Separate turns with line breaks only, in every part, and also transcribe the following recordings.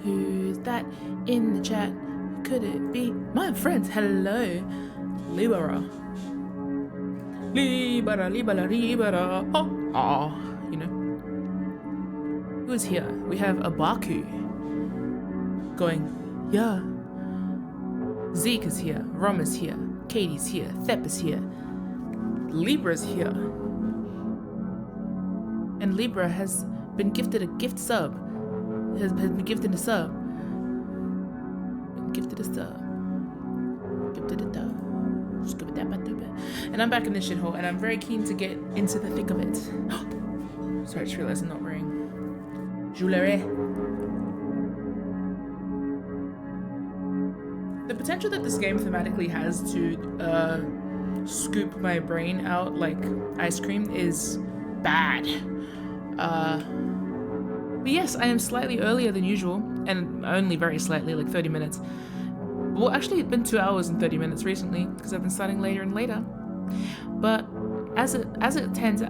Who's that in the chat? Could it be my friends? Hello, Libera. Libera, Libera, Libera. Oh, oh, you know. Who is here? We have a Baku going, yeah. Zeke is here, Rom is here, Katie's here, Thep is here, Libra's here. And Libra has been gifted a gift sub. Has been gifted a sub. Gifted a sub. Gifted a sub. And I'm back in this shithole, and I'm very keen to get into the thick of it. Sorry, I just realized I'm not wearing jewelry. The potential that this game thematically has to scoop my brain out like ice cream is bad. But yes, I am slightly earlier than usual, and only very slightly, like 30 minutes. Well, actually, it's been 2 hours and 30 minutes recently, because I've been starting later and later. But as it tends,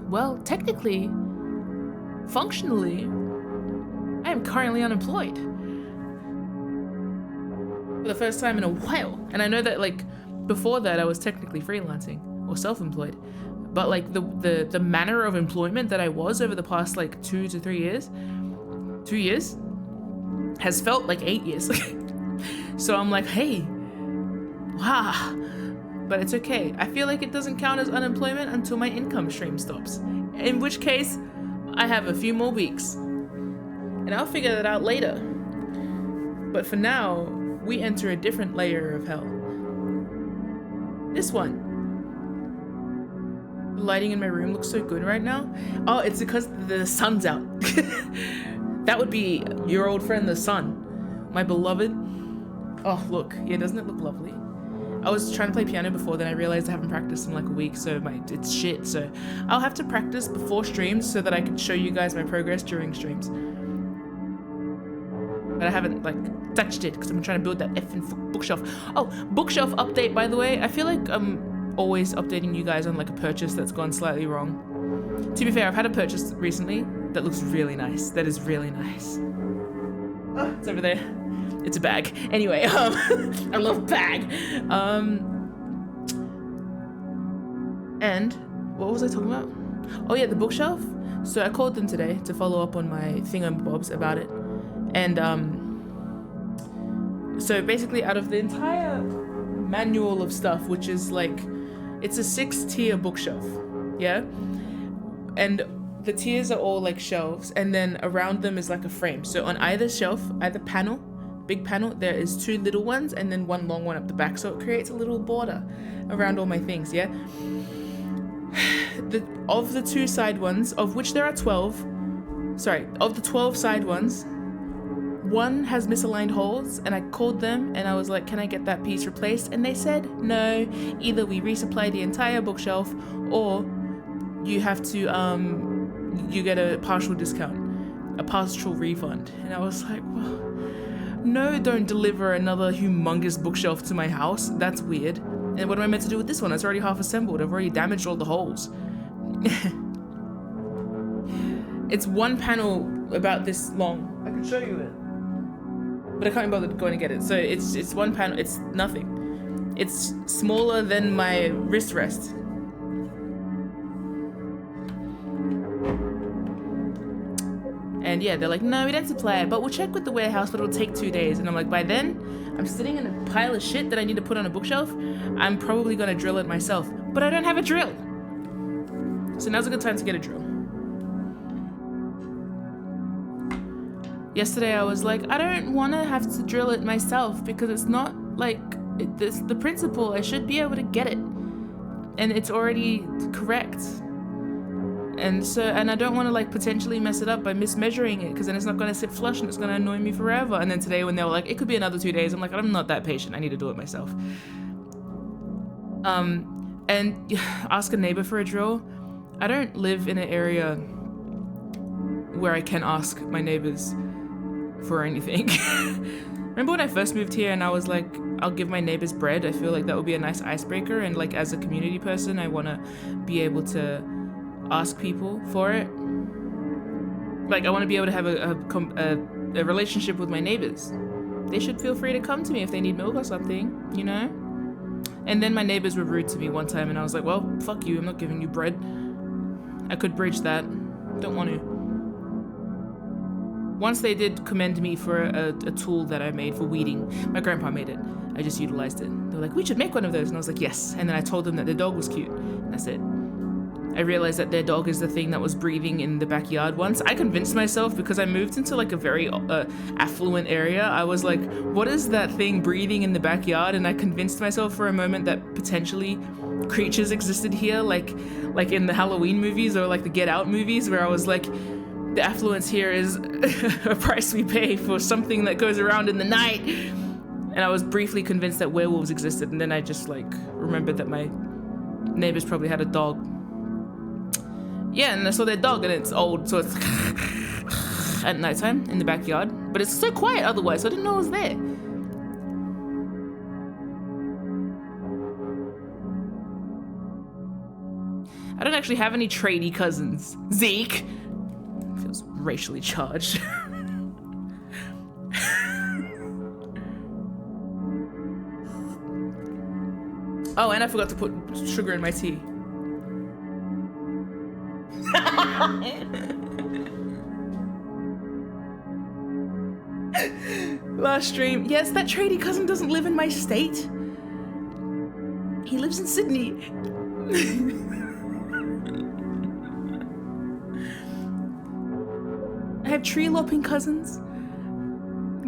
well, technically, functionally, I am currently unemployed. For the first time in a while. And I know that, like, before that, I was technically freelancing or self-employed. But like the manner of employment that I was over the past like 2 to 3 years, 2 years, has felt like 8 years. So I'm like, hey, wow, but it's okay. I feel like it doesn't count as unemployment until my income stream stops. In which case, I have a few more weeks, and I'll figure that out later. But for now, we enter a different layer of hell. This one. The lighting in my room looks so good right now. Oh, it's because the sun's out. That would be your old friend, the sun. My beloved. Oh, look. Yeah, doesn't it look lovely? I was trying to play piano before, then I realized I haven't practiced in like a week, so it's shit. So I'll have to practice before streams so that I can show you guys my progress during streams. But I haven't like touched it because I'm trying to build that effing bookshelf. Oh, bookshelf update, by the way. I feel like always updating you guys on like a purchase that's gone slightly wrong. To be fair, I've had a purchase recently that looks really nice. That is really nice. Oh, it's over there. It's a bag. Anyway, I love bag. And what was I talking about? Oh yeah, the bookshelf. So I called them today to follow up on my thingamabobs about it. And so basically out of the entire manual of stuff, which is like, it's a 6-tier bookshelf, yeah? And the tiers are all like shelves, and then around them is like a frame. So on either shelf, either panel, big panel, there is 2 little ones and then 1 long one up the back. So it creates a little border around all my things, yeah? Of the 2 side ones, of which there are 12, of the 12 side ones, 1 has misaligned holes, and I called them and I was like, can I get that piece replaced? And they said, no, either we resupply the entire bookshelf or you have to, you get a partial discount, a partial refund. And I was like, well, no, don't deliver another humongous bookshelf to my house. That's weird. And what am I meant to do with this one? It's already half assembled. I've already damaged all the holes. It's 1 panel about this long. I can show you it. But I can't bother going to get it. So it's 1 panel. It's nothing. It's smaller than my wrist rest. And yeah, they're like, no, we don't supply it, but we'll check with the warehouse, but it'll take 2 days. And I'm like, by then, I'm sitting in a pile of shit that I need to put on a bookshelf. I'm probably gonna drill it myself, but I don't have a drill. So now's a good time to get a drill. Yesterday I was like, I don't wanna have to drill it myself because it's not like, it's the principle, I should be able to get it. And it's already correct. And so, and I don't want to like potentially mess it up by mismeasuring it because then it's not going to sit flush and it's going to annoy me forever. And then today when they were like, it could be another 2 days, I'm like, I'm not that patient. I need to do it myself. And ask a neighbor for a drill. I don't live in an area where I can ask my neighbors for anything. Remember when I first moved here and I was like, I'll give my neighbors bread. I feel like that would be a nice icebreaker. And like as a community person, I want to be able to ask people for it. Like I want to be able to have a a relationship with my neighbors. They should feel free to come to me if they need milk or something, you know? And then my neighbors were rude to me one time, and I was like, well, fuck you, I'm not giving you bread. I could bridge that. Don't want to. Once they did commend me for a tool that I made for weeding. My grandpa made it. I just utilized it. They were like, we should make one of those. And I was like, yes. And then I told them that their dog was cute. And that's it. I realized that their dog is the thing that was breathing in the backyard once. I convinced myself, because I moved into like a very affluent area. I was like, what is that thing breathing in the backyard? And I convinced myself for a moment that potentially creatures existed here, like in the Halloween movies or like the Get Out movies, where I was like, the affluence here is a price we pay for something that goes around in the night. And I was briefly convinced that werewolves existed, and then I just like remembered that my neighbors probably had a dog. Yeah, and I saw their dog, and it's old, so it's at nighttime in the backyard. But it's so quiet otherwise, so I didn't know it was there. I don't actually have any tradie cousins. Zeke! Feels racially charged. Oh, and I forgot to put sugar in my tea. Last stream. Yes, that tradie cousin doesn't live in my state. He lives in Sydney. I have tree lopping cousins.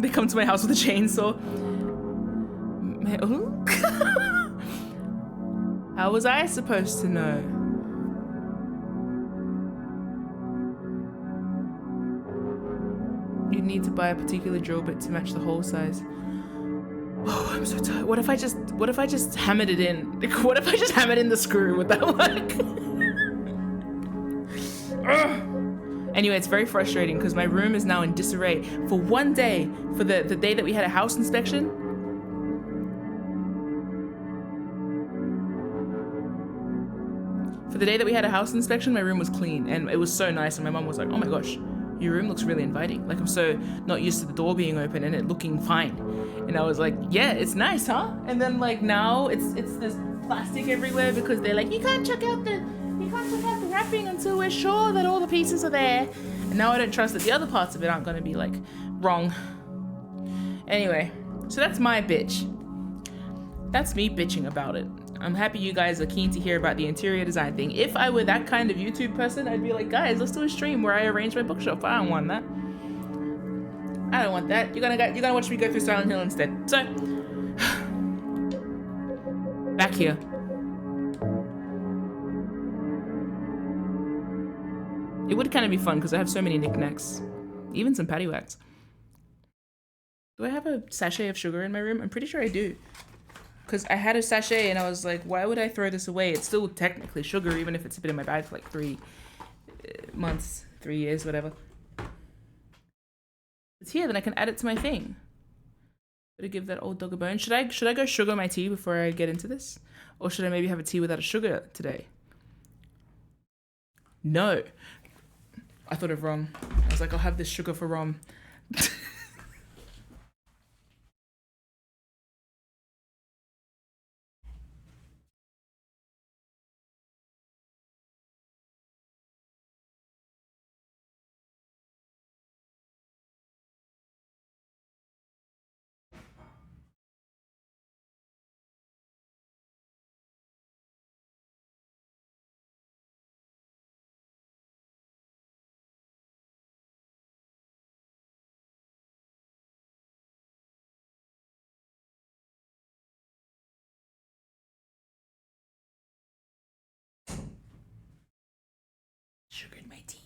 They come to my house with a chainsaw. How was I supposed to know? You need to buy a particular drill bit to match the hole size. Oh, I'm so tired. What if I just hammered it in? What if I just hammered in the screw? Would that work? Anyway, it's very frustrating because my room is now in disarray. For one day, for the day that we had a house inspection, my room was clean, and it was so nice, and my mom was like, oh my gosh, your room looks really inviting. Like, I'm so not used to the door being open and it looking fine. And I was like, yeah, it's nice, huh? And then like now it's this plastic everywhere because they're like, you can't check out the wrapping until we're sure that all the pieces are there. And now I don't trust that the other parts of it aren't gonna be like wrong. Anyway, so that's my bitch. That's me bitching about it. I'm happy you guys are keen to hear about the interior design thing. If I were that kind of YouTube person, I'd be like, guys, let's do a stream where I arrange my bookshelf. I don't want that. I don't want that. You're gonna watch me go through Silent Hill instead. So, back here. It would kind of be fun because I have so many knickknacks, even some paddywhacks. Do I have a sachet of sugar in my room? I'm pretty sure I do. Because I had a sachet and I was like, why would I throw this away? It's still technically sugar, even if it's been in my bag for like 3 months, 3 years, whatever. It's here, then I can add it to my thing. Better give that old dog a bone. Should I go sugar my tea before I get into this? Or should I maybe have a tea without a sugar today? No. I thought of Rom. I was like, I'll have this sugar for Rom. Sugar in my tea.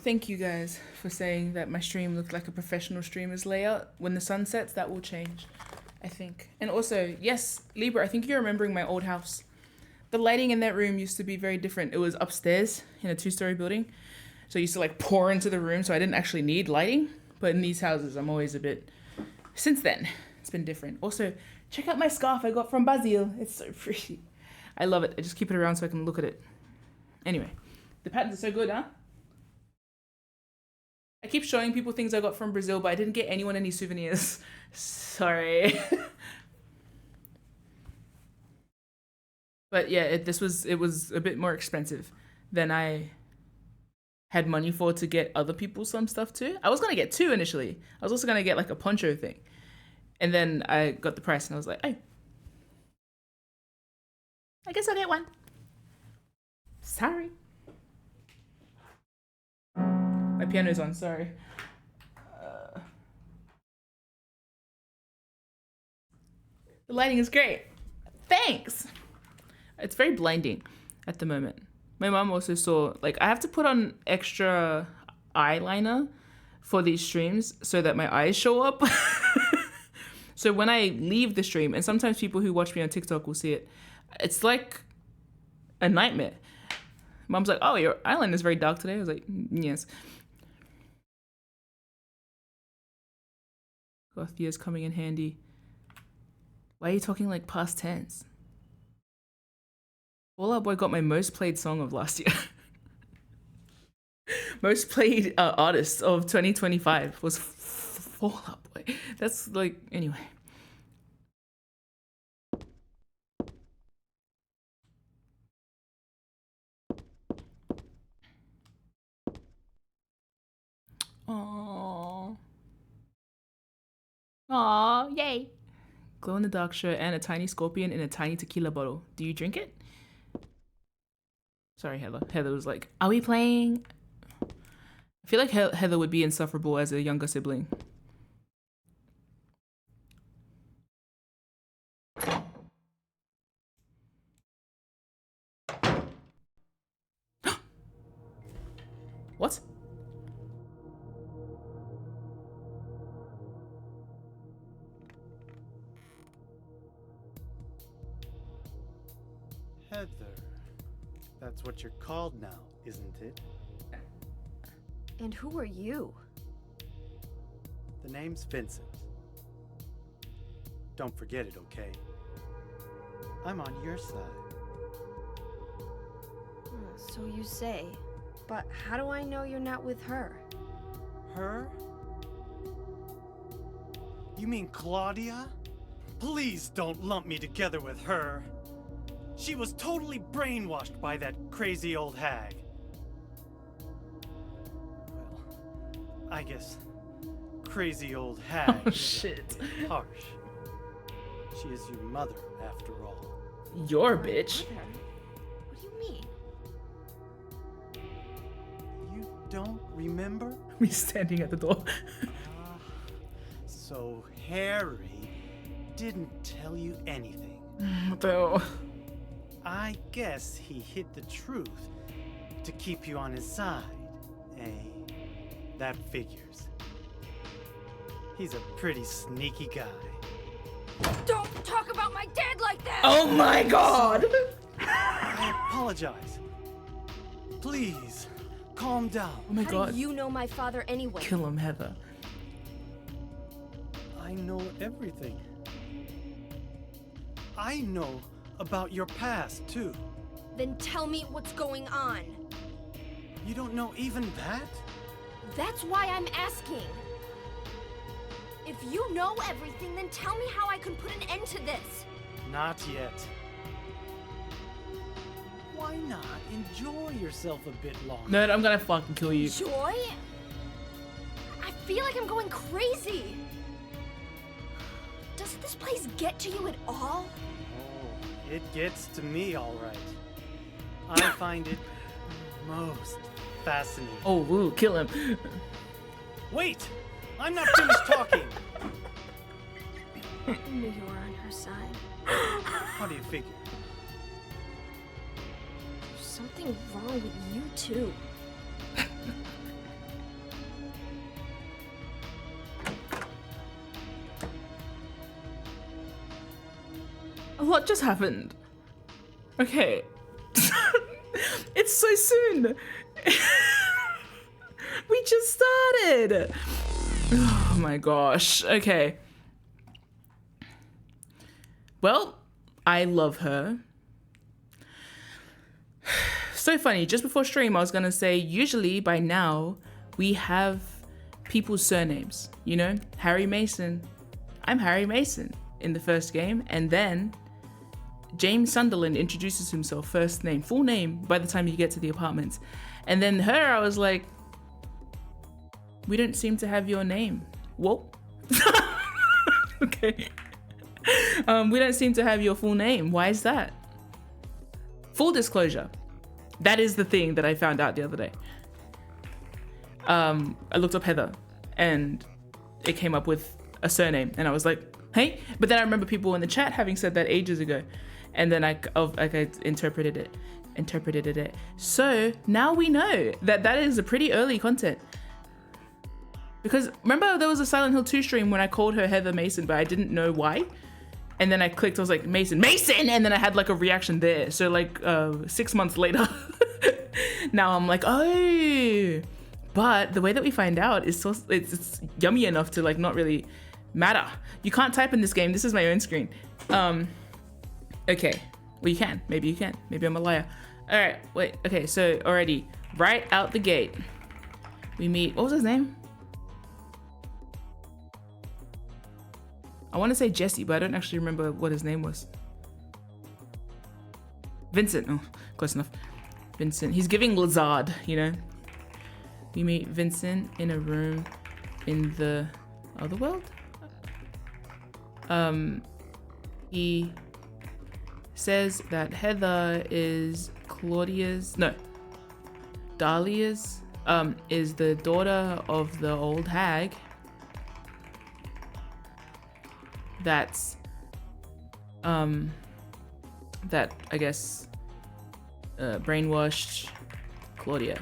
Thank you guys for saying that my stream looked like a professional streamer's layout. When the sun sets, that will change, I think. And also, yes, Libra, I think you're remembering my old house. The lighting in that room used to be very different. It was upstairs in a 2-story building. So I used to like pour into the room, so I didn't actually need lighting. But in these houses, I'm always a bit... Since then, it's been different. Also, check out my scarf I got from Basil. It's so pretty. I love it. I just keep it around so I can look at it. Anyway, the patterns are so good, huh? I keep showing people things I got from Brazil, but I didn't get anyone any souvenirs. Sorry. But yeah, it was a bit more expensive than I had money for to get other people some stuff too. I was gonna get two initially. I was also gonna get like a poncho thing. And then I got the price and I was like, hey, I guess I'll get one. Sorry. My piano's on, sorry. The lighting is great. Thanks. It's very blinding at the moment. My mom also saw, like, I have to put on extra eyeliner for these streams so that my eyes show up. So when I leave the stream, and sometimes people who watch me on TikTok will see it, it's like a nightmare. Mom's like, oh, your eyeliner is very dark today. I was like, yes. Gothia's coming in handy. Why are you talking like past tense? Fall Out Boy got my most played song of last year. Most played artist of 2025 was Fall Out Boy. That's like, anyway. Aww. Aww, yay. Glow in the dark shirt and a tiny scorpion in a tiny tequila bottle. Do you drink it? Sorry, Heather. Heather was like, are we playing? I feel like Heather would be insufferable as a younger sibling. What?
Heather. That's what you're called now, isn't it?
And who are you?
The name's Vincent. Don't forget it, okay? I'm on your side.
So you say. But how do I know you're not with her?
Her? You mean Claudia? Please don't lump me together with her. She was totally brainwashed by that crazy old hag. Well, I guess crazy old hag
Oh,
is
shit.
a bit harsh. She is your mother, after all.
Your bitch.
Mother? What do you mean?
You don't remember?
Me standing at the door.
So Harry didn't tell you anything.
What the hell?
I guess he hid the truth to keep you on his side, eh? That figures. He's a pretty sneaky guy.
Don't talk about my dad like that!
Oh my god!
I apologize. Please, calm down.
Oh my
How
god.
do you know my father anyway?
Kill him, Heather.
I know everything. I know about your past, too.
Then tell me what's going on.
You don't know even that?
That's why I'm asking. If you know everything, then tell me how I can put an end to this.
Not yet. Why not enjoy yourself a bit longer?
Nerd, I'm gonna fucking kill you.
Joy? I feel like I'm going crazy. Doesn't this place get to you at all?
Oh, it gets to me, all right. I find it most fascinating.
Oh, ooh, kill him.
Wait! I'm not finished talking!
I knew you were on her side.
How do you figure?
There's something wrong with you, too.
What just happened? Okay. It's so soon. We just started. Oh my gosh. Okay. Well, I love her. So funny. Just before stream, I was gonna say usually by now we have people's surnames. You know, Harry Mason. I'm Harry Mason in the first game, and then James Sunderland introduces himself first name, full name by the time you get to the apartments. And then her, I was like, we don't seem to have your name. Whoa. Okay. We don't seem to have your full name. Why is that? Full disclosure. That is the thing that I found out the other day. I looked up Heather and it came up with a surname and I was like, hey, but then I remember people in the chat having said that ages ago. And then I interpreted it. So now we know that is a pretty early content. Because remember there was a Silent Hill 2 stream when I called her Heather Mason, but I didn't know why. And then I clicked, I was like, Mason! And then I had like a reaction there. So like 6 months later, now I'm like, oh. But the way that we find out is so, it's yummy enough to like not really matter. You can't type in this game. This is my own screen. Okay, well you can, maybe you can. Maybe I'm a liar. All right, wait, okay, so already, right out the gate, we meet, what was his name? I want to say Jesse, but I don't actually remember what his name was. Vincent, oh, close enough. Vincent, he's giving Lazard, you know? We meet Vincent in a room in the other world? He says that Heather is Dahlia's, is the daughter of the old hag that's that I guess brainwashed Claudia.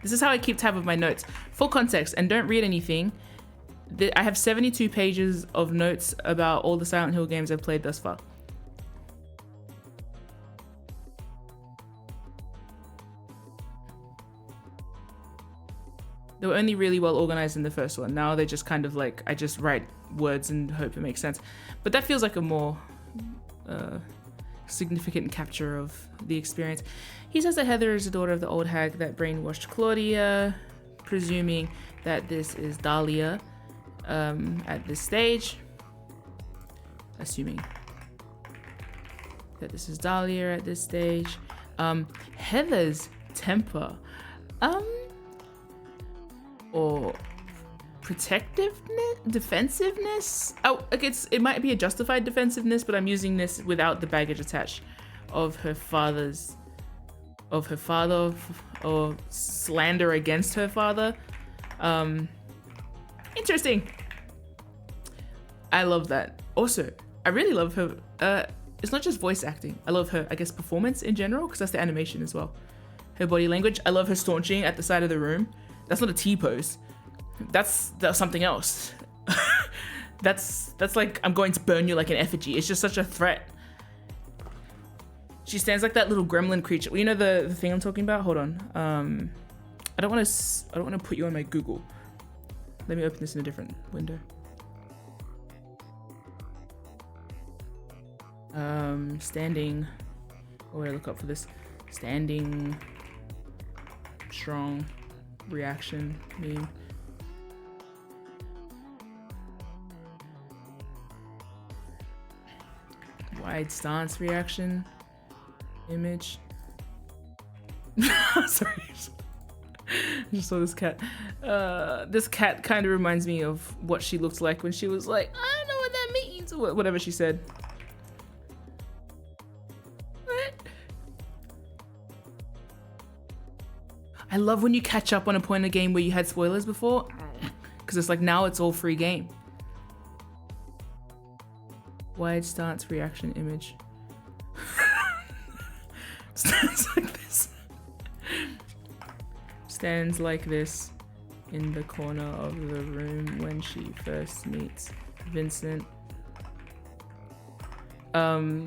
This is how I keep tab of my notes. For context, and don't read anything, I have 72 pages of notes about all the Silent Hill games I've played thus far. They were only really well organized in the first one. Now they're just kind of like, I just write words and hope it makes sense. But that feels like a more significant capture of the experience. He says that Heather is the daughter of the old hag that brainwashed Claudia, presuming that this is Dahlia at this stage. Assuming that this is Dahlia at this stage. Heather's temper. Or protectiveness, defensiveness. Oh, like it might be a justified defensiveness, but I'm using this without the baggage attached of her father, or slander against her father. Interesting. I love that. Also, I really love her. It's not just voice acting. I love her, I guess, performance in general, because that's the animation as well. Her body language. I love her staunching at the side of the room. That's not a T-pose. That's something else. that's like, I'm going to burn you like an effigy. It's just such a threat. She stands like that little gremlin creature. You know the thing I'm talking about? Hold on. I don't want to put you on my Google. Let me open this in a different window. Standing. What would I look up for this? Standing strong reaction meme. Wide stance reaction image. Sorry, I just saw this cat. This cat kind of reminds me of what she looked like when she was like, I don't know what that means, or whatever she said. I love when you catch up on a point in a game where you had spoilers before, because it's like now it's all free game. Wide stance reaction image. Stands like this. Stands like this in the corner of the room when she first meets Vincent. I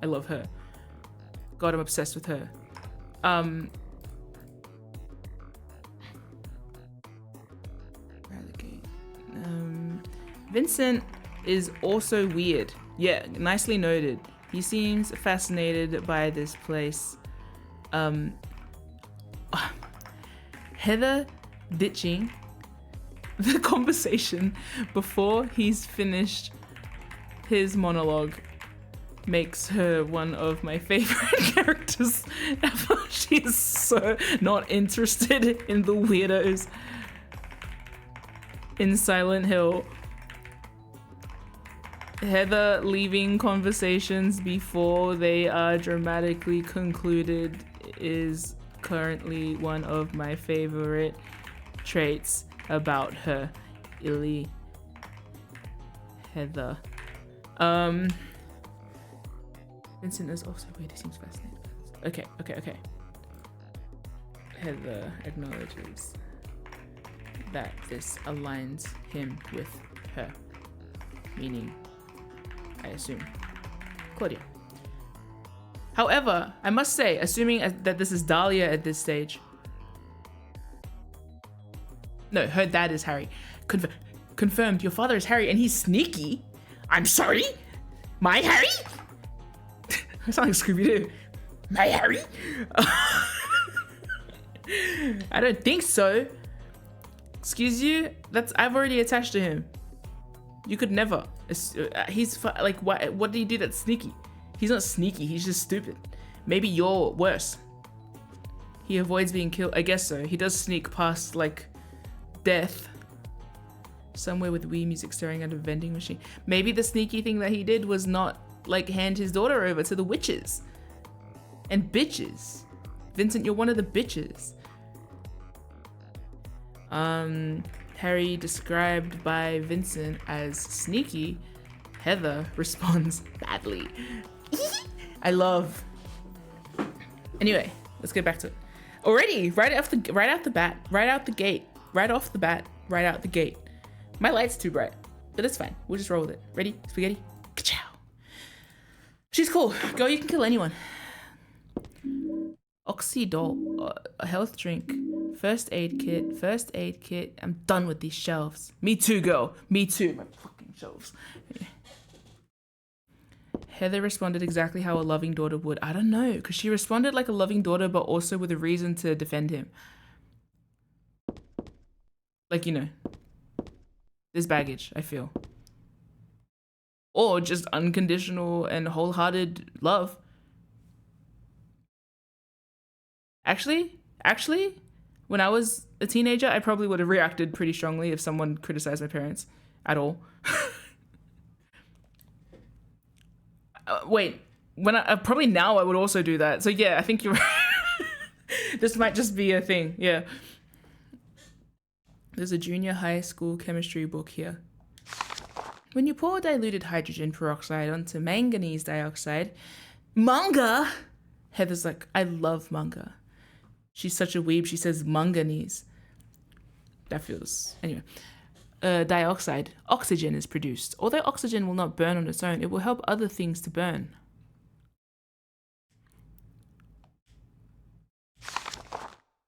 love her. God, I'm obsessed with her. Vincent is also weird. Yeah, nicely noted. He seems fascinated by this place. Heather ditching the conversation before he's finished his monologue makes her one of my favorite characters ever. She is so not interested in the weirdos in Silent Hill. Heather leaving conversations before they are dramatically concluded is currently one of my favorite traits about her. Illy Heather. Vincent is also weird. He seems fascinated. Okay. Heather acknowledges that this aligns him with her. Meaning, I assume, Claudia. However, I must say, assuming that this is Dahlia at this stage. No, her dad is Harry. Confirmed, your father is Harry and he's sneaky? I'm sorry? My Harry? I sound like Scooby-Doo. My Harry? I don't think so. Excuse you? I've already attached to him. You could never. He's like, what do you do that's sneaky? He's not sneaky, he's just stupid. Maybe you're worse. He avoids being killed. I guess so. He does sneak past like death. Somewhere with Wii music staring at a vending machine. Maybe the sneaky thing that he did was not like hand his daughter over to the witches and bitches. Vincent, you're one of the bitches. Harry described by Vincent as sneaky. Heather responds badly. I love. Anyway, let's get back to it. Already, right out the gate. My light's too bright, but it's fine. We'll just roll with it. Ready? Spaghetti? Ka-chow. She's cool. Girl, you can kill anyone. Oxydol, a health drink, first aid kit. I'm done with these shelves. Me too, girl. Me too. My fucking shelves. Yeah. Heather responded exactly how a loving daughter would. I don't know, because she responded like a loving daughter, but also with a reason to defend him. Like, you know, there's baggage, I feel. Or just unconditional and wholehearted love. Actually, when I was a teenager, I probably would have reacted pretty strongly if someone criticized my parents at all. Wait, probably now I would also do that. So yeah, I think you're right. This might just be a thing. Yeah. There's a junior high school chemistry book here. When you pour diluted hydrogen peroxide onto manganese dioxide, manga. Heather's like, I love manga. She's such a weeb. She says manganese. That feels anyway. Dioxide, oxygen is produced. Although oxygen will not burn on its own, it will help other things to burn.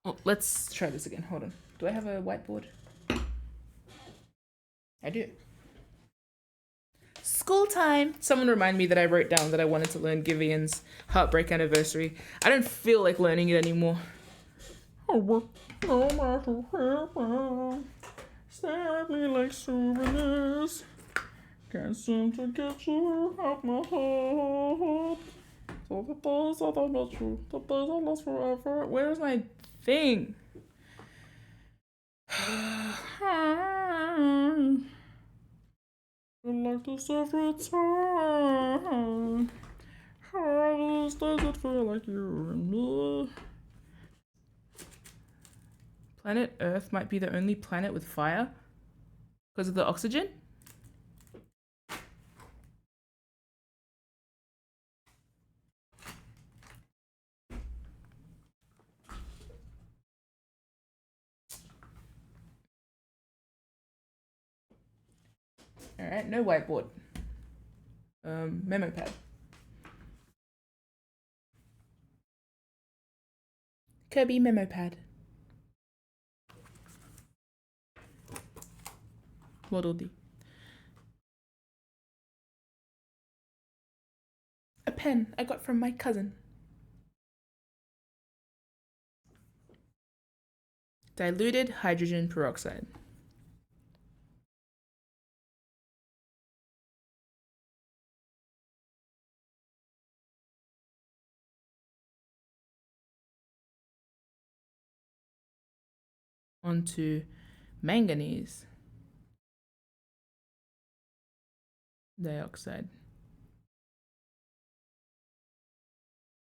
Well, let's try this again. Hold on. Do I have a whiteboard? I do. School time. Someone remind me that I wrote down that I wanted to learn Givian's Heartbreak Anniversary. I don't feel like learning it anymore. Stare at me like souvenirs. Can't seem to get you out my heart. So the days that I met you, the days I lost forever. Where's my thing? I'd like this every time. How does it feel like you and me? Planet Earth might be the only planet with fire because of the oxygen. All right, no whiteboard. Memo pad. Kirby memo pad. Model D. A pen I got from my cousin. Diluted hydrogen peroxide. Onto manganese dioxide.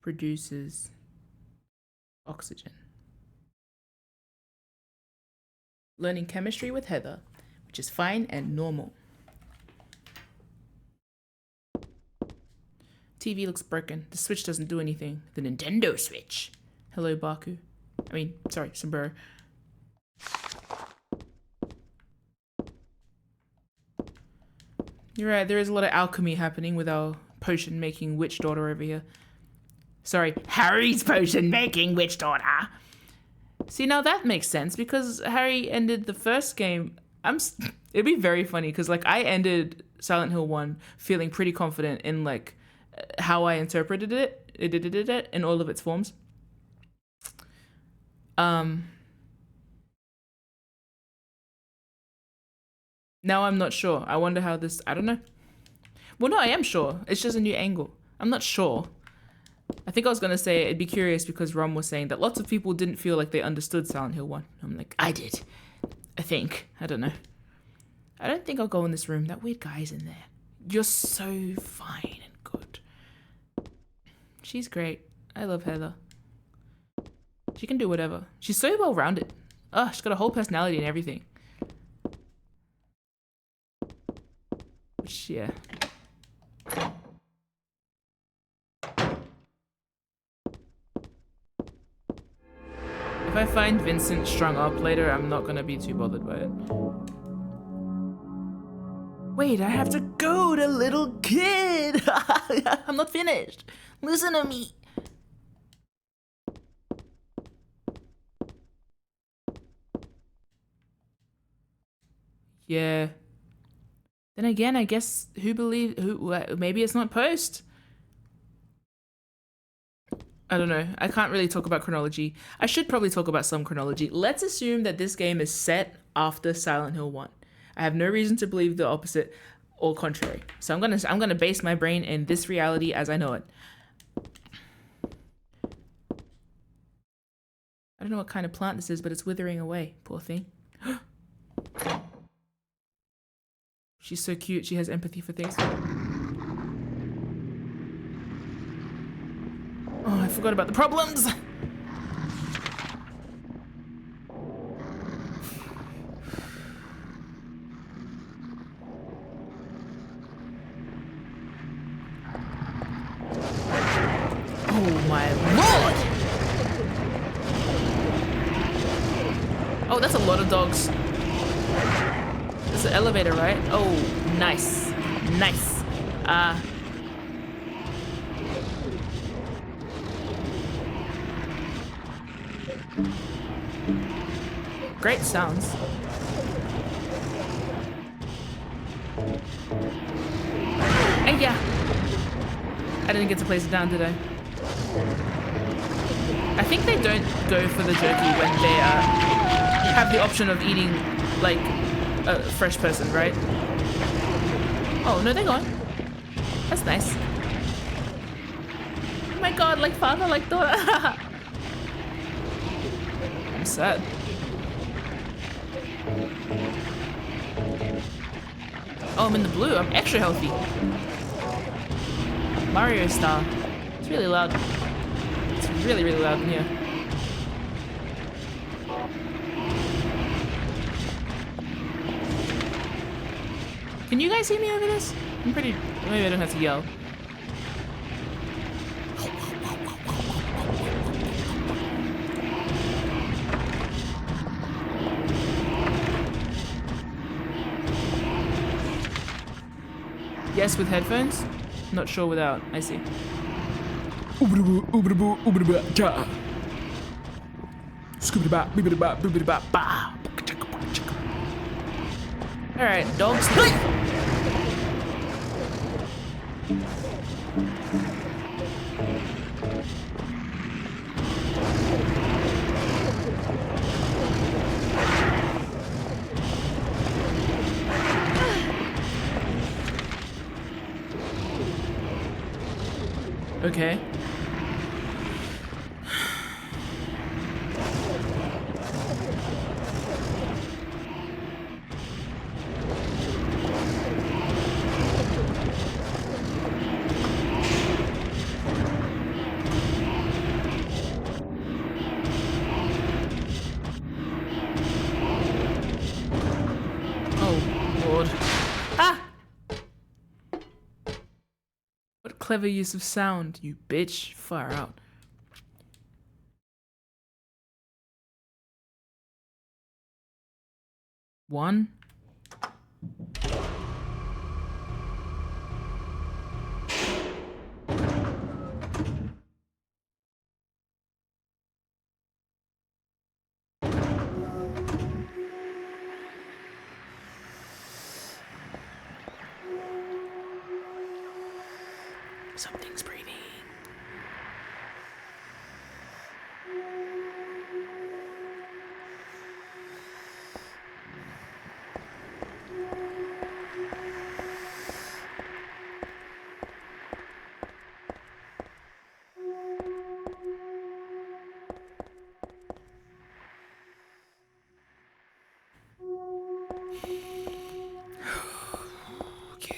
Produces oxygen. Learning chemistry with Heather, which is fine and normal. TV looks broken. The Switch doesn't do anything. The Nintendo Switch. Hello, Baku. Sorry, Sombrero. You're right, there is a lot of alchemy happening with our potion making witch daughter over here. Sorry, Harry's potion making witch daughter. See, now that makes sense because Harry ended the first game. It'd be very funny because like I ended Silent Hill 1 feeling pretty confident in like how I interpreted it in all of its forms. Now I'm not sure. I wonder how this, I don't know. Well, no, I am sure. It's just a new angle. I'm not sure. I think I was going to say it'd be curious because Rom was saying that lots of people didn't feel like they understood Silent Hill 1. I'm like, I did. I think. I don't know. I don't think I'll go in this room. That weird guy's in there. You're so fine and good. She's great. I love Heather. She can do whatever. She's so well-rounded. Oh, she's got a whole personality and everything. Which, yeah. If I find Vincent strung up later, I'm not gonna be too bothered by it. Wait, I have to go to little kid! I'm not finished! Listen to me! Yeah. Then again, I guess maybe it's not post. I don't know. I can't really talk about chronology. I should probably talk about some chronology. Let's assume that this game is set after Silent Hill 1. I have no reason to believe the opposite or contrary. So I'm gonna base my brain in this reality as I know it. I don't know what kind of plant this is, but it's withering away. Poor thing. She's so cute. She has empathy for things. Oh, I forgot about the problems. Oh my lord! Oh, that's a lot of dogs. It's an elevator, right? Oh, nice. Nice. Great sounds. And yeah. I didn't get to place it down, did I? I think they don't go for the jerky when they have the option of eating like a fresh person, right? Oh, no, they're gone. That's nice. Oh my god, like father, like daughter. I'm sad. Oh, I'm in the blue. I'm extra healthy. Mario style. It's really loud. It's really, really loud in here. Can you guys hear me over this? Maybe I don't have to yell. Yes, with headphones. Not sure without. I see. Alright, dogs. Okay. Oh, Lord. Ah! What clever use of sound, you bitch. Far out. One. Something's breathing. Okay.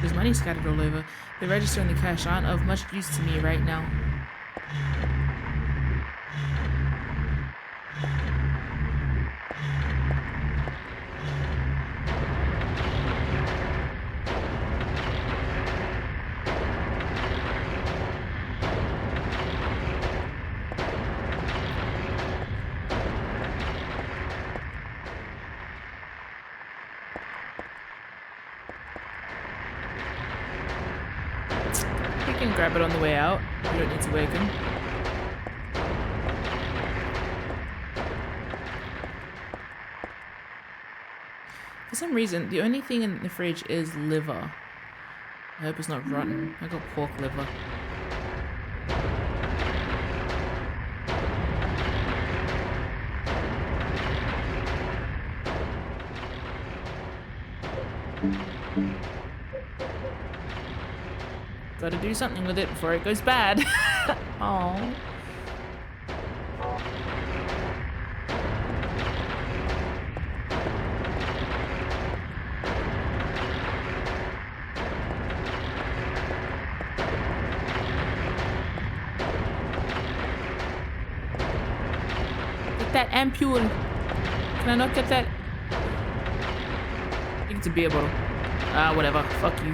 There's money scattered all over. The register and the cash aren't of much use to me right now. You can grab it on the way out. You don't need to wake him. For some reason, the only thing in the fridge is liver. I hope it's not rotten. I got pork liver. Gotta do something with it before it goes bad. Oh. Get that ampule. Can I not get that? I think it's a beer bottle. Ah, whatever. Fuck you.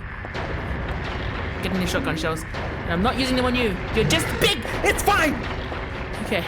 Getting the shotgun shells. And I'm not using them on you. You're just big! It's fine! Okay.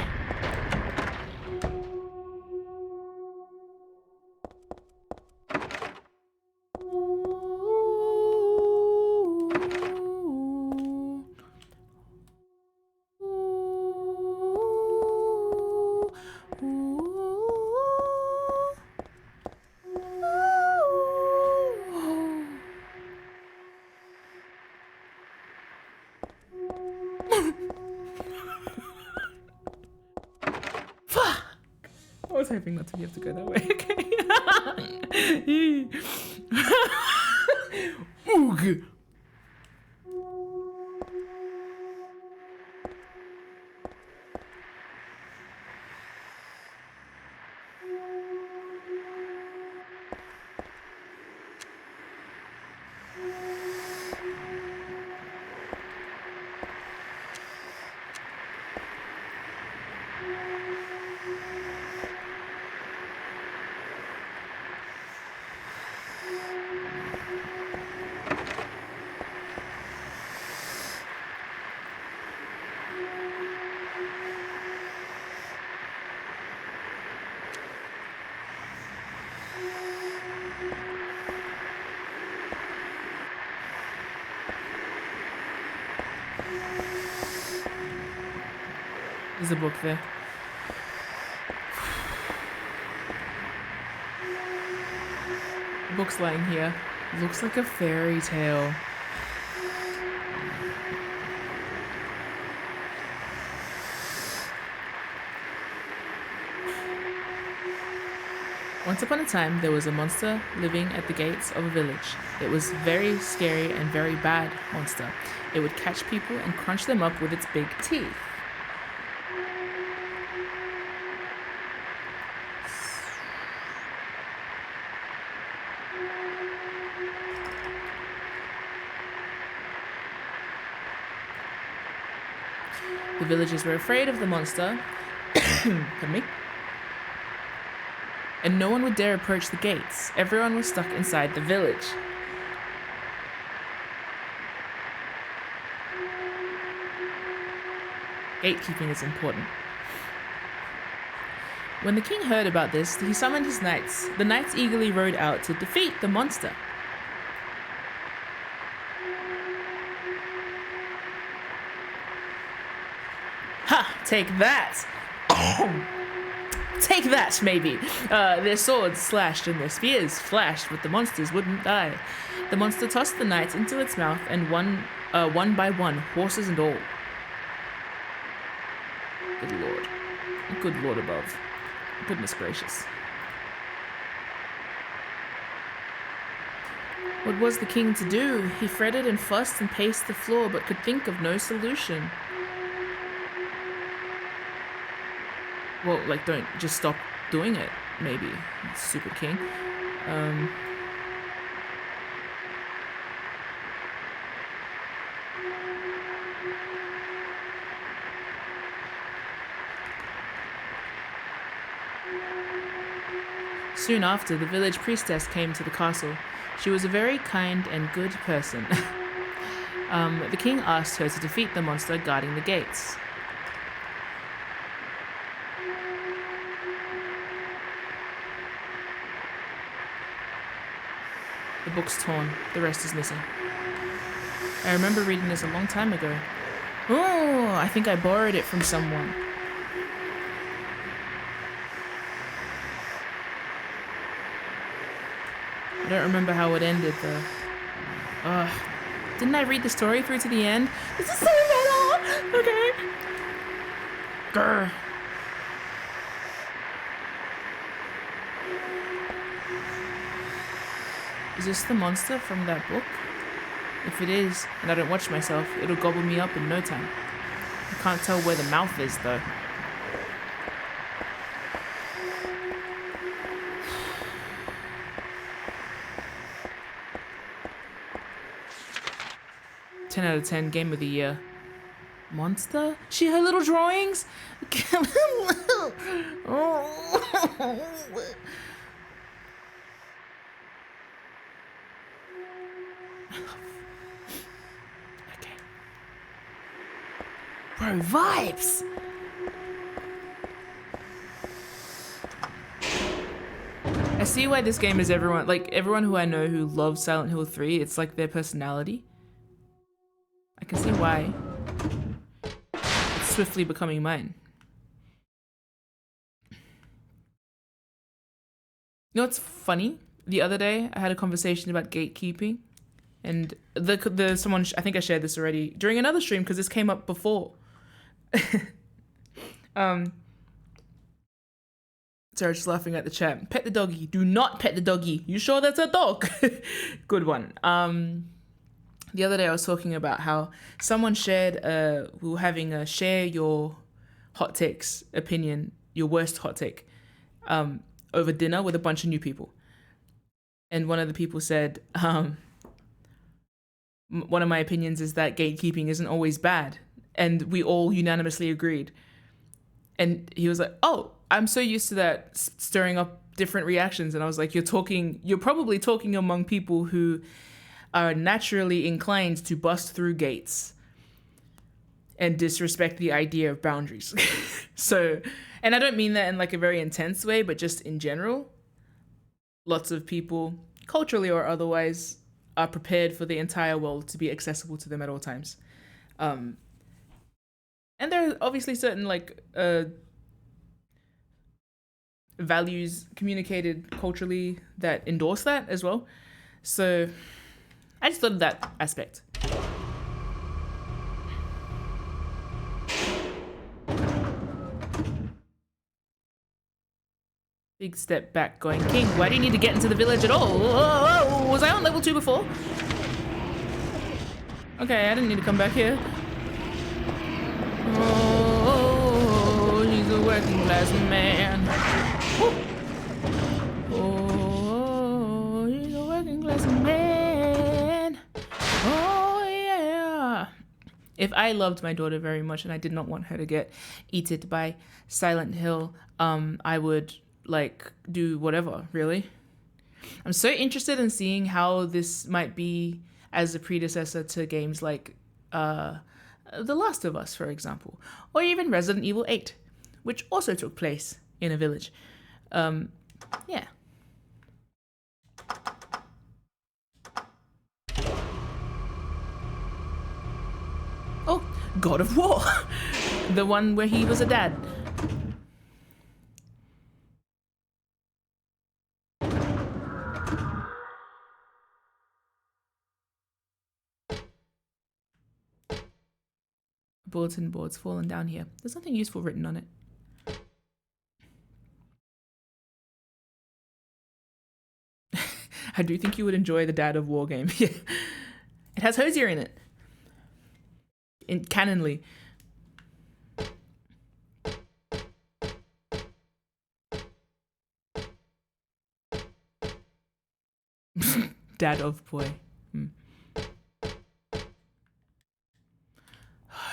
I was hoping not to have to go that way. Okay. Oog. There's a book there. The book's lying here. Looks like a fairy tale. Once upon a time, there was a monster living at the gates of a village. It was very scary and very bad monster. It would catch people and crunch them up with its big teeth. The villagers were afraid of the monster. Pardon me. And no one would dare approach the gates. Everyone was stuck inside the village. Gatekeeping is important. When the king heard about this, he summoned his knights. The knights eagerly rode out to defeat the monster. Ha! Take that! Take that, maybe! Their swords slashed and their spears flashed, but the monsters wouldn't die. The monster tossed the knights into its mouth and one by one, horses and all. Good lord. Good lord above. Goodness gracious. What was the king to do? He fretted and fussed and paced the floor, but could think of no solution. Well, like, don't just stop doing it, maybe. Stupid king. Soon after, the village priestess came to the castle. She was a very kind and good person. The king asked her to defeat the monster guarding the gates. The book's torn. The rest is missing. I remember reading this a long time ago. Oh, I think I borrowed it from someone. I don't remember how it ended though. Ugh. Didn't I read the story through to the end? This is so better! Okay. Grr. Is this the monster from that book? If it is, and I don't watch myself, it'll gobble me up in no time. I can't tell where the mouth is though. Ten out of 10, game of the year. Monster? She her little drawings? Okay. Bro, vibes! I see why this game is everyone who I know who loves Silent Hill 3, it's like their personality. I can see why. It's swiftly becoming mine. You know what's funny? The other day, I had a conversation about gatekeeping, and someone, I think I shared this already during another stream because this came up before. Sorry, just laughing at the chat. Pet the doggy. Do not pet the doggy. You sure that's a dog? Good one. The other day I was talking about how someone shared, we were having a share your hot takes opinion, your worst hot take, over dinner with a bunch of new people. And one of the people said, one of my opinions is that gatekeeping isn't always bad. And we all unanimously agreed. And he was like, oh, I'm so used to that stirring up different reactions. And I was like, you're probably talking among people who are naturally inclined to bust through gates and disrespect the idea of boundaries. So, and I don't mean that in like a very intense way, but just in general, lots of people, culturally or otherwise, are prepared for the entire world to be accessible to them at all times. And there are obviously certain like values communicated culturally that endorse that as well. So I just thought of that aspect. Big step back going, King, why do you need to get into the village at all? Oh, was I on level 2 before? Okay, I didn't need to come back here. Oh, he's a working class man. Oh, he's a working class man. Oh, yeah. If I loved my daughter very much and I did not want her to get eaten by Silent Hill, I would, like, do whatever, really. I'm so interested in seeing how this might be as a predecessor to games like The Last of Us, for example, or even Resident Evil 8, which also took place in a village. Yeah. Oh, God of War. The one where he was a dad. Bulletin board's fallen down here. There's nothing useful written on it. I do think you would enjoy the Dad of War game. Yeah. It has Hosier in it. Canonly. Dad of Boy.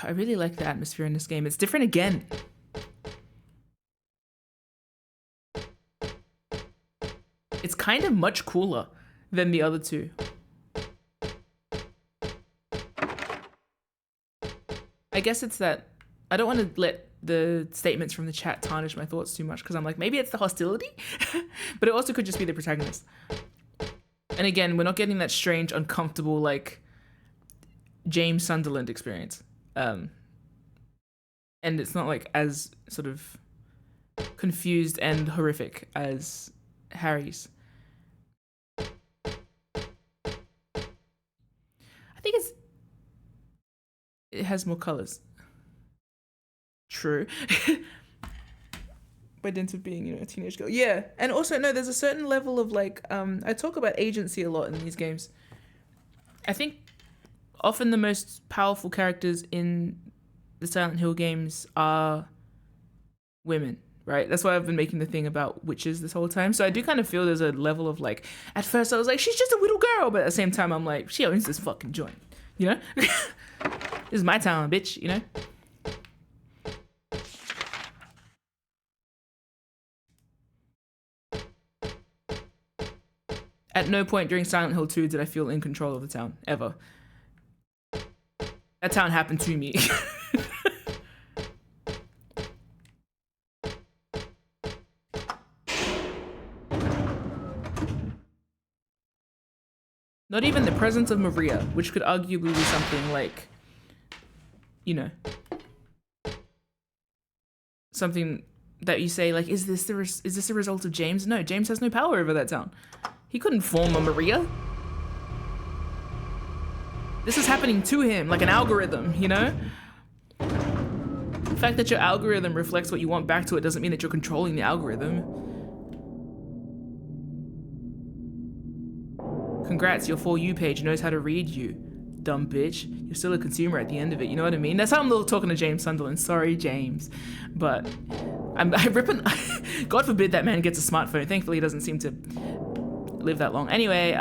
I really like the atmosphere in this game. It's different again. It's kind of much cooler than the other two. I guess it's that I don't want to let the statements from the chat tarnish my thoughts too much because I'm like, maybe it's the hostility, but it also could just be the protagonist. And again, we're not getting that strange, uncomfortable, like, James Sunderland experience. And it's not, like, as sort of confused and horrific as Harry's. I think it has more colors. True. By dint of being, a teenage girl. Yeah. And also, no, there's a certain level of, like, I talk about agency a lot in these games. I think often the most powerful characters in the Silent Hill games are women, right? That's why I've been making the thing about witches this whole time. So I do kind of feel there's a level of, like, at first I was like, she's just a little girl, but at the same time I'm like, she owns this fucking joint, This is my town, bitch, At no point during Silent Hill 2 did I feel in control of the town, ever. That town happened to me. Not even the presence of Maria, which could arguably be something like, something that you say, like, is this a result of James? No, James has no power over that town. He couldn't form a Maria. This is happening to him, like an algorithm, The fact that your algorithm reflects what you want back to it doesn't mean that you're controlling the algorithm. Congrats, your For You page knows how to read you, dumb bitch. You're still a consumer at the end of it, you know what I mean? That's how I'm talking to James Sunderland. Sorry, James. But I'm ripping... God forbid that man gets a smartphone. Thankfully, he doesn't seem to live that long. Anyway,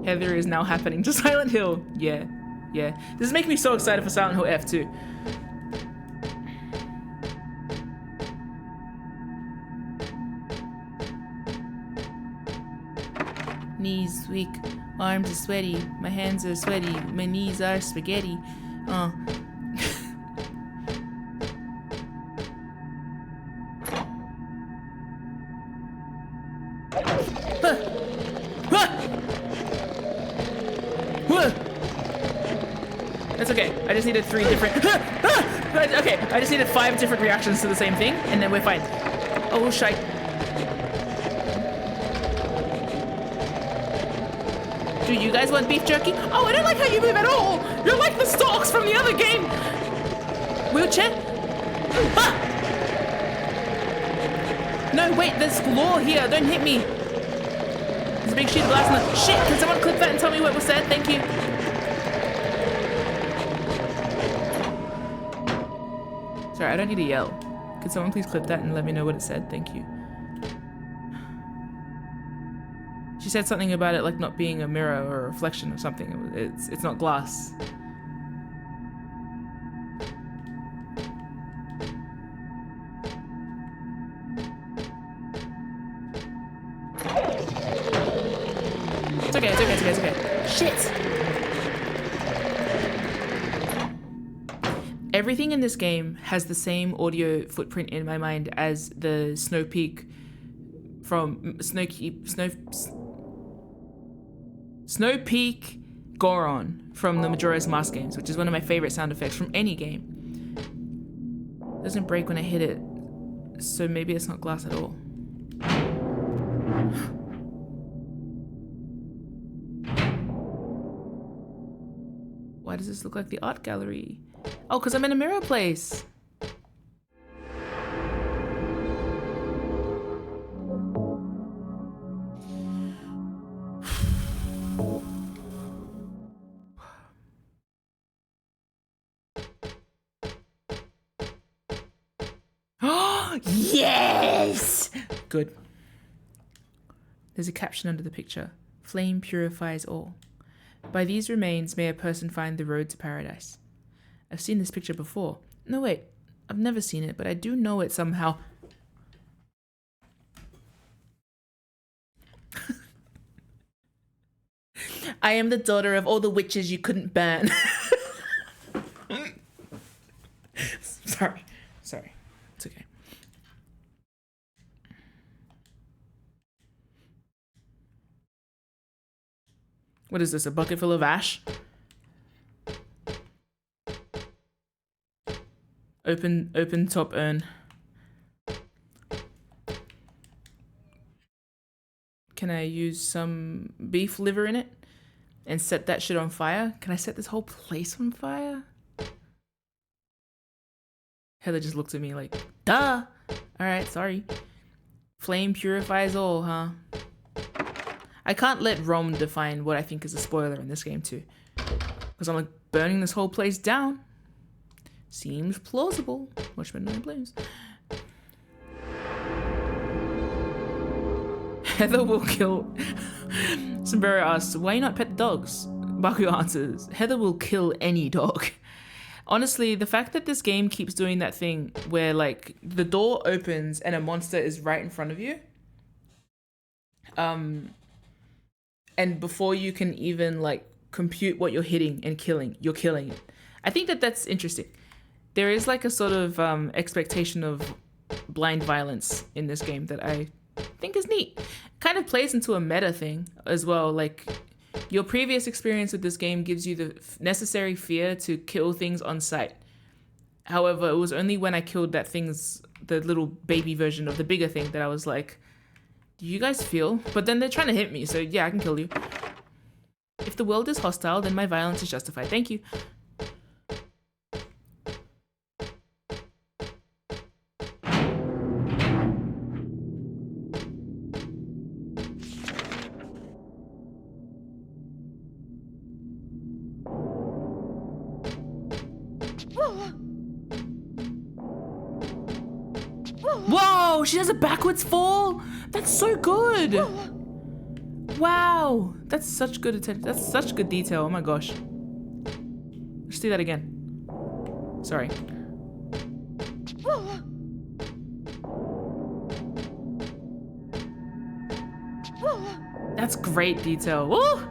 Heather is now happening to Silent Hill. Yeah. This is making me so excited for Silent Hill F too. Knees weak, arms are sweaty, my hands are sweaty, my knees are spaghetti. That's okay. I just needed 3 different... Okay, I just needed 5 different reactions to the same thing, and then we're fine. Oh, shite. Do you guys want beef jerky? Oh, I don't like how you move at all. You're like the stalks from the other game. Wheelchair? Ah! No, wait, there's law here. Don't hit me. There's a big sheet of glass in the... Shit, can someone clip that and tell me what was said? Thank you. Sorry, I don't need to yell. Could someone please clip that and let me know what it said? Thank you. She said something about it like not being a mirror or a reflection of something. It's not glass. It's okay, it's okay, it's okay, it's okay. Shit! Everything in this game has the same audio footprint in my mind as the Snow Peak from Snow Peak Goron from the Majora's Mask games, which is one of my favorite sound effects from any game. It doesn't break when I hit it, so maybe it's not glass at all. Why does this look like the art gallery? Oh, because I'm in a mirror place. Yes! Good. There's a caption under the picture. Flame purifies all. By these remains may a person find the road to paradise. I've seen this picture before. No, wait. I've never seen it, but I do know it somehow. I am the daughter of all the witches you couldn't burn. Sorry. Sorry. It's okay. What is this, a bucket full of ash? Open top urn. Can I use some beef liver in it and set that shit on fire? Can I set this whole place on fire? Heather just looked at me like, duh! Alright, sorry. Flame purifies all, huh? I can't let Rom define what I think is a spoiler in this game too. Because I'm like, burning this whole place down. Seems plausible. Watch my 9 Flames. Heather will kill... Sombrero asks, why not pet dogs? Baku answers, Heather will kill any dog. Honestly, the fact that this game keeps doing that thing where like the door opens and a monster is right in front of you. And before you can even like compute what you're hitting and killing, you're killing it. I think that that's interesting. There is like a sort of expectation of blind violence in this game that I think is neat. Kind of plays into a meta thing as well. Like your previous experience with this game gives you the necessary fear to kill things on sight. However, it was only when I killed that thing's, the little baby version of the bigger thing that I was like, do you guys feel? But then they're trying to hit me, so yeah, I can kill you. If the world is hostile, then my violence is justified. Thank you. Whoa, she does a backwards fall? That's so good. Wow, that's such good attention. That's such good detail. Oh my gosh. Let's do that again. Sorry. That's great detail. Woo!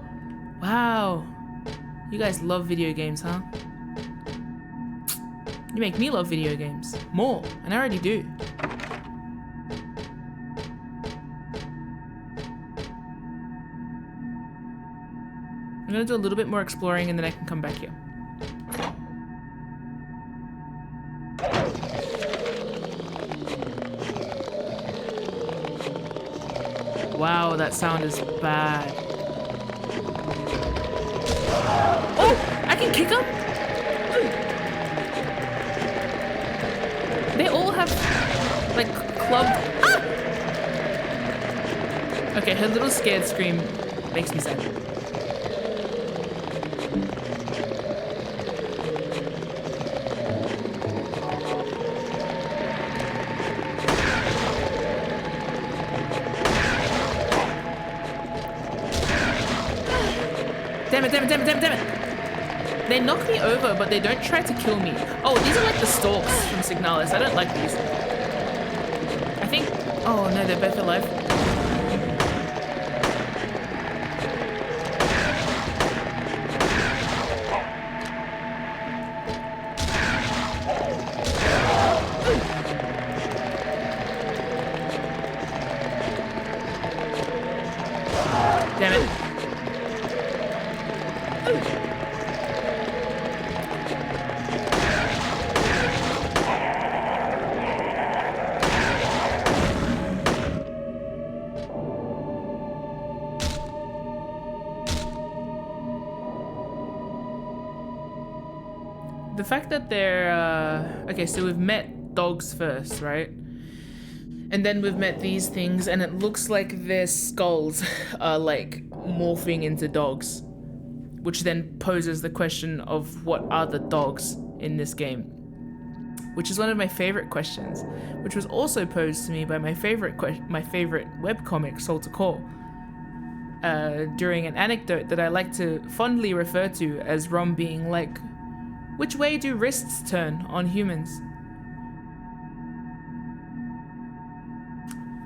Wow. You guys love video games, huh? You make me love video games more, and I already do. I'm gonna do a little bit more exploring and then I can come back here. Wow, that sound is bad. Oh, I can kick them? They all have, like, clubbed. Ah! Okay, her little scared scream makes me sad. Damn it, damn it, damn it, damn it, damn it! They knock me over, but they don't try to kill me. Oh, these are like the stalks from Signalis. I don't like these. I think... Oh no, they're both alive. Damn it. The fact that they're okay, so we've met dogs first, right? And then we've met these things, and it looks like their skulls are like morphing into dogs, which then poses the question of what are the dogs in this game, which is one of my favorite questions, which was also posed to me by my favorite webcomic, Soul to Call, during an anecdote that I like to fondly refer to as Rom being like, which way do wrists turn on humans?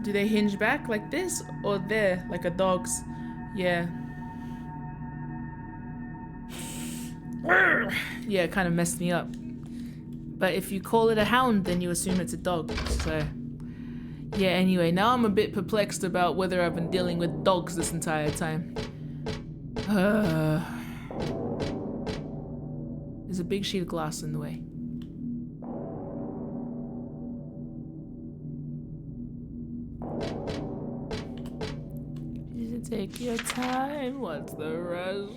Do they hinge back like this or there, like a dog's? Yeah. Yeah, it kind of messed me up. But if you call it a hound, then you assume it's a dog. So, yeah, anyway, now I'm a bit perplexed about whether I've been dealing with dogs this entire time. There's a big sheet of glass in the way. You should take your time. What's the rush?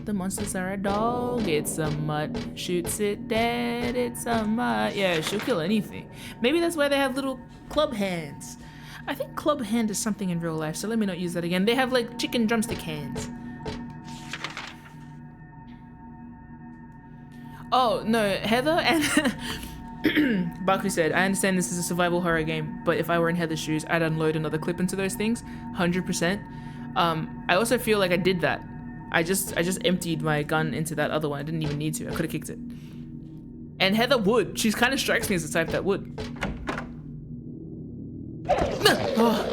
The monsters are a dog. It's a mutt. Shoots it dead. It's a mutt. Yeah, she'll kill anything. Maybe that's why they have little club hands. I think club hand is something in real life, so let me not use that again. They have like chicken drumstick hands. Oh, no, Heather and Baku said, I understand this is a survival horror game, but if I were in Heather's shoes, I'd unload another clip into those things, 100%. I also feel like I did that. I just emptied my gun into that other one. I didn't even need to. I could have kicked it. And Heather would. She kind of strikes me as the type that would. Oh.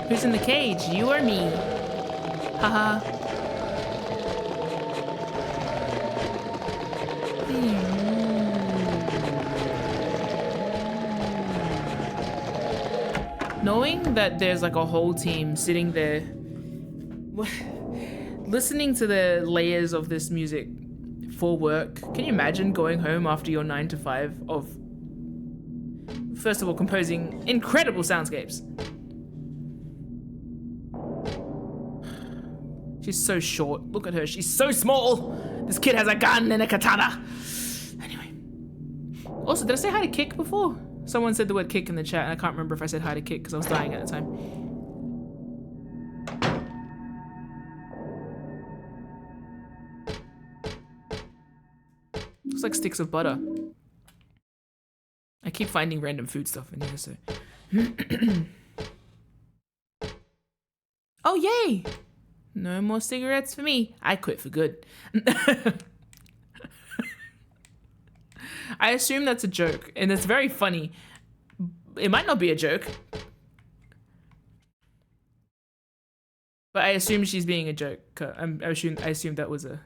Who's in the cage? You or me? Haha. Knowing that there's like a whole team sitting there listening to the layers of this music for work, can you imagine going home after your 9 to 5 of, first of all, composing incredible soundscapes? She's so short. Look at her. She's so small. This kid has a gun and a katana. Anyway. Also, did I say hi to Kick before? Someone said the word kick in the chat, and I can't remember if I said hi to Kick because I was dying at the time. Looks like sticks of butter. I keep finding random food stuff in here, so. Oh, yay! No more cigarettes for me. I quit for good. I assume that's a joke, and it's very funny. It might not be a joke. But I assume she's being a joke. I assume that was a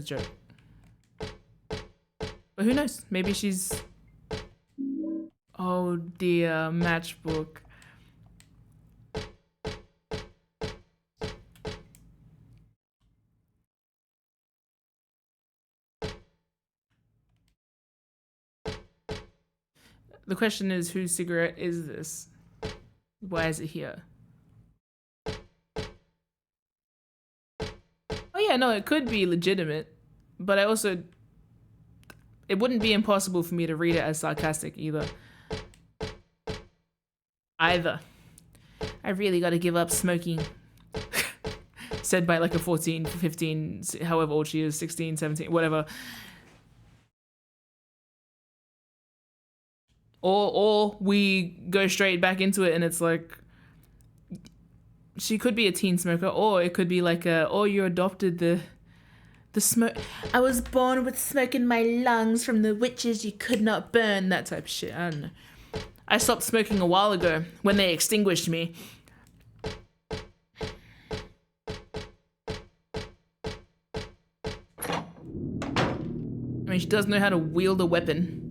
joke. But who knows? Maybe she's... Oh dear, matchbook. The question is, whose cigarette is this? Why is it here? Oh yeah, no, it could be legitimate, but I also, it wouldn't be impossible for me to read it as sarcastic either. I really gotta give up smoking. Said by like a 14, 15, however old she is, 16, 17, whatever. Or we go straight back into it and it's like, she could be a teen smoker, or it could be like you adopted the smoke. I was born with smoke in my lungs from the witches you could not burn, that type of shit. I don't know. I stopped smoking a while ago when they extinguished me. I mean, she does know how to wield a weapon.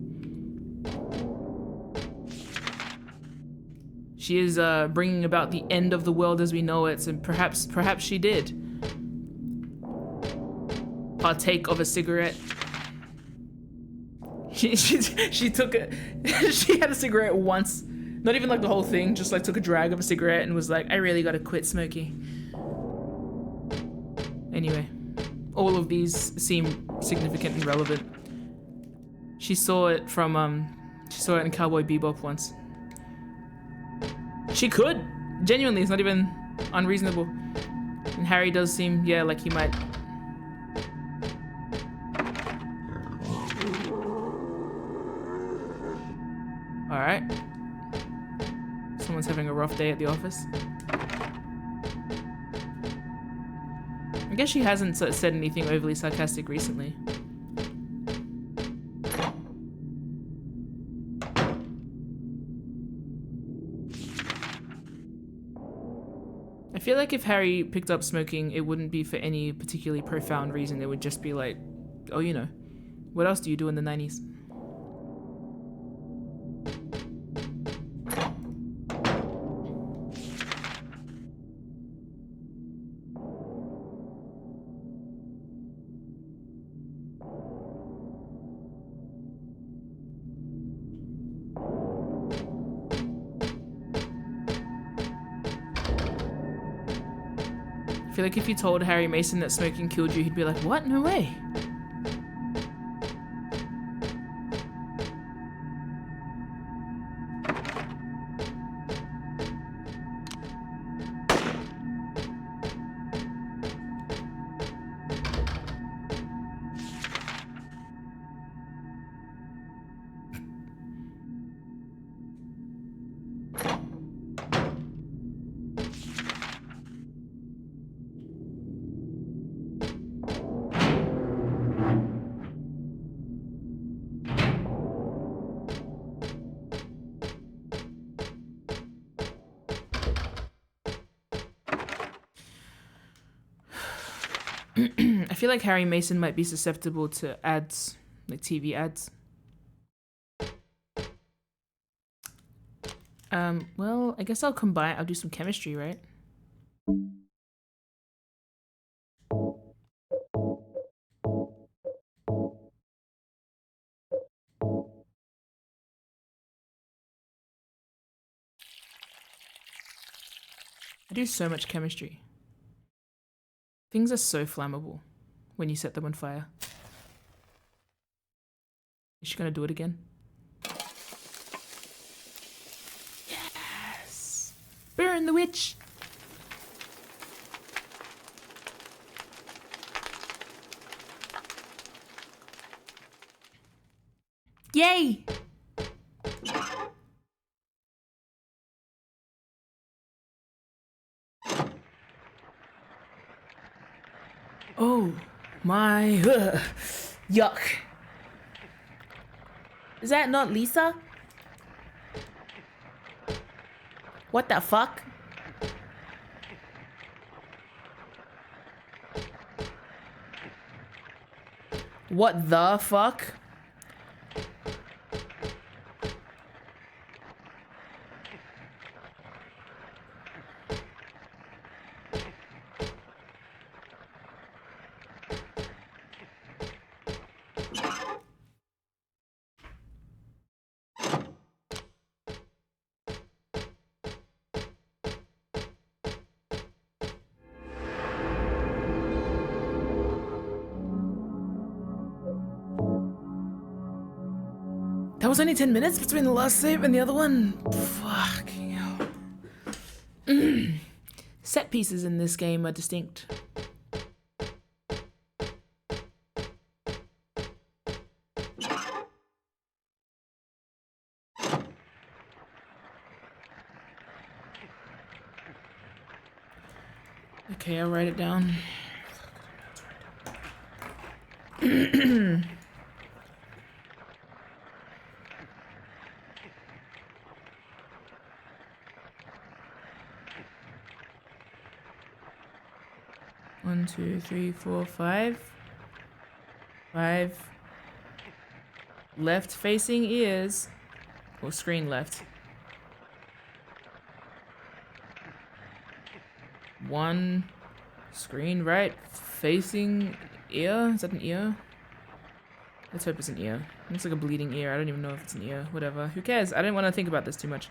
She is bringing about the end of the world as we know it, and perhaps she did partake of a cigarette. She took it. She had a cigarette once, not even like the whole thing, just like took a drag of a cigarette and was like, I really gotta quit smoking. Anyway, all of these seem significant and relevant. She saw it from she saw it in Cowboy Bebop once. She could. Genuinely, it's not even unreasonable. And Harry does seem, yeah, like he might. Alright. Someone's having a rough day at the office. I guess she hasn't said anything overly sarcastic recently. I feel like if Harry picked up smoking, it wouldn't be for any particularly profound reason. It would just be like, oh, you know, what else do you do in the 90s? I feel like if you told Harry Mason that smoking killed you, he'd be like, what? No way. I feel like Harry Mason might be susceptible to ads, like TV ads. Well, I guess I'll do some chemistry, right? I do so much chemistry. Things are so flammable when you set them on fire. Is she gonna do it again? Yes! Burn the witch! Yay! Oh my, yuck. Is that not Lisa? What the fuck? What the fuck? That was only 10 minutes between the last save and the other one. Fucking hell. Set pieces in this game are distinct. Okay, I'll write it down. One, two, three, four, five. 5 left facing ears. Or screen left. 1 screen right facing ear. Is that an ear? Let's hope it's an ear. It looks like a bleeding ear. I don't even know if it's an ear. Whatever. Who cares? I didn't want to think about this too much.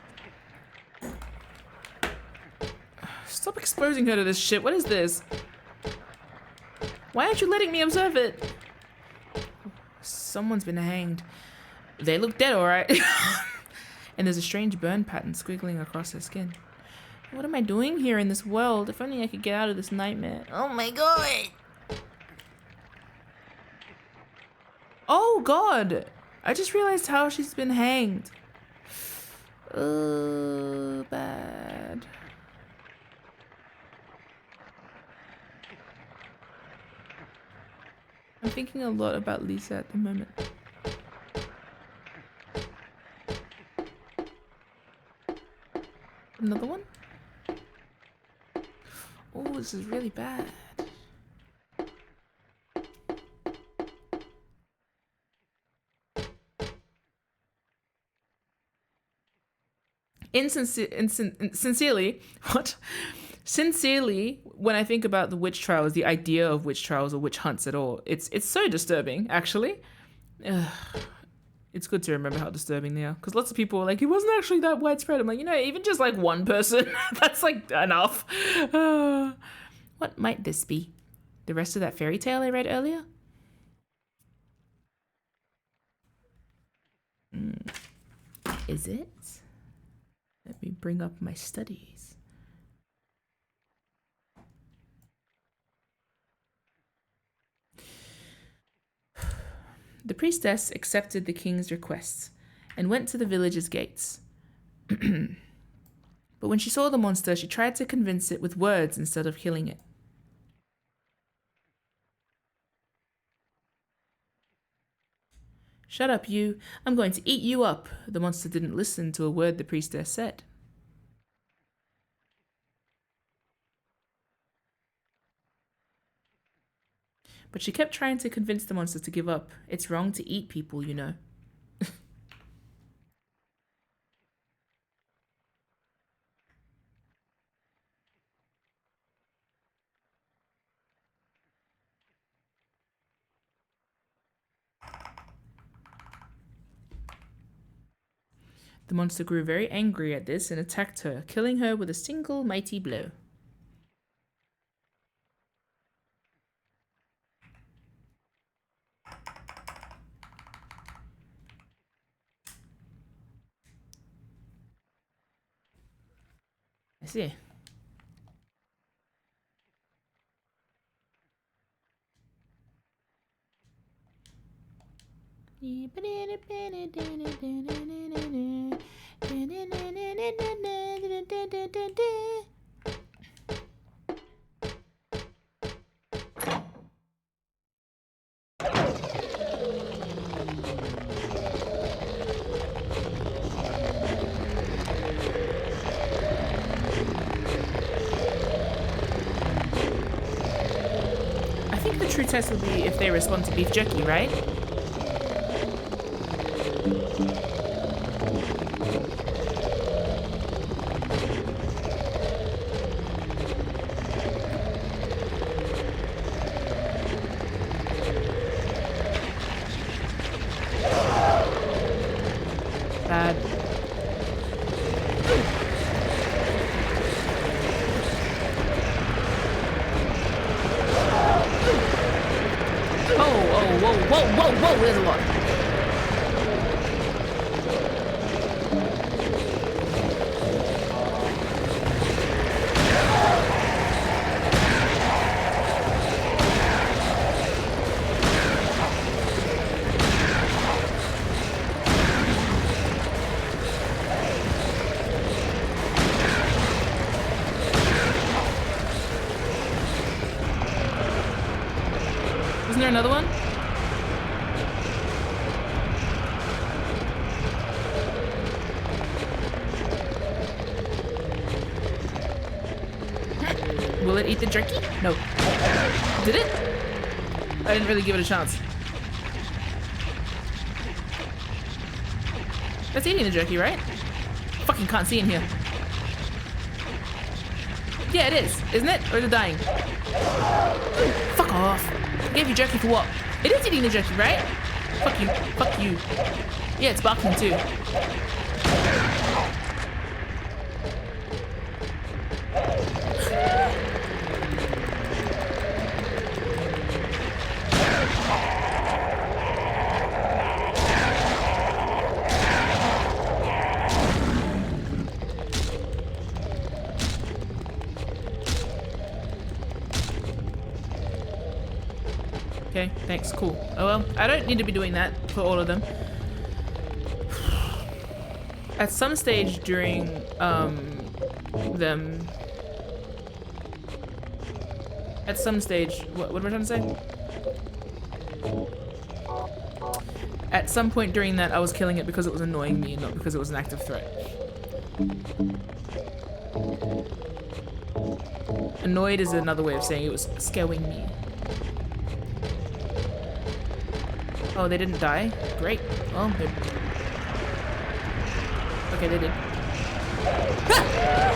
Stop exposing her to this shit. What is this? Why aren't you letting me observe it? Someone's been hanged. They look dead, alright. And there's a strange burn pattern squiggling across her skin. What am I doing here in this world? If only I could get out of this nightmare. Oh my god! Oh god! I just realized how she's been hanged. Bad. I'm thinking a lot about Lisa at the moment. Another one? Oh, this is really bad. Sincerely, what? Sincerely, when I think about the witch trials, the idea of witch trials or witch hunts at all, it's so disturbing, actually. It's good to remember how disturbing they are. Because lots of people are like, it wasn't actually that widespread. I'm like, even just like one person, that's like enough. What might this be? The rest of that fairy tale I read earlier? Is it? Let me bring up my studies. The priestess accepted the king's requests and went to the village's gates. But when she saw the monster, she tried to convince it with words instead of killing it. Shut up, you. I'm going to eat you up. The monster didn't listen to a word the priestess said. But she kept trying to convince the monster to give up. It's wrong to eat people, you know. The monster grew very angry at this and attacked her, killing her with a single mighty blow. I see. I think the true test will be if they respond to beef jerky, right? Bad. Whoa, there's a lot. Isn't there another one? Will it eat the jerky? No. Did it? I didn't really give it a chance. That's eating the jerky, right? Fucking can't see in here. Yeah, it is, isn't it? Or is it dying? Fuck off. I gave you jerky for what? It is eating the jerky, right? Fuck you. Fuck you. Yeah, it's barking too. Okay, thanks, cool. Oh well, I don't need to be doing that for all of them. At some stage during them... At some stage, what am I trying to say? At some point during that, I was killing it because it was annoying me and not because it was an active threat. Annoyed is another way of saying it was scaring me. Oh, they didn't die? Great. Well, they... Okay, they did. Ah!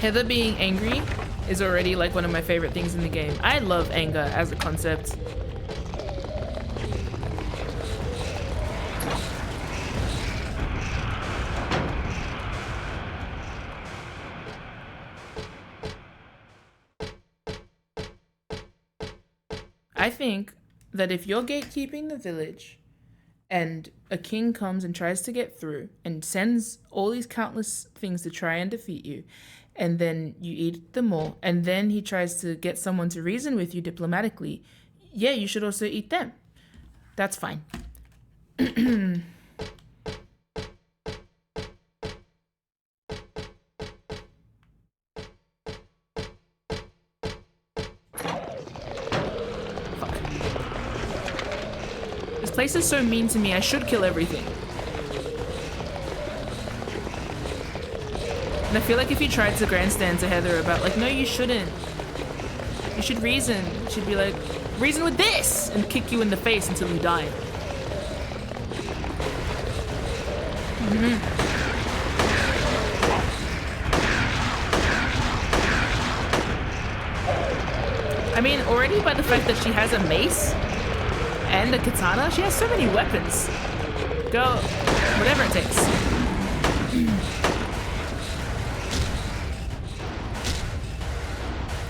Heather being angry is already like one of my favorite things in the game. I love anger as a concept. I think that if you're gatekeeping the village and a king comes and tries to get through and sends all these countless things to try and defeat you, and then you eat them all, and then he tries to get someone to reason with you diplomatically, yeah, you should also eat them. That's fine. This place is so mean to me, I should kill everything. And I feel like if you tried to grandstand to Heather about like, no, you shouldn't. You should reason. You should be like, reason with this! And kick you in the face until you die. I mean, already by the fact that she has a mace and a katana, she has so many weapons. Go, whatever it takes.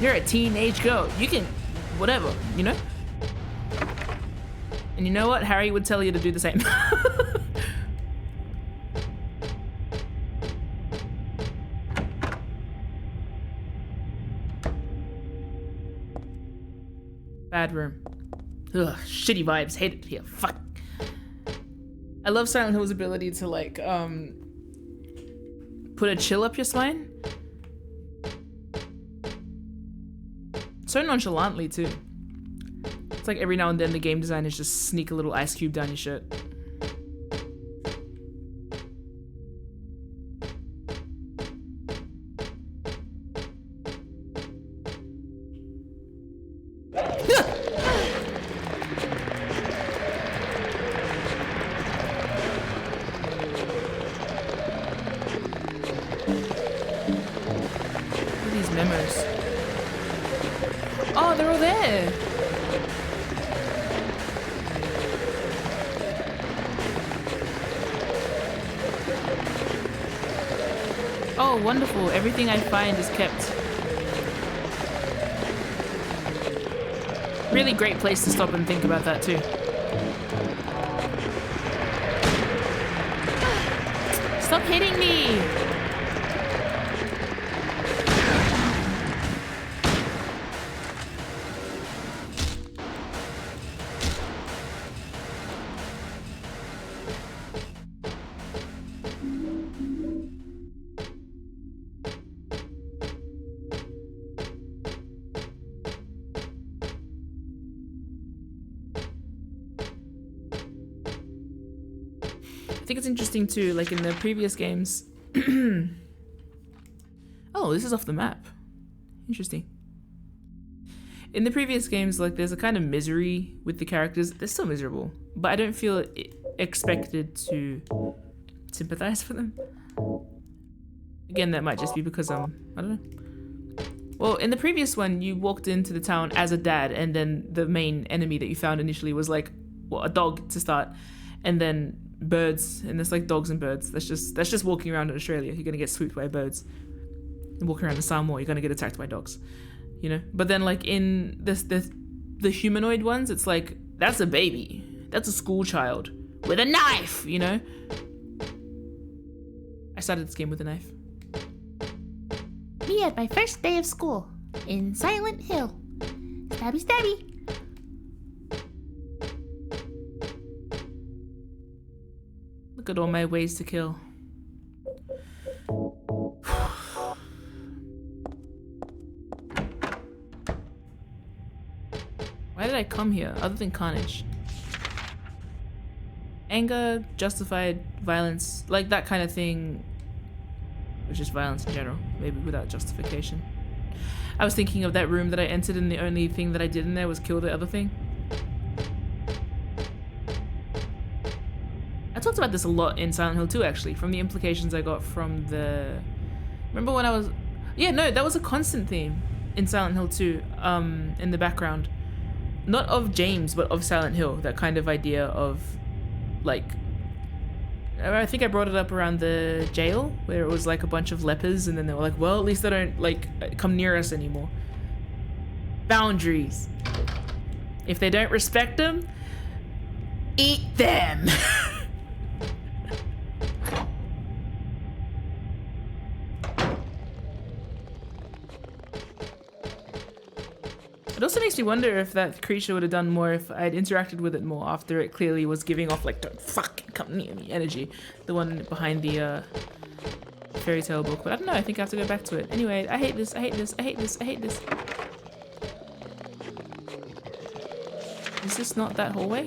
You're a teenage girl. You can, whatever, you know? And you know what? Harry would tell you to do the same. Bad room. Ugh, shitty vibes. Hate it here. Fuck. I love Silent Hill's ability to like, put a chill up your spine. So nonchalantly too. It's like every now and then the game designers just sneak a little ice cube down your shirt. Oh, wonderful. Everything I find is kept. Really great place to stop and think about that too. Stop hitting me! think it's interesting too, like in the previous games. Oh, this is off the map. Interesting. In the previous games, like there's a kind of misery with the characters. They're still miserable, but I don't feel expected to sympathize for them. Again, that might just be because I don't know. Well, in the previous one, you walked into the town as a dad, and then the main enemy that you found initially was like, well, a dog to start, and then birds, and there's like dogs and birds. That's just walking around in Australia. You're gonna get swooped by birds. And walking around in Samoa, you're gonna get attacked by dogs. You know? But then like in the humanoid ones, it's like, that's a baby. That's a school child with a knife, you know? I started this game with a knife.
Me at my first day of school in Silent Hill. Stabby stabby.
Look at all my ways to kill. Why did I come here, other than carnage? Anger, justified violence, like that kind of thing. Or just violence in general, maybe without justification. I was thinking of that room that I entered and the only thing that I did in there was kill the other thing. I talked about this a lot in Silent Hill 2 actually, from the implications I got from the... Remember when I was... Yeah, no, that was a constant theme in Silent Hill 2, in the background. Not of James, but of Silent Hill, that kind of idea of, like... I think I brought it up around the jail, where it was like a bunch of lepers, and then they were like, well, at least they don't, like, come near us anymore. Boundaries. If they don't respect them, eat them! It also makes me wonder if that creature would have done more if I'd interacted with it more after it clearly was giving off like, don't fucking come near me energy. The one behind the fairy tale book. But I don't know, I think I have to go back to it. Anyway, I hate this, I hate this, I hate this, I hate this. Is this not that hallway?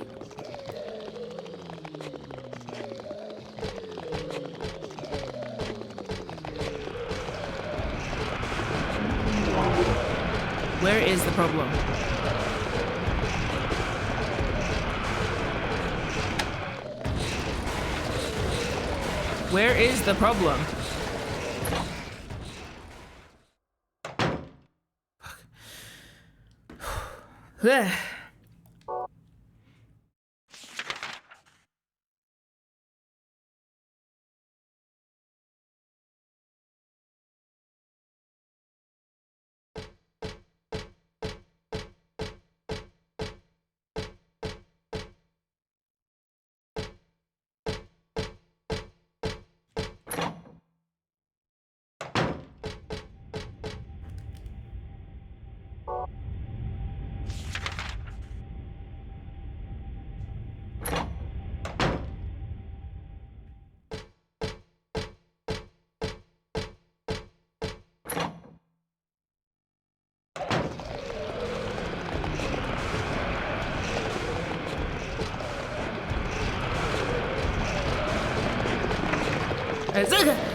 Where is the problem? Where is the problem? Ugh.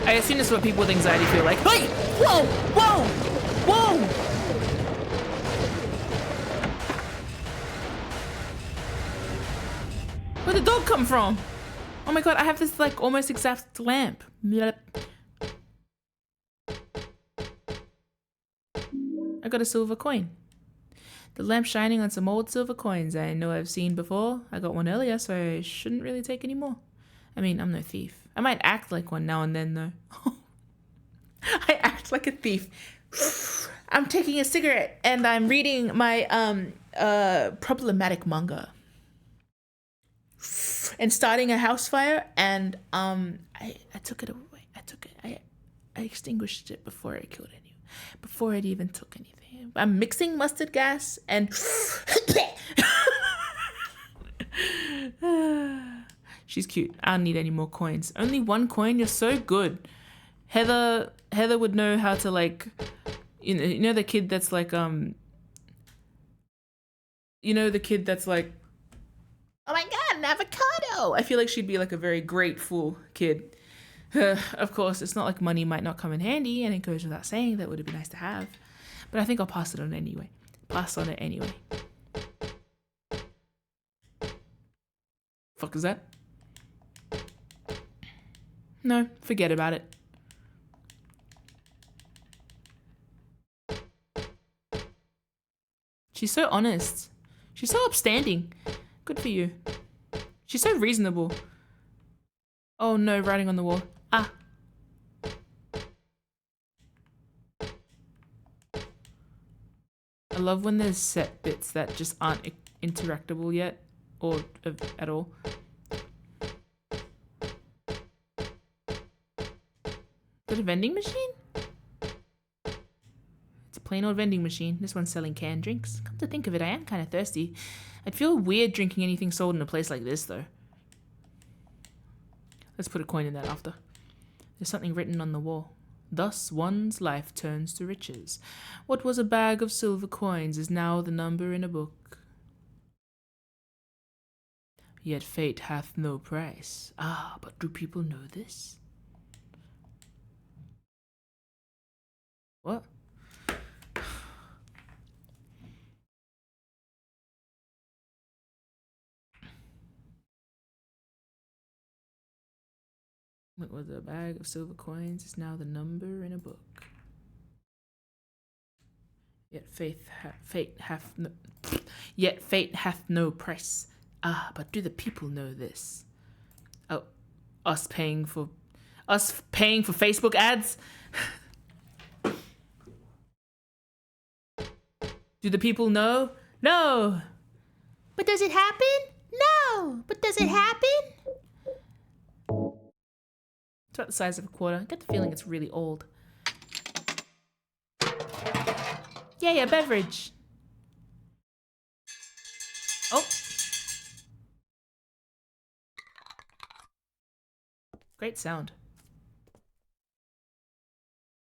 I assume this is what people with anxiety feel like. Hey! Whoa! Whoa! Whoa! Where'd the dog come from? Oh my god, I have this like almost exact lamp. I got a silver coin. The lamp shining on some old silver coins I know I've seen before. I got one earlier, so I shouldn't really take any more. I mean, I'm no thief. I might act like one now and then, though. I act like a thief. I'm taking a cigarette and I'm reading my problematic manga. And starting a house fire, and I took it away. I extinguished it before I killed anyone. Before it even took anything. I'm mixing mustard gas and she's cute. I don't need any more coins. Only one coin? You're so good. Heather would know how to like, you know the kid that's like, you know the kid that's like, oh my god, avocado. I feel like she'd be like a very grateful kid. Of course, it's not like money might not come in handy, and it goes without saying that would have been nice to have. But I think I'll pass it on anyway. Pass on it anyway. Fuck is that? No, forget about it. She's so honest. She's so upstanding. Good for you. She's so reasonable. Oh no, writing on the wall. Ah. I love when there's set bits that just aren't interactable yet, or at all. Is it a vending machine? It's a plain old vending machine. This one's selling canned drinks. Come to think of it, I am kind of thirsty. I'd feel weird drinking anything sold in a place like this, though. Let's put a coin in that after. There's something written on the wall. Thus one's life turns to riches. What was a bag of silver coins is now the number in a book. Yet fate hath no price. Ah, but do people know this? What? What was a bag of silver coins is now the number in a book. Yet fate hath no price. Ah, but do the people know this? Oh, us paying for Facebook ads? Do the people know? No.
But does it happen? No. But does it happen?
It's about the size of a quarter. I get the feeling it's really old. Yay, a beverage. Oh. Great sound.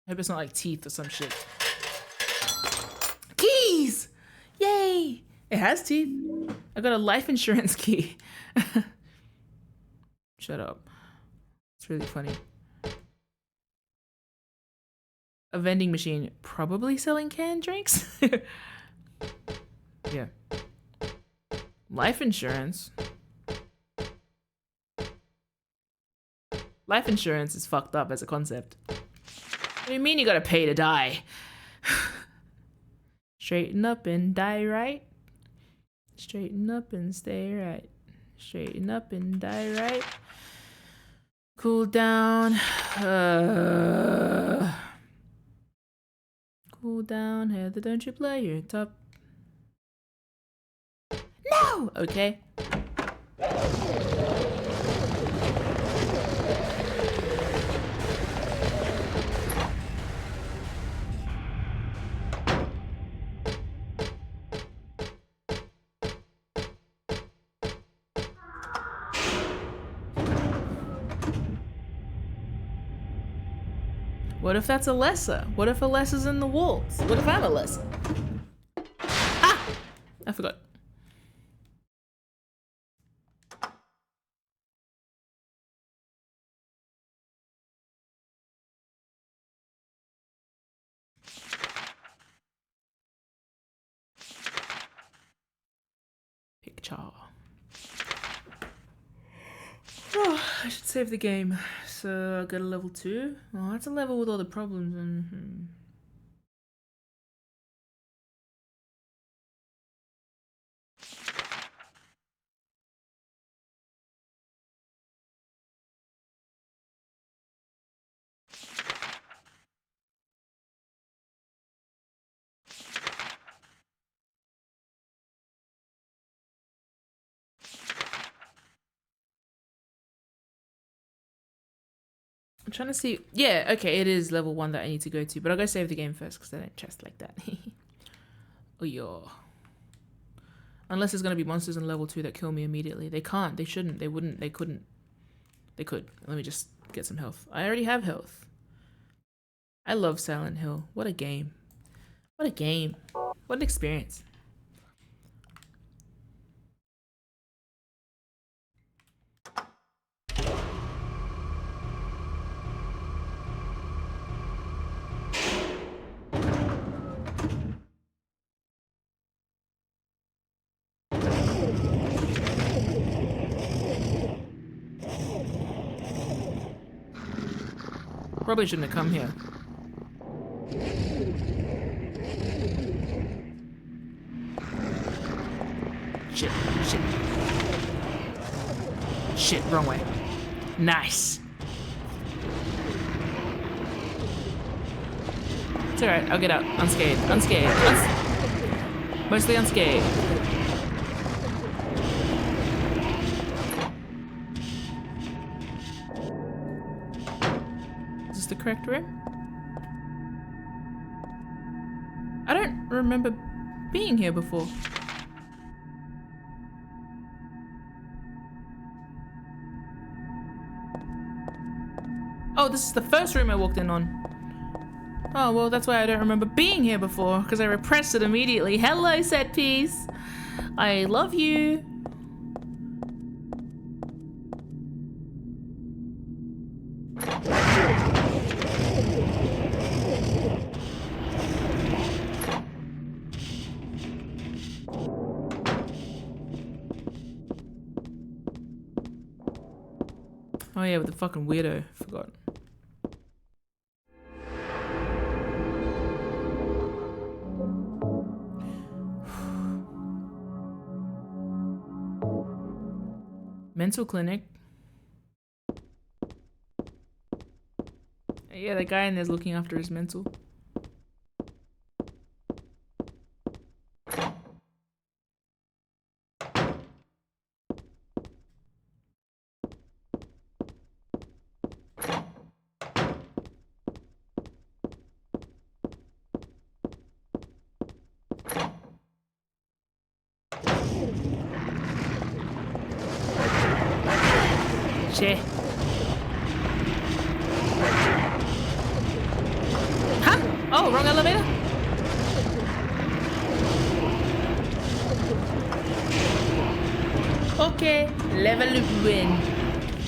I hope it's not like teeth or some shit. Keys! Yay! It has teeth. I got a life insurance key. Shut up. It's really funny. A vending machine, probably selling canned drinks? Yeah. Life insurance. Life insurance is fucked up as a concept. What do you mean you gotta pay to die? Straighten up and die right. Straighten up and stay right. Straighten up and die right. Cool down. Cool down, Heather, don't you play your top. No! Okay. What if that's a lesser? What if a lesser's in the walls? What if I'm a lesser? Ah! I forgot. Picture. Oh, I should save the game. So I'll go to level 2. Oh, that's a level with all the problems. I'm trying to see. Yeah, okay, it is level 1 that I need to go to, but I'll go save the game first because I don't trust like that. Oh, yeah. Unless there's going to be monsters in level 2 that kill me immediately. They can't. They shouldn't. They wouldn't. They couldn't. They could. Let me just get some health. I already have health. I love Silent Hill. What a game. What a game. What an experience. Probably shouldn't have come here. Shit, shit. Shit, wrong way. Nice. It's alright, I'll get out. Unscathed. Unscathed. Mostly unscathed. Is this the correct room? I don't remember being here before. Oh, this is the first room I walked in on. Oh, well, that's why I don't remember being here before, because I repressed it immediately. Hello, set piece. I love you. Oh yeah, with the fucking weirdo. Forgot. Mental clinic. Yeah, the guy in there's looking after his mental. Shit. Huh? Oh, wrong elevator? Okay, level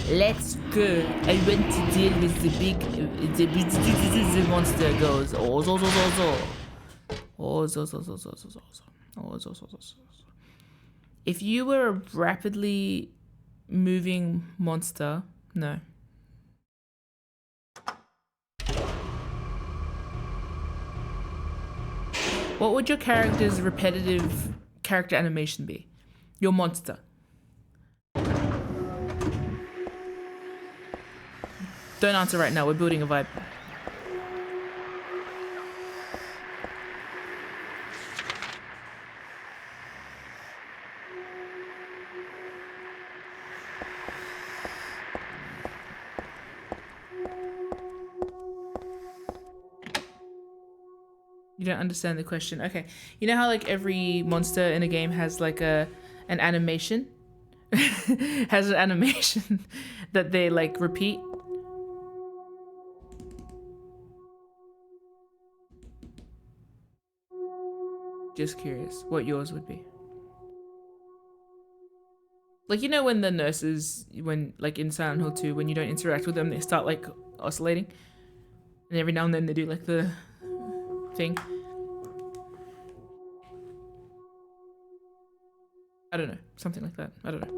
1. Let's go. I want to deal with the big monster goes. If you were a rapidly moving monster, no. What would your character's repetitive character animation be? Your monster. Don't answer right now, we're building a vibe. You don't understand the question. Okay. You know how like every monster in a game has like an animation? Has an animation that they like repeat? Just curious what yours would be. Like, you know when the nurses, when like in Silent Hill 2, when you don't interact with them, they start like oscillating? And every now and then they do like the thing. I don't know, something like that. I don't know.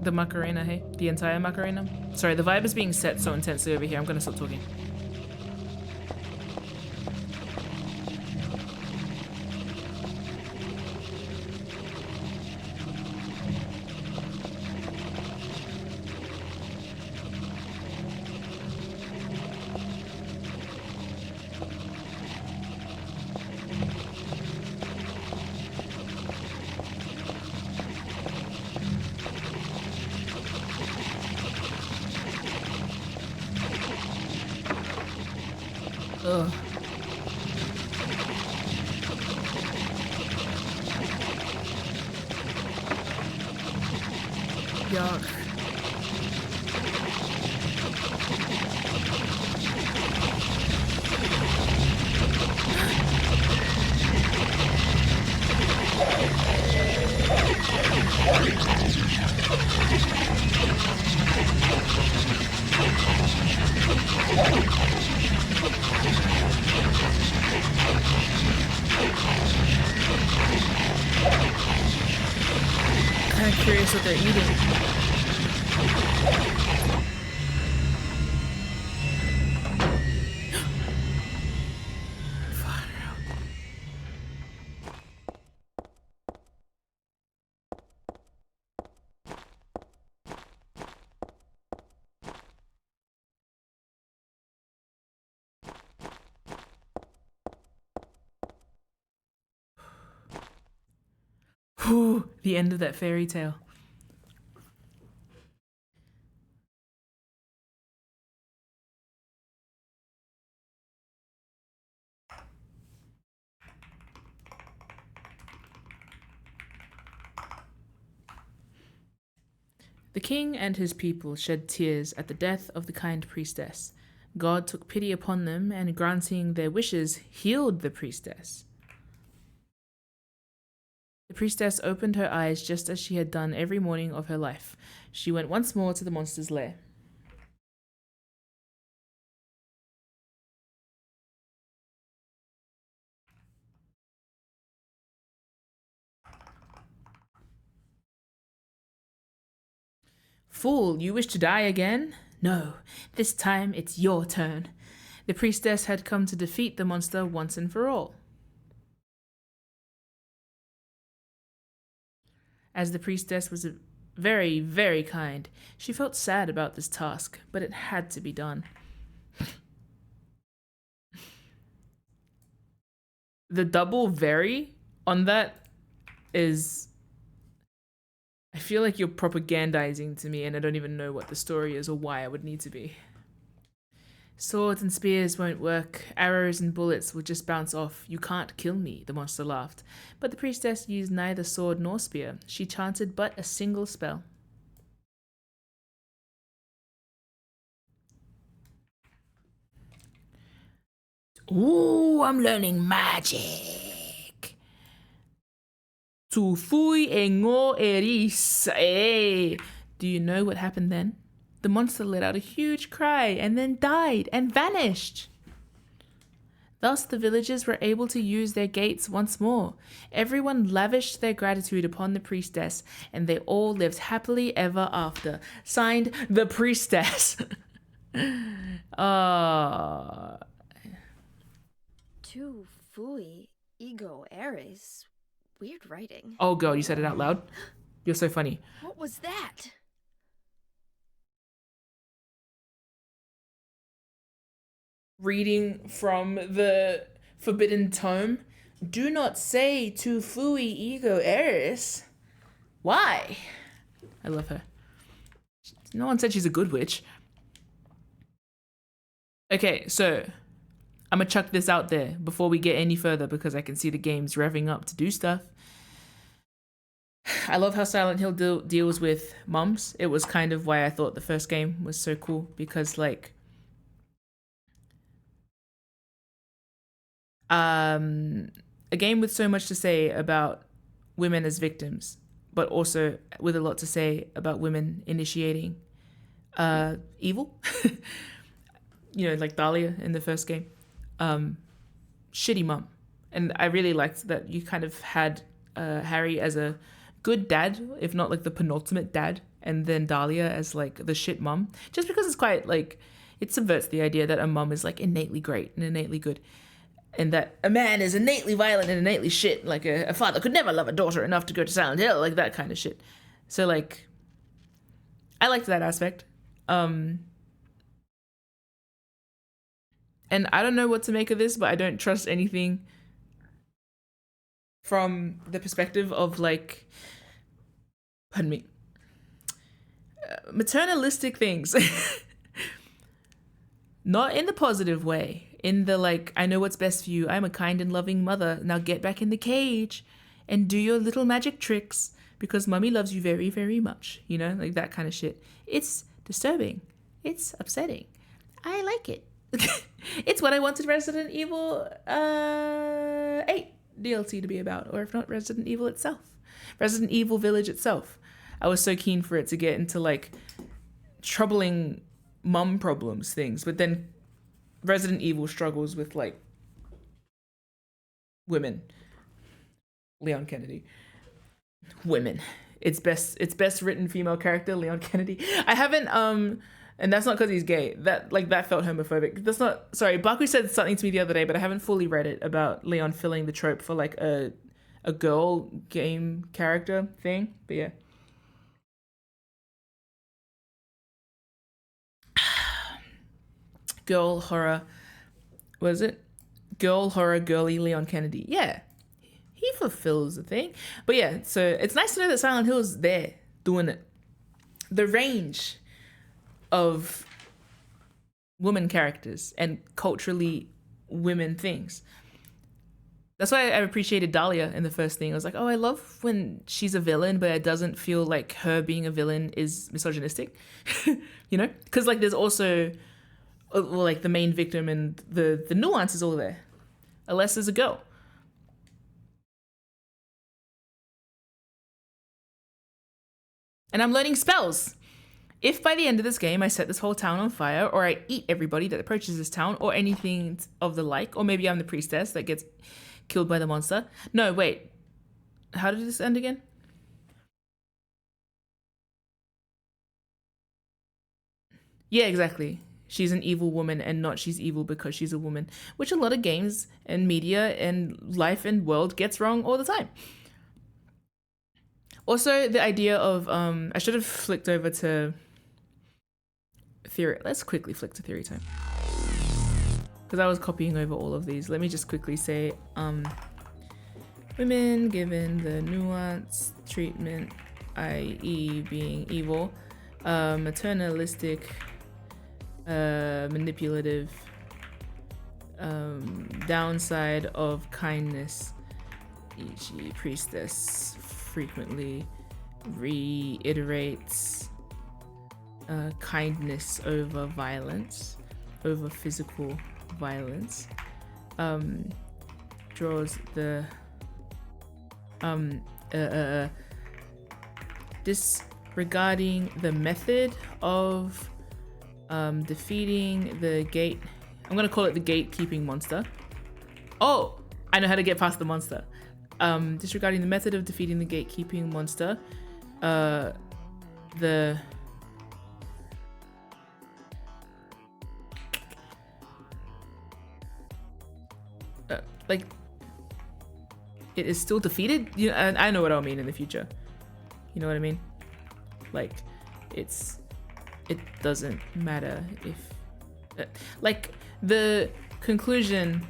The Macarena, hey? The entire Macarena? Sorry, the vibe is being set so intensely over here. I'm gonna stop talking. Ugh. Yuck. kind of curious what they're eating. Whew, the end of that fairy tale. The king and his people shed tears at the death of the kind priestess. God took pity upon them and, granting their wishes, healed the priestess. The priestess opened her eyes just as she had done every morning of her life. She went once more to the monster's lair. Fool, you wish to die again? No, this time it's your turn. The priestess had come to defeat the monster once and for all. As the priestess was very, very kind, she felt sad about this task, but it had to be done. The double very on that is... I feel like you're propagandizing to me and I don't even know what the story is or why I would need to be. Swords and spears won't work. Arrows and bullets will just bounce off. You can't kill me, the monster laughed. But the priestess used neither sword nor spear. She chanted but a single spell. Ooh, I'm learning magic. Tu fui engo eris. Hey. Do you know what happened then? The monster let out a huge cry and then died and vanished. Thus, the villagers were able to use their gates once more. Everyone lavished their gratitude upon the priestess, and they all lived happily ever after. Signed, the priestess.
Tu fui ego eris. Weird writing.
Oh god, you said it out loud? You're so funny.
What was that?
Reading from the forbidden tome. Do not say tu fui ego eris. Why? I love her. No one said she's a good witch. Okay, so I'm gonna chuck this out there before we get any further because I can see the game's revving up to do stuff. I love how Silent Hill deals with mums. It was kind of why I thought the first game was so cool because like a game with so much to say about women as victims, but also with a lot to say about women initiating evil. You know, like Dahlia in the first game. Shitty mum. And I really liked that you kind of had Harry as a good dad, if not like the penultimate dad, and then Dahlia as like the shit mum. Just because it's quite like, it subverts the idea that a mum is like innately great and innately good. And that a man is innately violent and innately shit. Like a father could never love a daughter enough to go to Silent Hill, like that kind of shit. So like, I liked that aspect. And I don't know what to make of this, but I don't trust anything from the perspective of like, pardon me, maternalistic things. Not in the positive way. In the like, I know what's best for you. I'm a kind and loving mother. Now get back in the cage and do your little magic tricks because mummy loves you very, very much. You know, like that kind of shit. It's disturbing. It's upsetting. I like it. It's what I wanted Resident Evil 8 DLC to be about, or if not Resident Evil itself. Resident Evil Village itself. I was so keen for it to get into like troubling mum problems things, but then Resident Evil struggles with like women. Leon Kennedy. Women. its best written female character, Leon Kennedy. I haven't and that's not because he's gay. That felt homophobic. That's not, sorry, Baku said something to me the other day, but I haven't fully read it about Leon filling the trope for like a girl game character thing. But yeah. Girl horror. What is it? Girl horror girly Leon Kennedy. Yeah. He fulfills the thing. But yeah, so it's nice to know that Silent Hill's there doing it. The range of woman characters and culturally women things. That's why I appreciated Dahlia in the first thing. I was like, oh, I love when she's a villain, but it doesn't feel like her being a villain is misogynistic, you know? Because like there's also like the main victim and the nuance is all there. Alessa's a girl. And I'm learning spells. If by the end of this game I set this whole town on fire, or I eat everybody that approaches this town, or anything of the like, or maybe I'm the priestess that gets killed by the monster. No, wait. How did this end again? Yeah, exactly. She's an evil woman and not she's evil because she's a woman, which a lot of games and media and life and world gets wrong all the time. Also, the idea of, I should have flicked over to theory. Let's quickly flick to theory time. Because I was copying over all of these. Let me just quickly say, women given the nuanced treatment, i.e. being evil, maternalistic, manipulative, downside of kindness, e.g. priestess frequently reiterates kindness over violence, over physical violence, draws the disregarding the method of defeating the gate. I'm gonna call it the gatekeeping monster. Oh, I know how to get past the monster. Disregarding the method of defeating the gatekeeping monster, like it is still defeated. You know, I know what I'll mean in the future. You know what I mean? Like it doesn't matter if like the conclusion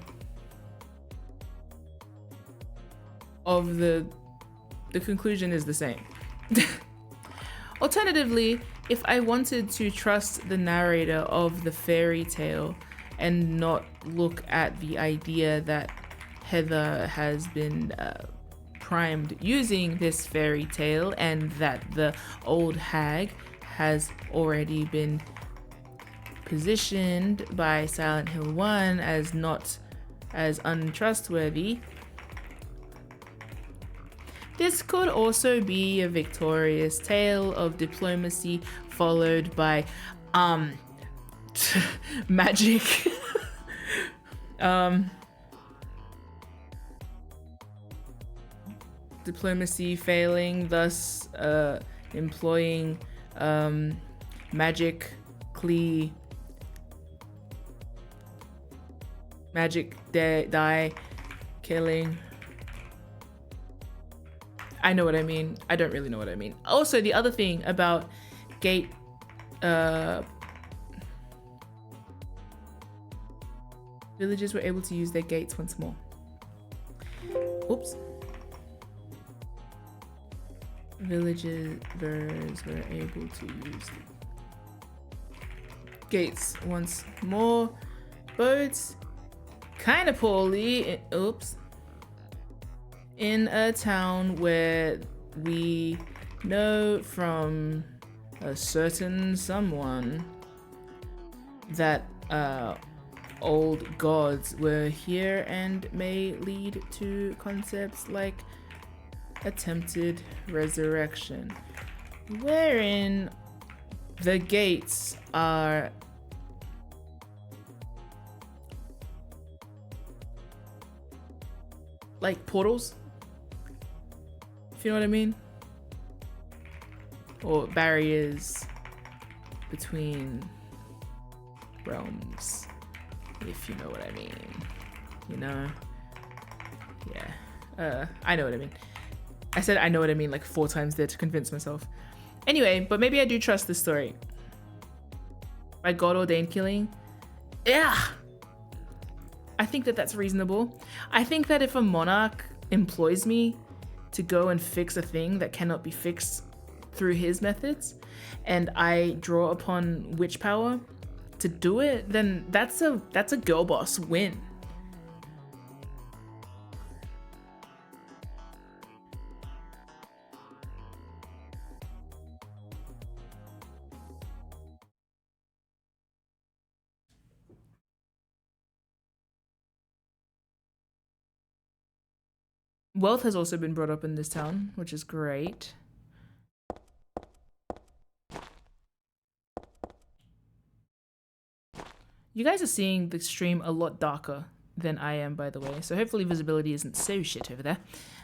of the conclusion is the same. Alternatively, if I wanted to trust the narrator of the fairy tale and not look at the idea that Heather has been primed using this fairy tale and that the old hag has already been positioned by Silent Hill 1 as not as untrustworthy, this could also be a victorious tale of diplomacy followed by magic. Diplomacy failing, thus employing magic die killing. I know what I mean. I don't really know what I mean. Also, the other thing about gate villagers were able to use their gates once more. Oops. Villagers were able to use the gates once more. Boats kind of poorly. Oops. In a town where we know from a certain someone that old gods were here and may lead to concepts like attempted resurrection, wherein the gates are like portals, if you know what I mean. or barriers between realms, if you know what I mean. You know? Yeah. I know what I mean. I said I know what I mean like 4 times there to convince myself. Anyway, but maybe I do trust this story. By God ordained killing? Yeah! I think that that's reasonable. I think that if a monarch employs me to go and fix a thing that cannot be fixed through his methods, and I draw upon witch power to do it, then that's a girl boss win. Wealth has also been brought up in this town, which is great. You guys are seeing the stream a lot darker than I am, by the way, so hopefully visibility isn't so shit over there.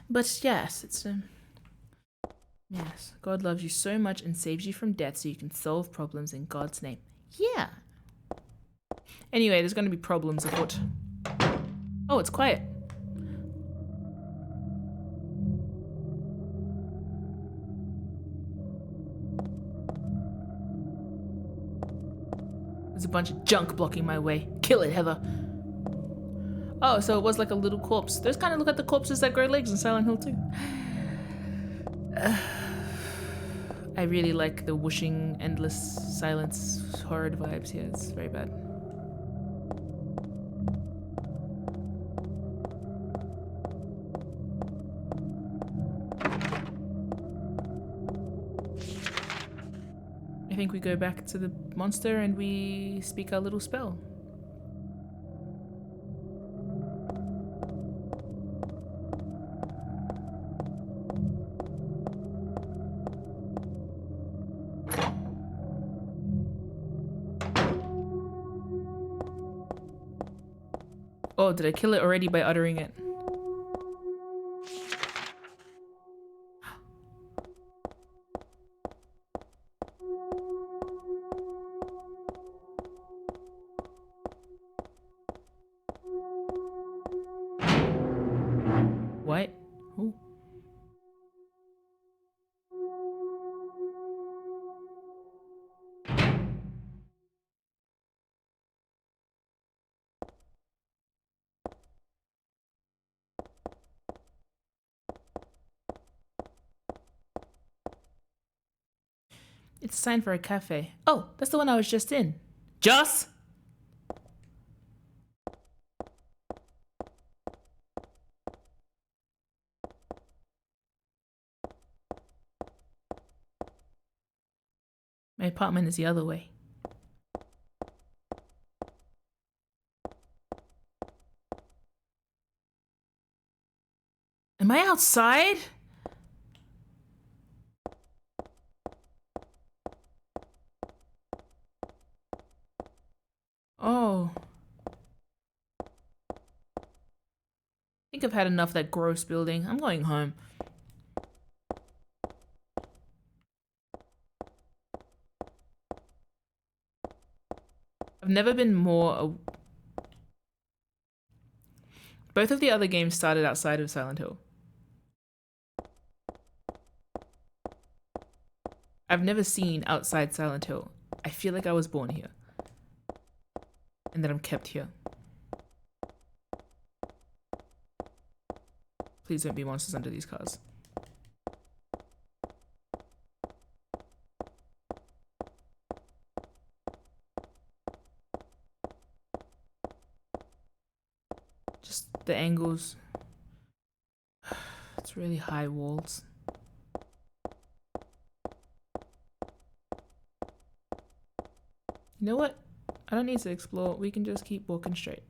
But yes, it's yes, God loves you so much and saves you from death so you can solve problems in God's name. Yeah. Anyway, there's going to be problems afoot. Oh, it's quiet. There's a bunch of junk blocking my way. Kill it, Heather. Oh, so it was like a little corpse. Those kind of look like the corpses that grow legs in Silent Hill too. I really like the whooshing, endless silence, horrid vibes here. It's very bad. I think we go back to the monster and we speak our little spell. Oh, did I kill it already by uttering it? What? Ooh. It's a sign for a cafe. Oh, that's the one I was just in. Joss? My apartment is the other way. Am I outside? Oh. I think I've had enough of that gross building. I'm going home. I've never been more... Both of the other games started outside of Silent Hill. I've never seen outside Silent Hill. I feel like I was born here. And that I'm kept here. Please don't be monsters under these cars. Just the angles. It's really high walls. You know what? I don't need to explore. We can just keep walking straight.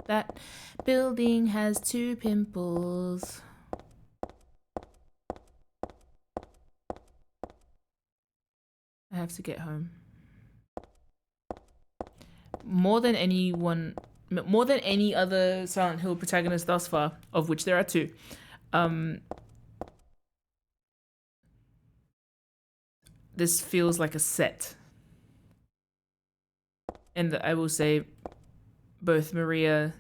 That building has 2 pimples. I have to get home. More than any other Silent Hill protagonist thus far, of which there are two, this feels like a set. And I will say both Maria...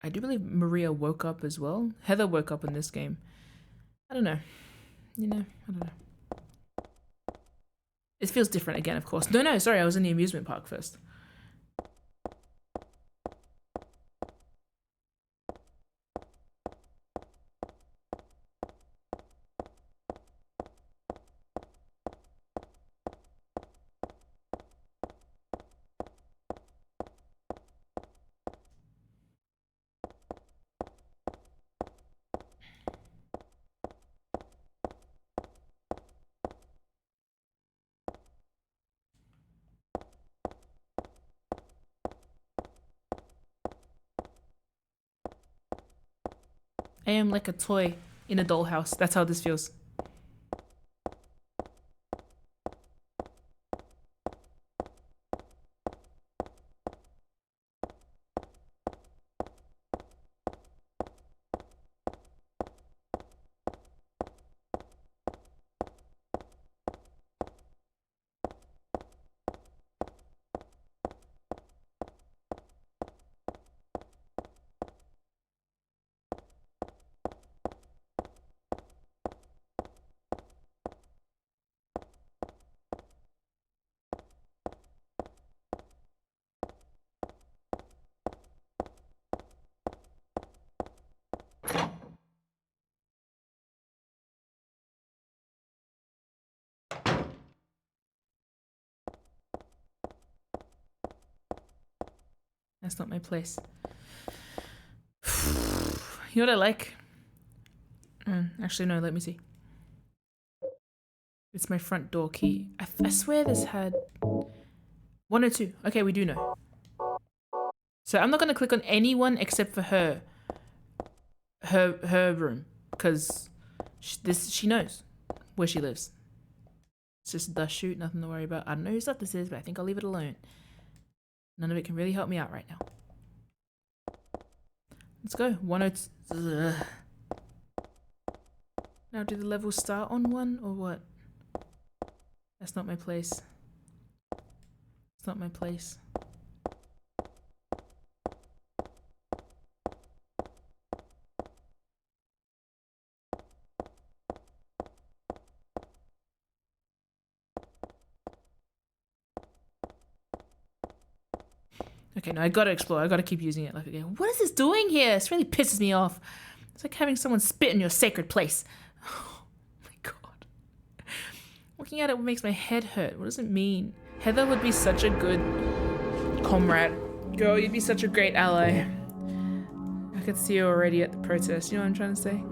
I do believe Maria woke up as well. Heather woke up in this game. I don't know. You know, I don't know. It feels different again, of course. No, sorry, I was in the amusement park first. I am like a toy in a dollhouse. That's how this feels. That's not my place. You know what I like? Actually, no, let me see. It's my front door key. I swear this had 102. Okay, we do know. So I'm not going to click on anyone except for her room. Because she knows where she lives. It's just a dust chute, nothing to worry about. I don't know whose stuff this is, but I think I'll leave it alone. None of it can really help me out right now. Let's go. 102. Ugh. Now, do the levels start on 1 or what? That's not my place. It's not my place. Okay, no, I gotta explore. I gotta keep using it. Like, again, what is this doing here? This really pisses me off. It's like having someone spit in your sacred place. Oh my god. Looking at it makes my head hurt. What does it mean? Heather would be such a good comrade. Girl, you'd be such a great ally. I could see you already at the protest. You know what I'm trying to say?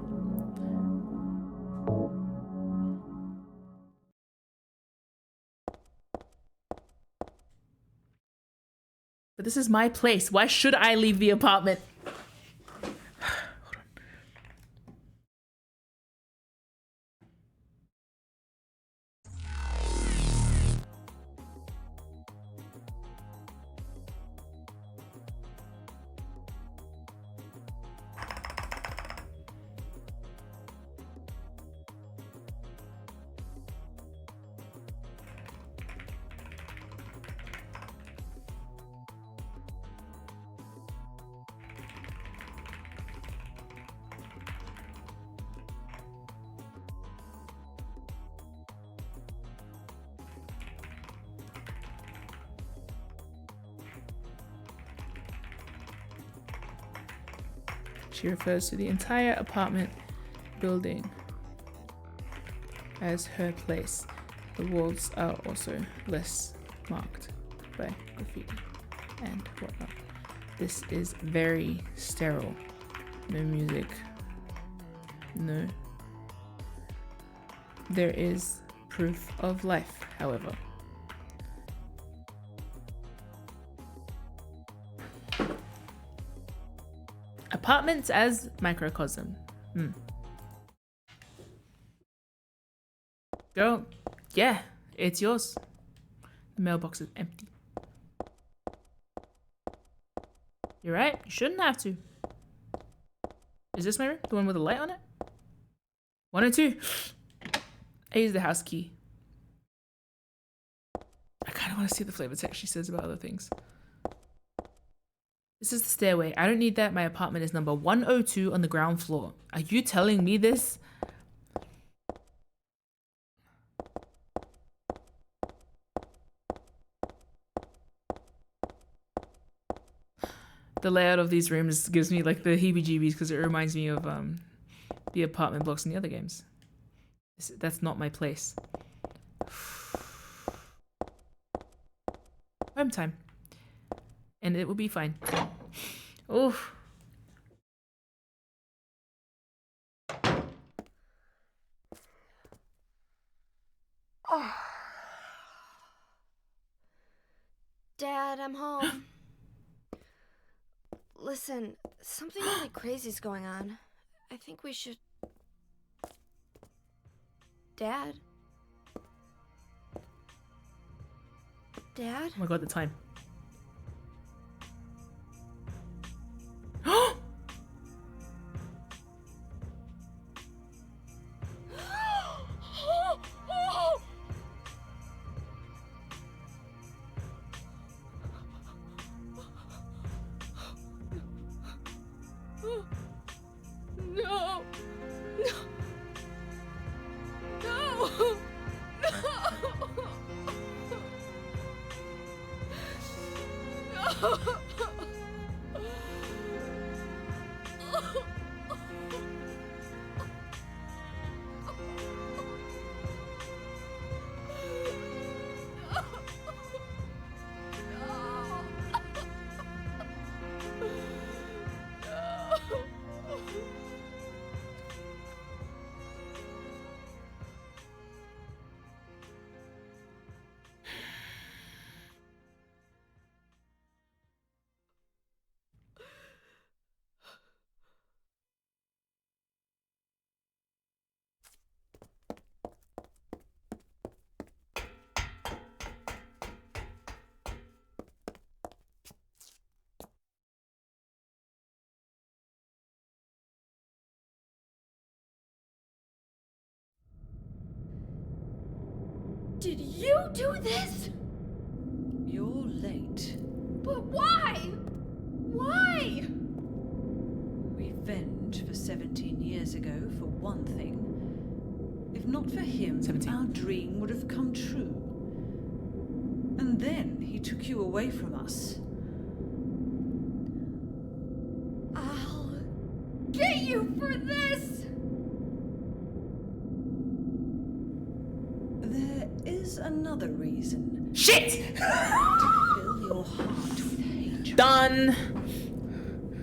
But this is my place. Why should I leave the apartment? She refers to the entire apartment building as her place. The walls are also less marked by graffiti and whatnot. This is very sterile. No music. No. There is proof of life, however. Apartments as microcosm. Girl, Yeah, it's yours. The mailbox is empty. You're right. You shouldn't have to. Is this my room? The one with the light on it? 1 and 2. I use the house key. I kind of want to see the flavor text she says about other things. This is the stairway. I don't need that. My apartment is number 102 on the ground floor. Are you telling me this? The layout of these rooms gives me like the heebie-jeebies because it reminds me of the apartment blocks in the other games. That's not my place. Home time. And it will be fine. Oof.
Oh. Dad, I'm home. Listen, something really crazy's going on. I think we should... Dad? Dad?
Oh my god, the time.
No. Did you do this?
You're late.
But why? Why?
Revenge for 17 years ago, for one thing. If not for him,
17.
our dream would have come true. And then he took you away from us.
I'll get you for this!
There is another reason.
Shit!
To fill your heart with hatred.
Done!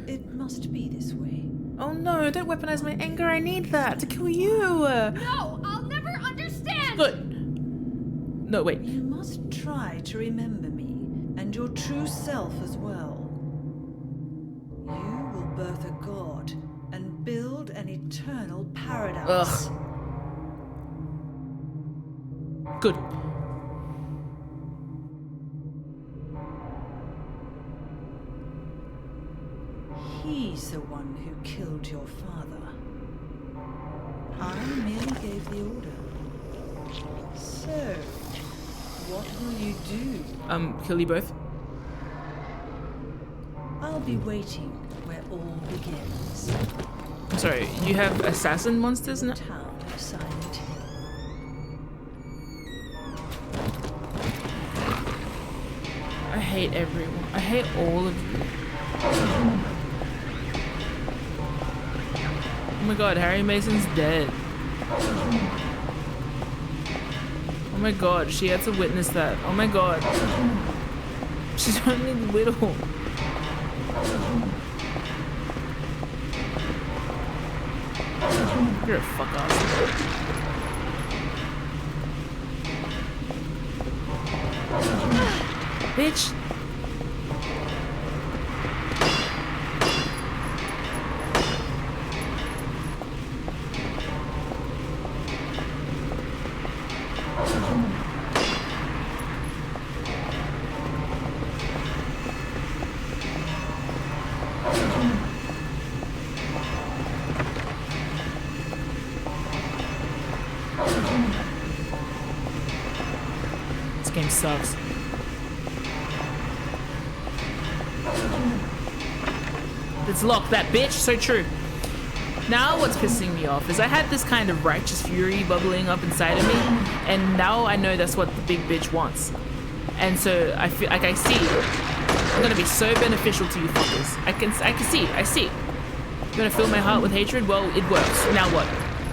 It must be this way.
Oh no, don't weaponize my anger. I need that to kill you.
No, I'll never understand!
Look. No, wait.
You must try to remember me, and your true self as well. You will birth a god, and build an eternal paradise.
Ugh. Good.
He's the one who killed your father. I merely gave the order. So, what will you do?
Kill you both.
I'll be waiting where all begins.
I'm sorry, you have assassin monsters
The
now?
town of Silent Hill.
I hate everyone. I hate all of you. Oh my god, Harry Mason's dead. Oh my god, she had to witness that. Oh my god. She's only little. You're a fuck ass. Bitch. game sucks. It's locked, that bitch. So true. Now what's pissing me off is I had this kind of righteous fury bubbling up inside of me, and now I know that's what the big bitch wants. And so I feel like I see I'm gonna be so beneficial to you fuckers. I can see it. I see it. You're gonna fill my heart with hatred? Well, it works. Now what?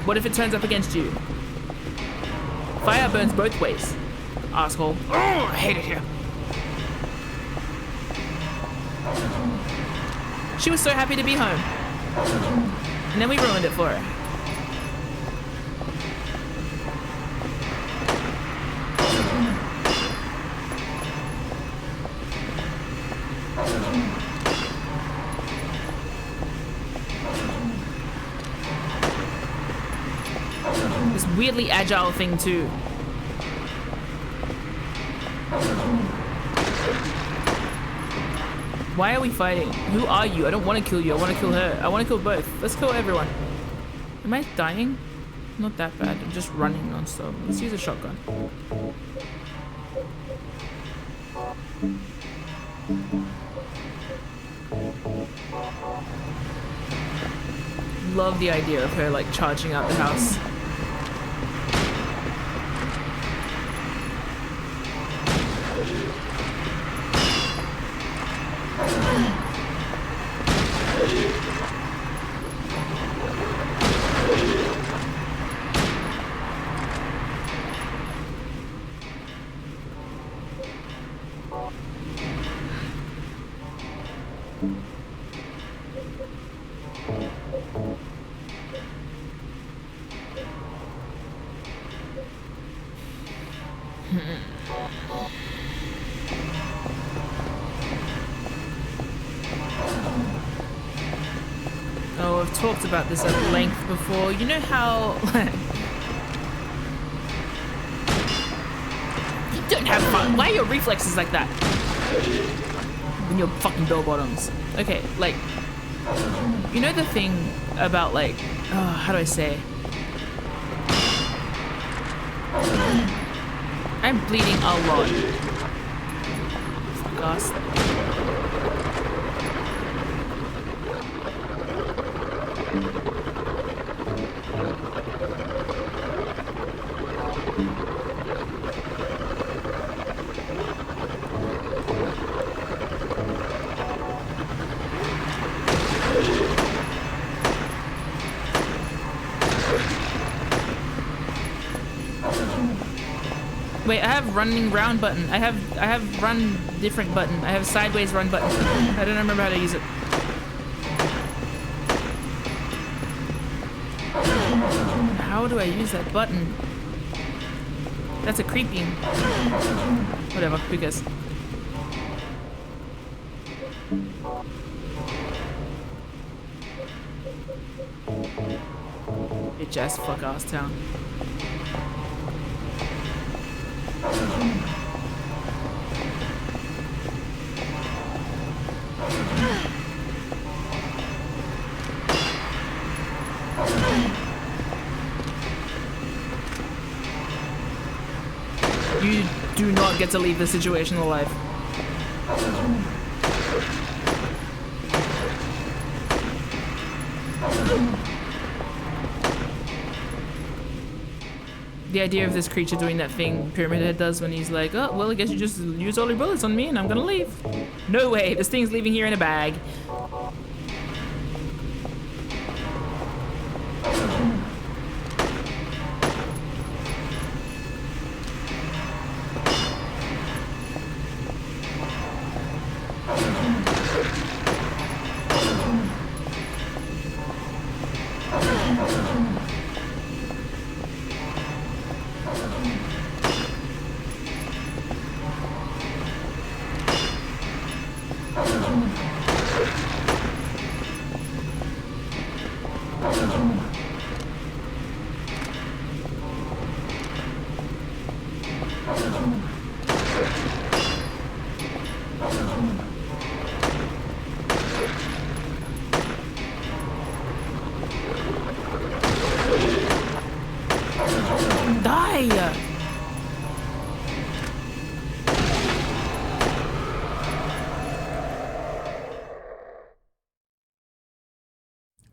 What if it turns up against you? Fire burns both ways. Asshole. Oh, I hate it here. She was so happy to be home. And then we ruined it for her. This weirdly agile thing too. Why are we fighting? Who are you? I don't want to kill you. I want to kill her. I want to kill both. Let's kill everyone. Am I dying? Not that bad. I'm just running non-stop. Let's use a shotgun. Love the idea of her like charging out the house. Oh, I've talked about this at length before. You know how you don't have fun. Why are your reflexes like that? When you're fucking bell bottoms. Okay, like, you know the thing about like, oh, how do I say? I'm bleeding a lot. Fuck us. Wait, I have running round button. I have run different button. I have sideways run button. I don't remember how to use it. How do I use that button? That's a creeping. Whatever, who cares? Bitch ass fuck ass town. You do not get to leave the situation alive. The idea of this creature doing that thing Pyramid Head does when he's like, oh, well, I guess you just use all your bullets on me and I'm gonna leave. No way, this thing's leaving here in a bag.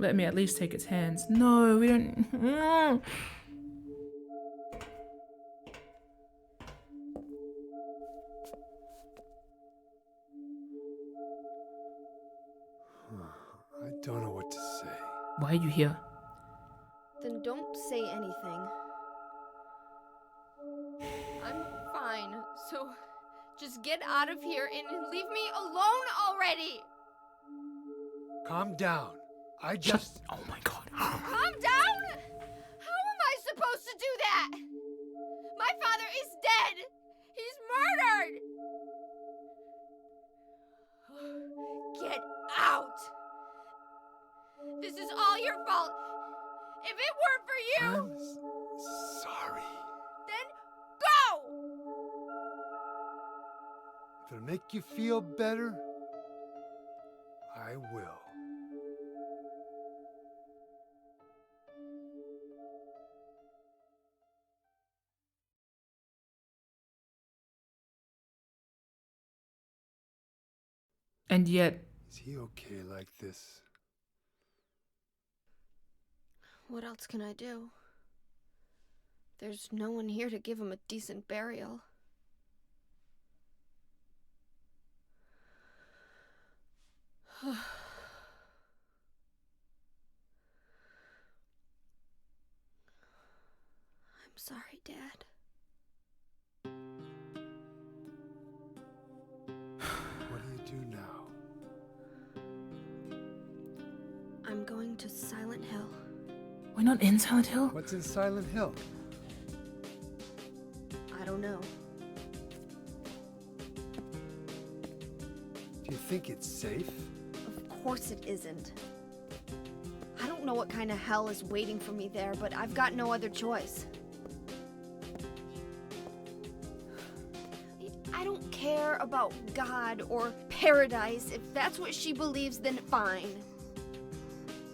Let me at least take its hands. No, we don't.
I don't know what to say.
Why are you here?
Then don't say anything. I'm fine, so just get out of here and leave me alone already!
Calm down. I just...
Oh my god.
Calm down? How am I supposed to do that? My father is dead! He's murdered! Get out! This is all your fault! If it weren't for you,
I'm sorry.
then go!
If it'll make you feel better, I will.
And yet,
Is he okay like this?
What else can I do? There's no one here to give him a decent burial. I'm sorry, Dad.
What do you do now?
I'm going to Silent Hill.
we're not in Silent Hill?
What's in Silent Hill?
I don't know.
Do you think it's safe?
Of course it isn't. I don't know what kind of hell is waiting for me there, but I've got no other choice. I don't care about God or paradise. If that's what she believes, then fine.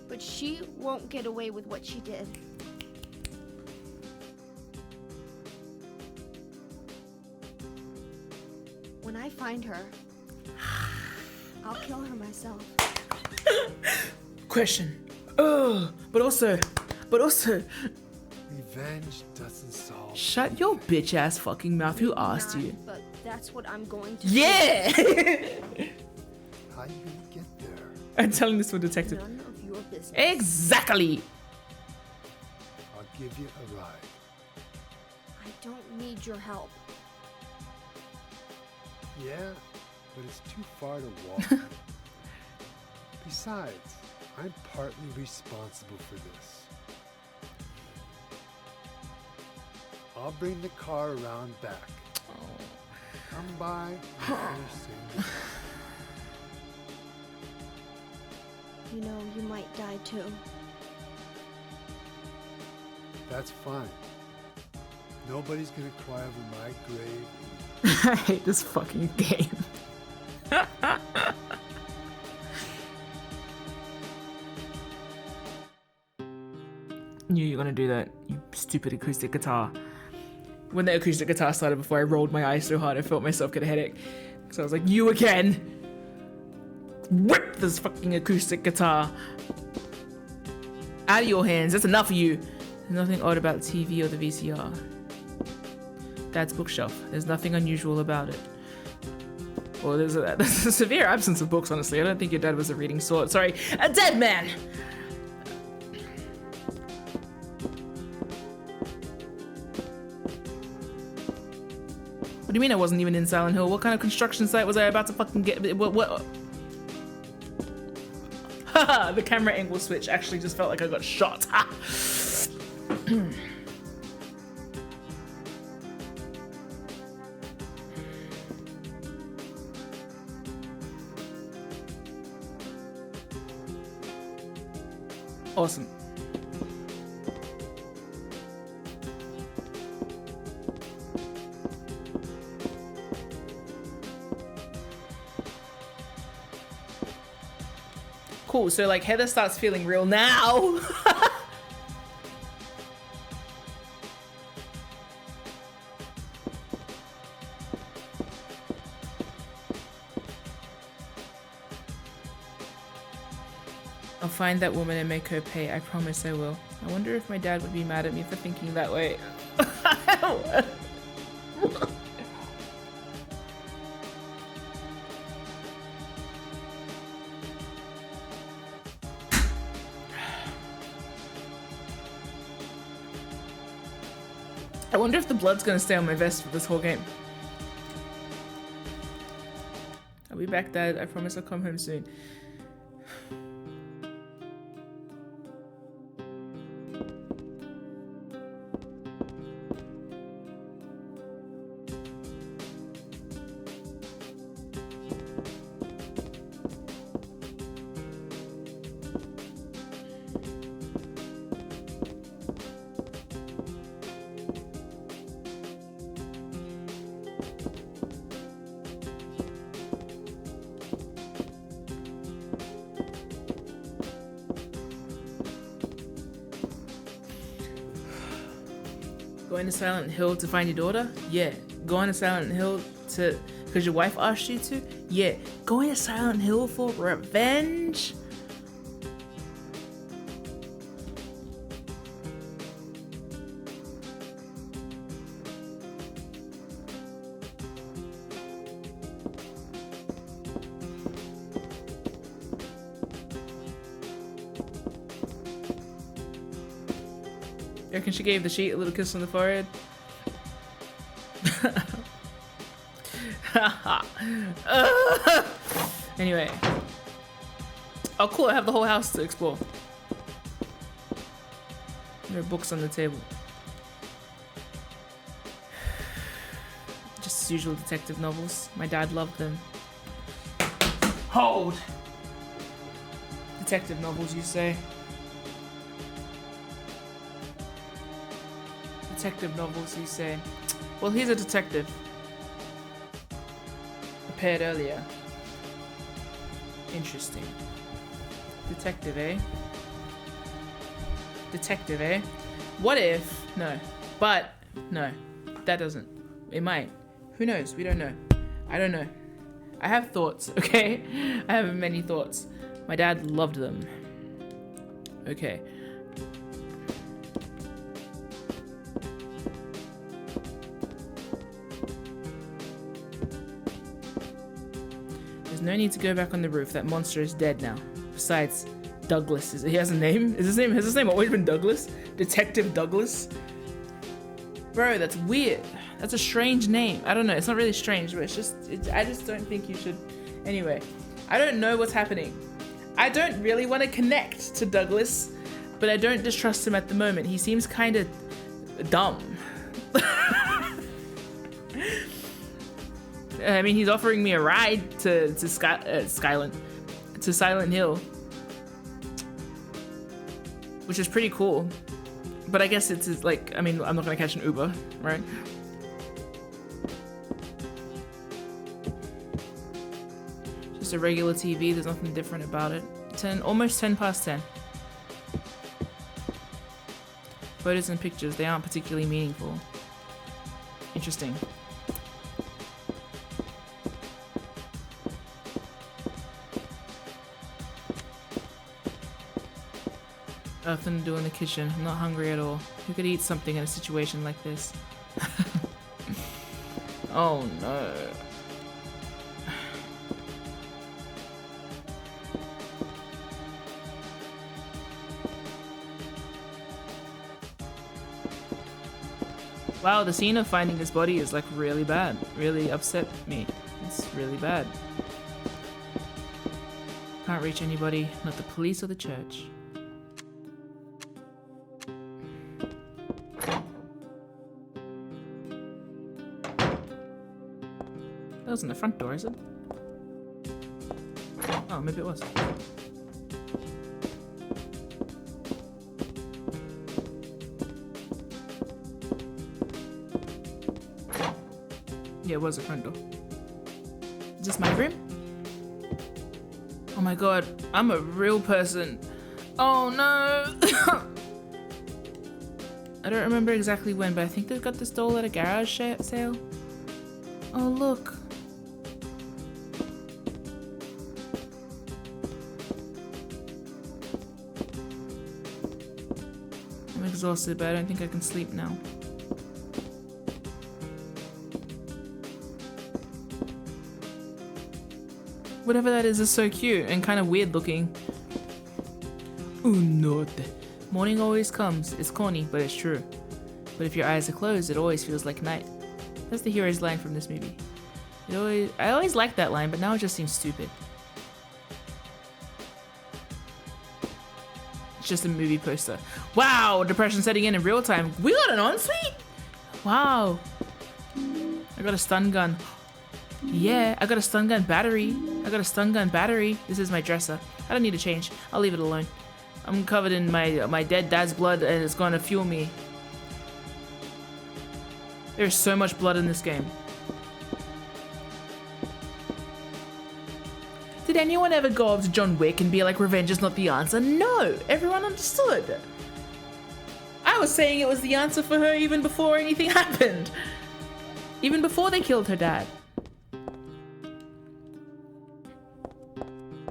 But she won't get away with what she did. When I find her, I'll kill her myself.
Question. But also.
Revenge doesn't solve...
Shut your bitch ass fucking mouth. Who asked you?
But that's what I'm going to
Yeah!
How you gonna get there?
I'm telling this to a
do.
detective.
None of your business.
Exactly!
I'll give you a ride.
I don't need your help.
Yeah, but it's too far to walk. Besides, I'm partly responsible for this. I'll bring the car around back. Come by and finish saying goodbye.
You know, you might die too.
That's fine. Nobody's gonna cry over my grave.
I hate this fucking game. Knew you were gonna do that, you stupid acoustic guitar. When the acoustic guitar started, before I rolled my eyes so hard I felt myself get a headache. So I was like, you again! Whip this fucking acoustic guitar out of your hands. That's enough of you. There's nothing odd about the TV or the VCR. Dad's bookshelf. There's nothing unusual about it. Well, there's a severe absence of books, honestly. I don't think your dad was a reading sort. Sorry, a dead man! What do you mean I wasn't even in Silent Hill? What kind of construction site was I about to fucking get? What? Haha, the camera angle switch actually just felt like I got shot. Ha! Awesome. Cool, so like Heather starts feeling real now. I'll find that woman and make her pay. I promise I will. I wonder if my dad would be mad at me for thinking that way. I wonder if the blood's gonna stay on my vest for this whole game. I'll be back, Dad. I promise I'll come home soon. Going to Silent Hill to find your daughter? Yeah. Going to Silent Hill to... because your wife asked you to? Yeah. Going to Silent Hill for revenge? You reckon she gave the sheet a little kiss on the forehead? Anyway. Oh cool, I have the whole house to explore. There are books on the table. Just as usual detective novels. My dad loved them. Hold! Detective novels, you say? Detective novels, you say? Well, he's a detective. Prepared earlier. Interesting. Detective, eh? Detective, eh? What if... No. But, no. That doesn't. It might. Who knows? We don't know. I don't know. I have thoughts, okay? I have many thoughts. My dad loved them. Okay. There's no need to go back on the roof. That monster is dead now. Besides, Douglas. He has a name? Has his name always been Douglas? Detective Douglas? Bro, that's weird. That's a strange name. I don't know. It's not really strange, but it's just... I just don't think you should... Anyway, I don't know what's happening. I don't really want to connect to Douglas, but I don't distrust him at the moment. He seems kind of dumb. I mean, he's offering me a ride to Silent Hill, which is pretty cool. But I guess it's like, I mean, I'm not gonna catch an Uber, right? Just a regular TV. There's nothing different about it. Almost 10 past 10. Photos and pictures, they aren't particularly meaningful. Interesting. Nothing to do in the kitchen. I'm not hungry at all. Who could eat something in a situation like this? Oh no. Wow, the scene of finding his body is like really bad. Really upset me. It's really bad. Can't reach anybody, not the police or the church. That wasn't the front door, is it? Oh, maybe it was. Yeah, it was the front door. Is this my room? Oh my god, I'm a real person. Oh no! I don't remember exactly when, but I think they got this doll at a garage sale. Oh look. exhausted, but I don't think I can sleep now. Whatever that is so cute and kind of weird looking. Notte. Morning always comes. It's corny, but it's true. But if your eyes are closed, it always feels like night. That's the hero's line from this movie. I always liked that line, but now it just seems stupid. It's just a movie poster. Wow, depression setting in real time. We got an ensuite? Wow. I got a stun gun. Yeah, I got a stun gun battery. This is my dresser. I don't need to change. I'll leave it alone. I'm covered in my dead dad's blood and it's gonna fuel me. There's so much blood in this game. Did anyone ever go up to John Wick and be like, revenge is not the answer? No, everyone understood. I was saying it was the answer for her even before anything happened. Even before they killed her dad.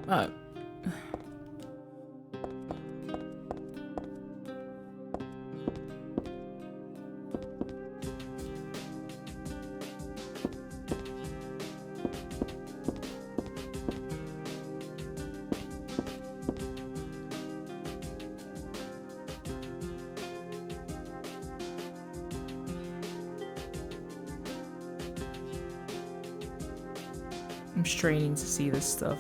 Oh. I'm straining to see this stuff.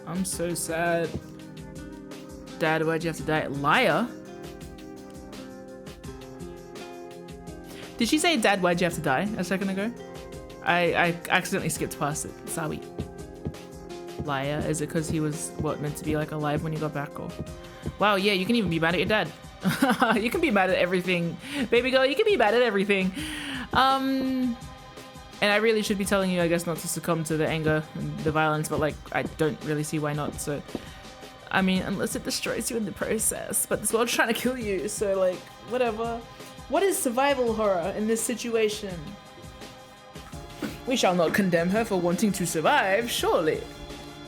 I'm so sad. Dad, why'd you have to die? Liar? Did she say, Dad, why'd you have to die a second ago? I accidentally skipped past it. Sorry. Liar. Is it because he was, what, meant to be like alive when he got back? Or... Wow, yeah, you can even be mad at your dad. You can be mad at everything. Baby girl, you can be mad at everything. And I really should be telling you, I guess, not to succumb to the anger and the violence, but like, I don't really see why not. So, I mean, unless it destroys you in the process, but this world's trying to kill you, so like, whatever. What is survival horror in this situation? We shall not condemn her for wanting to survive, surely.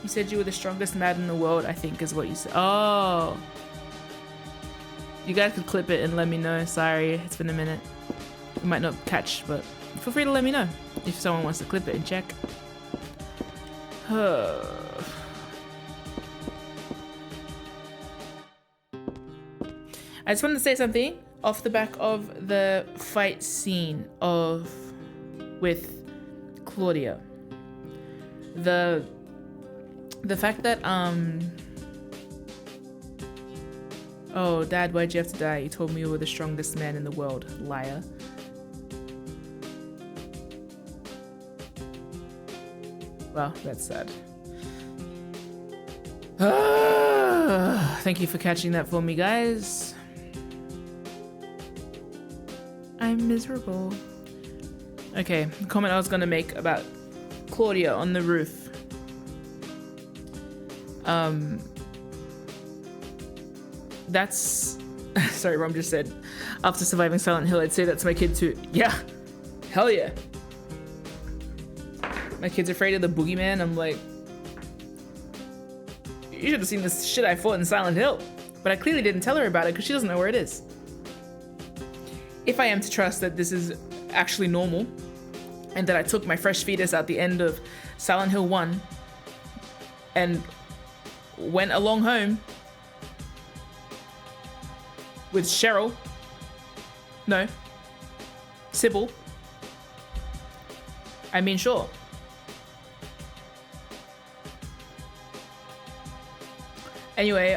You said you were the strongest man in the world, I think is what you said. Oh. You guys could clip it and let me know. Sorry, it's been a minute. You might not catch, but feel free to let me know if someone wants to clip it and check. I just wanted to say something off the back of the fight scene with Claudia. The fact that oh, Dad, why'd you have to die? You told me you were the strongest man in the world. Liar. Well, that's sad. Thank you for catching that for me, guys. I'm miserable. Okay, the comment I was gonna make about Claudia on the roof. That's... Sorry, Rom just said, after surviving Silent Hill, I'd say that's my kid too. Yeah, hell yeah. My kid's afraid of the boogeyman. I'm like, you should have seen this shit I fought in Silent Hill. But I clearly didn't tell her about it because she doesn't know where it is. If I am to trust that this is actually normal, and that I took my fresh fetus at the end of Silent Hill 1 and went along home with Cheryl, no, Sybil, I mean, sure. Anyway,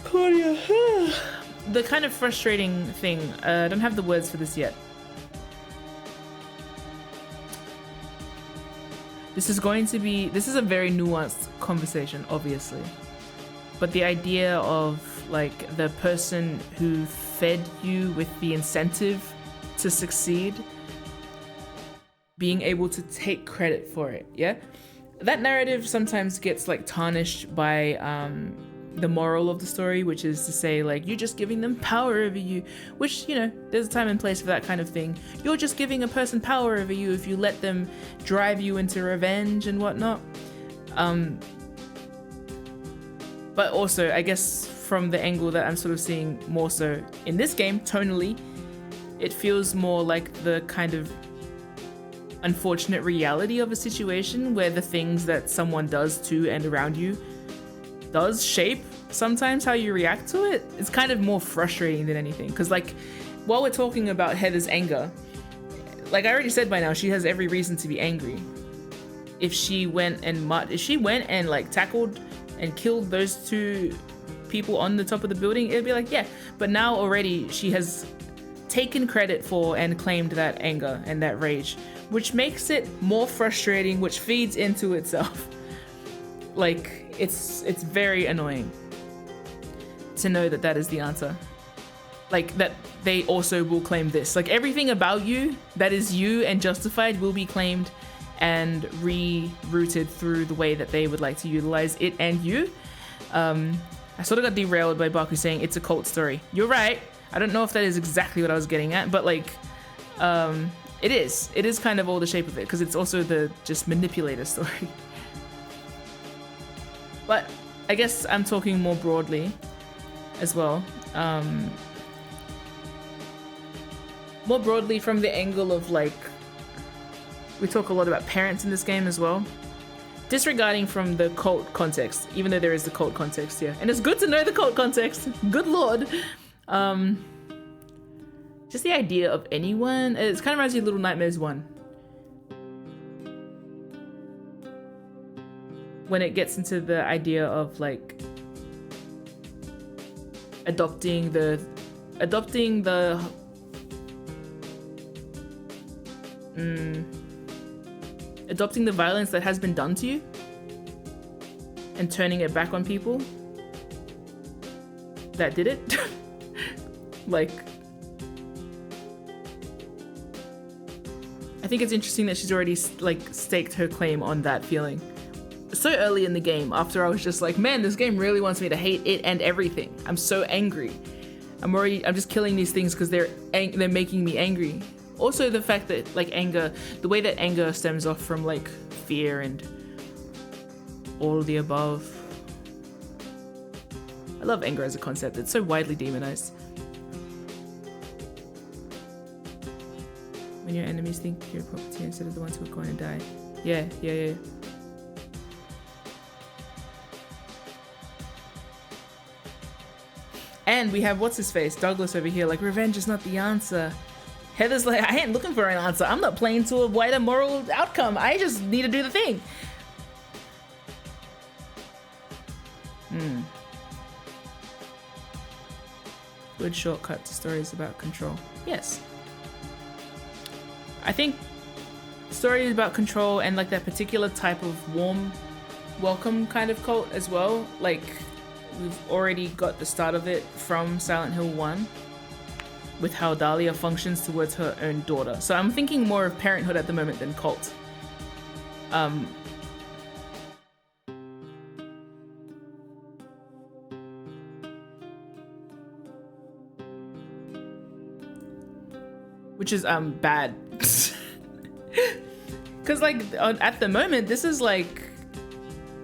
Claudia, the kind of frustrating thing, I don't have the words for this yet. This is a very nuanced conversation, obviously. But the idea of like the person who fed you with the incentive to succeed being able to take credit for it, yeah? that narrative sometimes gets like tarnished by the moral of the story, which is to say, like, you're just giving them power over you, which, you know, there's a time and place for that kind of thing. You're just giving a person power over you if you let them drive you into revenge and whatnot. But also, I guess from the angle that I'm sort of seeing more so in this game, tonally, it feels more like the kind of unfortunate reality of a situation where the things that someone does to and around you does shape sometimes how you react to it. It's kind of more frustrating than anything, because like while we're talking about Heather's anger, like I already said by now, she has every reason to be angry. If she went and like tackled and killed those two people on the top of the building, it'd be like, yeah, but now already she has taken credit for and claimed that anger and that rage, which makes it more frustrating, which feeds into itself. Like, it's very annoying to know that that is the answer. Like, that they also will claim this. Like, everything about you that is you and justified will be claimed and rerouted through the way that they would like to utilize it and you. I sort of got derailed by Baku saying it's a cult story. You're right. I don't know if that is exactly what I was getting at, but like, it is kind of all the shape of it, because it's also the just manipulator story. But I guess I'm talking more broadly as well. More broadly from the angle of like, we talk a lot about parents in this game as well. Disregarding from the cult context, even though there is the cult context here. And it's good to know the cult context. Good Lord. Just the idea of anyone, it kind of reminds me of Little Nightmares 1. When it gets into the idea of like adopting the violence that has been done to you and turning it back on people that did it. Like, I think it's interesting that she's already like staked her claim on that feeling so early in the game, after I was just like, man, this game really wants me to hate it and everything. I'm so angry. I'm just killing these things because they're making me angry. Also the fact that like anger, the way that anger stems off from like fear and all of the above. I love anger as a concept. It's so widely demonized. When your enemies think you're property instead of the ones who are going to die. Yeah. And we have what's his face, Douglas over here, like, revenge is not the answer. Heather's like, I ain't looking for an answer. I'm not playing to a wider moral outcome. I just need to do the thing. Good shortcut to stories about control. Yes. I think stories about control and like that particular type of warm welcome kind of cult as well, like we've already got the start of it from Silent Hill 1 with how Dahlia functions towards her own daughter. So I'm thinking more of parenthood at the moment than cult. Which is bad. Because like at the moment this is like,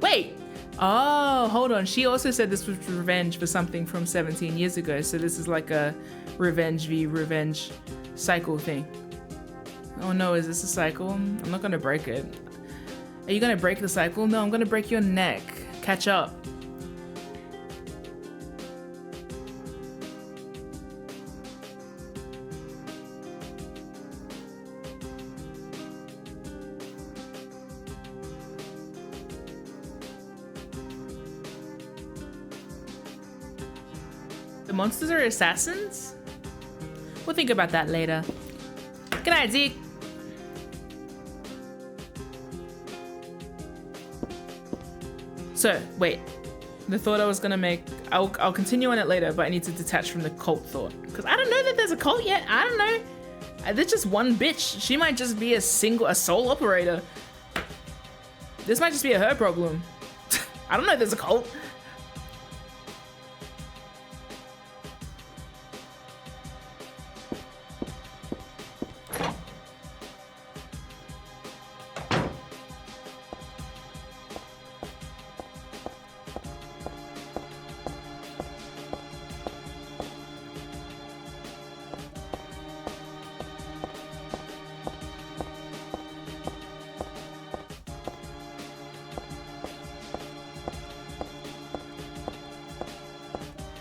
wait, oh hold on, she also said this was revenge for something from 17 years ago, so this is like a revenge v revenge cycle thing. Oh no, is this a cycle? I'm not gonna break it. Are you gonna break the cycle? No, I'm gonna break your neck. Catch up. The monsters are assassins? We'll think about that later. Good night, Zeke. So, wait. The thought I was gonna make, I'll continue on it later, but I need to detach from the cult thought. Because I don't know that there's a cult yet. I don't know. There's just one bitch. She might just be a sole operator. This might just be a her problem. I don't know if there's a cult.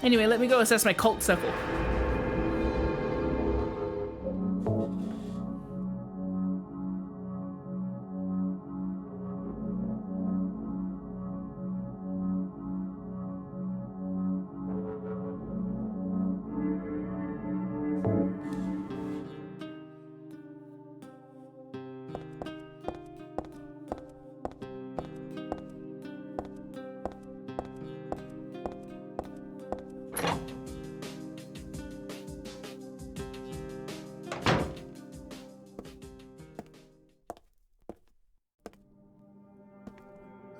Anyway, let me go assess my cult circle.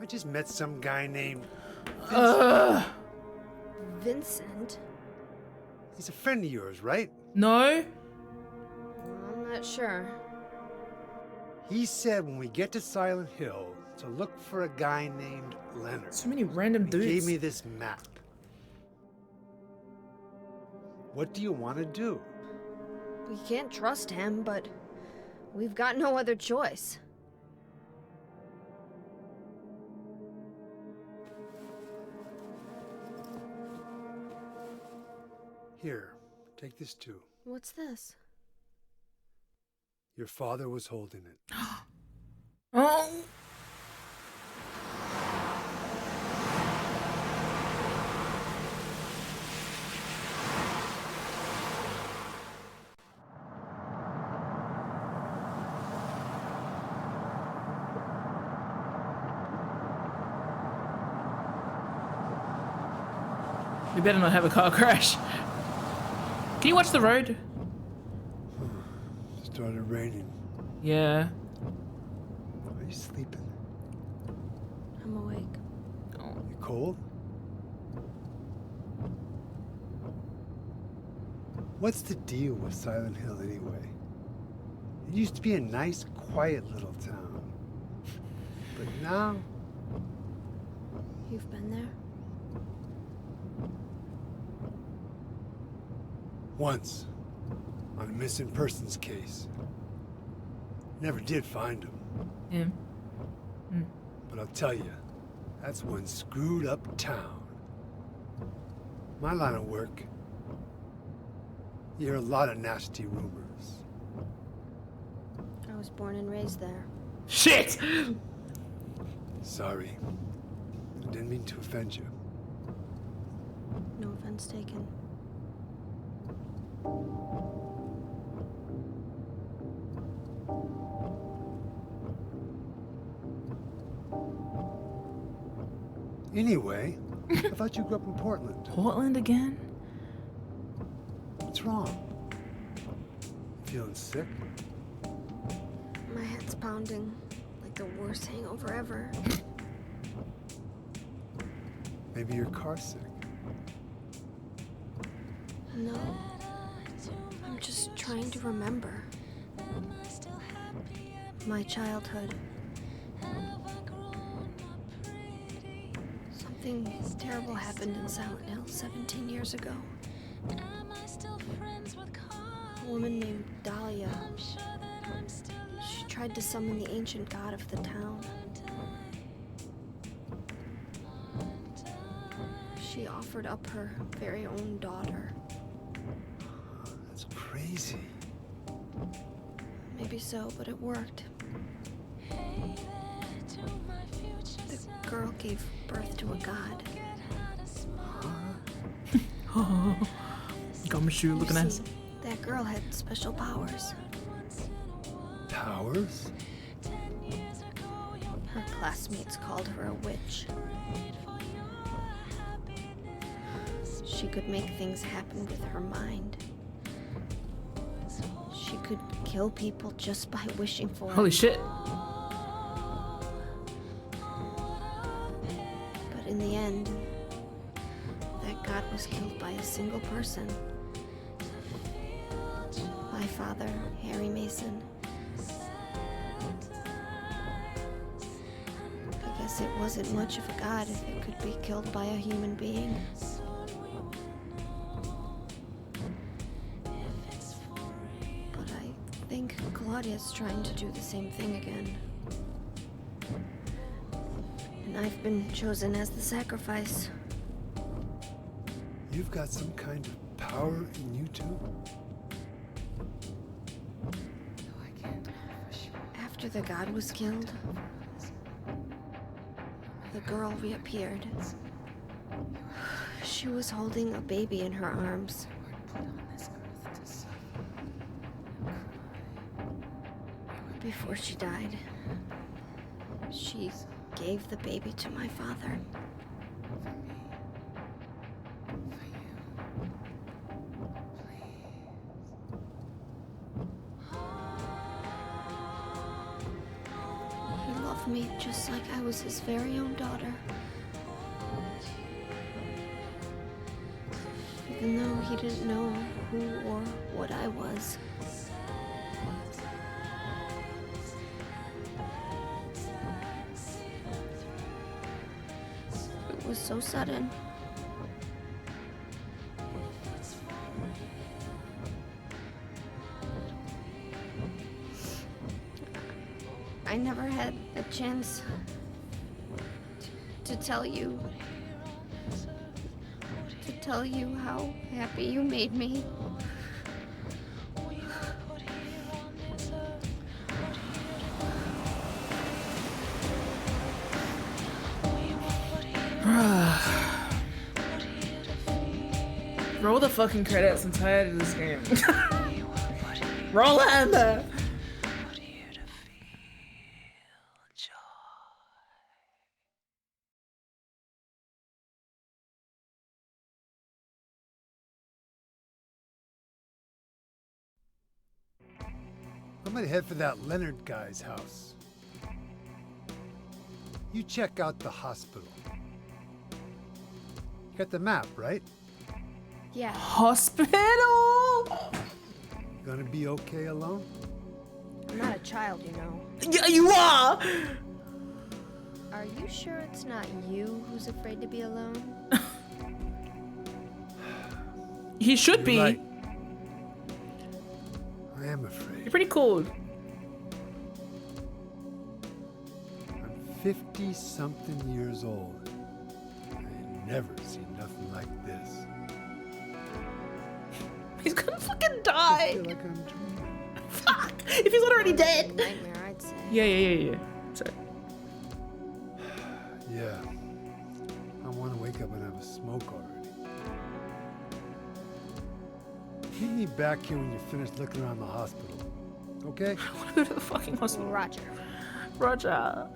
I just met some guy named
Vincent?
He's a friend of yours, right?
No?
I'm not sure.
He said when we get to Silent Hill to look for a guy named Leonard.
So many random
He
dudes.
gave me this map. What do you want to do?
We can't trust him, but we've got no other choice.
Here, take this too.
What's this?
Your father was holding it.
Oh. We better not have a car crash. Can you watch the road?
Started raining.
Yeah.
Are you sleeping?
I'm awake.
You cold? What's the deal with Silent Hill anyway? It used to be a nice, quiet little town. But now,
You've been there?
once, on a missing persons case. Never did find him.
Yeah.
But I'll tell you, that's one screwed up town. My line of work, you hear a lot of nasty rumors.
I was born and raised there.
Shit!
Sorry. I didn't mean to offend you.
No offense taken.
Anyway, I thought you grew up in Portland.
Portland again?
What's wrong? Feeling sick?
My head's pounding like the worst hangover ever.
Maybe you're car sick.
No. I'm just trying to remember. My childhood. Something terrible happened in Silent Hill 17 years ago. A woman named Dahlia. She tried to summon the ancient god of the town. She offered up her very own daughter.
That's crazy.
Maybe so, but it worked. The girl gave birth to a god.
Gumshoe looking
You
ass.
see, that girl had special powers.
Powers?
Her classmates called her a witch. She could make things happen with her mind. She could kill people just by wishing for
Holy
it.
shit.
the end, that God was killed by a single person. My father, Harry Mason. I guess it wasn't much of a god if it could be killed by a human being. But I think Claudia's trying to do the same thing again. And I've been chosen as the sacrifice.
You've got some kind of power in you too?
After the god was killed, the girl reappeared. She was holding a baby in her arms. Before she died, she gave the baby to my father. He loved me just like I was his very own daughter. Even though he didn't know who or what I was. It was so sudden. I never had a chance to tell you how happy you made me.
Roll the fucking credits. I'm tired of this game. Roll them!
I'm gonna head for that Leonard guy's house. You check out the hospital. You got the map, right?
Yeah.
Hospital!
Gonna be okay alone?
I'm not a child, you know.
Yeah, you are!
Are you sure it's not you who's afraid to be alone?
He should be.
You're right. I am afraid.
You're pretty cool.
I'm 50-something years old. I ain't never seen nothing like this.
He's gonna fucking
I
die.
feel like I'm dreaming.
Fuck! If he's not already dead.
Nightmare, I'd say.
Yeah. Sorry.
Yeah. I want to wake up and have a smoke already. Meet me back here when you're finished looking around the hospital. Okay?
I wanna go to the fucking hospital.
Roger.
Roger.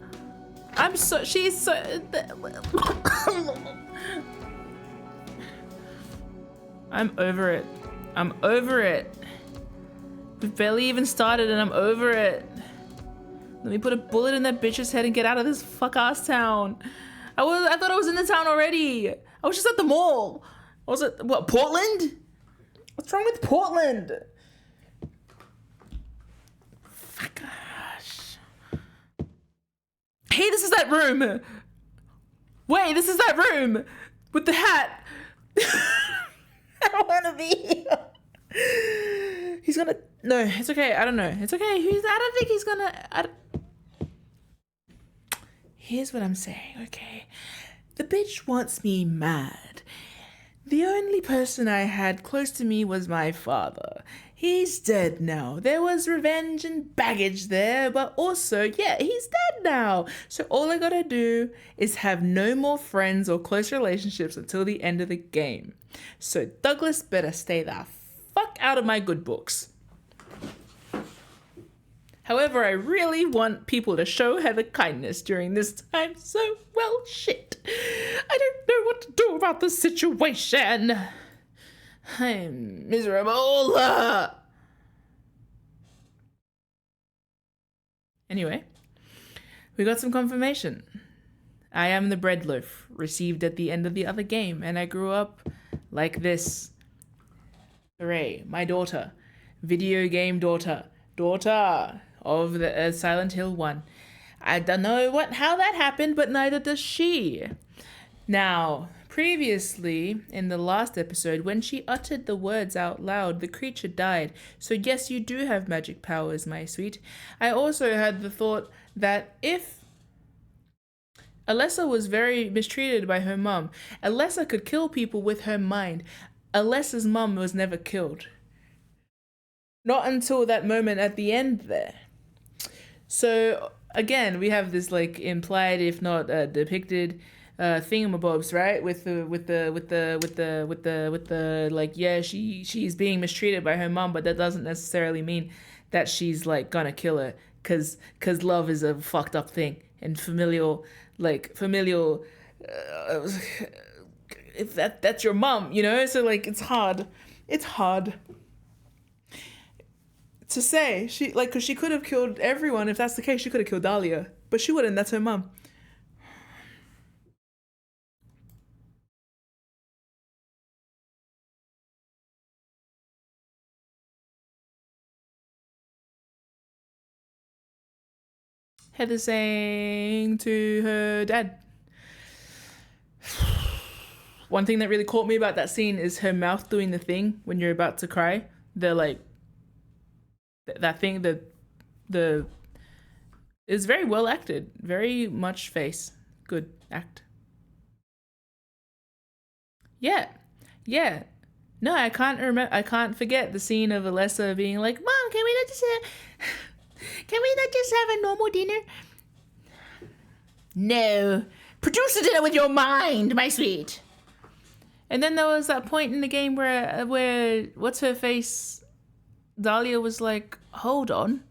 She's so. I'm over it. I'm over it. We've barely even started and I'm over it. Let me put a bullet in that bitch's head and get out of this fuck-ass town. I thought I was in the town already. I was just at the mall. I was at, what, Portland? What's wrong with Portland? Fuck gosh. Hey, this is that room. Wait, this is that room with the hat. I don't want to be here. He's gonna. No, it's okay. I don't know. It's okay. I don't think he's gonna. Here's what I'm saying, okay? The bitch wants me mad. The only person I had close to me was my father. He's dead now. There was revenge and baggage there, but also, yeah, he's dead now. So all I gotta do is have no more friends or close relationships until the end of the game. So Douglas better stay the fuck out of my good books. However, I really want people to show Heather kindness during this time, so, well, shit. I don't know what to do about the situation. I'm miserable. Anyway, we got some confirmation. I am the bread loaf received at the end of the other game, and I grew up like this. Hooray, my daughter. Video game daughter. Daughter of the Silent Hill 1. I don't know how that happened, but neither does she. Now, previously, in the last episode, when she uttered the words out loud, the creature died. So yes, you do have magic powers, my sweet. I also had the thought that if Alessa was very mistreated by her mum, Alessa could kill people with her mind. Alessa's mum was never killed. Not until that moment at the end there. So again, we have this like implied, if not depicted, thingamabobs, right? With the like, yeah, she's being mistreated by her mom, but that doesn't necessarily mean that she's like gonna kill her, cause love is a fucked up thing, and familial, if that's your mom, you know. So like, it's hard to say. She like, because she could have killed everyone. If that's the case, she could have killed Dahlia, but she wouldn't. That's her mom. Heather saying to her dad. One thing that really caught me about that scene is her mouth doing the thing when you're about to cry. They're like, that thing, the is very well acted. Very much face. Good act. Yeah. No, I can't forget the scene of Alessa being like, "Mom, can we not just have a normal dinner?" No. Produce a dinner with your mind, my sweet. And then there was that point in the game where what's her face, Dahlia was like, "Hold on.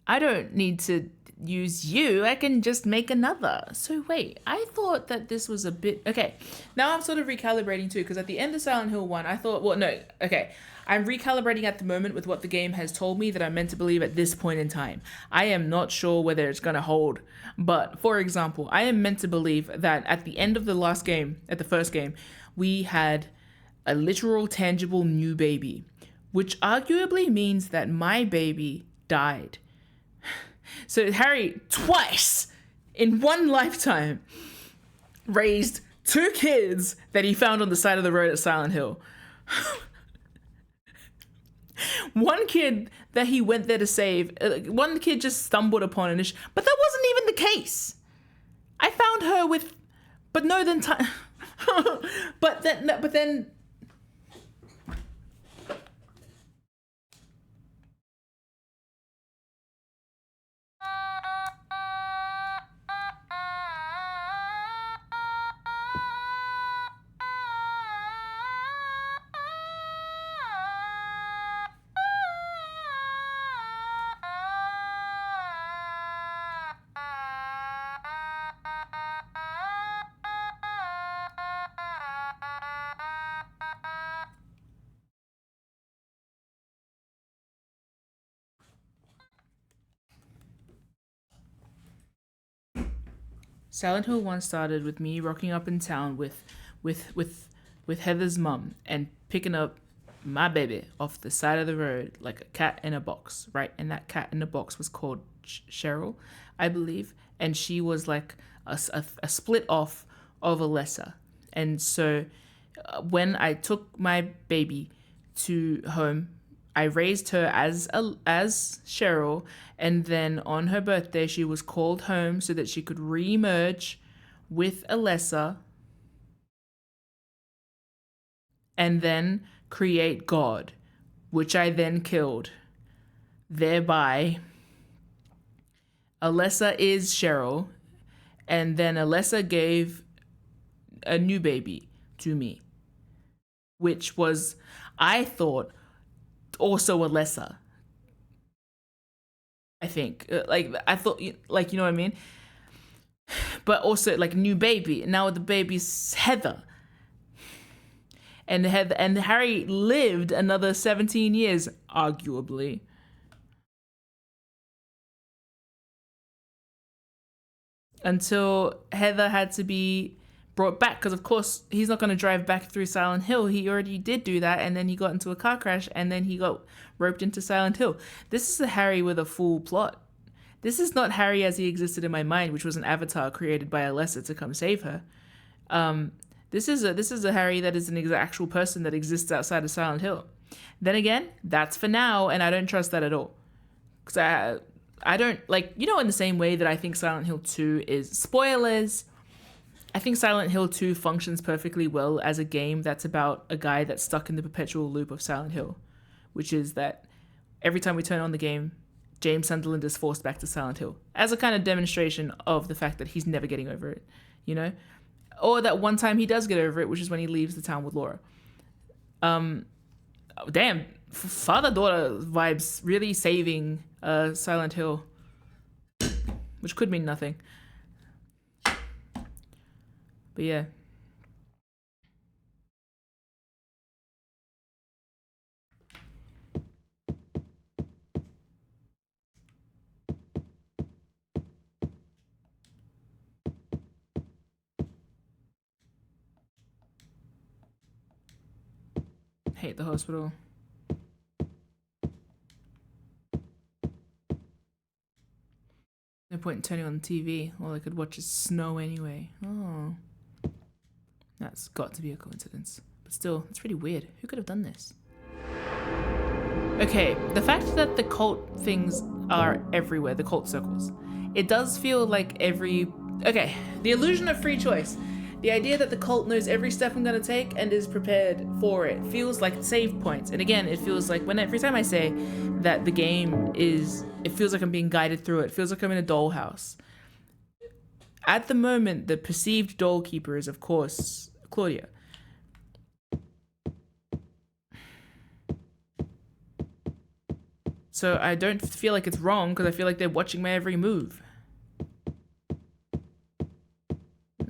I don't need to use you. I can just make another." So wait, I thought that this was a bit... Okay, now I'm sort of recalibrating too, because at the end of Silent Hill 1, I thought, well, no, okay. I'm recalibrating at the moment with what the game has told me that I'm meant to believe at this point in time. I am not sure whether it's going to hold. But, for example, I am meant to believe that at the end of the last game, at the first game, we had a literal, tangible new baby, which arguably means that my baby died. So Harry, twice in one lifetime, raised 2 kids that he found on the side of the road at Silent Hill. One kid that he went there to save, one kid just stumbled upon an issue, but that wasn't even the case. I found her with, but no, then time, but then. Silent Hill 1 started with me rocking up in town with Heather's mum and picking up my baby off the side of the road like a cat in a box, right? And that cat in the box was called Cheryl, I believe, and she was like a split off of Alessa. And so when I took my baby to home, I raised her as Cheryl, and then on her birthday she was called home so that she could re-merge with Alessa and then create God, which I then killed. Thereby, Alessa is Cheryl, and then Alessa gave a new baby to me, which was, I thought, also Alessa. I think, I thought, like, you know what I mean? But also, like, new baby. Now the baby's Heather. And Harry lived another 17 years, arguably. until Heather had to be brought back, because of course he's not going to drive back through Silent Hill. He already did do that, and then he got into a car crash, and then he got roped into Silent Hill. This is a Harry with a full plot. This is not Harry as he existed in my mind, which was an avatar created by Alessa to come save her. This is a Harry that is an actual person that exists outside of Silent Hill. Then again, that's for now, and I don't trust that at all. Because I don't, like, you know, in the same way that I think Silent Hill 2 is, spoilers, I think Silent Hill 2 functions perfectly well as a game that's about a guy that's stuck in the perpetual loop of Silent Hill, which is that every time we turn on the game, James Sunderland is forced back to Silent Hill as a kind of demonstration of the fact that he's never getting over it, you know? Or that one time he does get over it, which is when he leaves the town with Laura. Damn, father-daughter vibes really saving Silent Hill, which could mean nothing. But yeah. Hate the hospital. No point in turning on the TV. All I could watch is snow anyway. Oh. That's got to be a coincidence. But still, it's pretty weird. Who could have done this? Okay, the fact that the cult things are everywhere, the cult circles, it does feel like okay, the illusion of free choice. The idea that the cult knows every step I'm gonna take and is prepared for it feels like save points. And again, it feels like every time I say that the game is, it feels like I'm being guided through it. It feels like I'm in a dollhouse. At the moment, the perceived doll keeper is, of course, Claudia. So I don't feel like it's wrong because I feel like they're watching my every move.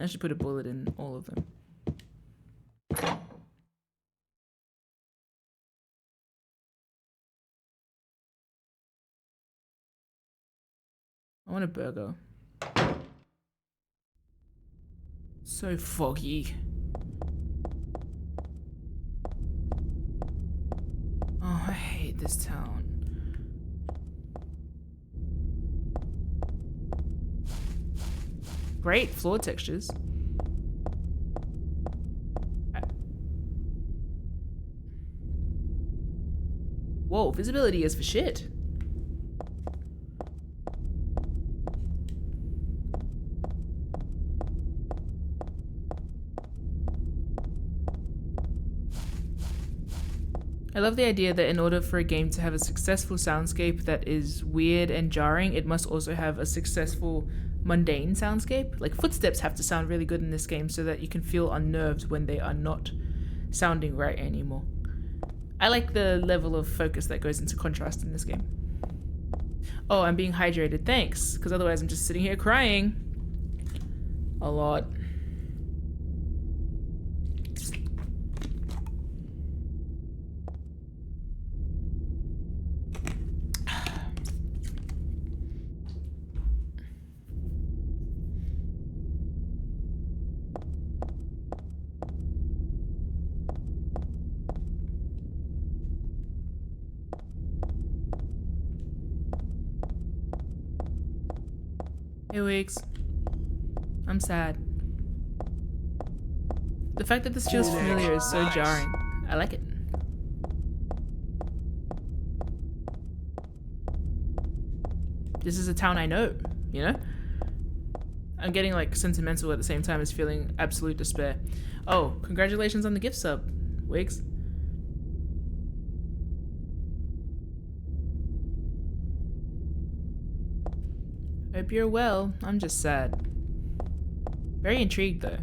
I should put a bullet in all of them. I want a burger. So foggy. Oh, I hate this town. Great floor textures. Whoa, visibility is for shit. I love the idea that in order for a game to have a successful soundscape that is weird and jarring, it must also have a successful mundane soundscape. Like footsteps have to sound really good in this game so that you can feel unnerved when they are not sounding right anymore. I like the level of focus that goes into contrast in this game. Oh, I'm being hydrated, thanks, because otherwise I'm just sitting here crying a lot. Hey, Weeks. I'm sad. The fact that this feels familiar is so jarring. I like it. This is a town I know, you know? I'm getting like sentimental at the same time as feeling absolute despair. Oh, congratulations on the gift sub, Wiggs. Hope you're well. I'm just sad. Very intrigued though.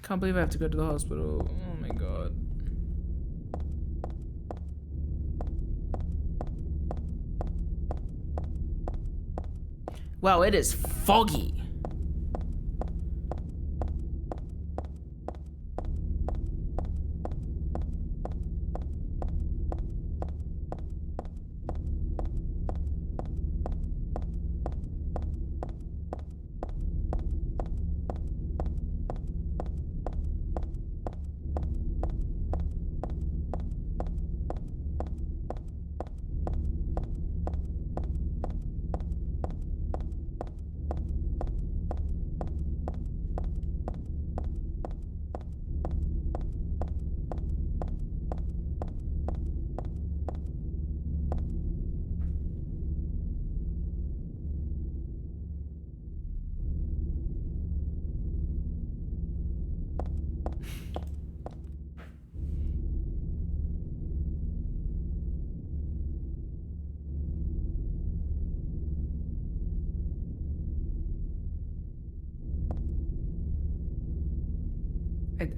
Can't believe I have to go to the hospital. Oh my god. Wow, it is foggy.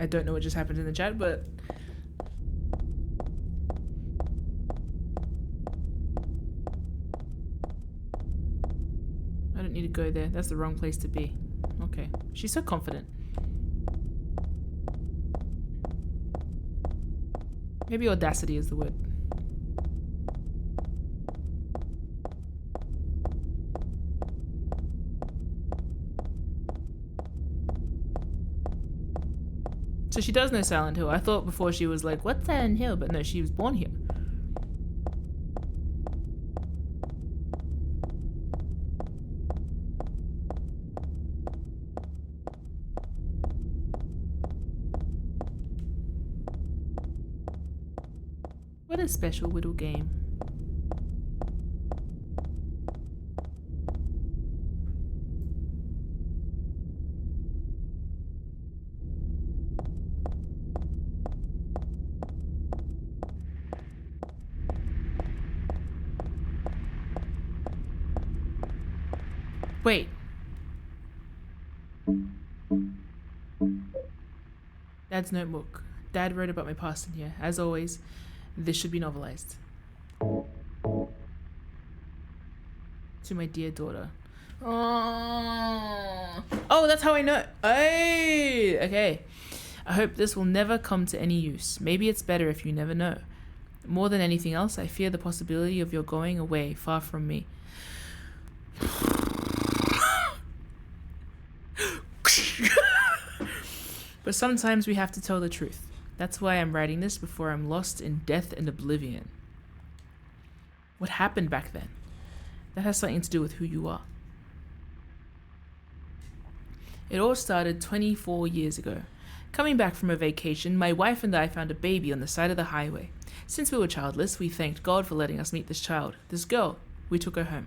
I don't know what just happened in the chat, but I don't need to go there. That's the wrong place to be. Okay. She's so confident. Maybe audacity is the word. So she does know Silent Hill. I thought before she was like, what's Silent Hill? But no, she was born here. What a special little game. Wait. Dad's notebook. Dad wrote about my past in here. As always, this should be novelized. To my dear daughter. Oh, that's how I know. Hey, okay. I hope this will never come to any use. Maybe it's better if you never know. More than anything else, I fear the possibility of your going away far from me. But sometimes we have to tell the truth. That's why I'm writing this before I'm lost in death and oblivion. What happened back then? That has something to do with who you are. It all started 24 years ago. Coming back from a vacation, my wife and I found a baby on the side of the highway. Since we were childless, we thanked God for letting us meet this child. This girl, we took her home.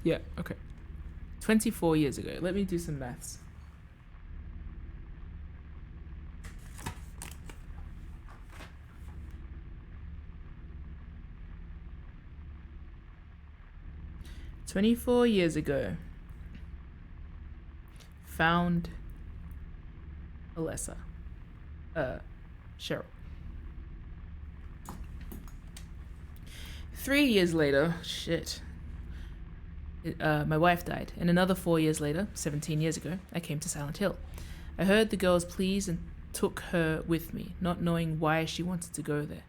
Yeah, okay. 24 years ago. Let me do some maths. "24 years ago, found Alessa. Cheryl. 3 years later, shit. My wife died, and another 4 years later, 17 years ago, I came to Silent Hill. I heard the girls' pleas and took her with me, not knowing why she wanted to go there.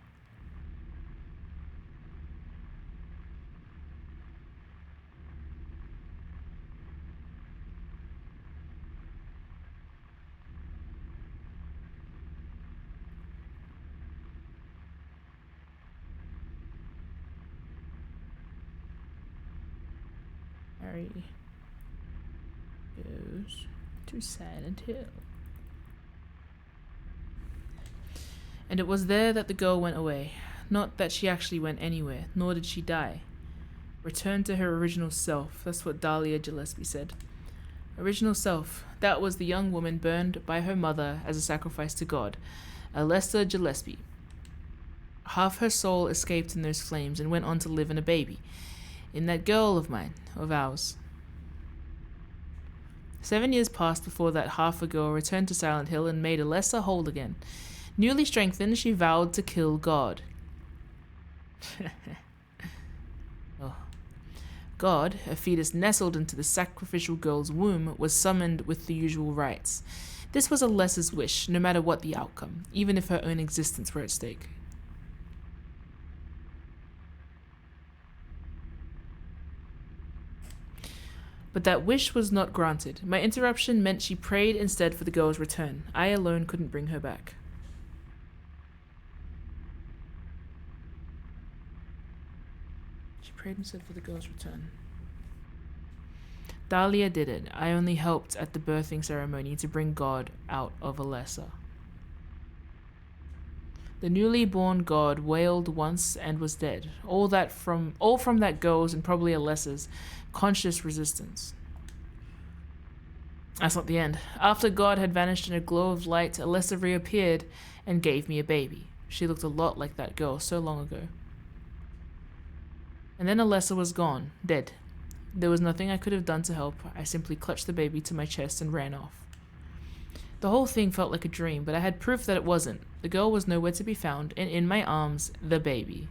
Harry goes to Silent Hill. And it was there that the girl went away. Not that she actually went anywhere, nor did she die. Returned to her original self. That's what Dahlia Gillespie said. Original self. That was the young woman burned by her mother as a sacrifice to God. Alessa Gillespie. Half her soul escaped in those flames and went on to live in a baby. In that girl of mine, of ours. 7 years passed before that half a girl returned to Silent Hill and made Alessa whole again. Newly strengthened, she vowed to kill God. Oh. God, a fetus nestled into the sacrificial girl's womb, was summoned with the usual rites. This was Alessa's wish, no matter what the outcome, even if her own existence were at stake. But that wish was not granted. My interruption meant she prayed instead for the girl's return. I alone couldn't bring her back. She prayed instead for the girl's return. Dahlia did it. I only helped at the birthing ceremony to bring God out of Alessa. The newly born God wailed once and was dead. All from that girl's and probably Alessa's conscious resistance. That's not the end. After God had vanished in a glow of light, Alessa reappeared and gave me a baby. She looked a lot like that girl so long ago. And then Alessa was gone, dead. There was nothing I could have done to help. I simply clutched the baby to my chest and ran off. The whole thing felt like a dream, but I had proof that it wasn't. The girl was nowhere to be found, and in my arms, the baby.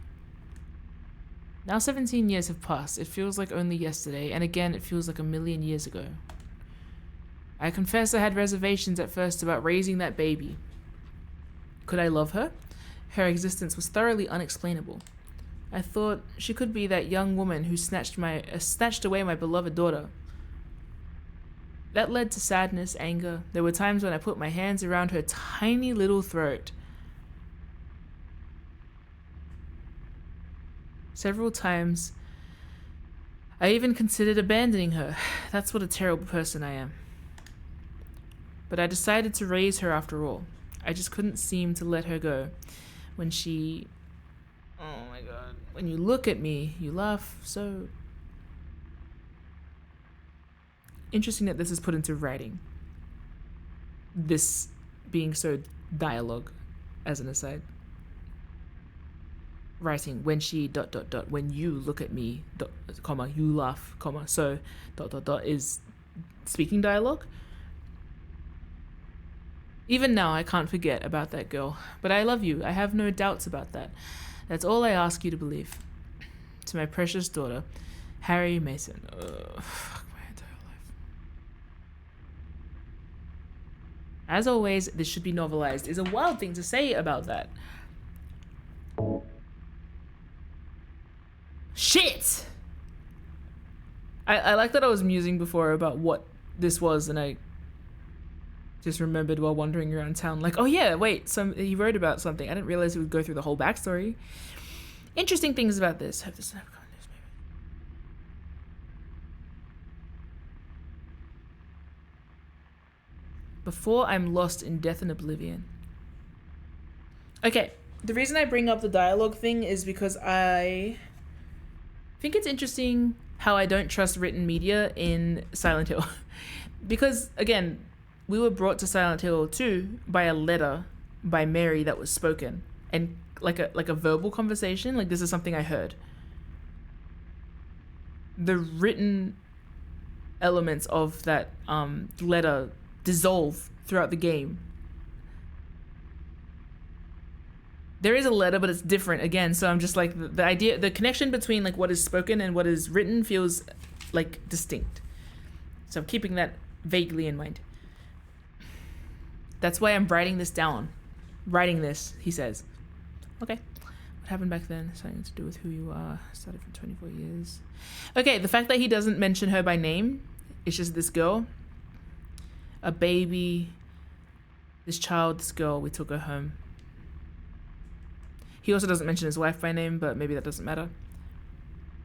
Now 17 years have passed. It feels like only yesterday, and again, it feels like a million years ago. I confess I had reservations at first about raising that baby. Could I love her? Her existence was thoroughly unexplainable. I thought she could be that young woman who snatched away my beloved daughter. That led to sadness, anger. There were times when I put my hands around her tiny little throat. Several times, I even considered abandoning her. That's what a terrible person I am. But I decided to raise her after all. I just couldn't seem to let her go. When she... Oh my god. When you look at me, you laugh so... Interesting that this is put into writing. This being so dialogue, as an aside. Writing, when she... When you look at me, comma, you laugh, comma, so... is speaking dialogue. Even now, I can't forget about that girl. But I love you. I have no doubts about that. That's all I ask you to believe. To my precious daughter, Harry Mason. Fuck my entire life. As always, this should be novelized is a wild thing to say about that. Shit! I like that I was musing before about what this was, and I just remembered while wandering around town, like, oh yeah, wait, he wrote about something. I didn't realize he would go through the whole backstory. Interesting things about this. Hope this never got newspaper. Before I'm lost in death and oblivion. Okay, the reason I bring up the dialogue thing is because I think it's interesting how I don't trust written media in Silent Hill. Because, again, we were brought to Silent Hill 2 by a letter by Mary that was spoken, and like a verbal conversation. Like, this is something I heard. The written elements of that letter dissolve throughout the game. There is a letter, but it's different again. So I'm just like, the idea, the connection between like what is spoken and what is written feels like distinct. So I'm keeping that vaguely in mind. That's why I'm writing this down. Writing this, he says. Okay. What happened back then? Something to do with who you are. Started for 24 years. Okay, the fact that he doesn't mention her by name. It's just this girl. A baby. This child, this girl. We took her home. He also doesn't mention his wife by name, but maybe that doesn't matter.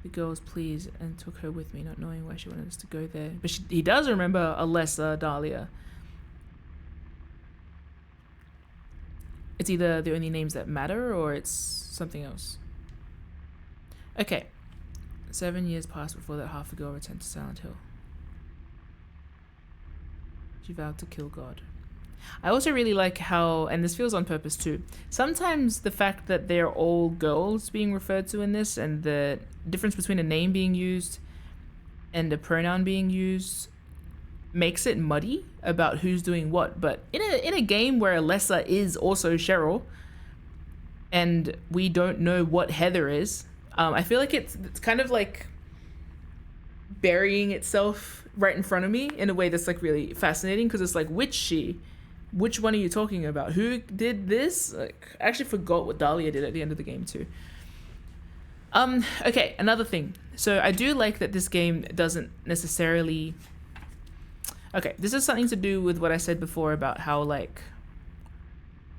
The girl was pleased and took her with me, not knowing why she wanted us to go there. But he does remember Alessa, Dahlia. It's either the only names that matter or it's something else. Okay. 7 years passed before that half a girl returned to Silent Hill. She vowed to kill God. I also really like how, and this feels on purpose too, sometimes the fact that they're all girls being referred to in this, and the difference between a name being used and a pronoun being used, makes it muddy about who's doing what. But in a game where Alessa is also Cheryl, and we don't know what Heather is, I feel like it's kind of like burying itself right in front of me in a way that's like really fascinating, because it's like, which one are you talking about? Who did this? Like, I actually forgot what Dahlia did at the end of the game too. Okay, another thing. So I do like that this game doesn't necessarily... Okay, this is something to do with what I said before about how, like,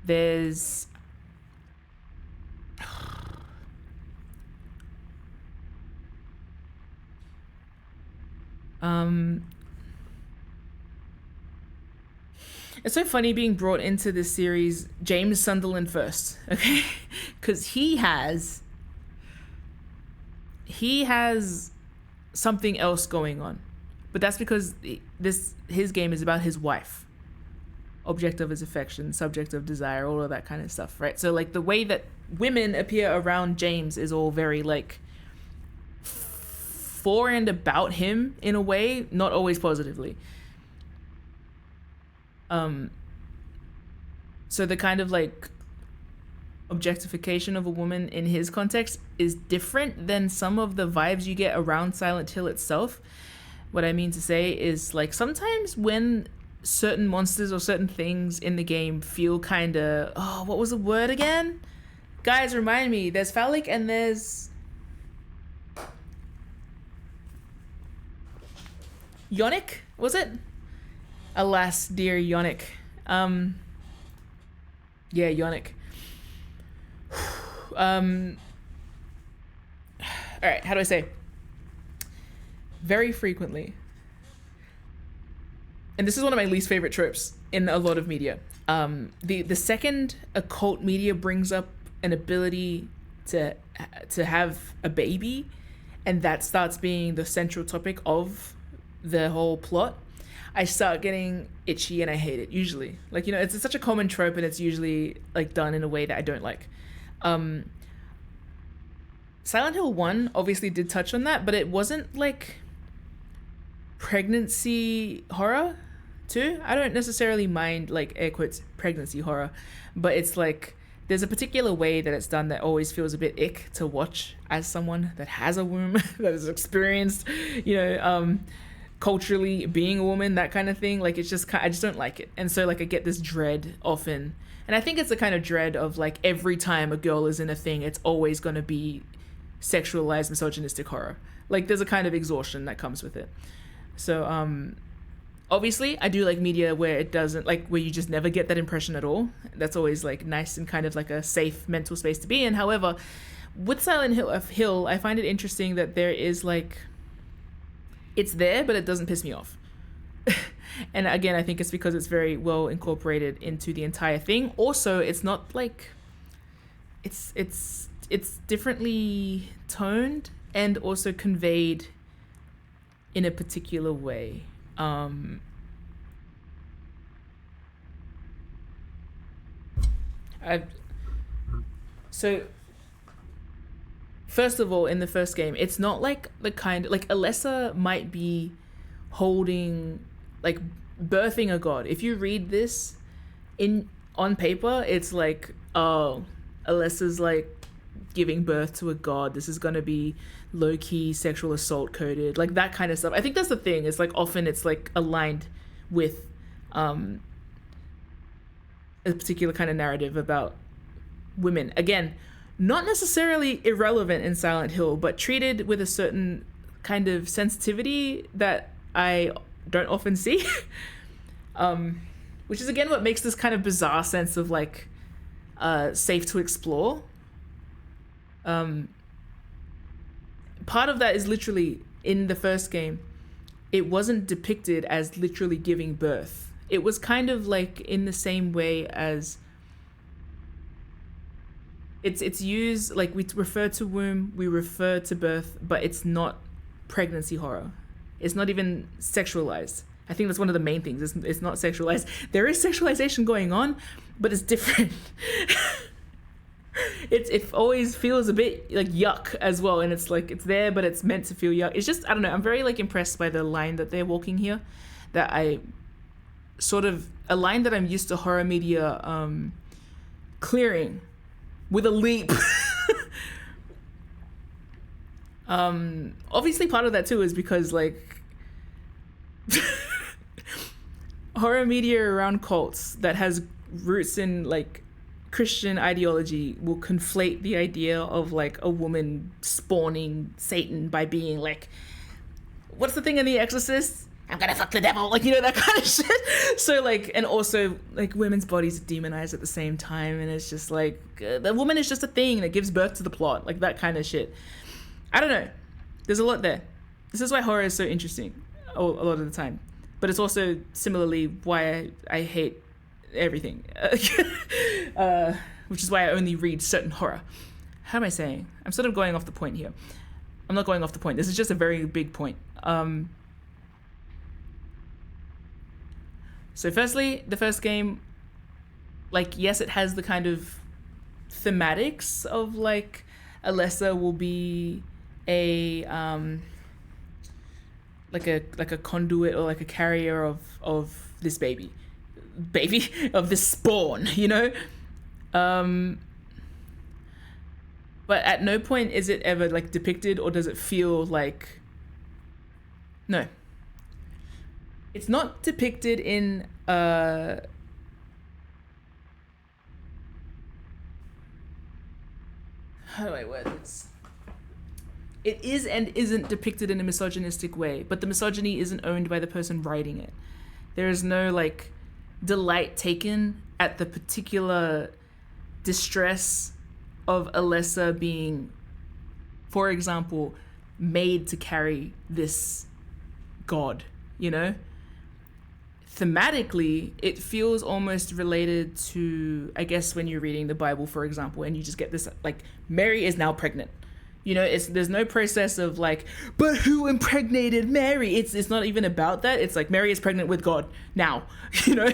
there's... It's so funny being brought into this series, James Sunderland first, okay? Because he has something else going on. but that's because his game is about his wife, object of his affection, subject of desire, all of that kind of stuff, right? So like the way that women appear around James is all very like for and about him in a way, not always positively. So the kind of like objectification of a woman in his context is different than some of the vibes you get around Silent Hill itself. What I mean to say is like sometimes when certain monsters or certain things in the game feel kind of, oh, what was the word again? Guys, remind me. There's phallic and there's Yonic, was it? Alas, dear Yonic. Yeah, Yonic. All right, how do I say? Very frequently, and this is one of my least favorite tropes in a lot of media. The second occult media brings up an ability to have a baby, and that starts being the central topic of the whole plot, I start getting itchy and I hate it usually. Like, you know, it's such a common trope and it's usually like done in a way that I don't like. Silent Hill 1 obviously did touch on that, but it wasn't like pregnancy horror too. I don't necessarily mind like air quotes pregnancy horror, but it's like there's a particular way that it's done that always feels a bit ick to watch as someone that has a womb, that has experienced, you know, culturally being a woman, that kind of thing. Like it's just I just don't like it, and so like I get this dread often, and I think it's the kind of dread of like every time a girl is in a thing, it's always going to be sexualized misogynistic horror. Like there's a kind of exhaustion that comes with it. So obviously I do like media where it doesn't, like where you just never get that impression at all. That's always like nice and kind of like a safe mental space to be in. However, with Silent Hill, I find it interesting that there is like, it's there, but it doesn't piss me off. And again, I think it's because it's very well incorporated into the entire thing. Also, it's not like, it's differently toned and also conveyed in a particular way. So first of all, in the first game, it's not like the kind, like Alessa might be holding, like birthing a god. If you read this on paper, it's like, oh, Alessa's like giving birth to a god. This is going to be low-key sexual assault coded, like that kind of stuff. I think that's the thing. It's like often it's like aligned with a particular kind of narrative about women. Again, not necessarily irrelevant in Silent Hill, but treated with a certain kind of sensitivity that I don't often see. Which is again what makes this kind of bizarre sense of like safe to explore. Part of that is literally in the first game, it wasn't depicted as literally giving birth. It was kind of like in the same way as it's used, like we refer to womb, we refer to birth, but it's not pregnancy horror. It's not even sexualized. I think that's one of the main things. It's not sexualized. There is sexualization going on, but it's different. It always feels a bit like yuck as well, and it's like it's there, but it's meant to feel yuck. It's just, I don't know, I'm very like impressed by the line that they're walking here, that I sort of, a line that I'm used to horror media clearing with a leap. Obviously part of that too is because like horror media around cults that has roots in like Christian ideology will conflate the idea of like a woman spawning Satan by being like, what's the thing in The Exorcist? I'm gonna fuck the devil, like, you know, that kind of shit. So like, and also like women's bodies are demonized at the same time, and it's just like the woman is just a thing that gives birth to the plot, like that kind of shit. I don't know, there's a lot there. This is why horror is so interesting a lot of the time, but it's also similarly why I hate everything. Which is why I only read certain horror. How am I saying? I'm sort of going off the point here. I'm not going off the point. This is just a very big point. So firstly, the first game, like, yes, it has the kind of thematics of like Alessa will be a like a conduit or like a carrier of this baby of this spawn, you know. But at no point is it ever like depicted, or does it feel like, no, it's not depicted in how do I word this? It is and isn't depicted in a misogynistic way, but the misogyny isn't owned by the person writing it. There is no like delight taken at the particular distress of Alessa being, for example, made to carry this god, you know? Thematically, it feels almost related to, I guess, when you're reading the Bible, for example, and you just get this, like, Mary is now pregnant. You know, there's no process of like, but who impregnated Mary? It's not even about that. It's like Mary is pregnant with God now. You know,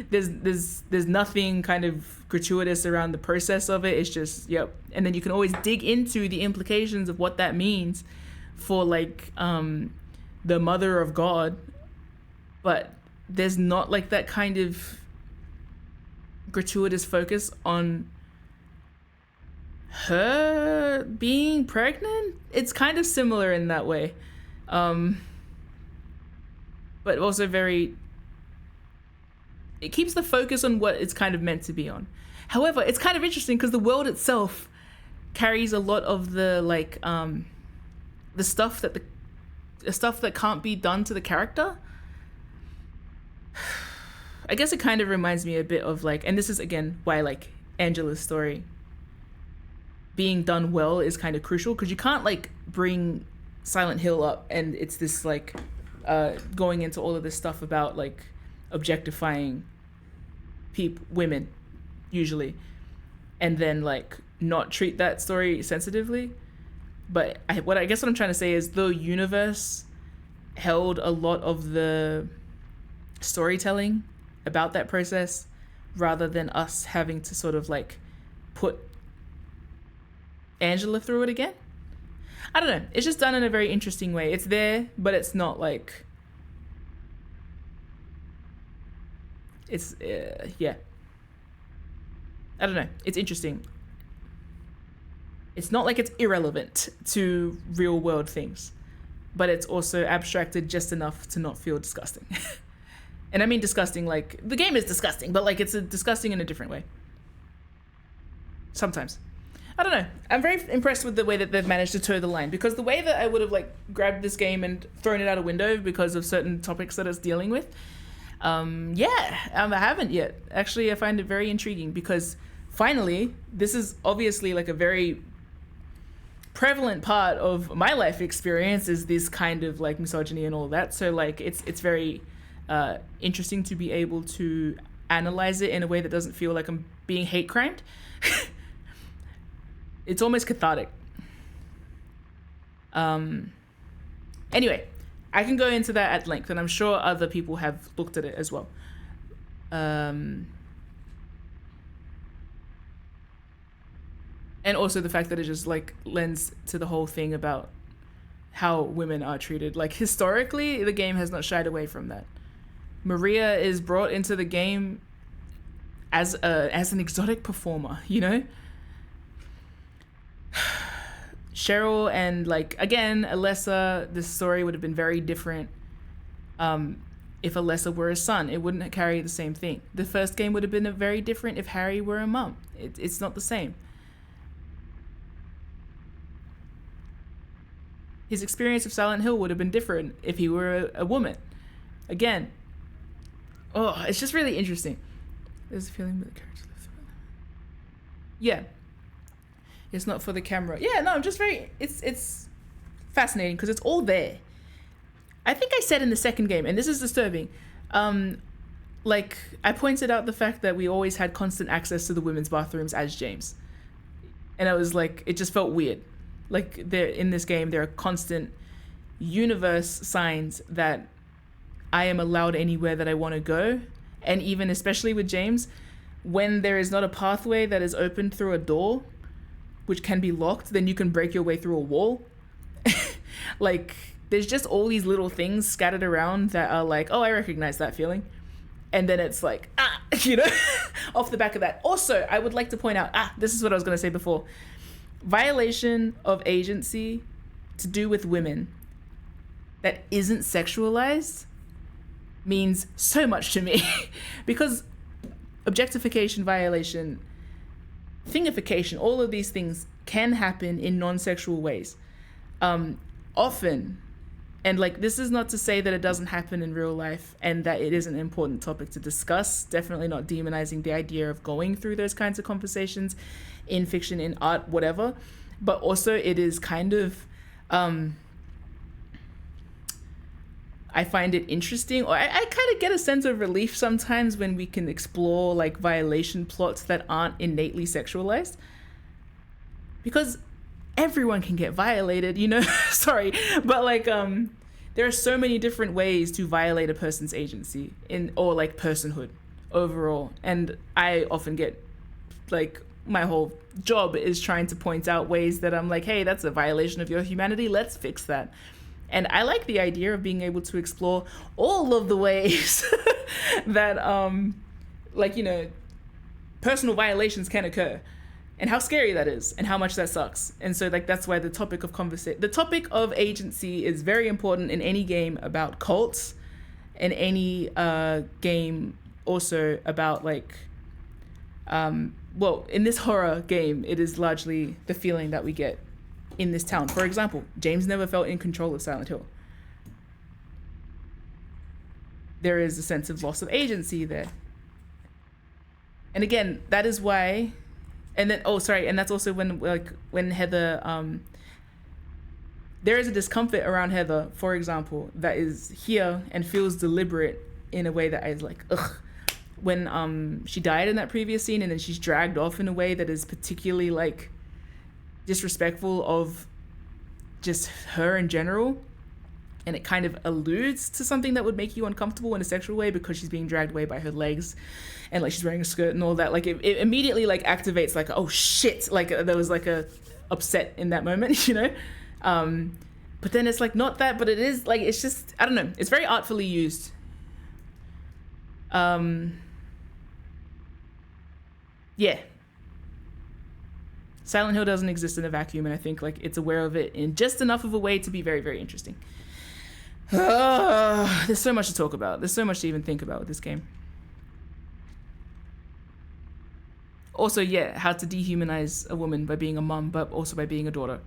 there's nothing kind of gratuitous around the process of it. It's just, yep. And then you can always dig into the implications of what that means for like the mother of God, but there's not like that kind of gratuitous focus on her being pregnant. It's kind of similar in that way, but also it keeps the focus on what it's kind of meant to be on. However, it's kind of interesting because the world itself carries a lot of the like the stuff that can't be done to the character. I guess it kind of reminds me a bit of like, and this is again why like Angela's story being done well is kind of crucial, because you can't like bring Silent Hill up and it's this like going into all of this stuff about like objectifying women usually, and then like not treat that story sensitively. But I guess what I'm trying to say is the universe held a lot of the storytelling about that process, rather than us having to sort of like put Angela through it again. I don't know. It's just done in a very interesting way. It's there, but it's not like, it's yeah. I don't know. It's interesting. It's not like it's irrelevant to real world things, but it's also abstracted just enough to not feel disgusting. And I mean disgusting like the game is disgusting, but like it's disgusting in a different way. Sometimes. I don't know. I'm very impressed with the way that they've managed to toe the line, because the way that I would have like grabbed this game and thrown it out a window because of certain topics that it's dealing with, I haven't yet. Actually, I find it very intriguing because finally, this is obviously like a very prevalent part of my life experience, is this kind of like misogyny and all that. So like it's very interesting to be able to analyze it in a way that doesn't feel like I'm being hate crimed. It's almost cathartic. Anyway, I can go into that at length, and I'm sure other people have looked at it as well. And also the fact that it just like lends to the whole thing about how women are treated. Like historically, the game has not shied away from that. Maria is brought into the game as an exotic performer, you know? Cheryl and like again Alessa, this story would have been very different if Alessa were a son. It wouldn't carry the same thing. The first game would have been very different if Harry were a mum. It's not the same. His experience of Silent Hill would have been different if he were a woman. Again, it's just really interesting. There's a feeling that the character lives through. Yeah. It's not for the camera. Yeah, no, I'm just very, it's fascinating because it's all there. I think I said in the second game, and this is disturbing, like I pointed out the fact that we always had constant access to the women's bathrooms as James. And I was like, it just felt weird. Like there in this game, there are constant universe signs that I am allowed anywhere that I want to go. And even especially with James, when there is not a pathway that is opened through a door, which can be locked, then you can break your way through a wall. Like, there's just all these little things scattered around that are like, oh, I recognize that feeling. And then it's like, off the back of that. Also, I would like to point out, this is what I was going to say before. Violation of agency to do with women that isn't sexualized means so much to me. Because objectification, violation, thingification, all of these things can happen in non-sexual ways. Often. And like, this is not to say that it doesn't happen in real life and that it is an important topic to discuss. Definitely not demonizing the idea of going through those kinds of conversations in fiction, in art, whatever. But also it is kind of, I find it interesting, or I kind of get a sense of relief sometimes when we can explore like violation plots that aren't innately sexualized. Because everyone can get violated, sorry, but like there are so many different ways to violate a person's agency or like personhood overall. And I often get like, my whole job is trying to point out ways that I'm like, hey, that's a violation of your humanity, let's fix that. And I like the idea of being able to explore all of the ways that personal violations can occur, and how scary that is, and how much that sucks. And so like, that's why the topic of agency is very important in any game about cults, and any game also about like, in this horror game, it is largely the feeling that we get in this town. For example, James never felt in control of Silent Hill. There is a sense of loss of agency there. And again, that is why, and that's also when Heather, there is a discomfort around Heather, for example, that is here and feels deliberate in a way that I was like, ugh. When she died in that previous scene, and then she's dragged off in a way that is particularly like disrespectful of just her in general, and it kind of alludes to something that would make you uncomfortable in a sexual way, because she's being dragged away by her legs, and like she's wearing a skirt and all that. Like it immediately like activates like, oh shit, like there was like a upset in that moment, but then it's like not that, but it is like, it's just, I don't know, it's very artfully used. Yeah. Silent Hill doesn't exist in a vacuum, and I think like it's aware of it in just enough of a way to be very, very interesting. There's so much to talk about. There's so much to even think about with this game. Also, yeah, how to dehumanize a woman by being a mom, but also by being a daughter.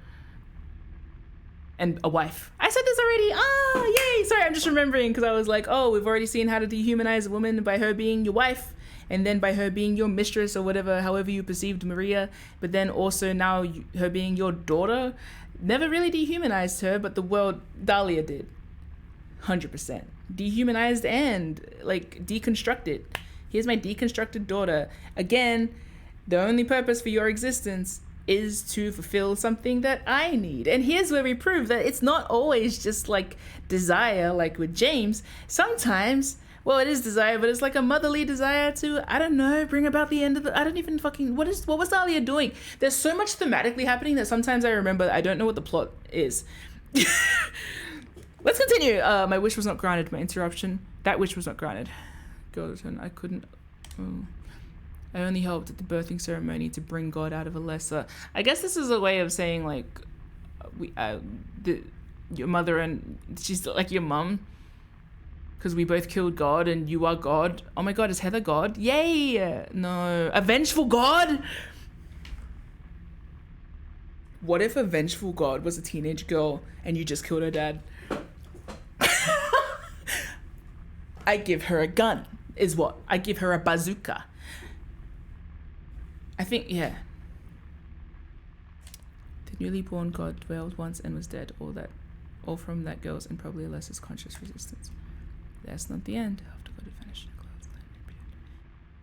And a wife. I said this already. Oh, yay. Sorry, I'm just remembering, because I was like, oh, we've already seen how to dehumanize a woman by her being your wife, and then by her being your mistress, or whatever, however you perceived Maria. But then also now her being your daughter. Never really dehumanized her, but the world, Dahlia did. 100%. Dehumanized and like deconstructed. Here's my deconstructed daughter. Again, the only purpose for your existence is to fulfill something that I need. And here's where we prove that it's not always just like desire, like with James. Sometimes, well, it is desire, but it's like a motherly desire to, I don't know, bring about the end of the, I don't even fucking, what was Dahlia doing? There's so much thematically happening that sometimes I remember, I don't know what the plot is. Let's continue. My wish was not granted, my interruption. That wish was not granted. Golden, I couldn't, I only helped at the birthing ceremony to bring God out of Alessa. I guess this is a way of saying like, your mother and she's like your mum, because we both killed God and you are God. Oh my God, is Heather God? Yay! No, a vengeful God. What if a vengeful God was a teenage girl and you just killed her dad? I give her a gun, is what? I give her a bazooka. I think, yeah. The newly born God dwelled once and was dead. All from that girl's and probably Alessa's conscious resistance. That's not the end. After God had finished the clothes,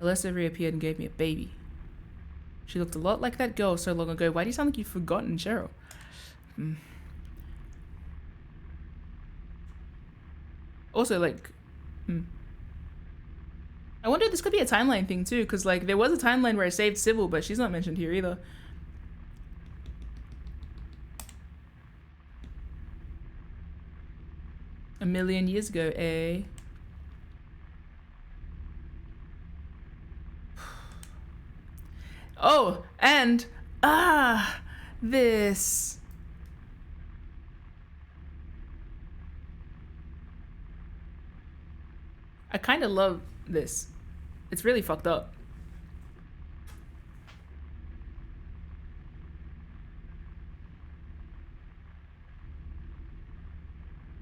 Alessa reappeared and gave me a baby. She looked a lot like that girl so long ago. Why do you sound like you've forgotten Cheryl? Also, like, I wonder if this could be a timeline thing too, because like there was a timeline where I saved Sybil, but she's not mentioned here either. A million years ago, eh? Oh, and this. I kind of love this. It's really fucked up.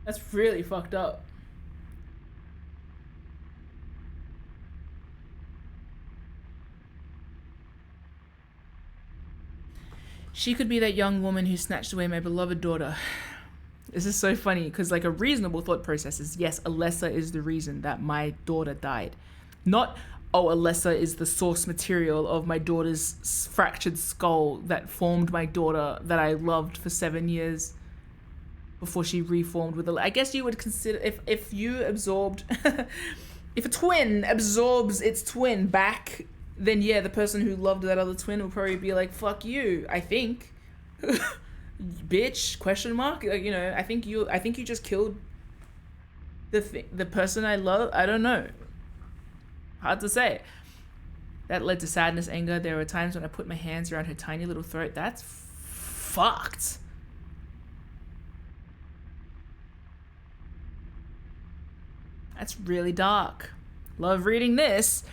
That's really fucked up. She could be that young woman who snatched away my beloved daughter. This is so funny because like a reasonable thought process is, yes, Alessa is the reason that my daughter died. Not, oh, Alessa is the source material of my daughter's fractured skull that formed my daughter that I loved for 7 years before she reformed with I guess you would consider, if you absorbed, if a twin absorbs its twin back, then yeah, the person who loved that other twin will probably be like, fuck you, I think. Bitch, question mark? Like, you know, I think you just killed the person I love. I don't know. Hard to say. That led to sadness, anger. There were times when I put my hands around her tiny little throat. That's fucked. That's really dark. Love reading this.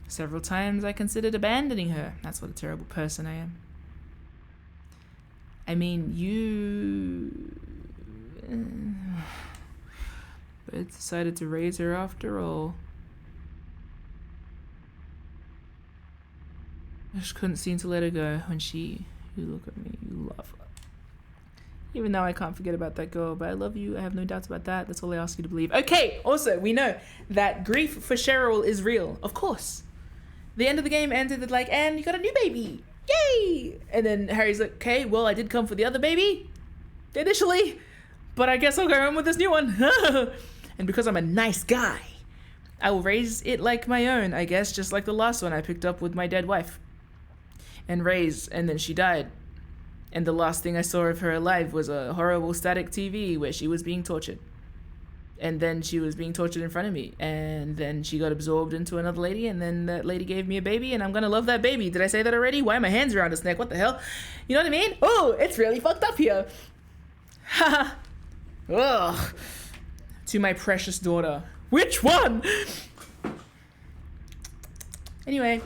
Several times I considered abandoning her. That's what a terrible person I am. I mean, you but decided to raise her after all. I just couldn't seem to let her go when you look at me, you love her. Even though I can't forget about that girl, but I love you. I have no doubts about that. That's all I ask you to believe. Okay, also, we know that grief for Cheryl is real. Of course. The end of the game ended with like, and you got a new baby. Yay! And then Harry's like, okay, well, I did come for the other baby initially, but I guess I'll go home with this new one. And because I'm a nice guy, I will raise it like my own, I guess, just like the last one I picked up with my dead wife and raised, and then she died. And the last thing I saw of her alive was a horrible static TV where she was being tortured. And then she was being tortured in front of me. And then she got absorbed into another lady, and then that lady gave me a baby, and I'm gonna love that baby. Did I say that already? Why are my hands around his neck? What the hell? You know what I mean? Oh, it's really fucked up here. Haha. Ugh. To my precious daughter. Which one? Anyway.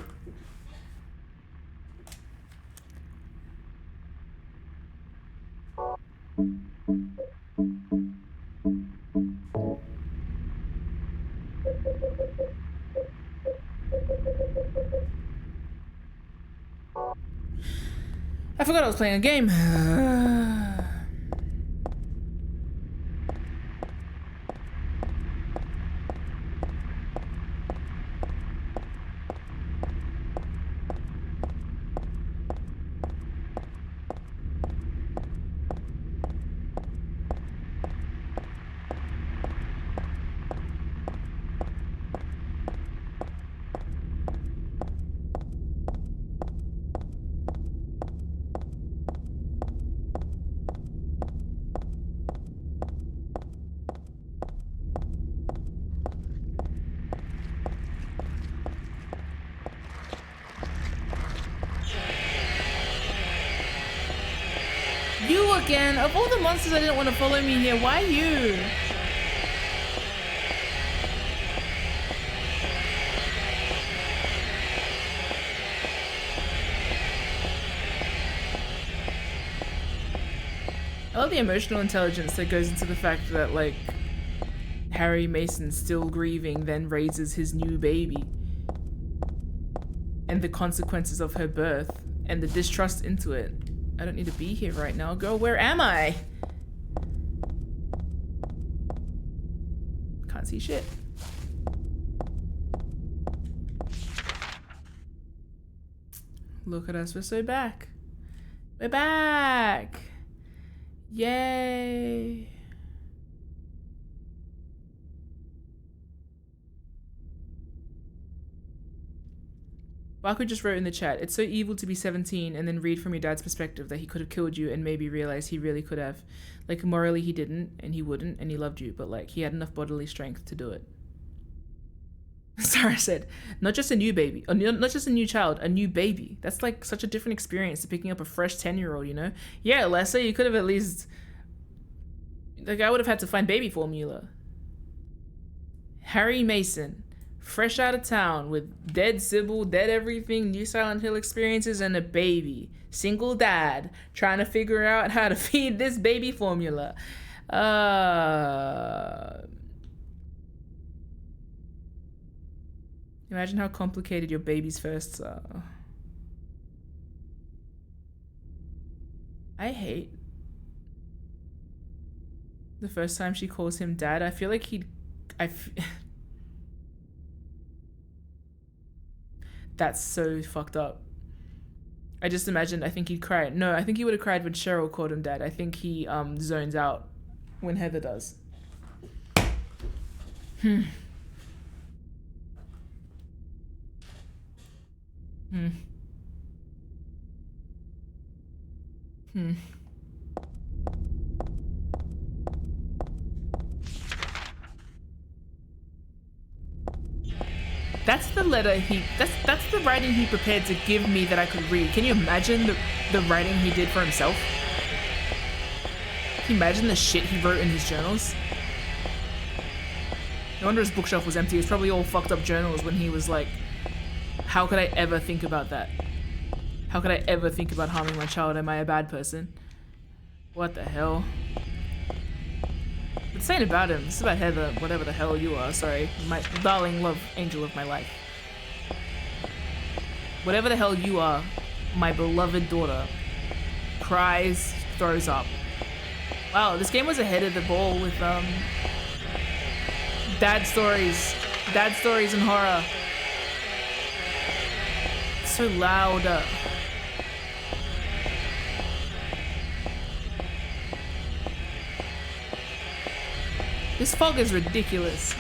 I forgot I was playing a game. You again? Of all the monsters that didn't want to follow me here, why you? I love the emotional intelligence that goes into the fact that, like, Harry Mason, still grieving, then raises his new baby. And the consequences of her birth, and the distrust into it. I don't need to be here right now. Girl, where am I? Can't see shit. Look at us, we're so back. We're back! Yay! Baku just wrote in the chat, it's so evil to be 17 and then read from your dad's perspective that he could have killed you and maybe realize he really could have. Like, morally he didn't, and he wouldn't, and he loved you, but like, he had enough bodily strength to do it. Sarah said, not just a new baby, not just a new child, a new baby. That's like such a different experience to picking up a fresh 10-year-old, you know? Yeah, Lessa, you could have at least, like, I would have had to find baby formula. Harry Mason, fresh out of town with dead Sybil, dead everything, new Silent Hill experiences, and a baby. Single dad, trying to figure out how to feed this baby formula. Imagine how complicated your baby's firsts are. I hate the first time she calls him dad. I feel like that's so fucked up. I just imagined, I think he'd cry. No, I think he would have cried when Cheryl called him dad. I think he zones out when Heather does. That's the letter that's the writing he prepared to give me that I could read. Can you imagine the writing he did for himself? Can you imagine the shit he wrote in his journals? No wonder his bookshelf was empty. It was probably all fucked up journals when he was like, how could I ever think about that? How could I ever think about harming my child? Am I a bad person? What the hell? It's saying about him. This is about Heather, whatever the hell you are. Sorry. My darling love angel of my life. Whatever the hell you are, my beloved daughter cries, throws up. Wow, this game was ahead of the ball with dad stories and horror. It's so loud. This fog is ridiculous.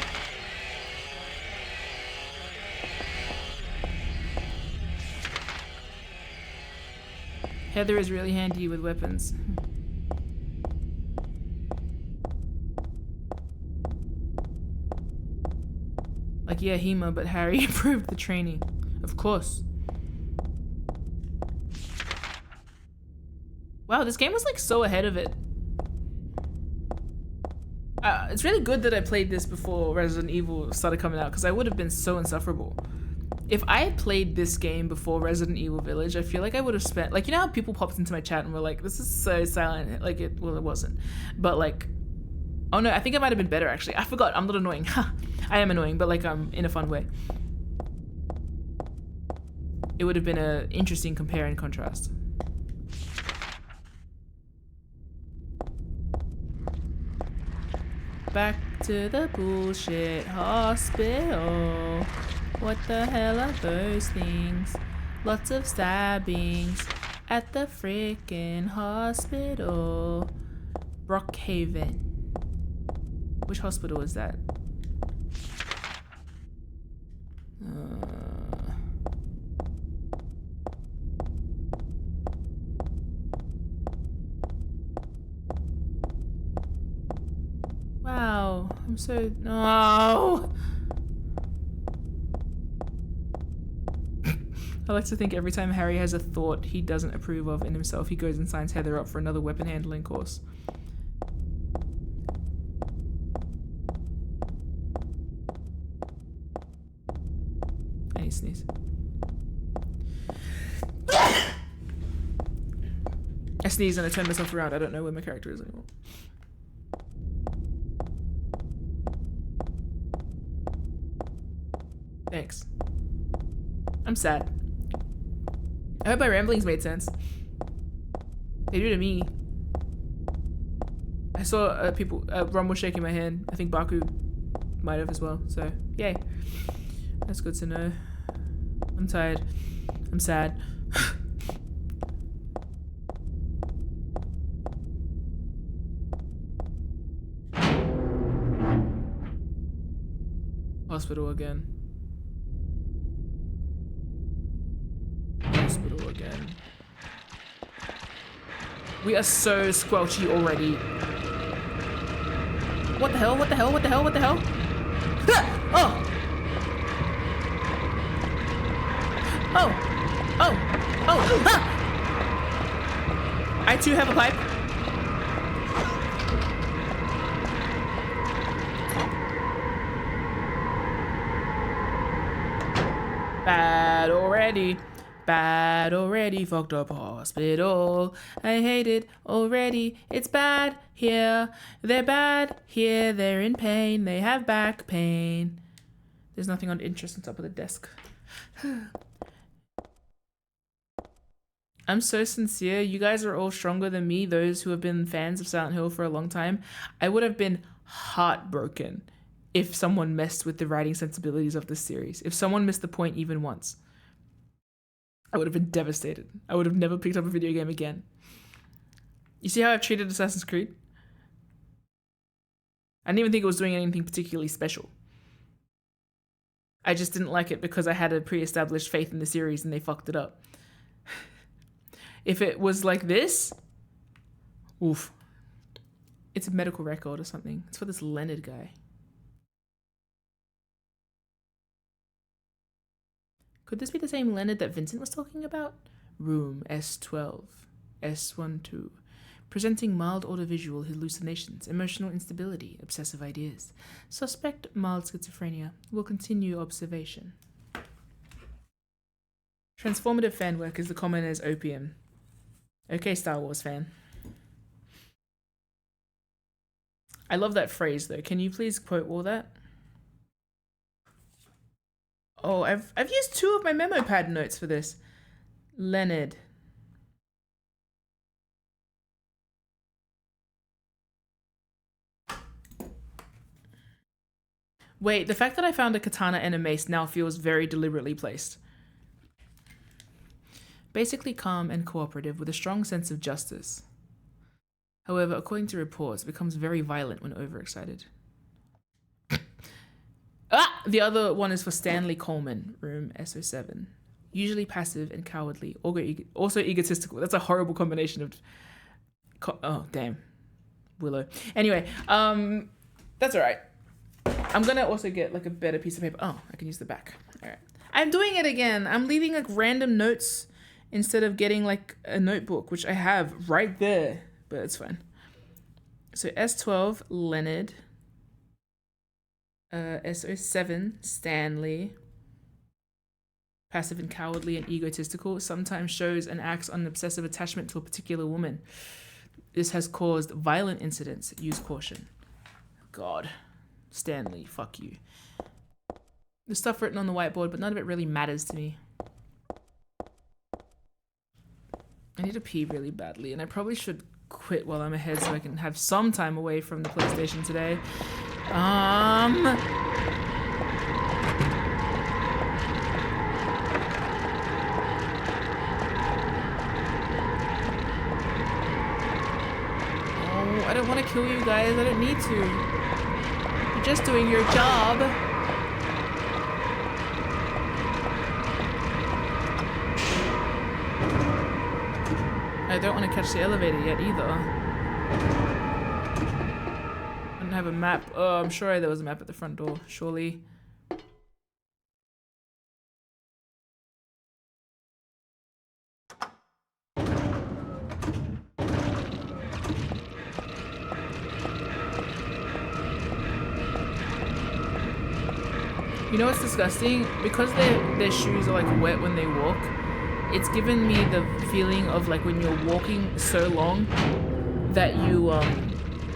Heather is really handy with weapons. Like, yeah, Hema, but Harry improved the training. Of course. Wow, this game was like so ahead of it. It's really good that I played this before Resident Evil started coming out, because I would have been so insufferable. If I had played this game before Resident Evil Village, I feel like I would have spent, like, you know how people popped into my chat and were like, this is so silent, like, it wasn't. But like, oh no, I think it might have been better actually. I forgot, I'm not annoying. I am annoying, but like, in a fun way. It would have been an interesting compare and contrast. Back to the bullshit hospital. What the hell are those things? Lots of stabbings at the frickin' hospital. Brookhaven. Which hospital is that? Wow, I'm so... No! I like to think every time Harry has a thought he doesn't approve of in himself, he goes and signs Heather up for another weapon handling course. I need to sneeze. I sneeze and I turn myself around. I don't know where my character is anymore. Thanks. I'm sad. I hope my ramblings made sense. They do to me. I saw people, Ron was shaking my hand. I think Baku might have as well, so yay. That's good to know. I'm tired. I'm sad. Hospital again. We are so squelchy already. What the hell? What the hell? What the hell? What the hell? Oh! Oh! Oh! Oh! Ah! I too have a pipe. Bad already. Bad already. Fucked up hospital. I hate it already. It's bad here. They're bad here. They're in pain. They have back pain. There's nothing on interest on top of the desk. I'm so sincere. You guys are all stronger than me, those who have been fans of Silent Hill for a long time. I would have been heartbroken if someone messed with the writing sensibilities of this series. If someone missed the point even once. I would have been devastated. I would have never picked up a video game again. You see how I've treated Assassin's Creed? I didn't even think it was doing anything particularly special. I just didn't like it because I had a pre-established faith in the series and they fucked it up. If it was like this, oof. It's a medical record or something. It's for this Leonard guy. Could this be the same Leonard that Vincent was talking about? Room S12, S12. Presenting mild audiovisual hallucinations, emotional instability, obsessive ideas. Suspect mild schizophrenia. Will continue observation. Transformative fan work is the common as opium. Okay, Star Wars fan. I love that phrase though. Can you please quote all that? Oh, I've used 2 of my memo pad notes for this. Leonard. Wait, the fact that I found a katana and a mace now feels very deliberately placed. Basically calm and cooperative with a strong sense of justice. However, according to reports, becomes very violent when overexcited. Ah! The other one is for Stanley Coleman, room SO7. Usually passive and cowardly, also egotistical. That's a horrible combination of... oh, damn. Willow. Anyway, that's all right. I'm gonna also get like a better piece of paper. Oh, I can use the back. All right. I'm doing it again. I'm leaving like random notes instead of getting like a notebook, which I have right there, but it's fine. So S12, Leonard. SO7, Stanley. Passive and cowardly and egotistical. Sometimes shows and acts on an obsessive attachment to a particular woman. This has caused violent incidents. Use caution. God. Stanley, fuck you. There's stuff written on the whiteboard, but none of it really matters to me. I need to pee really badly, and I probably should quit while I'm ahead so I can have some time away from the PlayStation today. Oh, I don't want to kill you guys. I don't need to. You're just doing your job. I don't want to catch the elevator yet either. I don't have a map. Oh, I'm sure there was a map at the front door, surely. You know what's disgusting? Because their shoes are like wet when they walk, it's given me the feeling of like when you're walking so long that you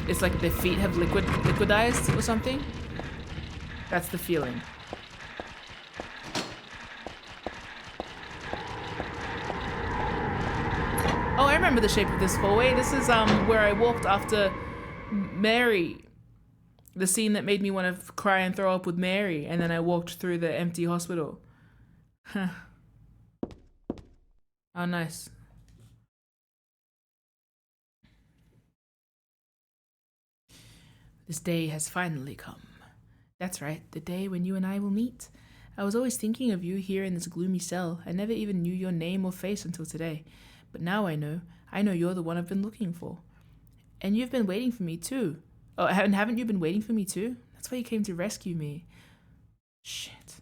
it's like their feet have liquidized or something. That's the feeling. Oh, I remember the shape of this hallway. This is where I walked after Mary. The scene that made me want to cry and throw up with Mary, and then I walked through the empty hospital. Huh. Oh, nice. This day has finally come. That's right, the day when you and I will meet. I was always thinking of you here in this gloomy cell. I never even knew your name or face until today. But now I know you're the one I've been looking for. And you've been waiting for me too. Oh, and haven't you been waiting for me too? That's why you came to rescue me. Shit.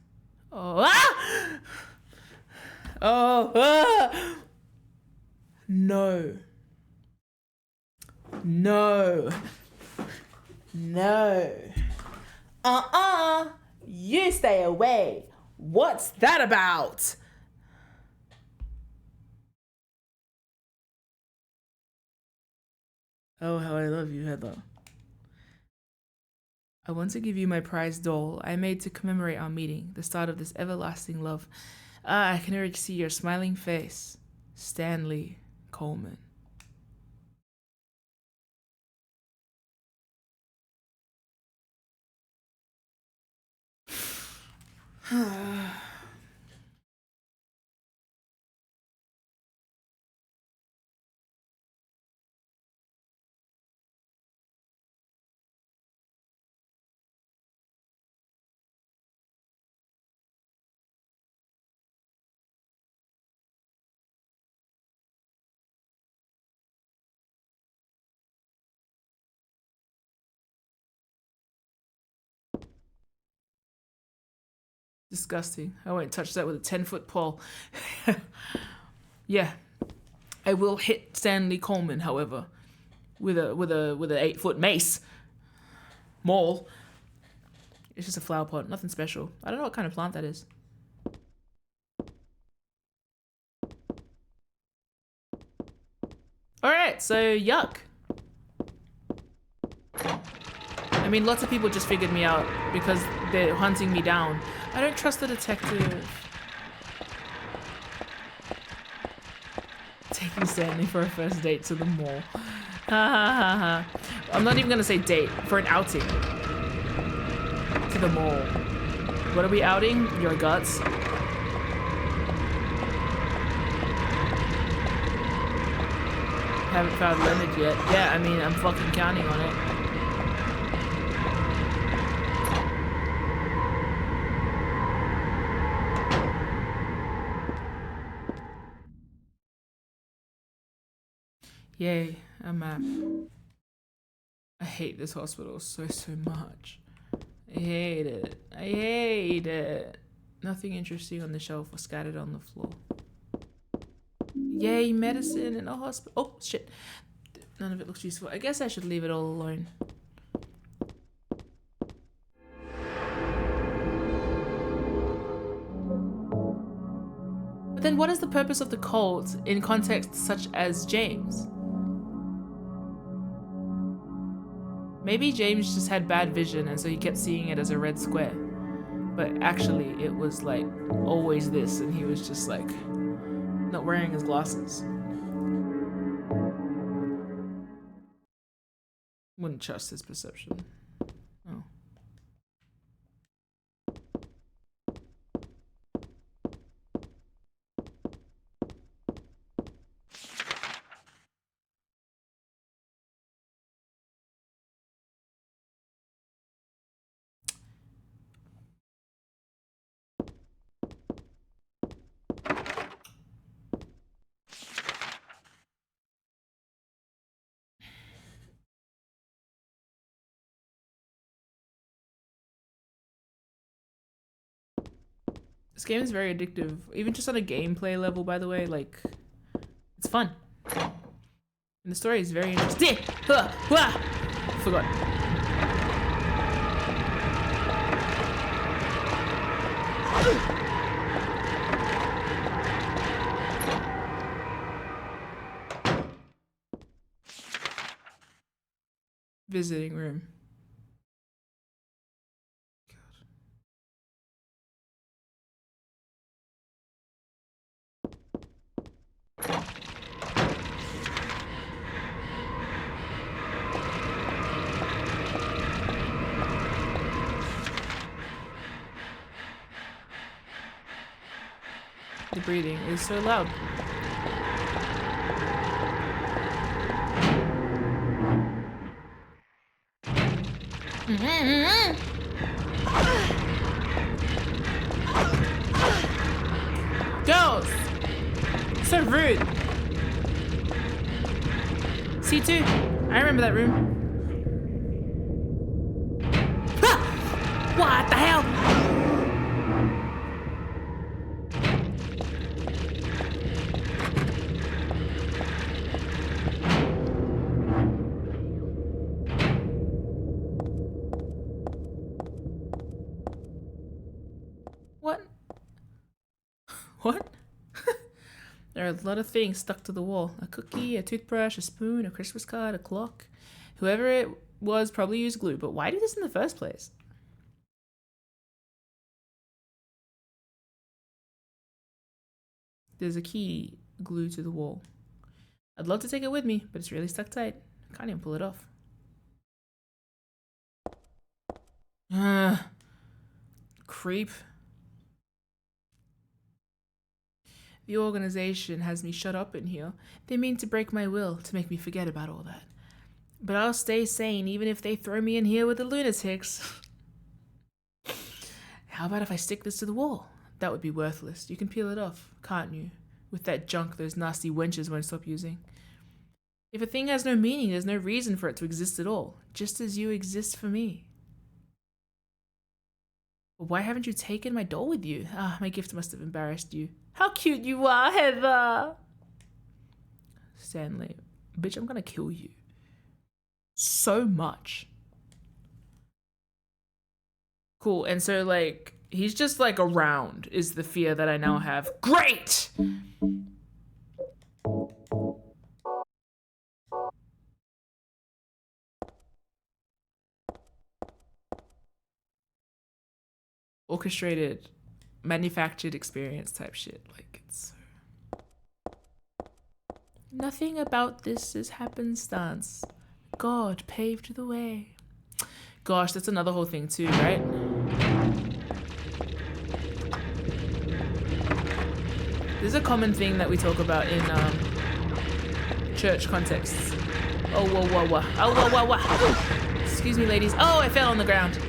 Oh, ah! Oh, ah! No. No. No. You stay away. What's that about? Oh, how I love you, Heather. I want to give you my prized doll I made to commemorate our meeting, the start of this everlasting love. I can already see your smiling face. Stanley Coleman. Disgusting. I won't touch that with a 10-foot pole. Yeah. I will hit Stanley Coleman, however, with an 8-foot mace. Maul. It's just a flower pot, nothing special. I don't know what kind of plant that is. Alright, so yuck. I mean, lots of people just figured me out because they're hunting me down. I don't trust the detective. Taking Stanley for a first date to the mall. Ha ha ha ha. I'm not even gonna say date, for an outing. To the mall. What are we outing? Your guts. Haven't found Leonard yet. Yeah, I mean, I'm fucking counting on it. Yay, a map. I hate this hospital so much. I hate it. I hate it. Nothing interesting on the shelf or scattered on the floor. Yay, medicine in a hospital. Oh, shit. None of it looks useful. I guess I should leave it all alone. But then what is the purpose of the cult in contexts such as James? Maybe James just had bad vision and so he kept seeing it as a red square. But actually it was like always this and he was just like not wearing his glasses. Wouldn't trust his perception. Oh. This game is very addictive, even just on a gameplay level, by the way, like, it's fun. And the story is very interesting. Forgot. Visiting room. The breathing is so loud. Girls! So rude. see too. I remember that room. Ha! What the hell? What? What? There are a lot of things stuck to the wall. A cookie, a toothbrush, a spoon, a Christmas card, a clock. Whoever it was probably used glue, but why do this in the first place? There's a key glued to the wall. I'd love to take it with me, but it's really stuck tight. I can't even pull it off. Creep. The organization has me shut up in here. They mean to break my will to make me forget about all that. But I'll stay sane even if they throw me in here with the lunatics. How about if I stick this to the wall? That would be worthless. You can peel it off, can't you? With that junk those nasty wenches won't stop using. If a thing has no meaning, there's no reason for it to exist at all, just as you exist for me. But why haven't you taken my doll with you? Ah, my gift must have embarrassed you. How cute you are, Heather! Stanley, bitch, I'm gonna kill you. So much. Cool, and so, like, he's just, like, around is the fear that I now have. Great! Orchestrated, manufactured experience type shit. Like, it's nothing about this is happenstance. God paved the way. Gosh, that's another whole thing too, right? This is a common thing that we talk about in church contexts. Oh, whoa, whoa, whoa. Oh, whoa, whoa, whoa. Excuse me, ladies. Oh, I fell on the ground.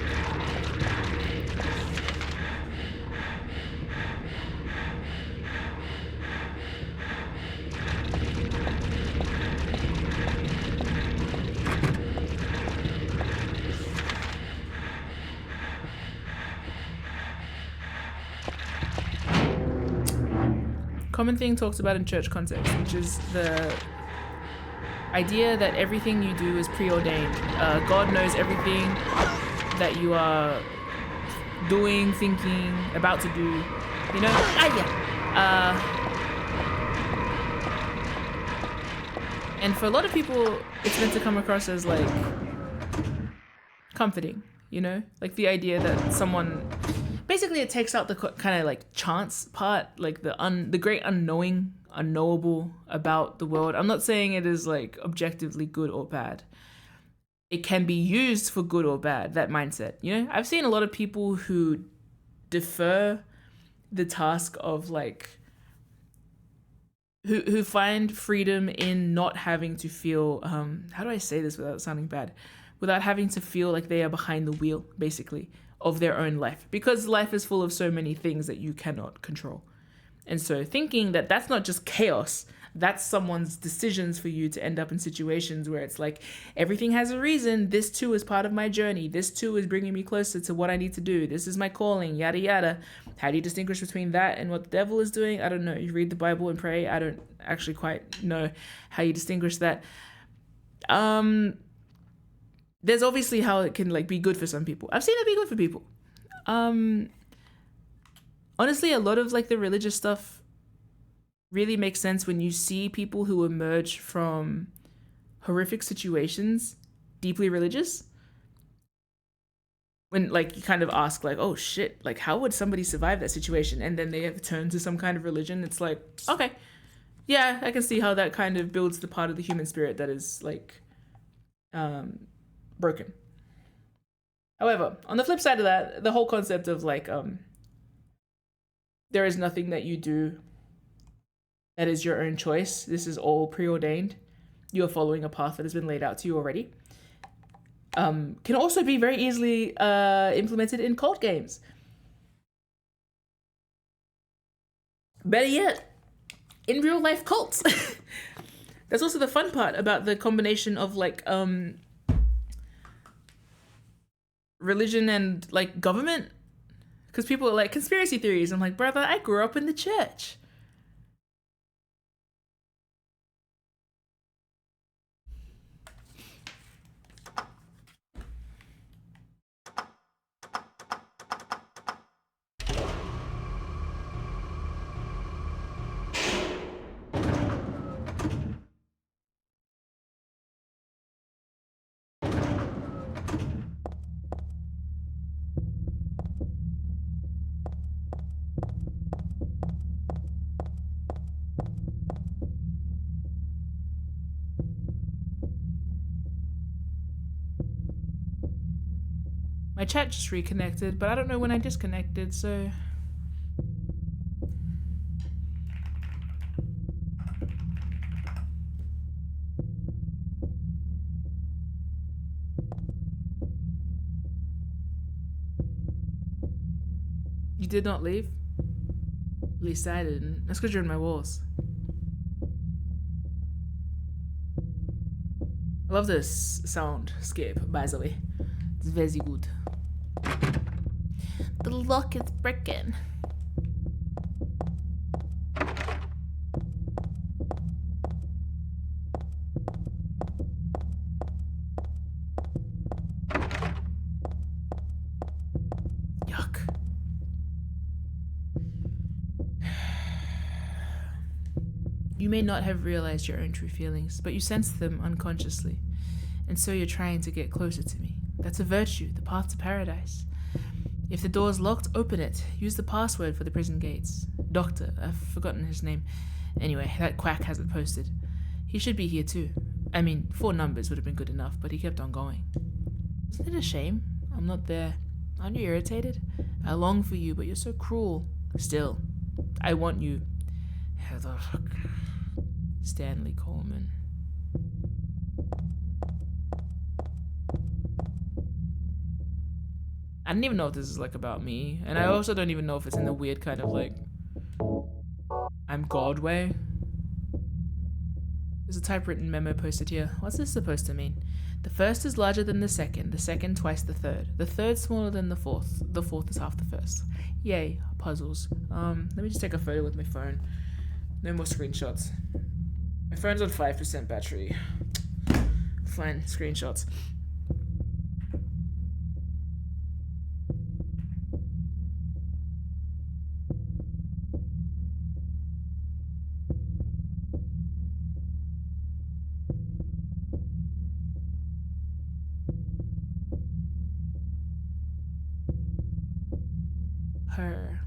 Common thing talked about in church context, which is the idea that everything you do is preordained. God knows everything that you are doing, thinking, about to do, you know? And for a lot of people, it's meant to come across as like comforting, you know? Like the idea that someone... Basically, it takes out the kind of like chance part, like the great unknowable about the world. I'm not saying it is like objectively good or bad. It can be used for good or bad, that mindset. You know, I've seen a lot of people who defer the task of like, who find freedom in not having to feel, how do I say this without sounding bad? Without having to feel like they are behind the wheel, basically, of their own life, because life is full of so many things that you cannot control. And so thinking that that's not just chaos, that's someone's decisions for you to end up in situations where it's like, everything has a reason. This too is part of my journey. This too is bringing me closer to what I need to do. This is my calling, yada, yada. How do you distinguish between that and what the devil is doing? I don't know. You read the Bible and pray. I don't actually quite know how you distinguish that. There's obviously how it can like be good for some people. I've seen it be good for people. Honestly, a lot of like the religious stuff really makes sense when you see people who emerge from horrific situations, deeply religious. When like you kind of ask like, oh shit, like how would somebody survive that situation? And then they have turned to some kind of religion. It's like, okay, yeah, I can see how that kind of builds the part of the human spirit that is like, broken. However, on the flip side of that, the whole concept of like, there is nothing that you do that is your own choice. This is all preordained. You are following a path that has been laid out to you already. Can also be very easily implemented in cult games. Better yet, in real life cults. That's also the fun part about the combination of like religion and like government, because people are like conspiracy theories. I'm like, brother, I grew up in the church. My chat just reconnected, but I don't know when I disconnected, so... You did not leave? At least I didn't. That's because you're in my walls. I love this soundscape, by the way. It's very good.
The lock is breaking.
Yuck. You may not have realized your own true feelings, but you sensed them unconsciously. And so you're trying to get closer to me. That's a virtue, the path to paradise. If the door's locked, open it. Use the password for the prison gates. Doctor, I've forgotten his name. Anyway, that quack has it posted. He should be here too. I mean, 4 numbers would have been good enough, but he kept on going. Isn't it a shame? I'm not there. Aren't you irritated? I long for you, but you're so cruel. Still, I want you. Heather. Stanley Coleman. I don't even know if this is like about me, and I also don't even know if it's in the weird kind of like I'm God way. There's a typewritten memo posted here. What's this supposed to mean? The first is larger than the second twice the third smaller than the fourth is half the first. Yay, puzzles. Let me just take a photo with my phone. No more screenshots. My phone's on 5% battery. Fine, screenshots. Her.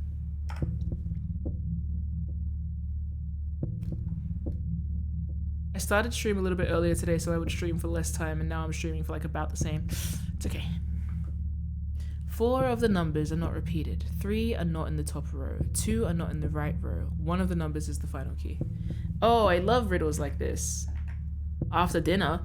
I started stream a little bit earlier today so I would stream for less time, and now I'm streaming for like about the same. It's okay. 4 of the numbers are not repeated. 3 are not in the top row. 2 are not in the right row. 1 of the numbers is the final key. Oh, I love riddles like this. After dinner.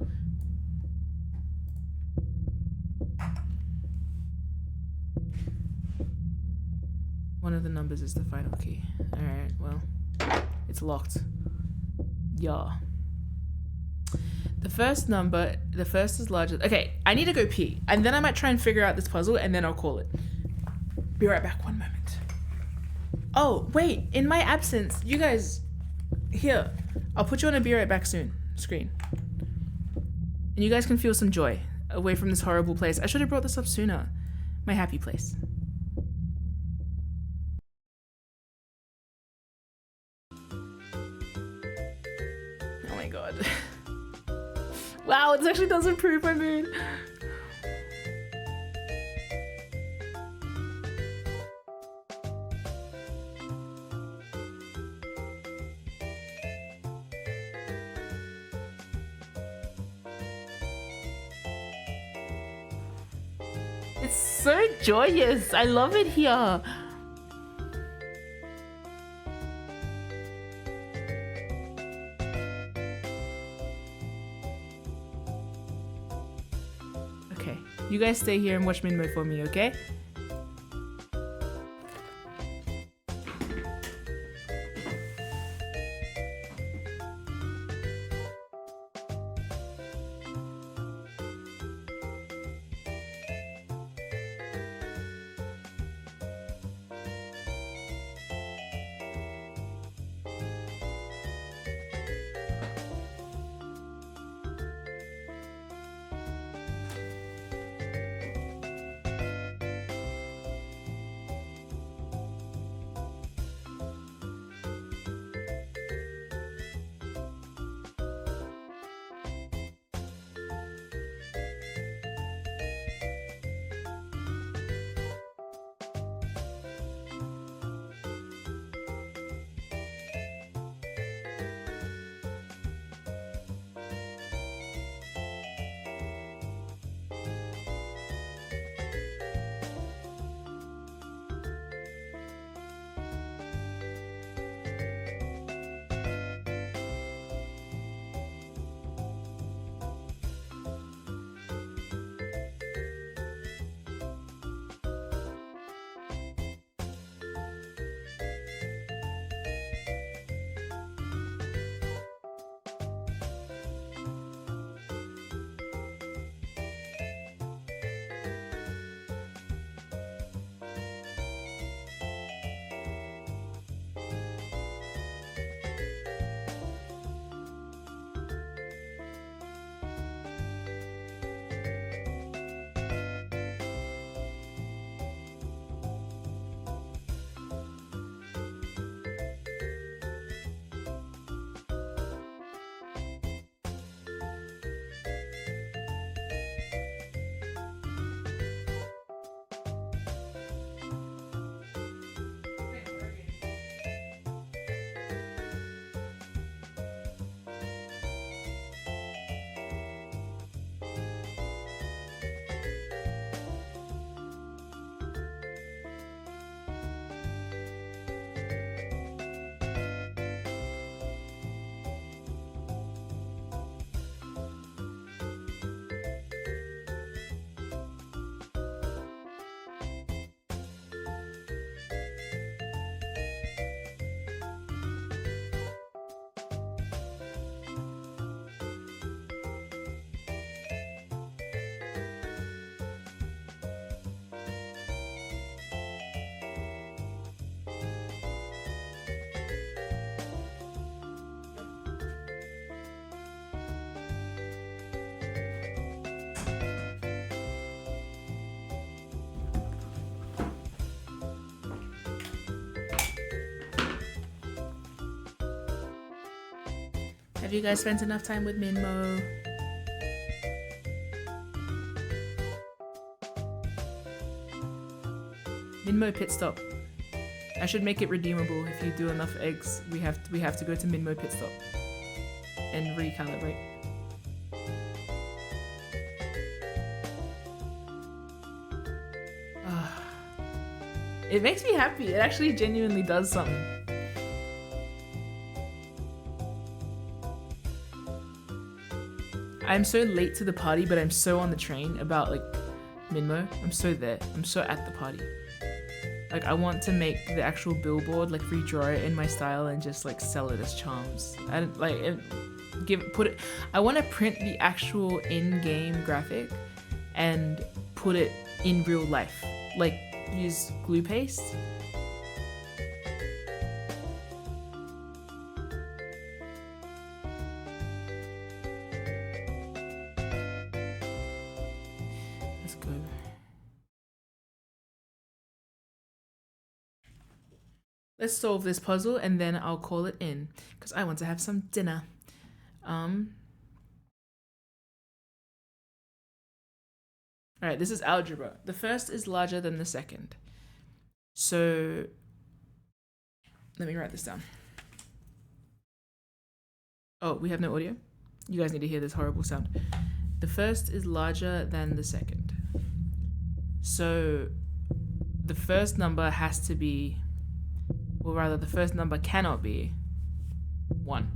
One of the numbers is the final key. Alright, well. It's locked. Yeah. The first is larger. Okay, I need to go pee. And then I might try and figure out this puzzle, and then I'll call it. Be right back, 1 moment. Oh, wait, in my absence, you guys, here, I'll put you on a be right back soon screen. And you guys can feel some joy away from this horrible place. I should have brought this up sooner. My happy place. Oh my god. Wow, this actually does improve my mood. It's so joyous. I love it here. Okay, you guys stay here and watch Minmo for me, okay? Have you guys spent enough time with Minmo? Minmo pit stop. I should make it redeemable. If you do enough eggs, we have to go to Minmo pit stop and recalibrate. It makes me happy. It actually genuinely does something. I'm so late to the party, but I'm so on the train about like Minmo. I'm so there. I'm so at the party. Like I want to make the actual billboard, like redraw it in my style and just like sell it as charms. I don't like it, I want to print the actual in-game graphic and put it in real life. Like use glue paste. Let's go. Let's solve this puzzle and then I'll call it in because I want to have some dinner. All right, this is algebra. The first is larger than the second. So let me write this down. Oh, we have no audio? You guys need to hear this horrible sound. The first is larger than the second. So the first number has to be, or rather the first number cannot be 1.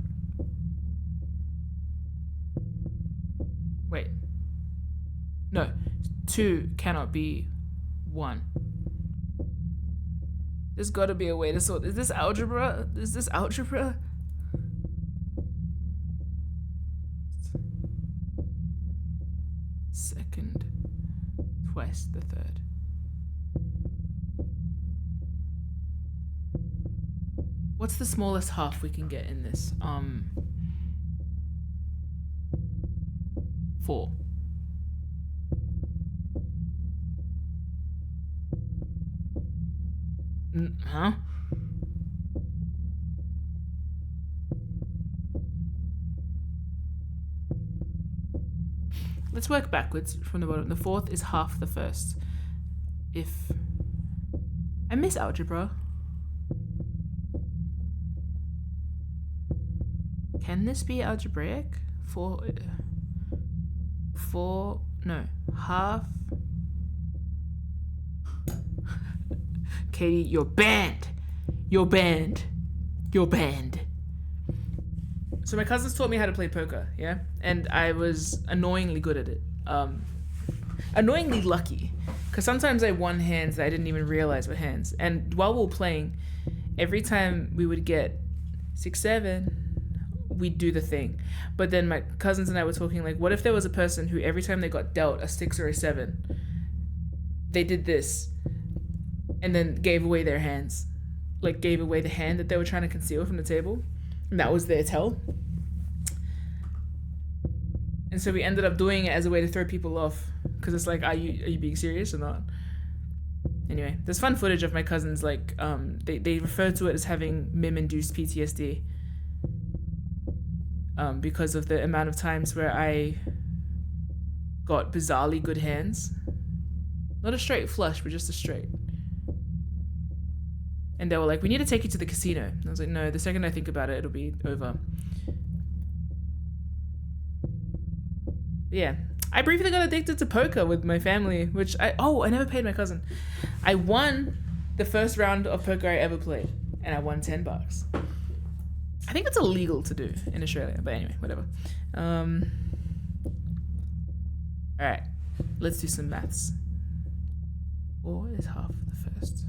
Wait. No, 2 cannot be 1. There's gotta be a way to sort. Is this algebra? Is this algebra? Second, twice the third. What's the smallest half we can get in this? 4. Huh? Let's work backwards from the bottom. The fourth is half the first. If I miss algebra. Can this be algebraic? No, half. Katie, you're banned. You're banned. You're banned. So my cousins taught me how to play poker, yeah? And I was annoyingly good at it. Annoyingly lucky. Because sometimes I won hands that I didn't even realize were hands. And while we were playing, every time we would get 6-7, we'd do the thing. But then my cousins and I were talking like, what if there was a person who every time they got dealt a 6 or a 7, they did this and then gave away their hands. Like gave away the hand that they were trying to conceal from the table. And that was their tell. And so we ended up doing it as a way to throw people off. Because it's like, are you being serious or not? Anyway, there's fun footage of my cousins, like, they refer to it as having MIM-induced PTSD. Because of the amount of times where I got bizarrely good hands. Not a straight flush, but just a straight. And they were like, we need to take you to the casino. And I was like, no, the second I think about it, it'll be over. But yeah. I briefly got addicted to poker with my family, which I never paid my cousin. I won the first round of poker I ever played, and I won $10. I think it's illegal to do in Australia, but anyway, whatever. All right, let's do some maths. 4 is half the first.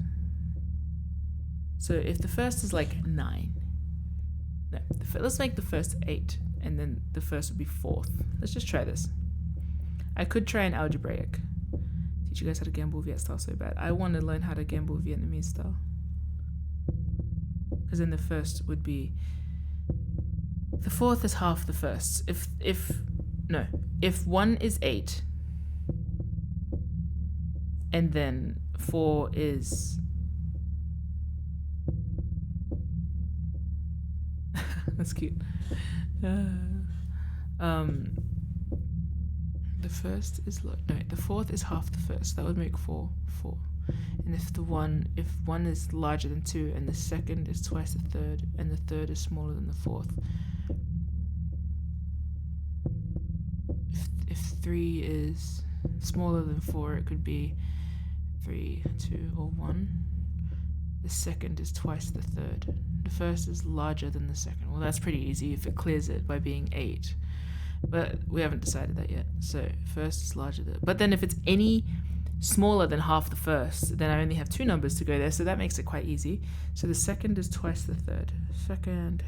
So if the first is like 9, no, let's make the first 8, and then the first would be 4th. Let's just try this. I could try an algebraic. Teach you guys how to gamble Viet style so bad. I want to learn how to gamble Vietnamese style. Because then the first would be... The 4th is half the first. If 1 is 8, and then 4 is... That's cute. The first is no, the fourth is half the first. That would make 4. And if one is larger than 2, and the second is twice the third, and the third is smaller than the fourth. If 3 is smaller than 4, it could be 3, 2, or 1. The second is twice the third. The first is larger than the second. Well, that's pretty easy if it clears it by being 8. But we haven't decided that yet. So first is larger than... But then if it's any smaller than half the first, then I only have 2 numbers to go there. So that makes it quite easy. So the second is twice the third. Second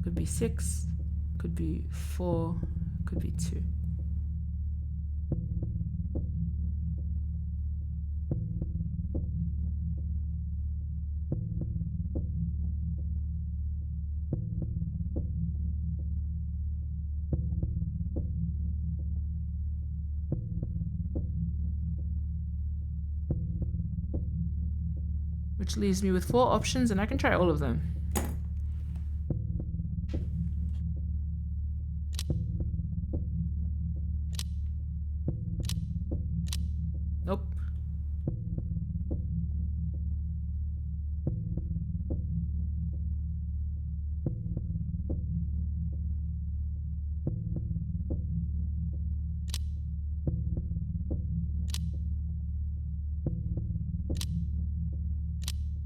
could be 6, could be 4, could be 2. Which leaves me with 4 options, and I can try all of them. Nope.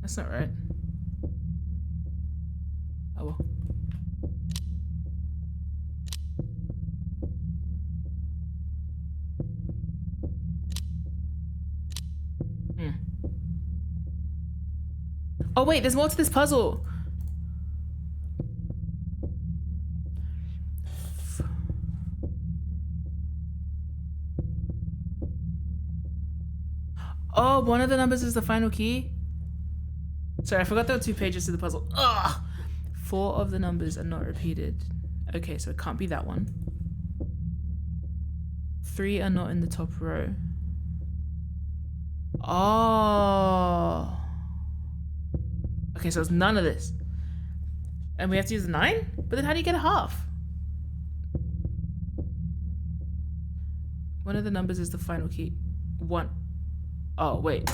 That's not right. Oh well. Oh wait, there's more to this puzzle. Oh, one of the numbers is the final key? Sorry, I forgot there were 2 pages to the puzzle. Ugh! 4 of the numbers are not repeated. Okay, so it can't be that one. 3 are not in the top row. Oh. Okay, so it's none of this. And we have to use the 9? But then how do you get a half? One of the numbers is the final key. 1. Oh, wait.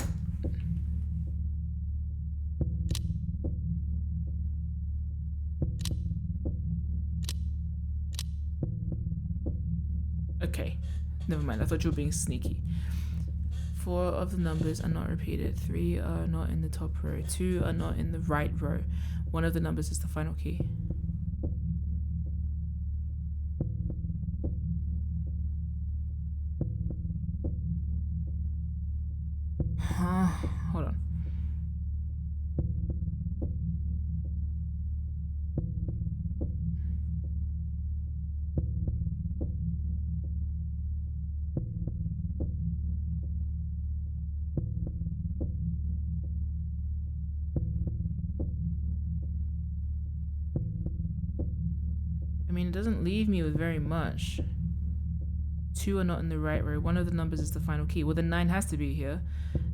Okay, never mind. I thought you were being sneaky. 4 of the numbers are not repeated. 3 are not in the top row. 2 are not in the right row. One of the numbers is the final key. Hold on. I mean, it doesn't leave me with very much. 2 are not in the right row. One of the numbers is the final key. Well, then 9 has to be here.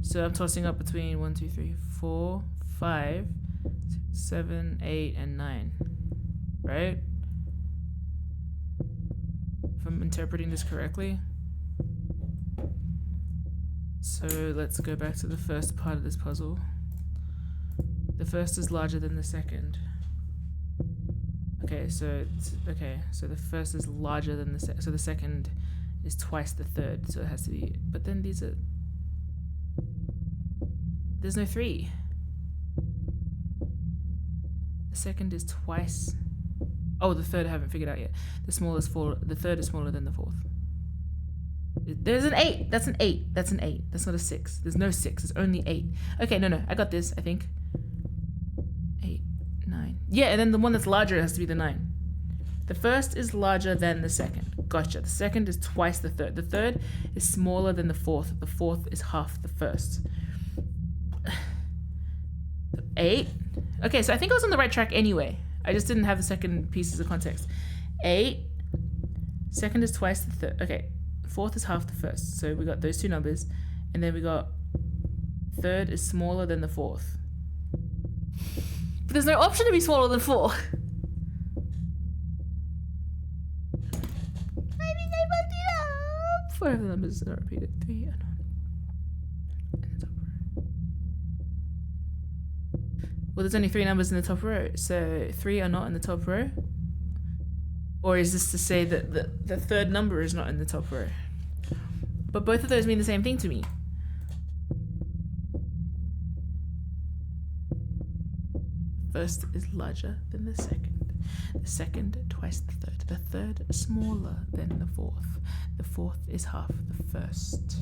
So I'm tossing up between 1, 2, 3, 4, 5, 6, 7, 8, and 9. Right? If I'm interpreting this correctly. So let's go back to the first part of this puzzle. The first is larger than the second. Okay, so the first is larger than the second. So the second is twice the third. So it has to be. But then these are. There's no 3. The second is twice. Oh, the third I haven't figured out yet. The third is smaller than the fourth. There's an 8. That's an 8. That's an 8. That's not a 6. There's no 6. There's only 8. Okay, no. I got this, I think. 8, 9. Yeah, and then the one that's larger has to be the 9. The first is larger than the second. Gotcha. The second is twice the third. The third is smaller than the fourth. The fourth is half the first. 8. Okay, so I think I was on the right track anyway. I just didn't have the second pieces of context. 8. Second is twice the third. Okay. Fourth is half the first. So we got those 2 numbers. And then we got third is smaller than the fourth. But there's no option to be smaller than 4. 4 of the numbers are not repeated. 3 are not in the top row. Well, there's only 3 numbers in the top row, so 3 are not in the top row? Or is this to say that the third number is not in the top row? But both of those mean the same thing to me. First is larger than the second. The second twice the third. The third smaller than the fourth. The fourth is half the first.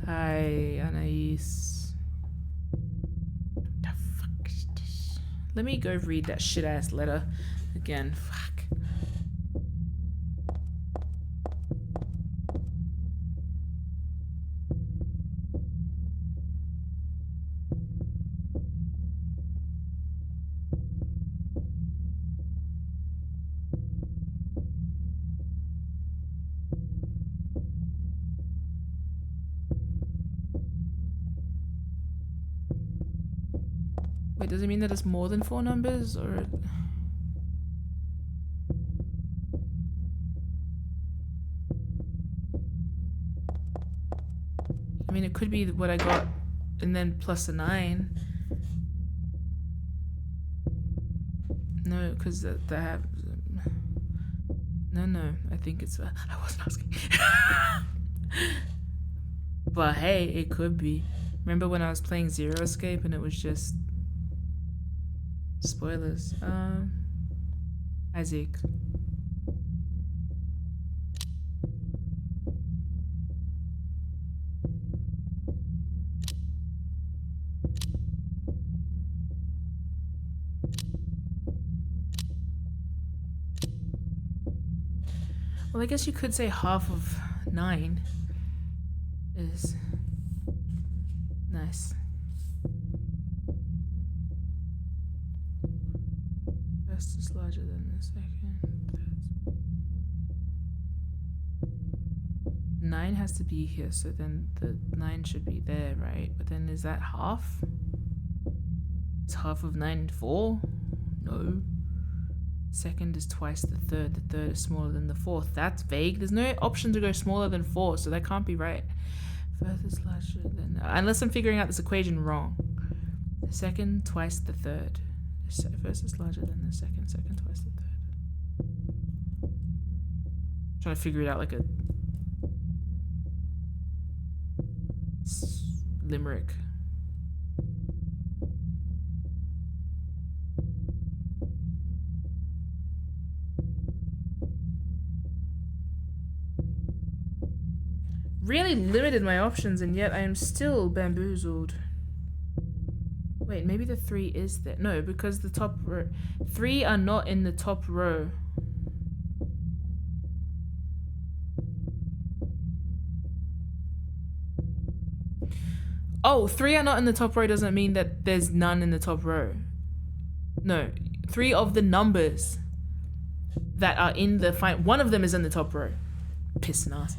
Hi, Anais. The fuck is this? Let me go read that shit ass letter again. Fuck. Wait, does it mean that it's more than 4 numbers, or? I mean, it could be what I got and then plus a 9. No, because that have. No, I think it's. I wasn't asking. But hey, it could be. Remember when I was playing Zero Escape and it was just. Spoilers. Isaac. Well, I guess you could say half of 9 is nice. First is larger than the second. 9 has to be here, so then the 9 should be there, right? But then is that half? Is half of 9 4? No. Second is twice the third. The third is smaller than the fourth. That's vague. There's no option to go smaller than 4, so that can't be right. First is larger than... Unless I'm figuring out this equation wrong. The second twice the third. The first is larger than the second. Second twice the third. Trying to figure it out like a... limerick. Really limited my options, and yet I am still bamboozled. Wait, maybe the 3 is there. No, because the top row. 3 are not in the top row. Oh, 3 are not in the top row doesn't mean that there's none in the top row. No, 3 of the numbers that are in the one of them is in the top row. Pissing ass.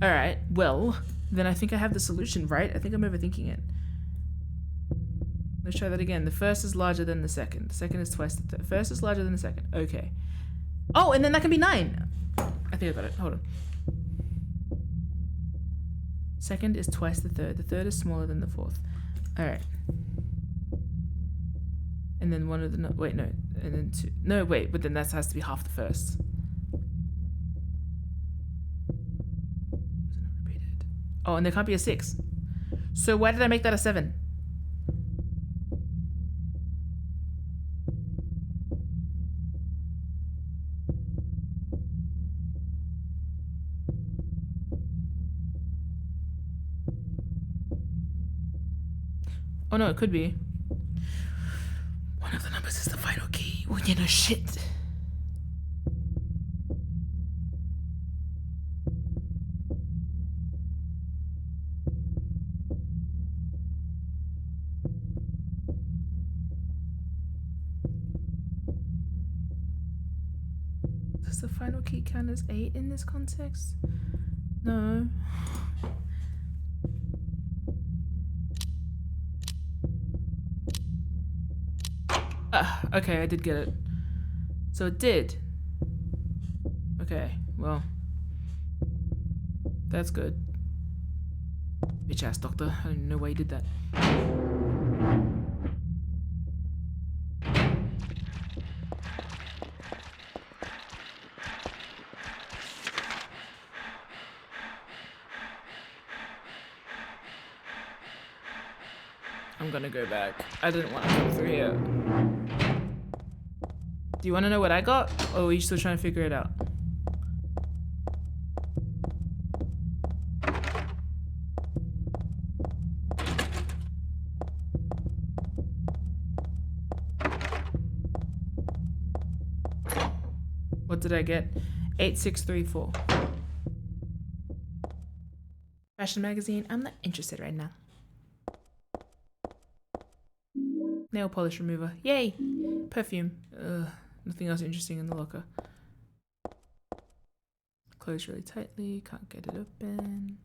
Alright, well, then I think I have the solution, right? I think I'm overthinking it. Let's try that again. The first is larger than the second. The second is twice the third. First is larger than the second. Okay. Oh, and then that can be 9. I think I got it. Hold on. Second is twice the third. The third is smaller than the fourth. Alright. And then one of the... wait, no. And then 2. No, wait. But then that has to be half the first. Oh, and there can't be a 6. So why did I make that a 7? Oh no, it could be. One of the numbers is the final key. Well, you know, shit. Does the final key count as 8 in this context? No. Okay, I did get it. So it did. Okay, well. That's good. Bitch ass doctor. I don't even know why he did that. I'm gonna go back. I didn't want to come through here. Do you want to know what I got? Or are you still trying to figure it out? What did I get? 8634. Fashion magazine. I'm not interested right now. Nail polish remover. Yay! Perfume. Ugh. Nothing else interesting in the locker. Closed really tightly. Can't get it open.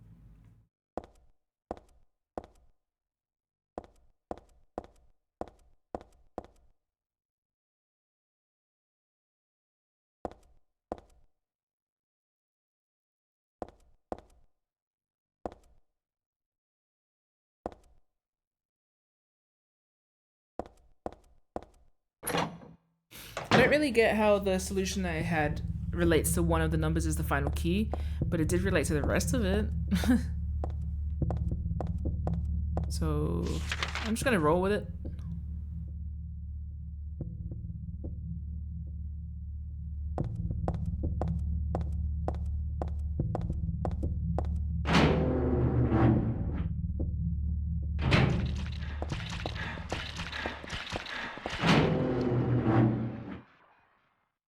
I don't really get how the solution that I had relates to one of the numbers as the final key, but it did relate to the rest of it. So I'm just gonna roll with it.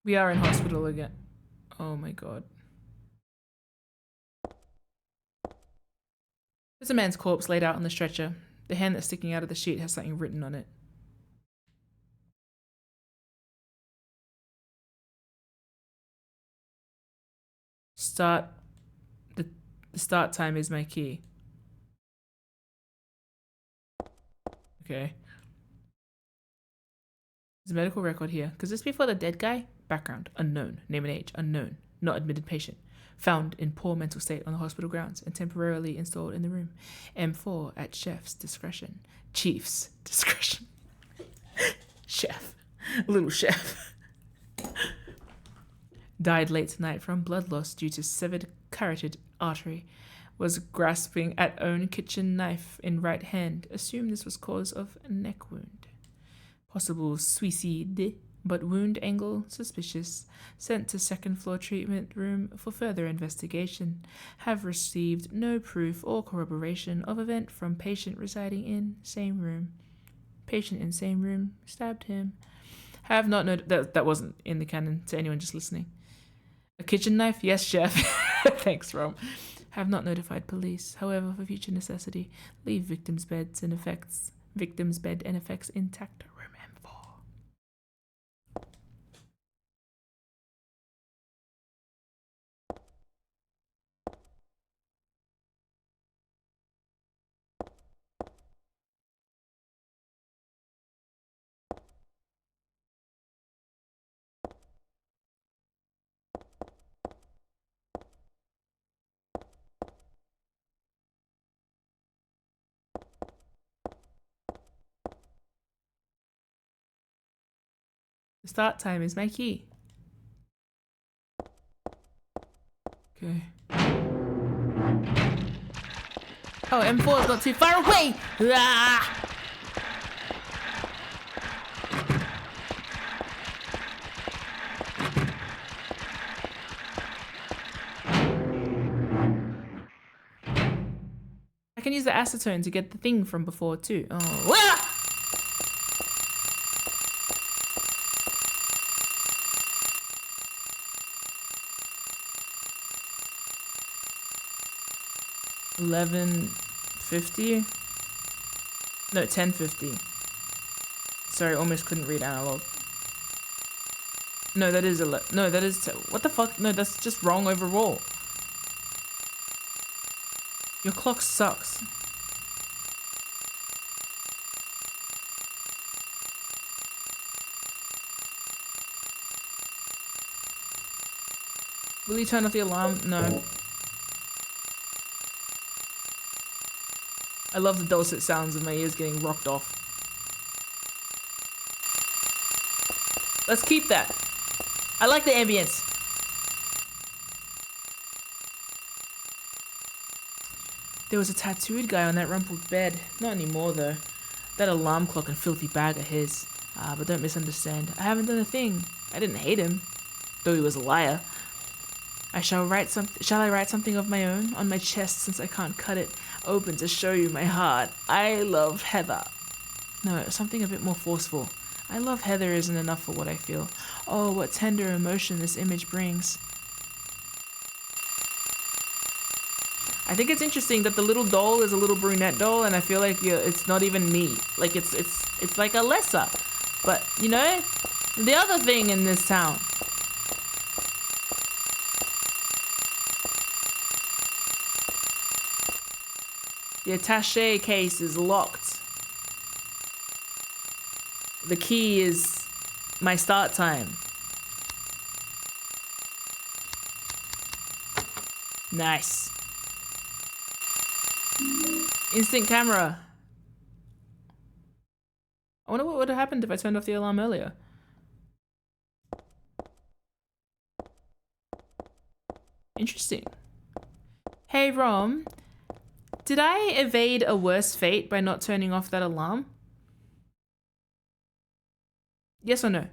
We are in hospital again. Oh my god. There's a man's corpse laid out on the stretcher. The hand that's sticking out of the sheet has something written on it. Start. The start time is my key. Okay. There's a medical record here. Could this be for the dead guy? Background, unknown. Name and age, unknown. Not admitted patient. Found in poor mental state on the hospital grounds and temporarily installed in the room. M4 at chef's discretion. Chief's discretion. Chef. Little chef. Died late tonight from blood loss due to severed carotid artery. Was grasping at own kitchen knife in right hand. Assumed this was cause of neck wound. Possible suicide, but wound angle suspicious. Sent to second floor treatment room for further investigation. Have received no proof or corroboration of event from patient residing in same room. Patient in same room stabbed him. Have not noted that wasn't in the canon to anyone just listening. A kitchen knife? Yes, chef. Thanks, Rome. Have not notified police. However, for future necessity, leave victims' bed and effects intact. Room M4. The start time is my key. Okay. Oh, M4 is not too far away! Ah! I can use the acetone to get the thing from before too. Oh, ah! $11.50. No, $10.50. Sorry, almost couldn't read analog. No, that is no, that is what the fuck? No, that's just wrong overall. Your clock sucks. Will you turn off the alarm? No. I love the dulcet sounds of my ears getting rocked off. Let's keep that. I like the ambience. There was a tattooed guy on that rumpled bed. Not anymore, though. That alarm clock and filthy bag are his. But don't misunderstand. I haven't done a thing. I didn't hate him, though he was a liar. Shall I write something of my own on my chest, since I can't cut it open to show you my heart? I love Heather. No, something a bit more forceful. I love Heather isn't enough for what I feel. Oh, what tender emotion this image brings. I think it's interesting that the little doll is a little brunette doll, and I feel like it's not even me. Like it's like a lesser. But you know, the other thing in this town. The attaché case is locked. The key is my start time. Nice. Instant camera. I wonder what would have happened if I turned off the alarm earlier. Interesting. Hey, Rom. Did I evade a worse fate by not turning off that alarm? Yes or no?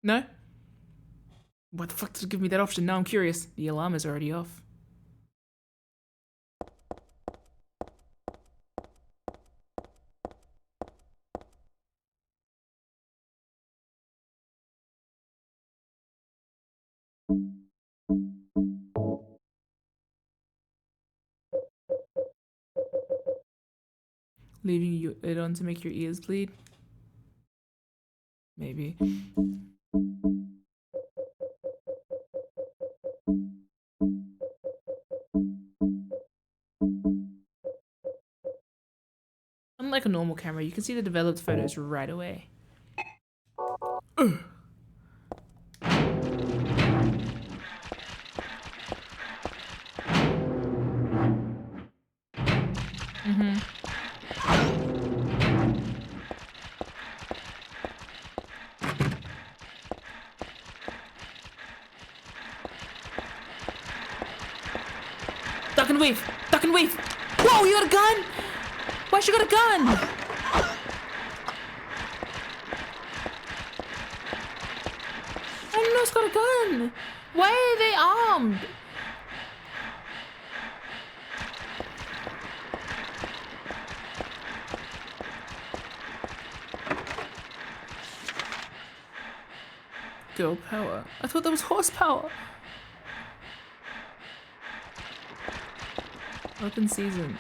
No? What the fuck did it give me that option? Now I'm curious. The alarm is already off. Leaving it on to make your ears bleed? Maybe. Unlike a normal camera, you can see the developed photos right away. Duck and weave! Duck and weave! Whoa, you got a gun? Why she got a gun? I didn't know it's got a gun. Why are they armed? Girl power. I thought that was horsepower. Open season.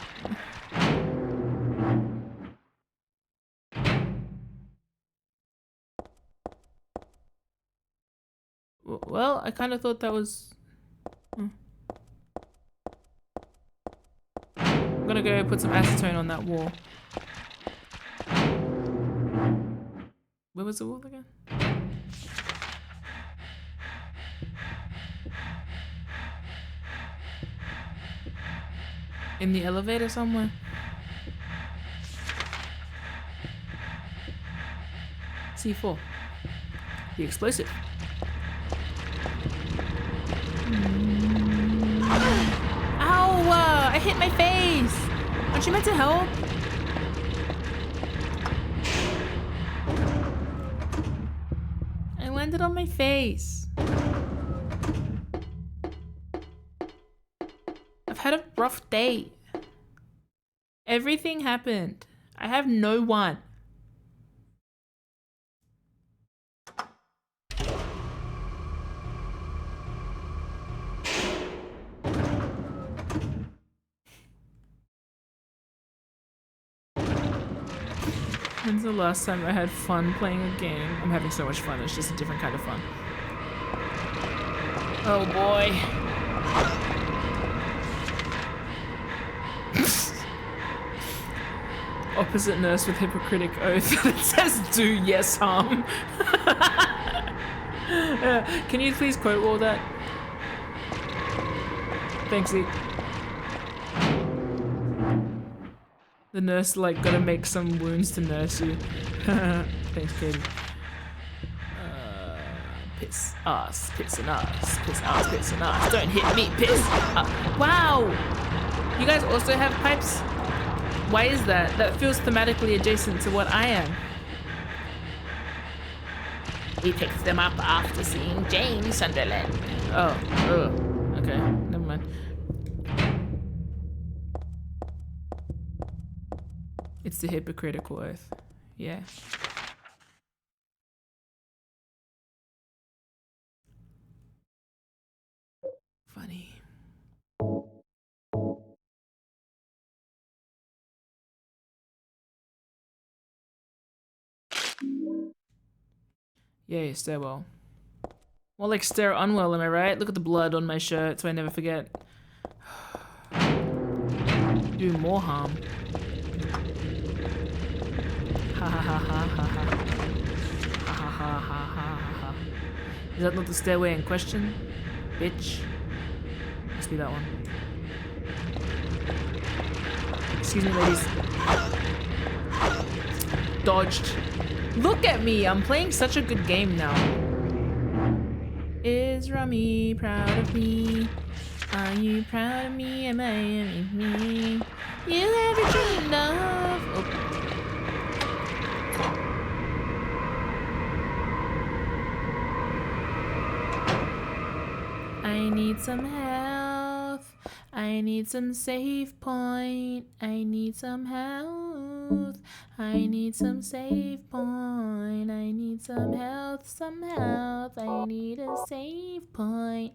Well, I kind of thought that was... I'm gonna go put some acetone on that wall. Where was the wall again? In the elevator somewhere? C4. The explosive. Ow! I hit my face! Aren't you meant to help? landed on my face. I've had a rough day. Everything happened. I have no one. When's the last time I had fun playing a game? I'm having so much fun. It's just a different kind of fun. Oh boy. Opposite nurse with hypocritic oath. It says do yes harm. Can you please quote all that? Thanks, E. The nurse like gotta make some wounds to nurse you. Thanks, Katie. Piss us, piss and us, piss us, piss and us. Don't hit me, piss. Wow! You guys also have pipes? Why is that? That feels thematically adjacent to what I am. He picks them up after seeing Jane Sunderland. Oh, okay, never mind. It's the hypocritical oath. Yeah. Funny. Yay, stairwell. More like stare unwell, am I right? Look at the blood on my shirt so I never forget. Do more harm. Ha ha ha ha ha ha. Ha ha ha ha ha ha. Is that not the stairway in question? Bitch. Must be that one. Excuse me, ladies. Dodged. Look at me! I'm playing such a good game now. Is Rummy proud of me? Are you proud of me? Am I me? You have your true love. Oh. I need some health. I need some save point. I need some health. I need some save point. I need some health, some health. I need a save point.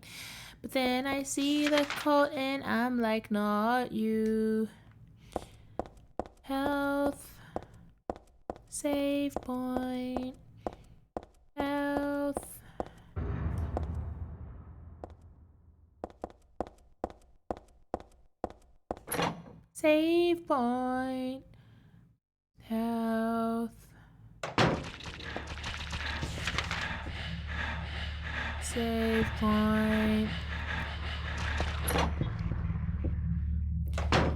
But then I see the quote and I'm like, not you. Health. Save point. Health. Save point. Health. Save point.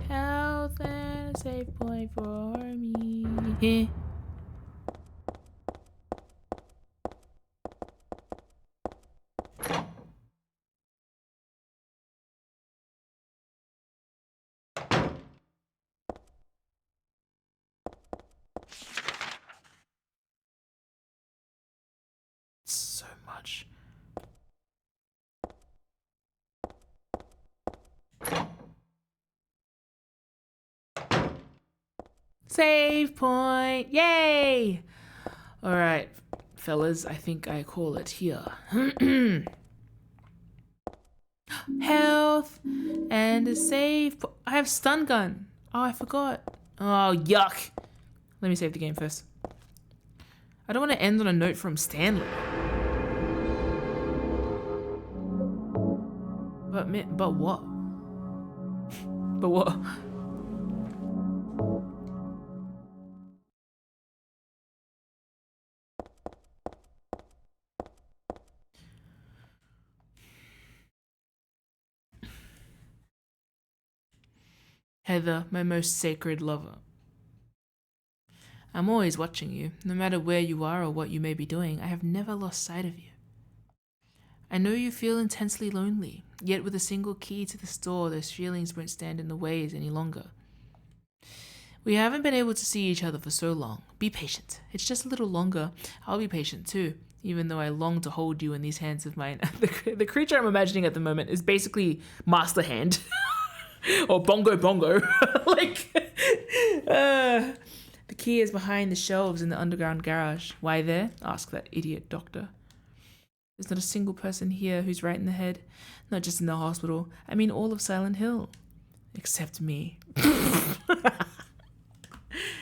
Health and a save point for me. So much. Save point! Yay! Alright, fellas, I think I call it here. Health and a save. I have stun gun. Oh, I forgot. Oh, yuck. Let me save the game first. I don't want to end on a note from Stanley. But what? But what? Heather, my most sacred lover. I'm always watching you, no matter where you are or what you may be doing. I have never lost sight of you. I know you feel intensely lonely, yet with a single key to the store, those feelings won't stand in the ways any longer. We haven't been able to see each other for so long. Be patient. It's just a little longer. I'll be patient too, even though I long to hold you in these hands of mine. The creature I'm imagining at the moment is basically Master Hand. Or Bongo Bongo. Like, the key is behind the shelves in the underground garage. Why there? Ask that idiot doctor. There's not a single person here who's right in the head. Not just in the hospital. I mean all of Silent Hill. Except me.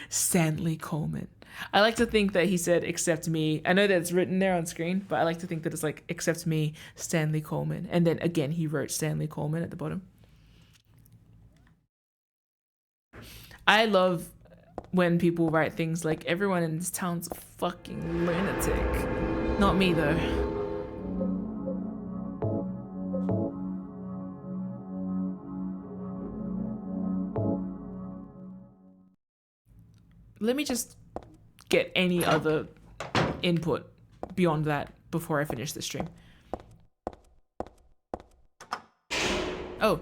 Stanley Coleman. I like to think that he said, except me. I know that it's written there on screen, but I like to think that it's like, except me, Stanley Coleman. And then again, he wrote Stanley Coleman at the bottom. I love when people write things like, everyone in this town's a fucking lunatic. Not me, though. Let me just get any other input beyond that before I finish the stream. Oh.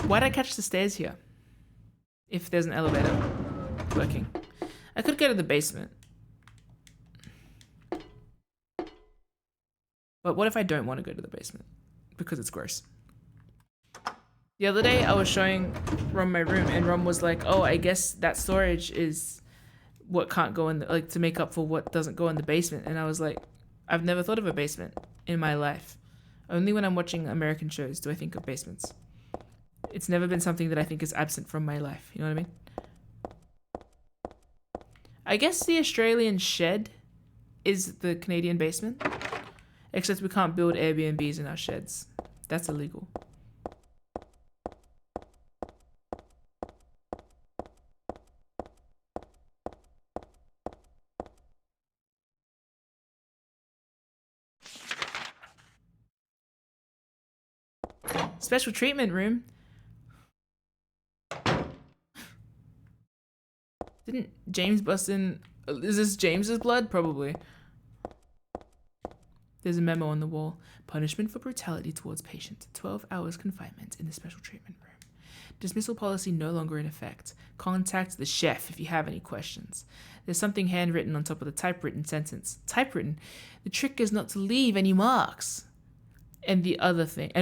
Why'd I catch the stairs here? If there's an elevator working. I could go to the basement. But what if I don't want to go to the basement? Because it's gross. The other day I was showing Rom my room and Rom was like, oh, I guess that storage is what can't go in, like to make up for what doesn't go in the basement. And I was like, I've never thought of a basement in my life. Only when I'm watching American shows do I think of basements. It's never been something that I think is absent from my life. You know what I mean? I guess the Australian shed is the Canadian basement. Except we can't build Airbnbs in our sheds. That's illegal. Special treatment room. Didn't James bust in? Is this James's blood? Probably. There's a memo on the wall. Punishment for brutality towards patient. 12 hours confinement in the special treatment room. Dismissal policy no longer in effect. Contact the chef if you have any questions. There's something handwritten on top of the typewritten sentence. Typewritten? The trick is not to leave any marks. And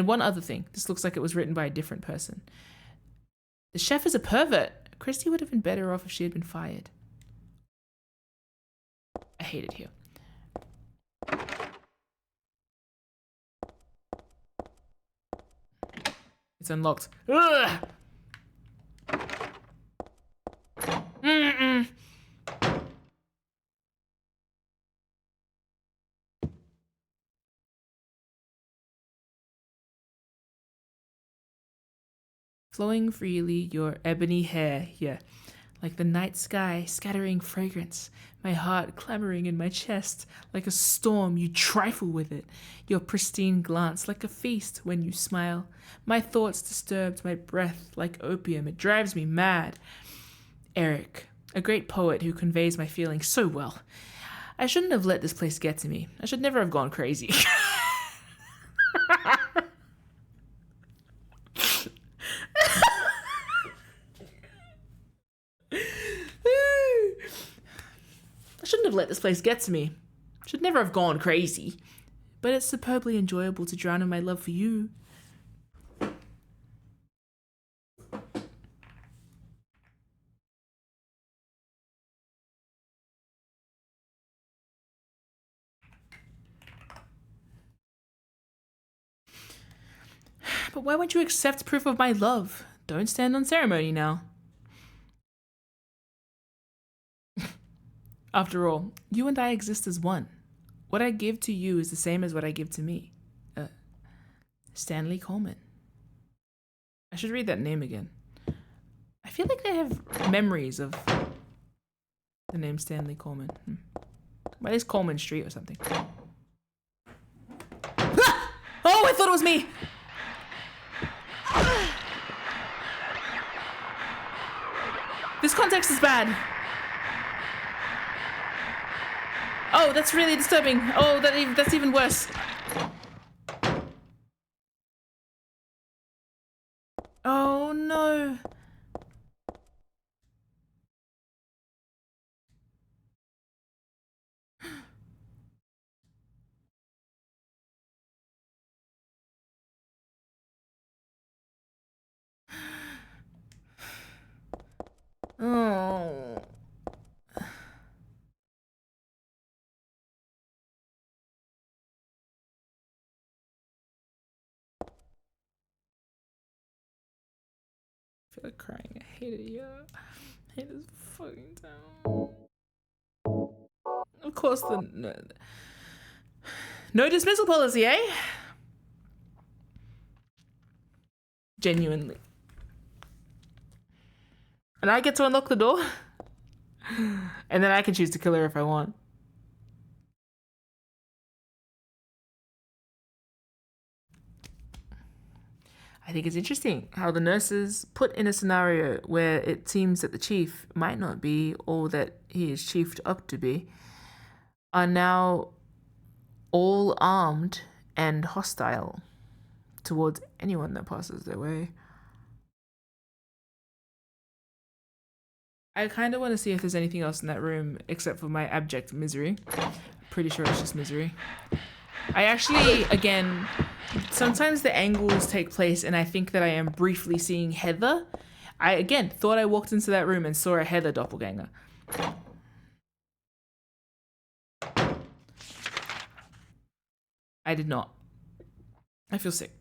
one other thing. This looks like it was written by a different person. The chef is a pervert. Christy would have been better off if she had been fired. I hate it here. It's unlocked. Ugh! Mm-mm. Flowing freely, your ebony hair, yeah, like the night sky scattering fragrance, my heart clamoring in my chest, like a storm you trifle with it, your pristine glance like a feast when you smile, my thoughts disturbed, my breath like opium, it drives me mad. Eric, a great poet who conveys my feelings so well. I shouldn't have let this place get to me. I should never have gone crazy. I shouldn't have let this place get to me. Should never have gone crazy. But it's superbly enjoyable to drown in my love for you. But why won't you accept proof of my love? Don't stand on ceremony now. After all, you and I exist as one. What I give to you is the same as what I give to me. Stanley Coleman. I should read that name again. I feel like I have memories of the name Stanley Coleman. Why is Coleman Street or something? Ah! Oh, I thought it was me! This context is bad. Oh, that's really disturbing. Oh, that's even worse. Oh, no. Oh. I feel like crying. I hate it here. I hate this fucking town. Of course, no dismissal policy, eh? Genuinely. And I get to unlock the door. And then I can choose to kill her if I want. I think it's interesting how the nurses put in a scenario where it seems that the chief might not be all that he is chiefed up to be, are now all armed and hostile towards anyone that passes their way. I kind of want to see if there's anything else in that room except for my abject misery. I'm pretty sure it's just misery. I actually, again, sometimes the angles take place and I think that I am briefly seeing Heather. I, again, thought I walked into that room and saw a Heather doppelganger. I did not. I feel sick.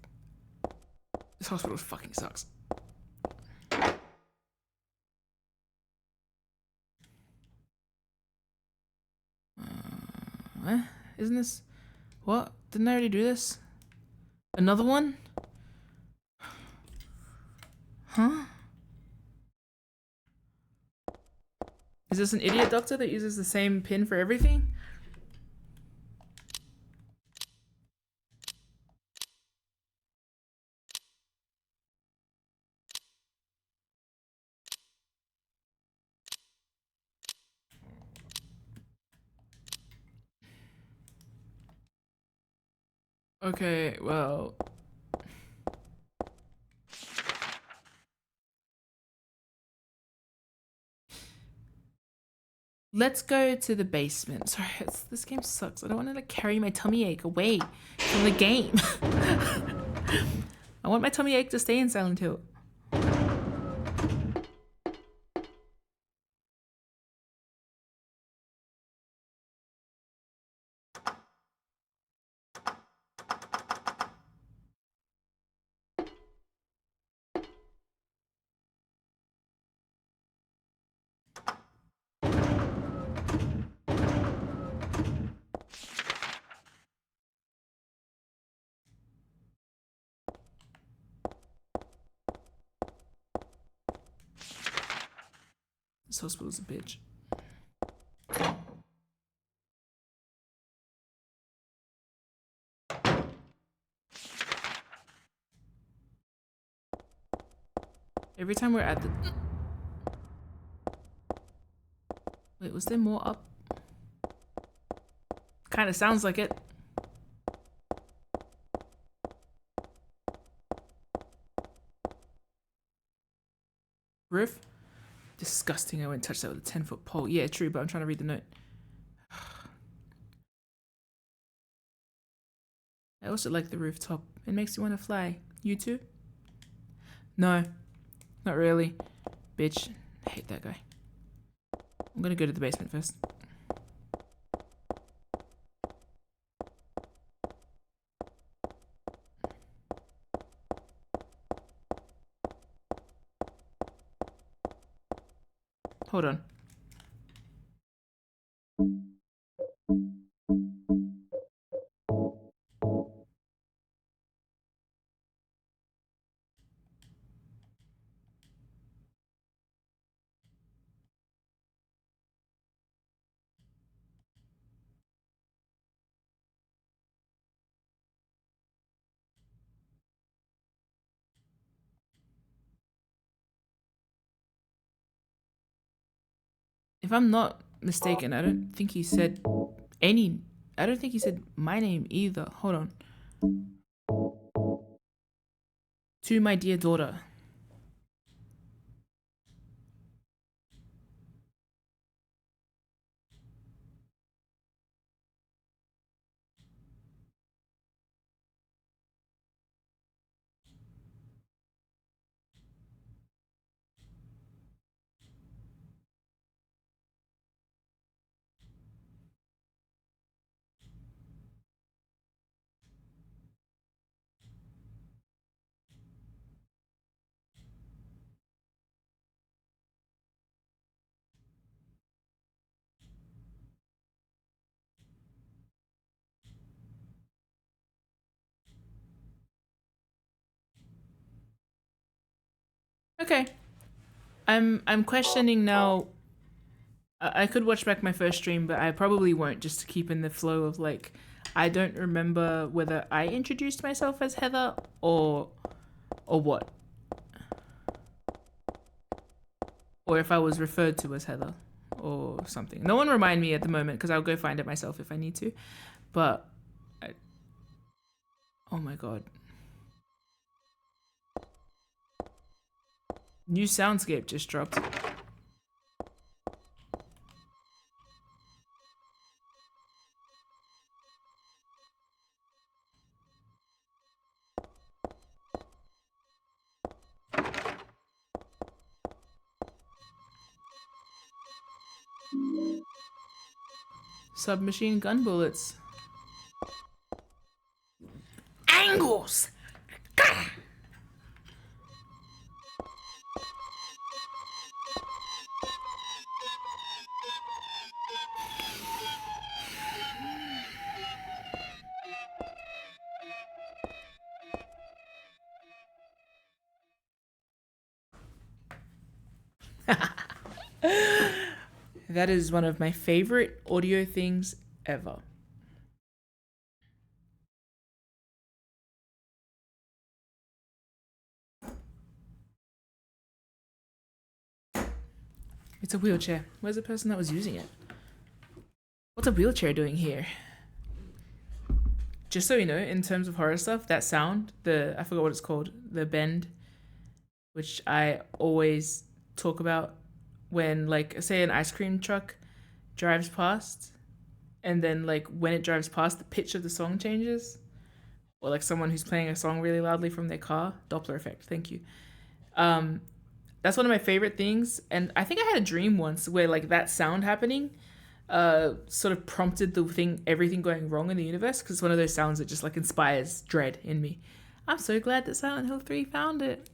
This hospital fucking sucks. Isn't this... What? Didn't I already do this? Another one? Huh? Is this an idiot doctor that uses the same pin for everything? Okay, well... Let's go to the basement. Sorry, this game sucks. I don't want to like carry my tummy ache away from the game. I want my tummy ache to stay in Silent Hill. This hospital's a bitch. Every time we're at the... Wait, was there more up? Kind of sounds like it. Roof? Disgusting, I wouldn't touch that with a 10-foot pole. Yeah, true, but I'm trying to read the note. I also like the rooftop. It makes you want to fly. You too? No, not really. Bitch, I hate that guy. I'm gonna go to the basement first. Hold on. If I'm not mistaken, I don't think he said any... I don't think he said my name either. Hold on. To my dear daughter. Okay. I'm questioning now. I could watch back my first stream, but I probably won't, just to keep in the flow of like, I don't remember whether I introduced myself as Heather or what, or if I was referred to as Heather or something. No one remind me at the moment because I'll go find it myself if I need to. But oh my god, new soundscape just dropped. Submachine gun bullets. Angles! That is one of my favorite audio things ever. It's a wheelchair. Where's the person that was using it? What's a wheelchair doing here? Just so you know, in terms of horror stuff, that sound, I forgot what it's called, the bend, which I always talk about when, like, say an ice cream truck drives past, and then, like, when it drives past, the pitch of the song changes. Or, like, someone who's playing a song really loudly from their car. Doppler effect, thank you. That's one of my favorite things. And I think I had a dream once where, like, that sound happening sort of prompted everything going wrong in the universe, because it's one of those sounds that just like inspires dread in me. I'm so glad that Silent Hill 3 found it.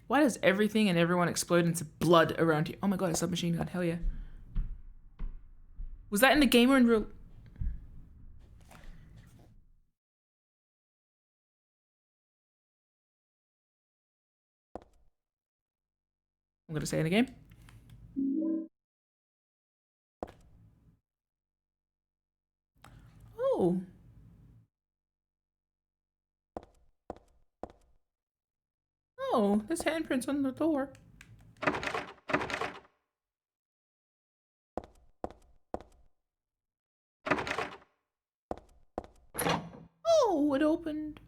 Why does everything and everyone explode into blood around here? Oh my god, a submachine gun, hell yeah. Was that in the game or in real? I'm gonna say in the game. Oh. Oh, there's handprints on the door. Oh, it opened.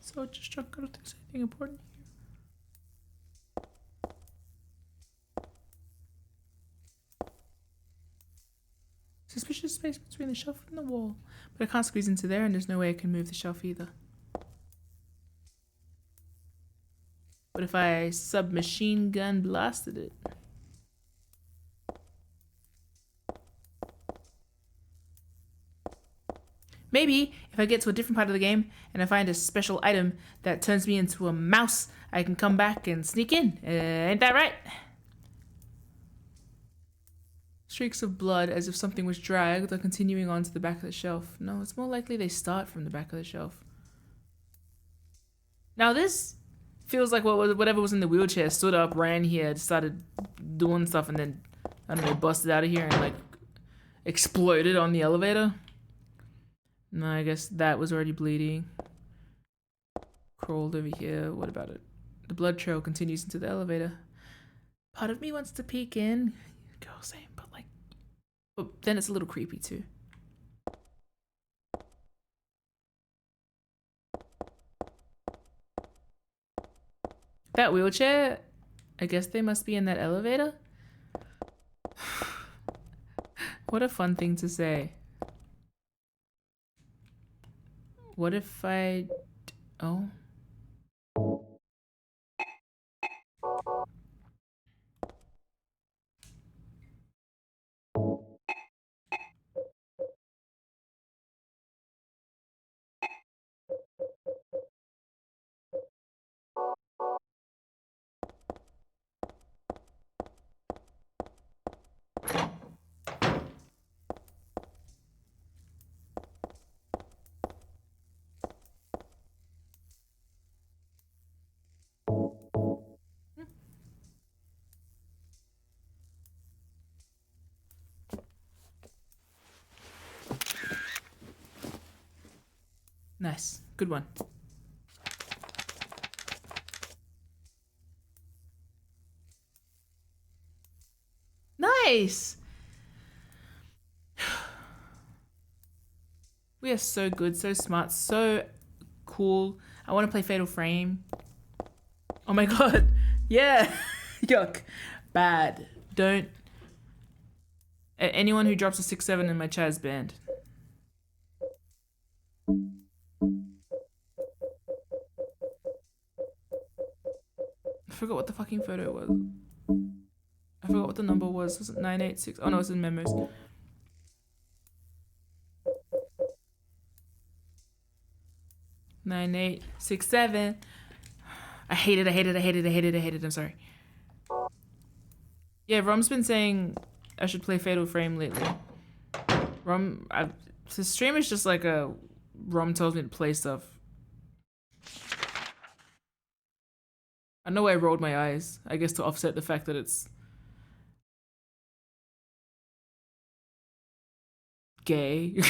So just check out if there's anything important here. Suspicious space between the shelf and the wall. But I can't squeeze into there, and there's no way I can move the shelf either. What if I submachine gun blasted it? Maybe if I get to a different part of the game and I find a special item that turns me into a mouse, I can come back and sneak in. Ain't that right? Streaks of blood as if something was dragged or continuing on to the back of the shelf. No, it's more likely they start from the back of the shelf. Now this feels like whatever was in the wheelchair stood up, ran here, started doing stuff, and then, I don't know, busted out of here and like exploded on the elevator. No, I guess that was already bleeding. Crawled over here. What about it? The blood trail continues into the elevator. Part of me wants to peek in. Girl, same, but like, but then it's a little creepy too. That wheelchair, I guess they must be in that elevator. What a fun thing to say. What if oh. Nice. Good one. Nice! We are so good, so smart, so cool. I want to play Fatal Frame. Oh my god. Yeah. Yuck. Bad. Don't. Anyone who drops a 6-7 in my chat is banned. I forgot what the fucking photo was. I forgot what the number was. Was it 986? Oh no, it's in memos. Nine, 8, 6, 7. I hate it, I hate it, I hate it, I hate it, I hate it. I'm sorry. Yeah, Rom's been saying I should play Fatal Frame lately. The stream is just like a Rom tells me to play stuff. I know I rolled my eyes, I guess to offset the fact that it's gay.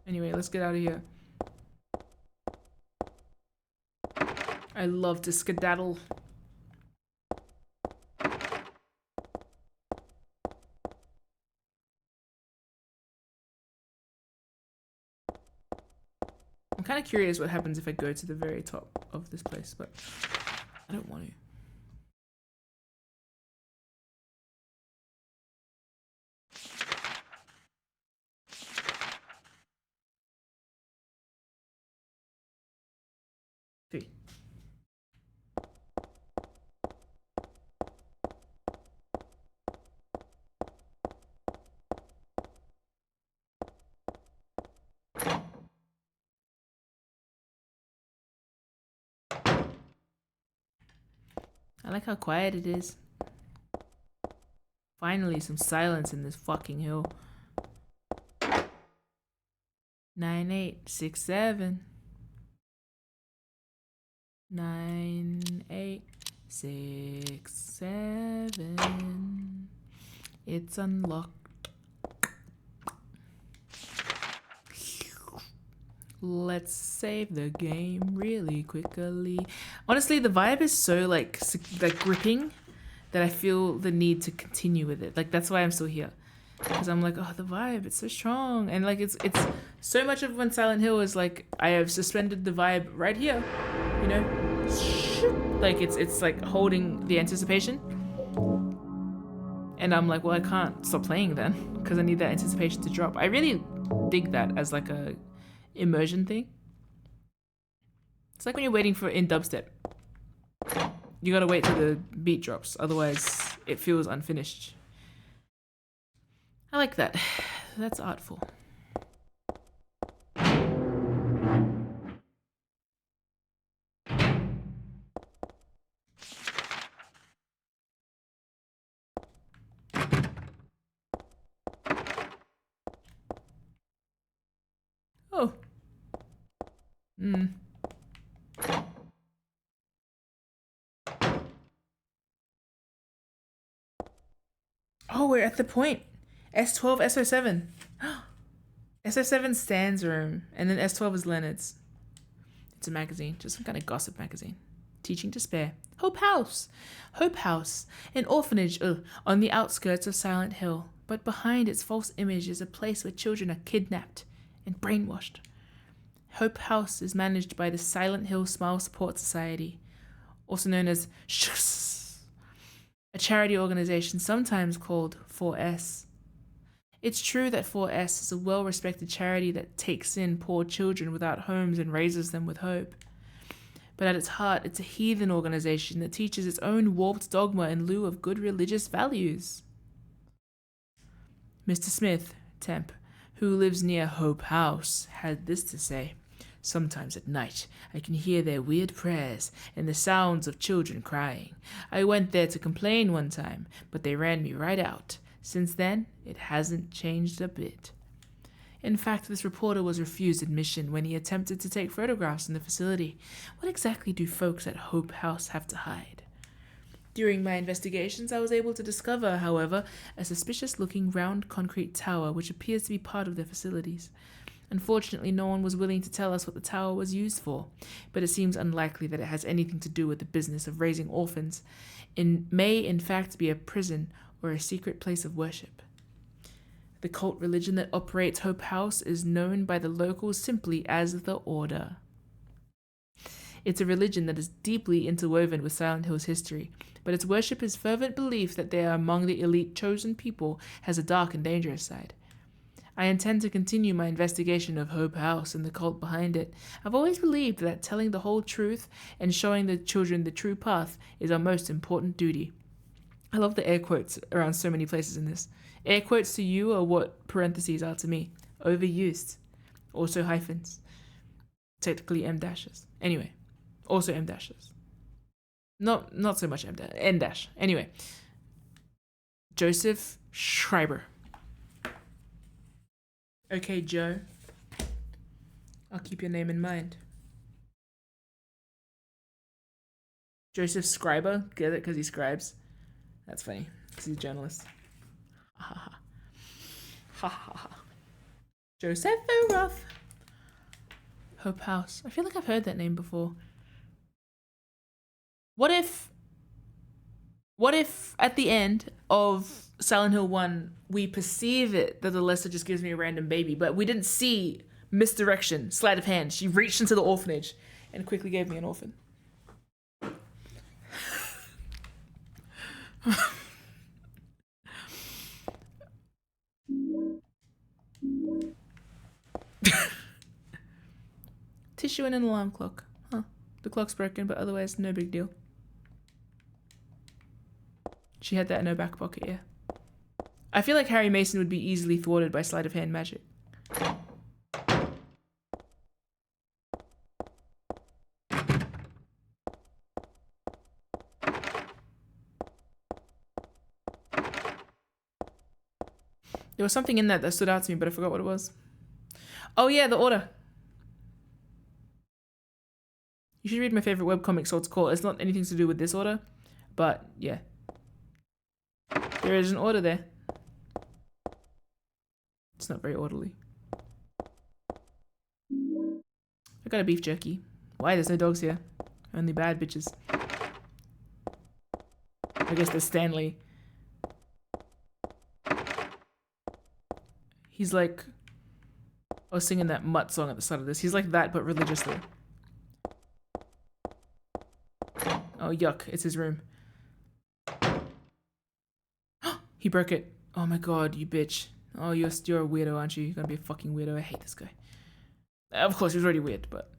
Anyway, let's get out of here. I love to skedaddle. I'm kind of curious what happens if I go to the very top of this place, but I don't want to. Three. I like how quiet it is. Finally, some silence in this fucking hill. 9, 8, 6, 7. 9, 8, 6, 7. It's unlocked. Let's save the game really quickly. Honestly, the vibe is so like gripping that I feel the need to continue with it. Like that's why I'm still here, because I'm like, oh, the vibe, it's so strong, and like it's so much of when Silent Hill is like I have suspended the vibe right here, you know, like it's like holding the anticipation, and I'm like, well, I can't stop playing then because I need that anticipation to drop. I really dig that as like a immersion thing. It's like when you're waiting for in dubstep. You gotta wait till the beat drops, otherwise it feels unfinished. I like that. That's artful. Oh. Oh, we're at the point. S12, SO7. SO7 Stan's room, and then S12 is Leonard's. It's a magazine, just some kind of gossip magazine. Teaching to spare. Hope House. Hope House, an orphanage on the outskirts of Silent Hill, but behind its false image is a place where children are kidnapped and brainwashed. Hope House is managed by the Silent Hill Smile Support Society, also known as SHS, a charity organization sometimes called 4S. It's true that 4S is a well-respected charity that takes in poor children without homes and raises them with hope. But at its heart, it's a heathen organization that teaches its own warped dogma in lieu of good religious values. Mr. Smith, temp, who lives near Hope House, had this to say. Sometimes at night, I can hear their weird prayers and the sounds of children crying. I went there to complain one time, but they ran me right out. Since then, it hasn't changed a bit. In fact, this reporter was refused admission when he attempted to take photographs in the facility. What exactly do folks at Hope House have to hide? During my investigations, I was able to discover, however, a suspicious-looking round concrete tower which appears to be part of their facilities. Unfortunately, no one was willing to tell us what the tower was used for, but it seems unlikely that it has anything to do with the business of raising orphans. It may, in fact, be a prison or a secret place of worship. The cult religion that operates Hope House is known by the locals simply as the Order. It's a religion that is deeply interwoven with Silent Hill's history, but its worship is fervent belief that they are among the elite chosen people has a dark and dangerous side. I intend to continue my investigation of Hope House and the cult behind it. I've always believed that telling the whole truth and showing the children the true path is our most important duty. I love the air quotes around so many places in this. Air quotes to you are what parentheses are to me. Overused. Also hyphens. Technically M dashes. Anyway. Also M dashes. Not so much M dash. N dash. Anyway. Joseph Schreiber. Okay, Joe. I'll keep your name in mind. Joseph Scriber. Get it? Because he scribes. That's funny. Because he's a journalist. Ha ha ha. Ha ha ha. Joseph Roth. Hope House. I feel like I've heard that name before. What if at the end of Silent Hill 1, we perceive it that Alessa just gives me a random baby, but we didn't see misdirection, sleight of hand. She reached into the orphanage and quickly gave me an orphan. Tissue and an alarm clock. Huh. The clock's broken, but otherwise no big deal. She had that in her back pocket, yeah. I feel like Harry Mason would be easily thwarted by sleight of hand magic. There was something in that stood out to me, but I forgot what it was. Oh yeah, the Order. You should read my favorite webcomic, so it's called. It's not anything to do with this order, but yeah. There is an order there. It's not very orderly. I got a beef jerky. Why? There's no dogs here. Only bad bitches. I guess there's Stanley. He's like... I was singing that Mutt song at the start of this. He's like that, but religiously. Oh, yuck. It's his room. He broke it. Oh my god, you bitch. Oh, you're a weirdo, aren't you? You're gonna be a fucking weirdo. I hate this guy. Of course, he was already weird, but...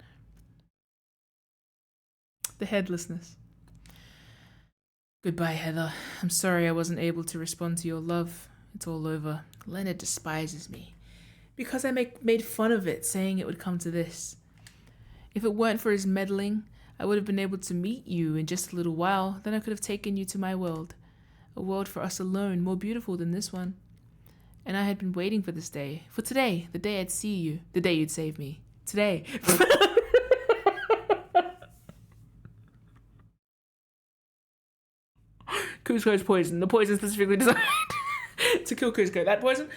The headlessness. Goodbye, Heather. I'm sorry I wasn't able to respond to your love. It's all over. Leonard despises me. Because I made fun of it, saying it would come to this. If it weren't for his meddling, I would have been able to meet you in just a little while. Then I could have taken you to my world. A world for us alone, more beautiful than this one. And I had been waiting for this day. For today, the day I'd see you. The day you'd save me. Today. Kuzco's poison. The poison specifically designed to kill Kuzco. That poison?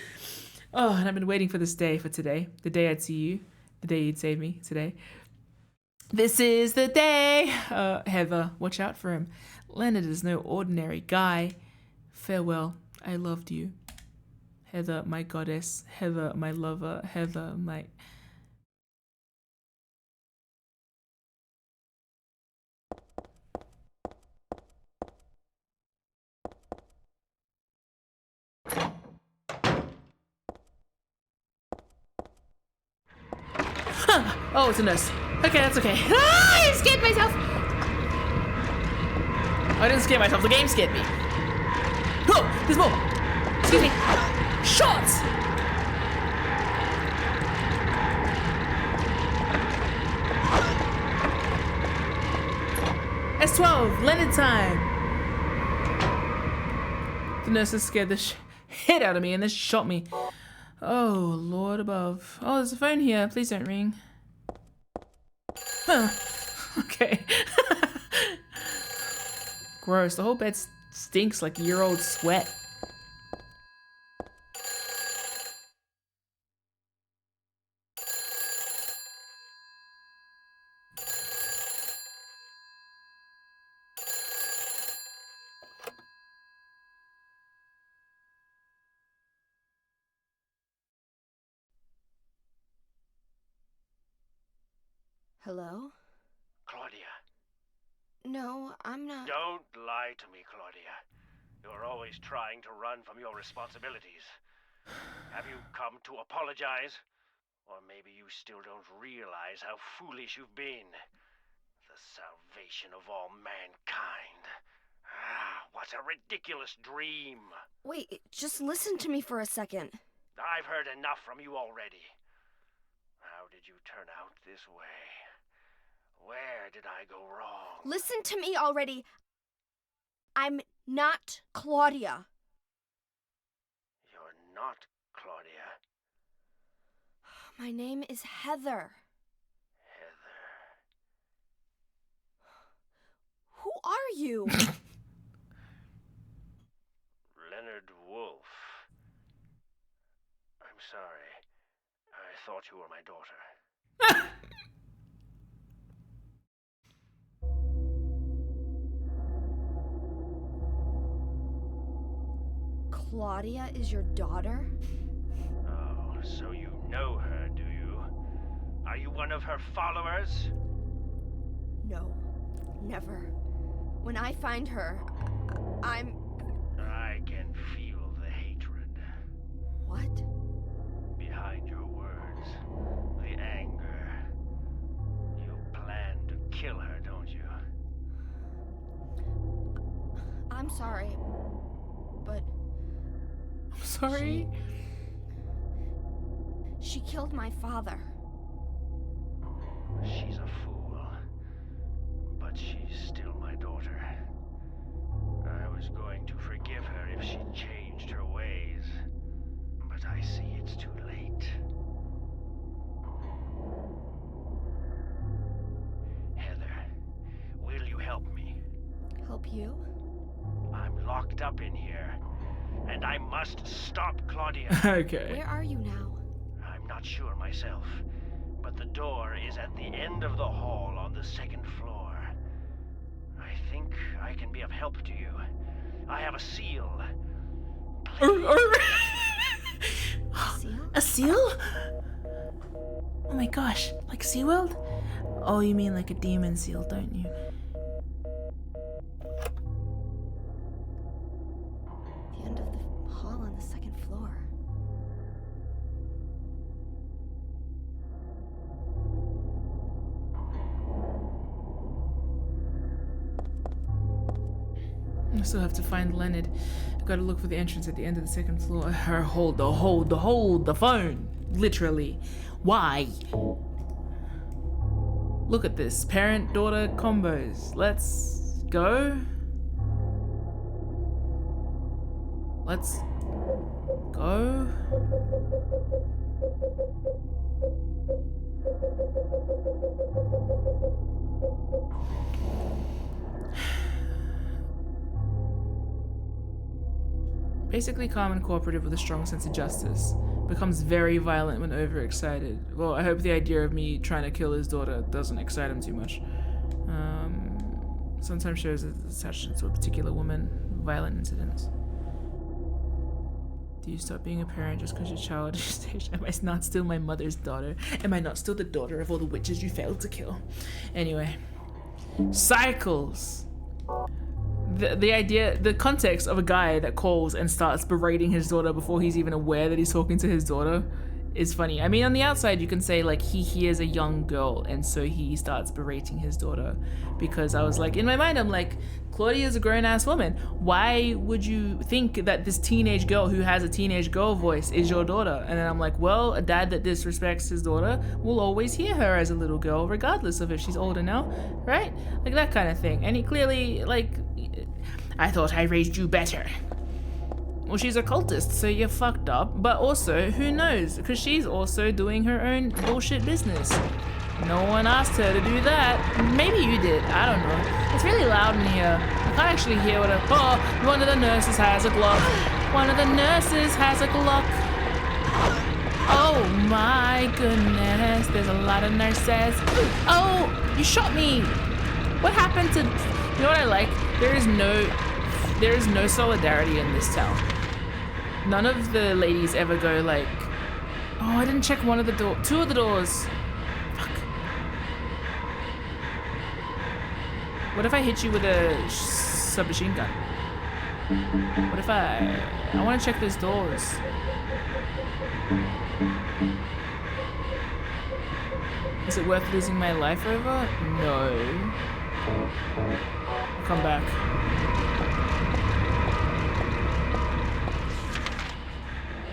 Oh, and I've been waiting for this day, for today. The day I'd see you. The day you'd save me. Today. This is the day. Heather, watch out for him. Leonard is no ordinary guy. Farewell. I loved you. Heather, my goddess. Heather, my lover. Heather, my... Oh, it's a nurse. Okay, that's okay. Ah, I scared myself. I didn't scare myself. The game scared me. Oh, there's more. Excuse me. Shots. S12. Leonard time. The nurses scared the shit out of me and then shot me. Oh, Lord above. Oh, there's a phone here. Please don't ring. Huh. Okay. gross. The whole bed stinks like year-old sweat.
Hello?
Claudia.
No, I'm not.
Don't lie to me, Claudia. You're always trying to run from your responsibilities. Have you come to apologize? Or maybe you still don't realize how foolish you've been. The salvation of all mankind. What a ridiculous dream.
Wait, just listen to me for a second.
I've heard enough from you already. How did you turn out this way? Where did I go wrong?
Listen to me already. I'm not Claudia.
You're not Claudia.
My name is Heather.
Heather.
Who are you?
Leonard Wolf. I'm sorry. I thought you were my daughter.
Claudia is your daughter?
Oh, so you know her, do you? Are you one of her followers?
No, never. When I find her, I'm...
I can feel the hatred.
What?
Behind your words. The anger. You plan to kill her, don't you?
I'm sorry, but...
I'm sorry.
She killed my father.
She's a fool. But she's still my daughter. I was going to forgive her if she changed her ways. But I see it's too late. Heather, will you help me?
Help you?
I'm locked up in here. And I must stop Claudia.
Okay.
Where are you now?
I'm not sure myself, but the door is at the end of the hall on the second floor. I think I can be of help to you. I have a seal.
Seal?
A seal? Oh my gosh, like SeaWorld? Oh, you mean like a demon seal, don't you?
The end of the hall on the second floor.
I still have to find Leonard. I've got to look for the entrance at the end of the second floor. Her hold the phone. Literally. Why? Look at this. Parent-daughter combos. Let's go. Let's go. Basically calm and cooperative with a strong sense of justice. Becomes very violent when overexcited. Well, I hope the idea of me trying to kill his daughter doesn't excite him too much. Sometimes shows attached to a particular woman. Violent incidents. Do you stop being a parent just because your child is stage? Am I not still my mother's daughter? Am I not still the daughter of all the witches you failed to kill? Anyway. Cycles. The idea, the context of a guy that calls and starts berating his daughter before he's even aware that he's talking to his daughter is funny. I mean, on the outside, you can say like he hears a young girl and so he starts berating his daughter, because I was like, in my mind, I'm like, Claudia's a grown-ass woman. Why would you think that this teenage girl who has a teenage girl voice is your daughter? And then I'm like, well, a dad that disrespects his daughter will always hear her as a little girl, regardless of if she's older now, right? Like that kind of thing. And he clearly, like, I thought I raised you better. Well, she's a cultist, so you're fucked up. But also, who knows? Because she's also doing her own bullshit business. No one asked her to do that. Maybe you did. I don't know. It's really loud in here. I can't actually hear what oh, one of the nurses has a Glock. One of the nurses has a Glock. Oh my goodness, there's a lot of nurses. Oh, you shot me. What happened to, you know what I like? There is no solidarity in this town. None of the ladies ever go like, oh, I didn't check one of the doors, two of the doors. Fuck. What if I hit you with a submachine gun? What if I want to check those doors. Is it worth losing my life over? No. I'll come back.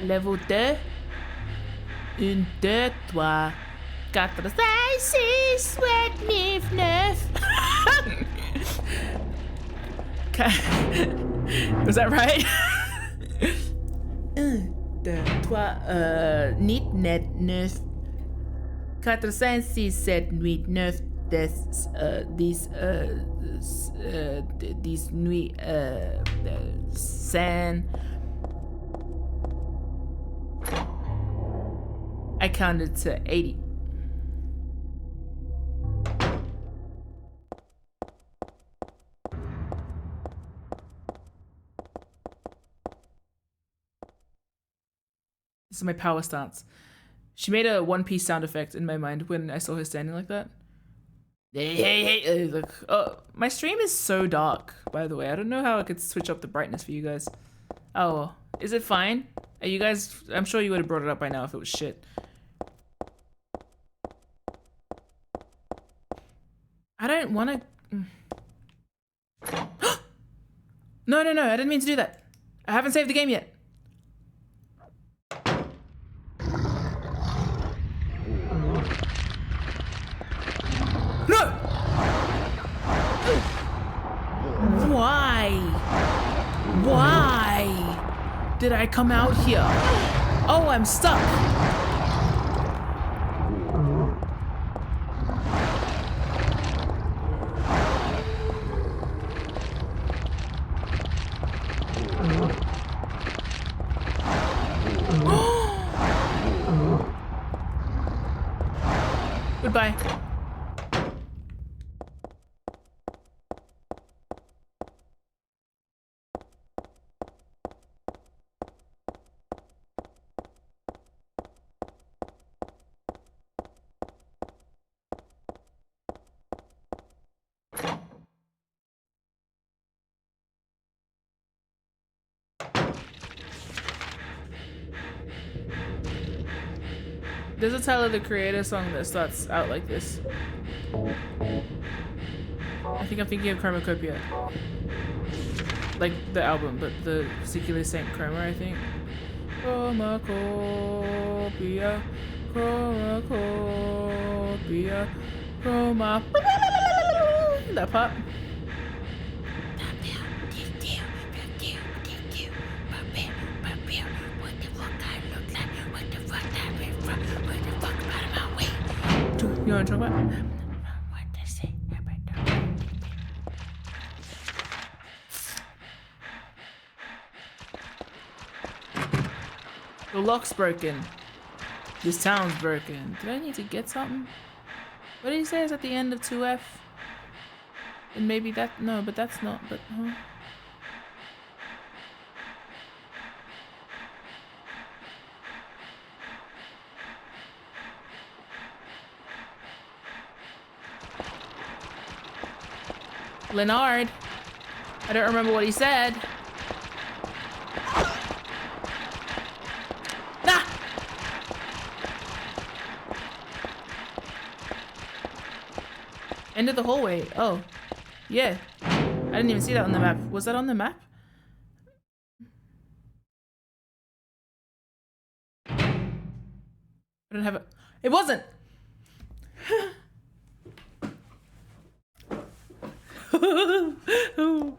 Level 2. 1, 2, 3, 4, 5, 6, 7, 8, 9. Was that right? 1, 2, 3, 9, 9, 4, 5, 6, 7, 8, 9, 10 nuits sans. I counted to 80. This is my power stance. She made a One Piece sound effect in my mind when I saw her standing like that. Hey, like, oh, my stream is so dark, by the way. I don't know how I could switch up the brightness for you guys. Oh, is it fine? Are you guys, I'm sure you would have brought it up by now if it was shit. I don't want to... No, I didn't mean to do that. I haven't saved the game yet. No! Why? Why did I come out here? Oh, I'm stuck. Goodbye. There's a Tyler the Creator song that starts out like this. I think I'm thinking of Chromacopia. Like the album, but the particular Saint Chroma, I think. Chromacopia, Chromacopia, Chroma. That part. You want to talk about? What to say about the lock's broken. This town's broken. Did I need to get something? What did he say is at the end of 2F? And maybe that, no, but that's not, but, huh? Leonard. I don't remember what he said. Nah! End of the hallway. Oh. Yeah. I didn't even see that on the map. Was that on the map? I don't have it. It wasn't! Ooh.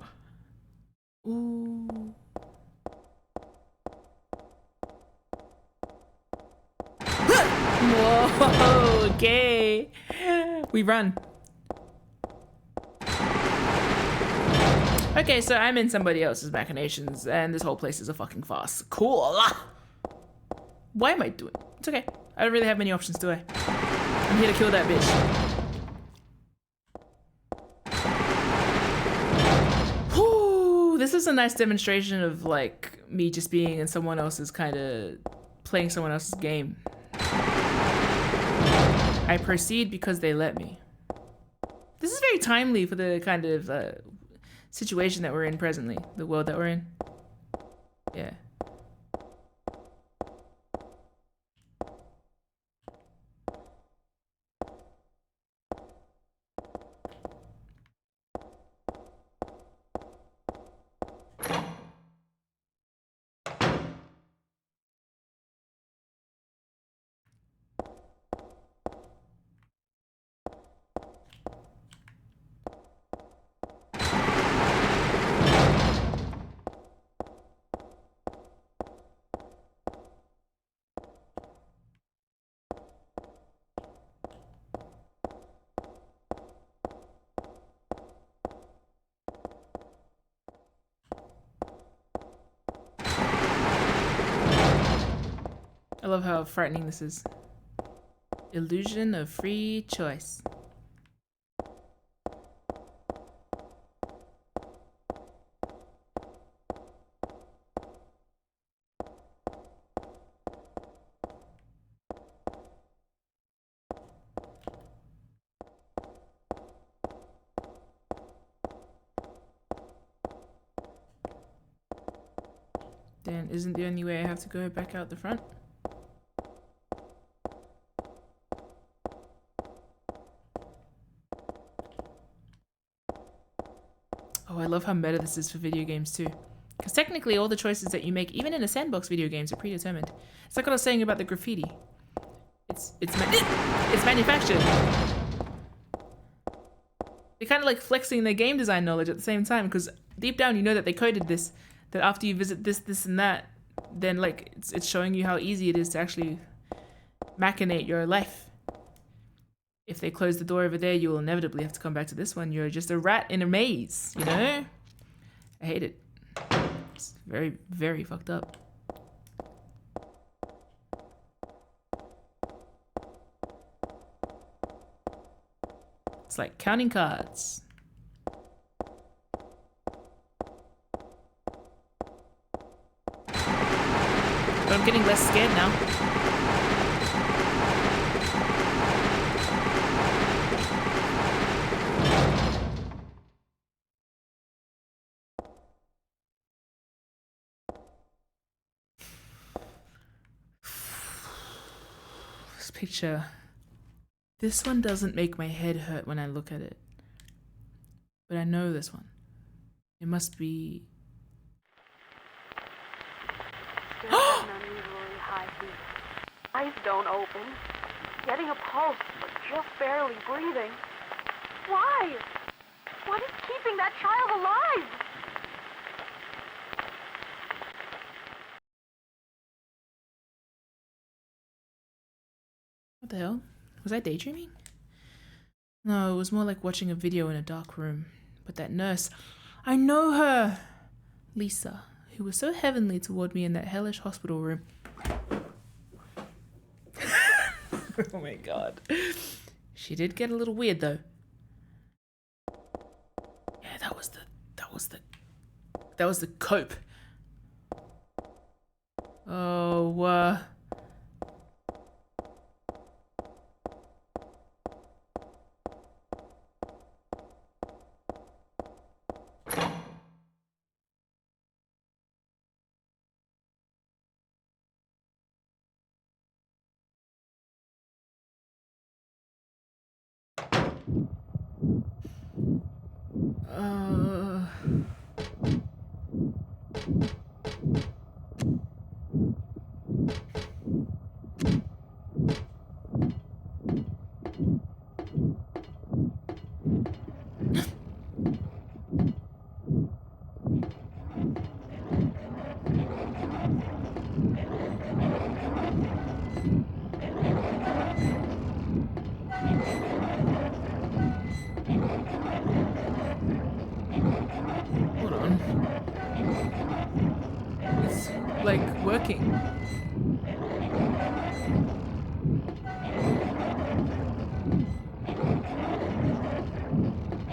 Whoa, okay. We run. I Okay, so I'm in somebody else's machinations, and this whole place is a fucking farce. Cool. Why am I doing? It's okay. I don't really have many options, do I? I'm here to kill that bitch. Whew, this is a nice demonstration of like me just being in someone else's kind of playing someone else's game. I proceed because they let me. This is very timely for the kind of situation that we're in presently, the world that we're in. Yeah. I love how frightening this is. Illusion of free choice. Then isn't the only way I have to go back out the front? Oh, I love how meta this is for video games too. Because technically all the choices that you make, even in a sandbox video games, are predetermined. It's like what I was saying about the graffiti. It's manufactured. They're kind of like flexing their game design knowledge at the same time, because deep down you know that they coded this, that after you visit this, this and that, then like it's showing you how easy it is to actually machinate your life. If they close the door over there, you will inevitably have to come back to this one. You're just a rat in a maze, you know? I hate it. It's very, very fucked up. It's like counting cards. But I'm getting less scared now. This picture. This one doesn't make my head hurt when I look at it. But I know this one. It must be...
There's an unusually high beat. Eyes don't open. Getting a pulse, but just barely breathing. Why? What is keeping that child alive?
What the hell? Was I daydreaming? No, it was more like watching a video in a dark room. But that nurse, I know her! Lisa, who was so heavenly toward me in that hellish hospital room. Oh my god. She did get a little weird though. Yeah, that was the cope. Oh, Hold working.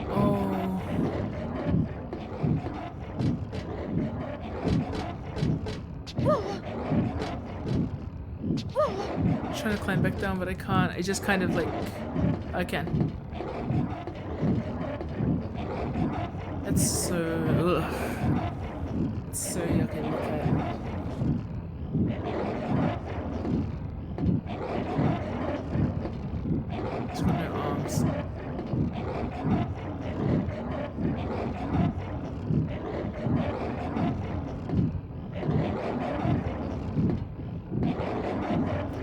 Oh. I'm trying to climb back down, but I can't. I just kind of like... I can. That's so... Ugh. It's so yucky to look at. It's got no arms.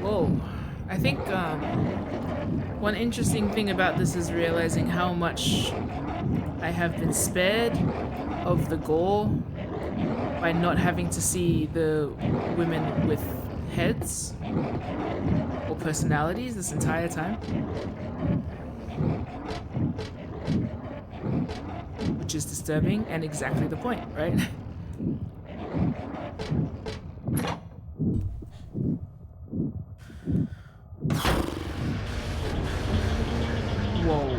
Whoa. I think one interesting thing about this is realizing how much I have been spared of the gore by not having to see the women with heads or personalities this entire time. Which is disturbing and exactly the point, right? Whoa.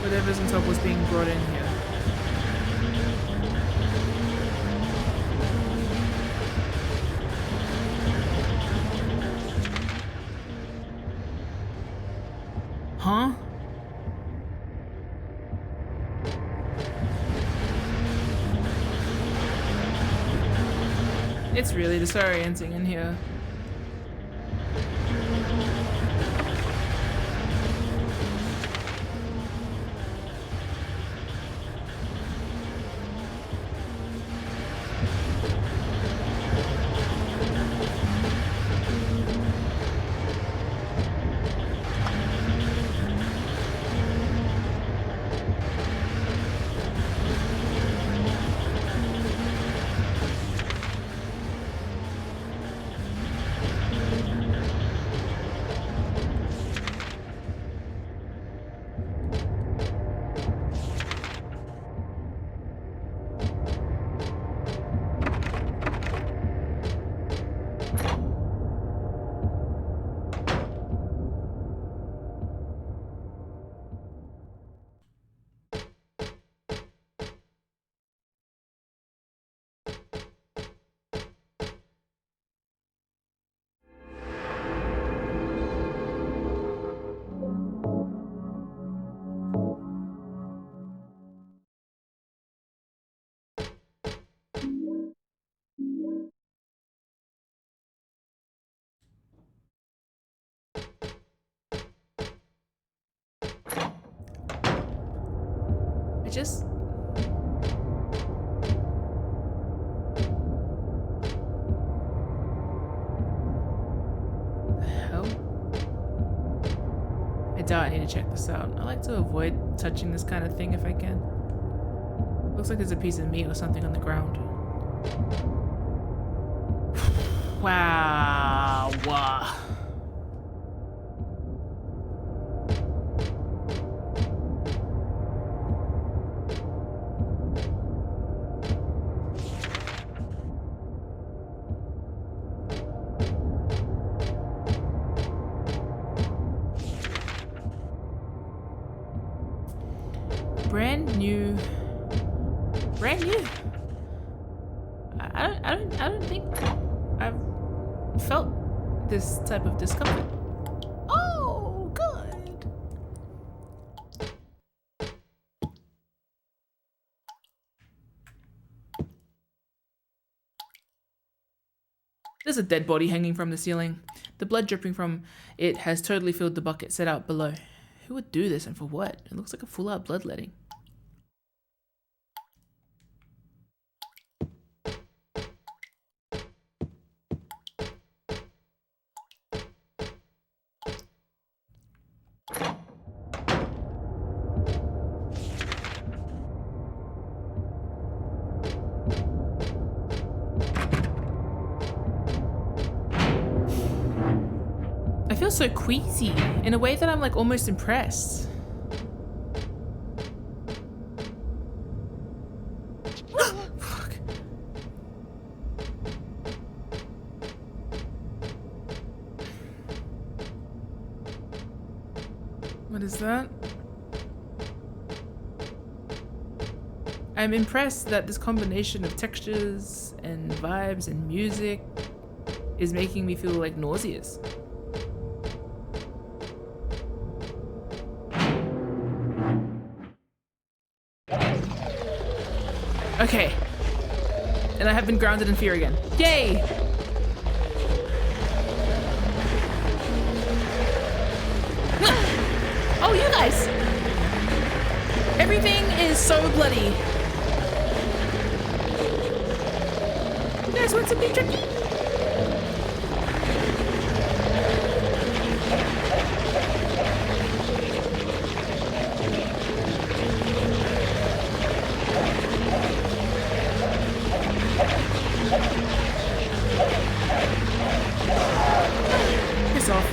Whatever's on top was being brought in here. Huh? It's really disorienting in here. I just... The hell? I doubt I need to check this out. I like to avoid touching this kind of thing if I can. Looks like there's a piece of meat or something on the ground. Wow. Brand new. I don't think I've felt this type of discomfort. Oh, good. There's a dead body hanging from the ceiling. The blood dripping from it has totally filled the bucket set out below. Who would do this and for what? It looks like a full-out bloodletting. so queasy in a way that I'm like almost impressed. Fuck. What is that? I'm impressed that this combination of textures and vibes and music is making me feel like nauseous. Okay. And I have been grounded in fear again. Yay! Oh, you guys! Everything is so bloody. You guys want something tricky? Piss off.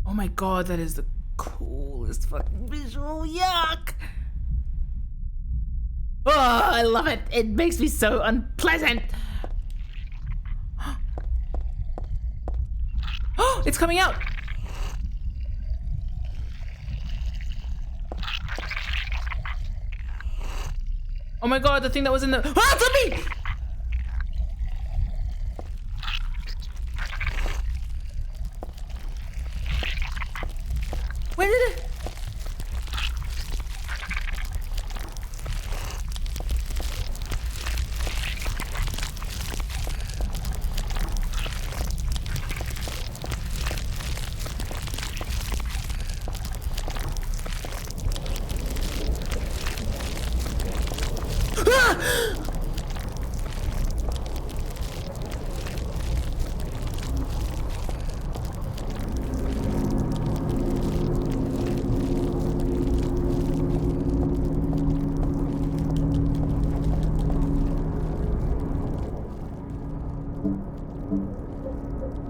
Oh my god, that is the coolest fucking visual. Yuck! Oh, I love it. It makes me so unpleasant. Oh, it's coming out. Oh my god, the thing that was in the... Ah, it's on me! Where did it...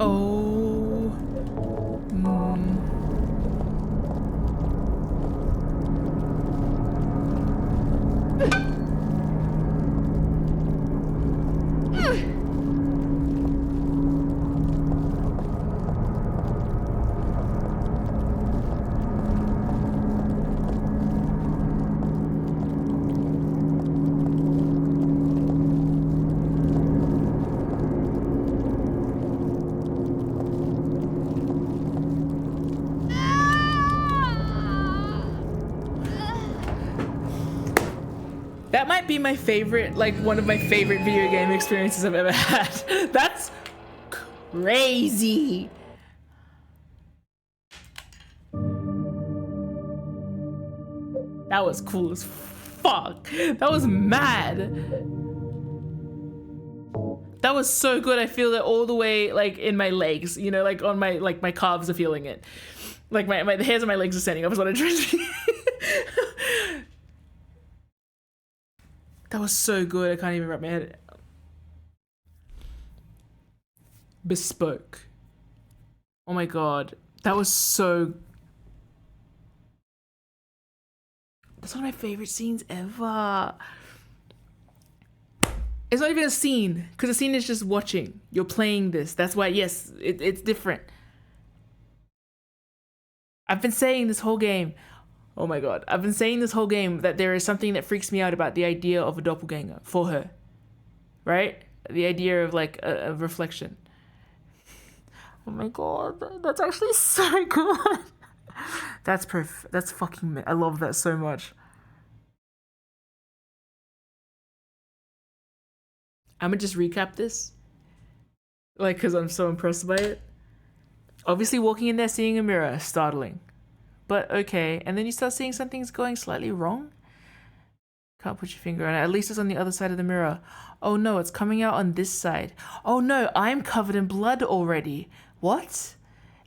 Oh. That might be my favorite, like one of my favorite video game experiences I've ever had. That's crazy. That was cool as fuck. That was mad. That was so good. I feel it all the way like in my legs, you know, like on my, like my calves are feeling it. Like the hairs on my legs are standing up is what I'm trying to That was so good. I can't even wrap my head. Bespoke. Oh my god. That was so... That's one of my favorite scenes ever. It's not even a scene, because a scene is just watching. You're playing this. That's why, yes, it's different. I've been saying this whole game, oh my god, I've been saying this whole game that there is something that freaks me out about the idea of a doppelganger for her, right? The idea of like a reflection. Oh my god, that's actually so good. That's perfect. That's fucking, I love that so much. I'm gonna just recap this, like, because I'm so impressed by it. Obviously, walking in there, seeing a mirror, startling. But okay, and then you start seeing something's going slightly wrong. Can't put your finger on it. At least it's on the other side of the mirror. Oh no, it's coming out on this side. Oh no, I'm covered in blood already. What?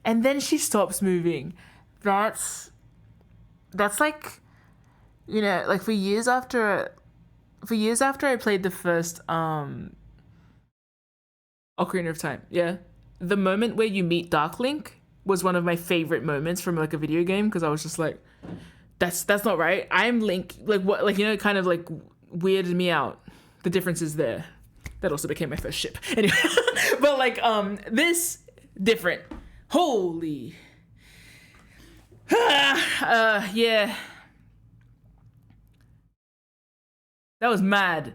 And then she stops moving. That's like, you know, like for years after I played the first Ocarina of Time, yeah, the moment where you meet Dark Link was one of my favorite moments from like a video game, because I was just like, that's not right. I'm Link. Like what? Like, you know, it kind of like weirded me out. The difference is there. That also became my first ship. Anyway, but like this different. Holy. Yeah. That was mad.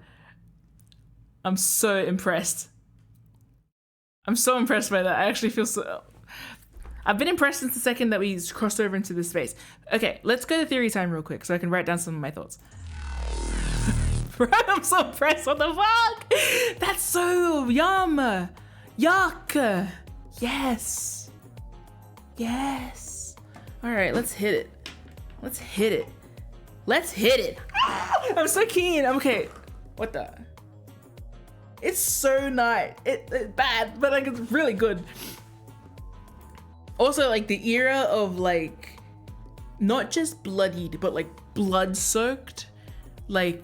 I'm so impressed. I'm so impressed by that. I actually feel so... I've been impressed since the second that we crossed over into this space. Okay, let's go to theory time real quick so I can write down some of my thoughts. Bro, I'm so impressed. What the fuck? That's so yum. Yuck. Yes. Yes. All right, let's hit it. Let's hit it. Let's hit it. Ah, I'm so keen. Okay. What the? It's so nice. It's bad, but like it's really good. Also, like the era of like not just bloodied, but like blood-soaked. Like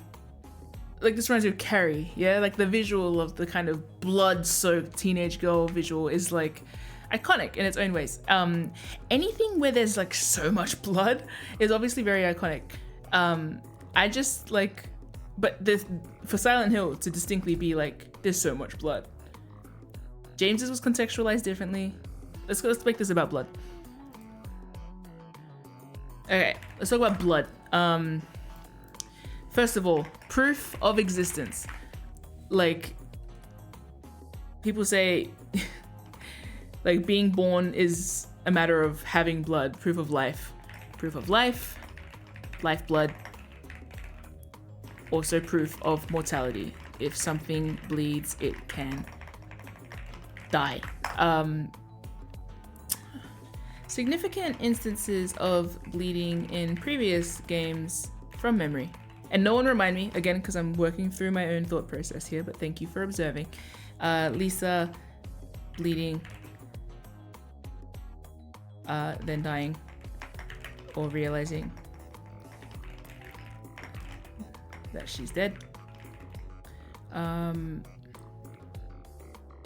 this reminds me of Carrie, yeah? Like the visual of the kind of blood-soaked teenage girl visual is like iconic in its own ways. Anything where there's like so much blood is obviously very iconic. I just like, but this, for Silent Hill to distinctly be like, there's so much blood. James's was contextualized differently. Let's make this about blood. Okay, let's talk about blood. First of all, proof of existence. Like, people say, like being born is a matter of having blood. Proof of life. Proof of life. Lifeblood. Also proof of mortality. If something bleeds, it can die. Significant instances of bleeding in previous games from memory. And no one remind me, again, because I'm working through my own thought process here, but thank you for observing. Lisa bleeding, then dying, or realizing that she's dead.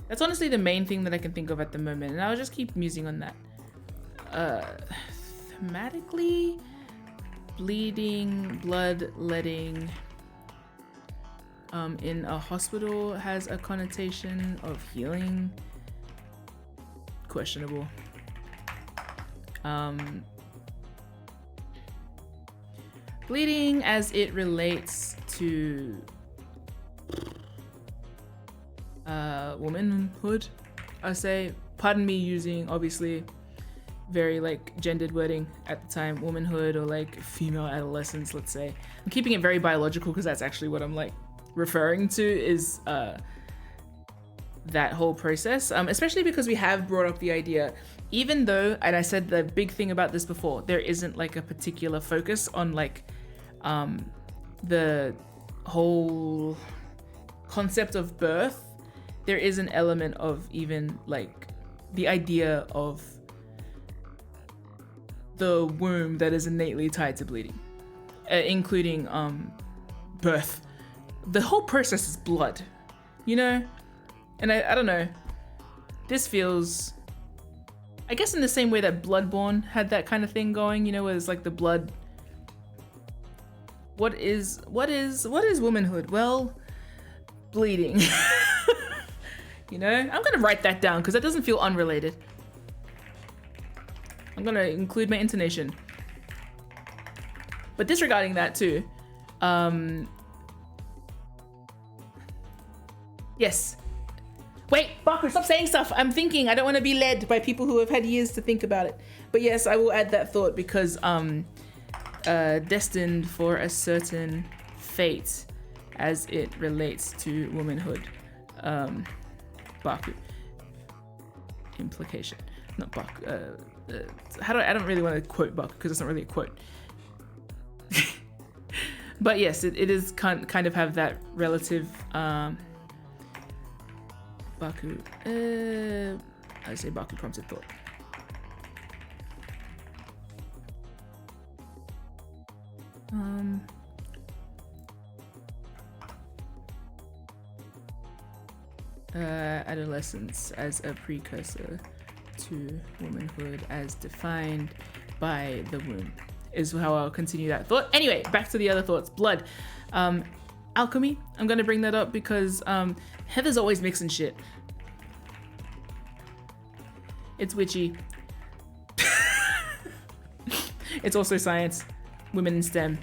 That's honestly the main thing that I can think of at the moment, and I'll just keep musing on that. Thematically, bleeding, bloodletting in a hospital has a connotation of healing. Questionable. Bleeding as it relates to womanhood, I say. Pardon me using obviously very like gendered wording at the time, womanhood or like female adolescence, let's say. I'm keeping it very biological because that's actually what I'm like referring to, is that whole process, especially because we have brought up the idea, even though, and I said the big thing about this before, there isn't like a particular focus on like the whole concept of birth, there is an element of even like the idea of the womb that is innately tied to bleeding. including birth. The whole process is blood, you know? And I don't know. This feels, I guess, in the same way that Bloodborne had that kind of thing going, you know, where it's like the blood. What is womanhood? Well, bleeding. You know, I'm gonna write that down because that doesn't feel unrelated. I'm gonna include my intonation. But disregarding that too, yes. Wait, Barker, stop saying stuff. I'm thinking. I don't want to be led by people who have had years to think about it. But yes, I will add that thought because destined for a certain fate as it relates to womanhood. Baku. Implication. Not Baku. I don't really want to quote Baku because it's not really a quote. But yes, it is kind of have that relative Baku. I say Baku prompted thought. Adolescence as a precursor to womanhood as defined by the womb is how I'll continue that thought. Anyway, back to the other thoughts. Blood. Alchemy. I'm gonna bring that up because Heather's always mixing shit. It's witchy. It's also science. Women in STEM.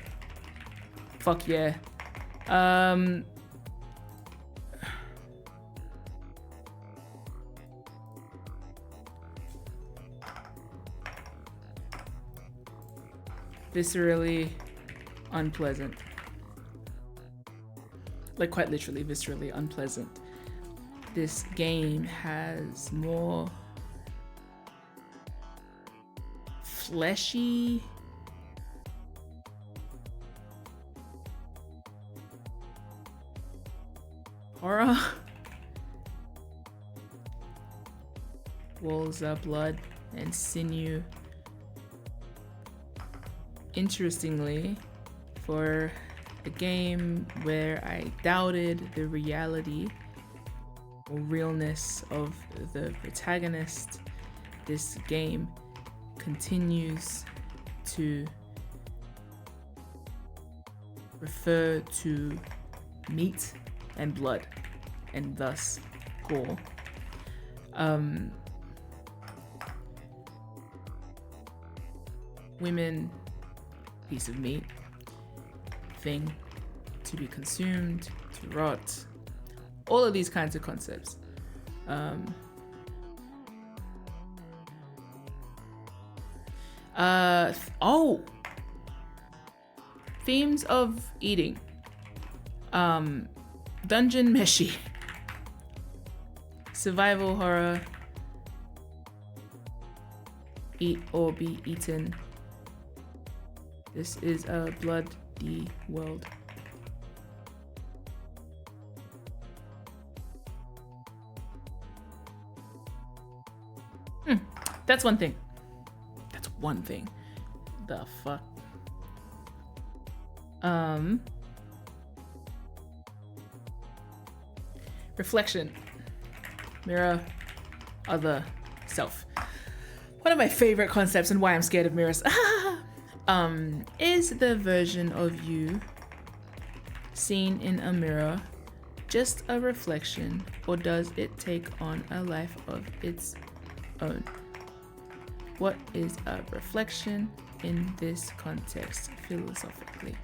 Fuck yeah. Viscerally unpleasant. Like quite literally viscerally unpleasant. This game has more fleshy horror. Walls of blood and sinew. Interestingly, for a game where I doubted the reality or realness of the protagonist, this game continues to refer to meat and blood and thus gore. Women, piece of meat, thing to be consumed, to rot, all of these kinds of concepts. Themes of eating. Dungeon meshi. Survival horror. Eat or be eaten. This is a bloody world. That's one thing. That's one thing. The fuck? Reflection. Mirror. Other. Self. One of my favorite concepts and why I'm scared of mirrors. Is the version of you seen in a mirror just a reflection, or does it take on a life of its own? What is a reflection in this context philosophically?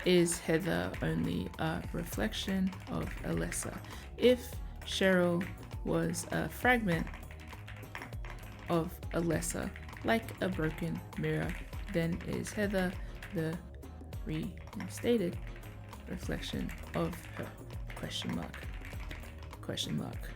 Is Heather only a reflection of Alessa? If Cheryl was a fragment of Alessa, like a broken mirror, then is Heather the reinstated reflection of her? Question mark. Question mark.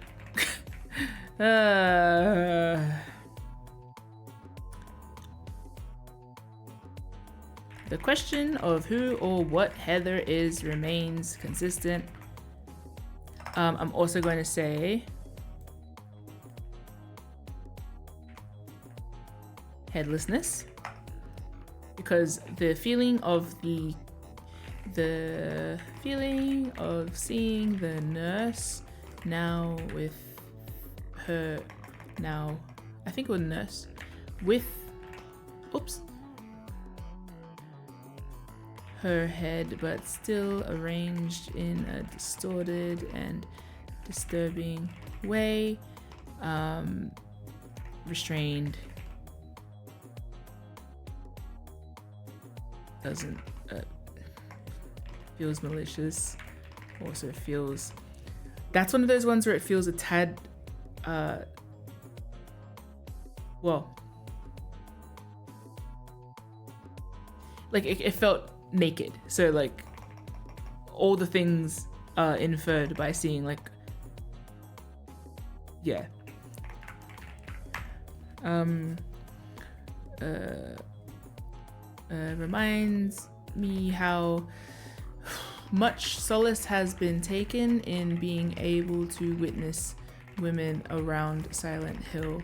The question of who or what Heather is remains consistent. I'm also going to say headlessness. because the feeling of seeing the nurse now with her, now I think it was nurse with her head but still arranged in a distorted and disturbing way, restrained, doesn't feels malicious, also feels, that's one of those ones where it feels a tad like it felt naked, so like all the things inferred by seeing, like, yeah. Reminds me how much solace has been taken in being able to witness women around Silent Hill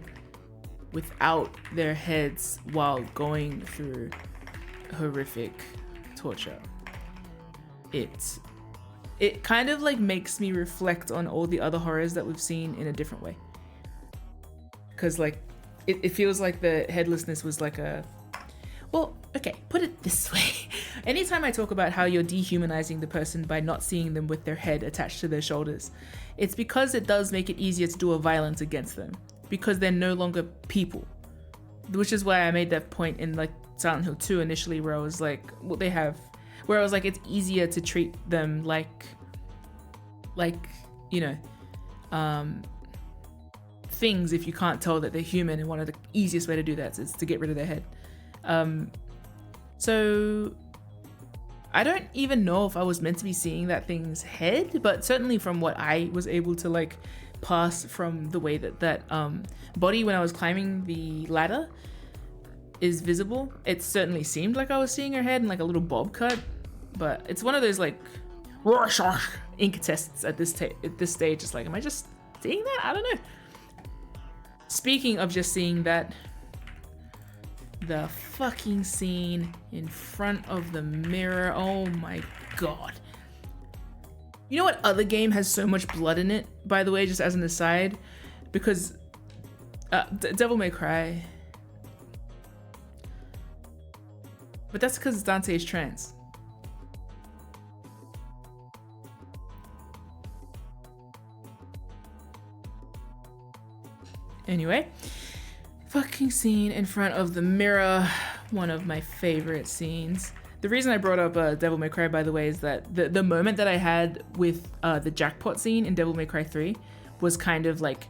without their heads while going through horrific torture. It kind of like makes me reflect on all the other horrors that we've seen in a different way, because like it feels like the headlessness was like a, well, okay, put it this way. Anytime I talk about how you're dehumanizing the person by not seeing them with their head attached to their shoulders, it's because it does make it easier to do a violence against them, because they're no longer people. Which is why I made that point in like Silent Hill 2 initially, where I was like, what they have, where I was like, it's easier to treat them like, you know, things if you can't tell that they're human, and one of the easiest way to do that is to get rid of their head. So I don't even know if I was meant to be seeing that thing's head, but certainly from what I was able to like pass from the way that body when I was climbing the ladder is visible, it certainly seemed like I was seeing her head in like a little bob cut, but it's one of those like ink tests at this stage. It's like, am I just seeing that? I don't know. Speaking of just seeing that, the fucking scene in front of the mirror, oh my god. You know what other game has so much blood in it, by the way, just as an aside? Because Devil May Cry. But that's because Dante is trans. Anyway, fucking scene in front of the mirror, one of my favorite scenes. The reason I brought up Devil May Cry, by the way, is that the moment that I had with the jackpot scene in Devil May Cry 3 was kind of like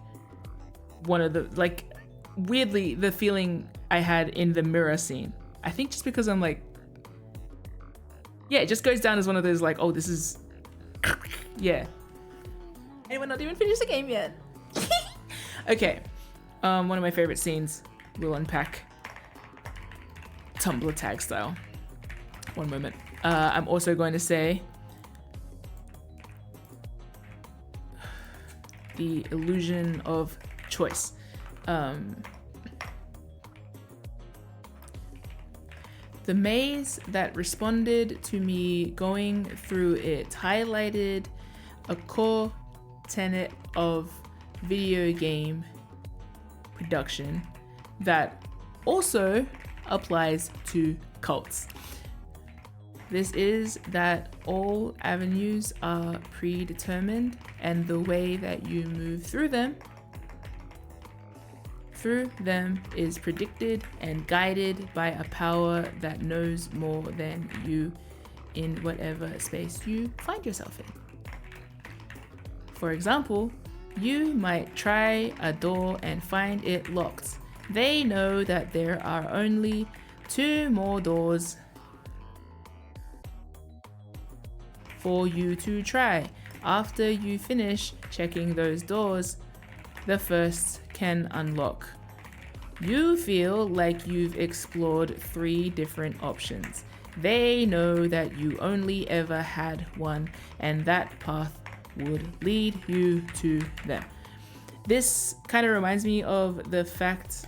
one of the, like, weirdly, the feeling I had in the mirror scene. I think just because I'm like, yeah, it just goes down as one of those like, oh, this is, yeah. And we're not even finished the game yet. Okay. One of my favorite scenes, we'll unpack Tumblr tag style. One moment. I'm also going to say the illusion of choice. The maze that responded to me going through it highlighted a core tenet of video game production that also applies to cults. This is that all avenues are predetermined, and the way that you move through them is predicted and guided by a power that knows more than you in whatever space you find yourself in. For example, you might try a door and find it locked. They know that there are only 2 more doors for you to try. After you finish checking those doors, the first can unlock. You feel like you've explored 3 different options. They know that you only ever had one, and that path would lead you to them. This kind of reminds me of the fact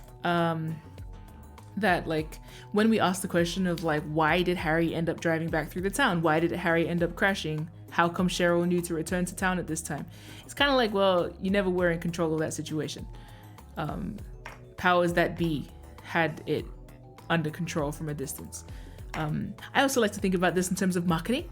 that like when we ask the question of like, why did Harry end up driving back through the town? Why did Harry end up crashing? How come Cheryl knew to return to town at this time? It's kind of like, well, you never were in control of that situation. Powers that be had it under control from a distance. I also like to think about this in terms of marketing.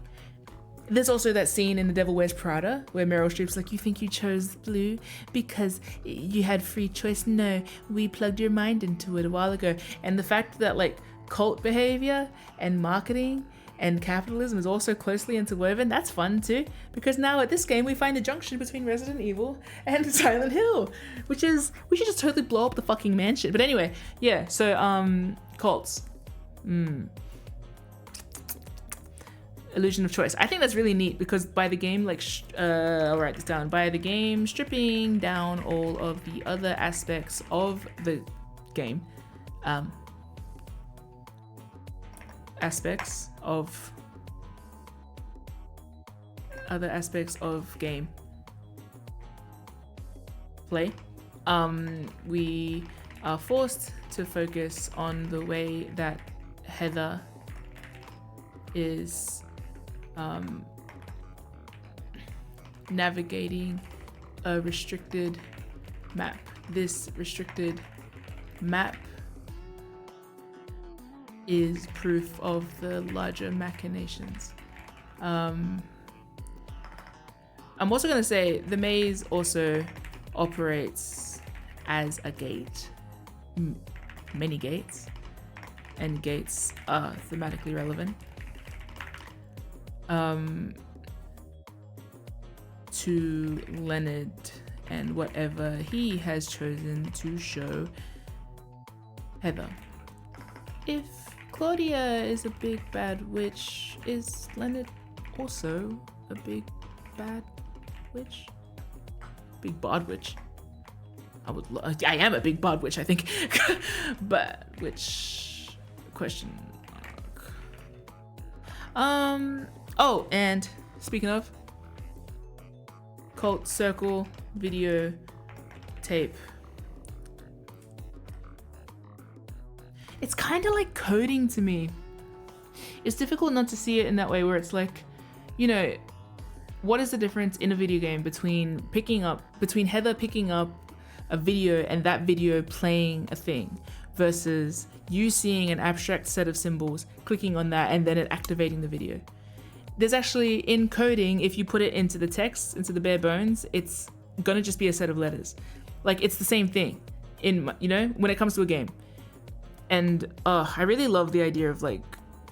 There's also that scene in The Devil Wears Prada where Meryl Streep's like, you think you chose blue because you had free choice? No, we plugged your mind into it a while ago. And the fact that like cult behavior and marketing and capitalism is also closely interwoven, that's fun too, because now at this game we find a junction between Resident Evil and Silent Hill, which is, we should just totally blow up the fucking mansion. But anyway, yeah, so cults. Illusion of choice. I think that's really neat because by the game, like, I'll write this down, by the game stripping down all of the other aspects of the game, other aspects of game play, we are forced to focus on the way that Heather is navigating a restricted map. This restricted map is proof of the larger machinations. I'm also going to say the maze also operates as a gate, many gates, and gates are thematically relevant to Leonard and whatever he has chosen to show Heather. If Claudia is a big bad witch, is Leonard also a big bad witch? Big bad witch. I am a big bad witch, I think. But which question mark? Oh, and speaking of cult circle video tape, it's kind of like coding to me. It's difficult not to see it in that way where it's like, you know, what is the difference in a video game between Heather picking up a video and that video playing a thing versus you seeing an abstract set of symbols, clicking on that, and then it activating the video? There's actually, in coding, if you put it into the text, into the bare bones, it's gonna just be a set of letters. Like, it's the same thing when it comes to a game. And I really love the idea of like,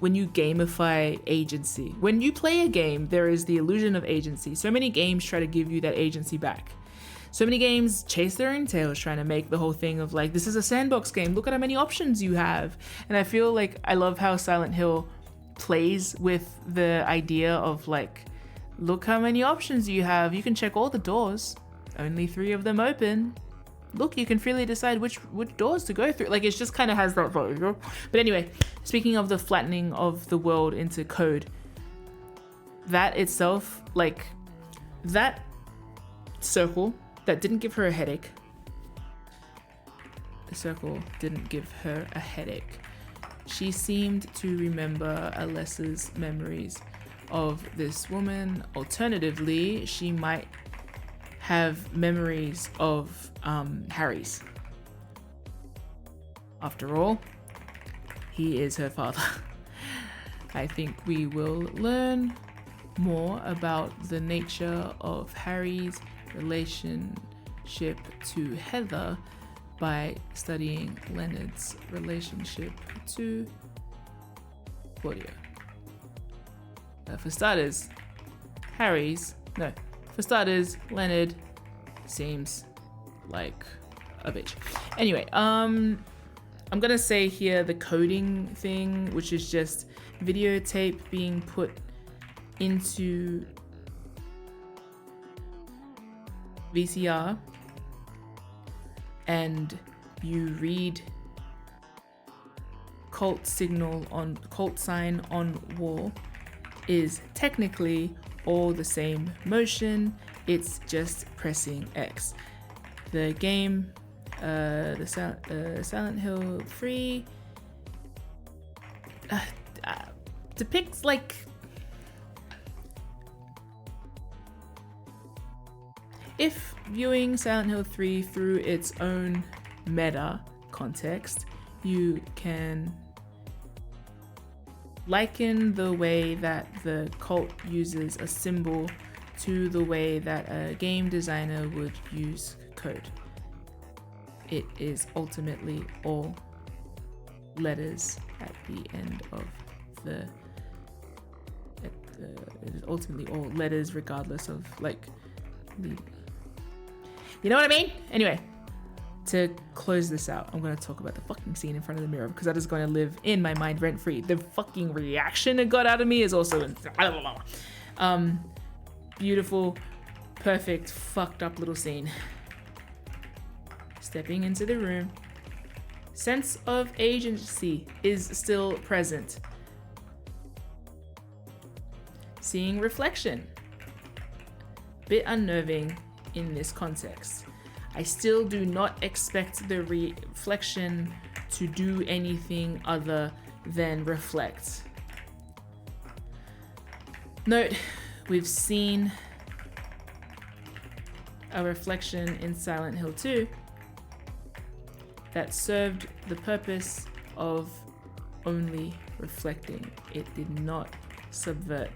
when you gamify agency. When you play a game, there is the illusion of agency. So many games try to give you that agency back. So many games chase their own tails trying to make the whole thing of like, this is a sandbox game, look at how many options you have. And I feel like I love how Silent Hill plays with the idea of like, look how many options you have. You can check all the doors, only 3 of them open. Look, you can freely decide which doors to go through. Like, it just kind of has that vibe. But anyway, speaking of the flattening of the world into code, that itself, like, that circle that didn't give her a headache. The circle didn't give her a headache. She seemed to remember Alessa's memories of this woman. Alternatively, she might have memories of Harry's. After all, he is her father. I think we will learn more about the nature of Harry's relationship to Heather by studying Leonard's relationship to Claudia. For starters, Leonard seems like a bitch. Anyway, I'm gonna say here the coding thing, which is just videotape being put into VCR and you read cult sign on wall, is technically all the same motion. It's just pressing X. The game, Silent Hill 3, depicts like if viewing Silent Hill 3 through its own meta context, you can liken the way that the cult uses a symbol to the way that a game designer would use code. It is ultimately all letters at the end of the it is ultimately all letters regardless of like the, you know what I mean? Anyway, to close this out, I'm going to talk about the fucking scene in front of the mirror because that is going to live in my mind rent free. The fucking reaction it got out of me is also beautiful, perfect, fucked up little scene. Stepping into the room. Sense of agency is still present. Seeing reflection. Bit unnerving in this context. I still do not expect the reflection to do anything other than reflect. Note, we've seen a reflection in Silent Hill 2 that served the purpose of only reflecting. It did not subvert.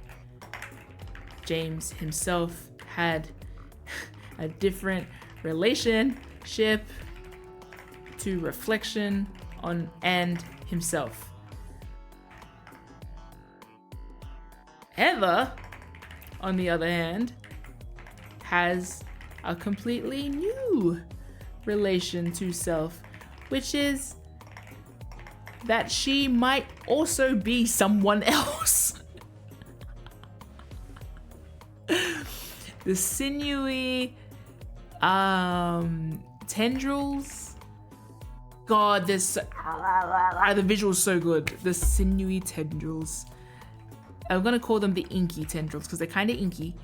James himself had a different relationship to reflection on and himself. Heather, on the other hand, has a completely new relation to self, which is that she might also be someone else. The sinewy tendrils. God, this the visual's so good. The sinewy tendrils. I'm gonna call them the inky tendrils because they're kind of inky.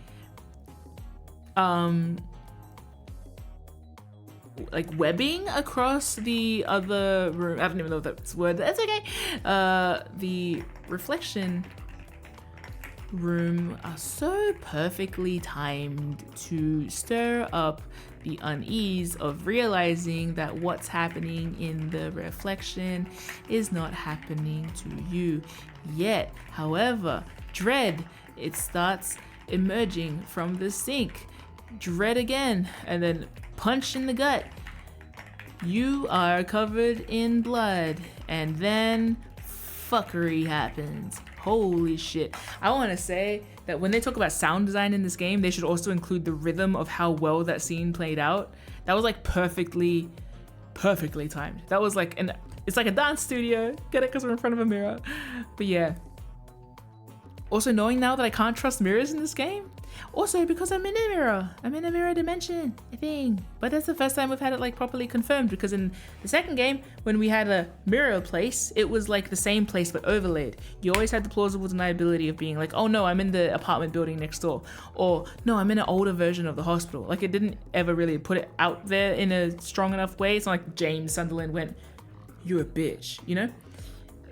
Like webbing across the other room. I don't even know if that's a word. That's okay. The reflection room are so perfectly timed to stir up the unease of realizing that what's happening in the reflection is not happening to you yet. However, dread, it starts emerging from the sink. Dread again, and then punch in the gut. You are covered in blood, and then fuckery happens. Holy shit. I want to say that when they talk about sound design in this game, they should also include the rhythm of how well that scene played out. That was like perfectly timed. That was like, it's like a dance studio. Get it? Because we're in front of a mirror. But yeah. Also knowing now that I can't trust mirrors in this game. Also because I'm in a mirror. I'm in a mirror dimension, I think. But that's the first time we've had it like properly confirmed, because in the second game, when we had a mirror place, it was like the same place but overlaid. You always had the plausible deniability of being like, oh no, I'm in the apartment building next door. Or no, I'm in an older version of the hospital. Like it didn't ever really put it out there in a strong enough way. It's not like James Sunderland went, you're a bitch, you know?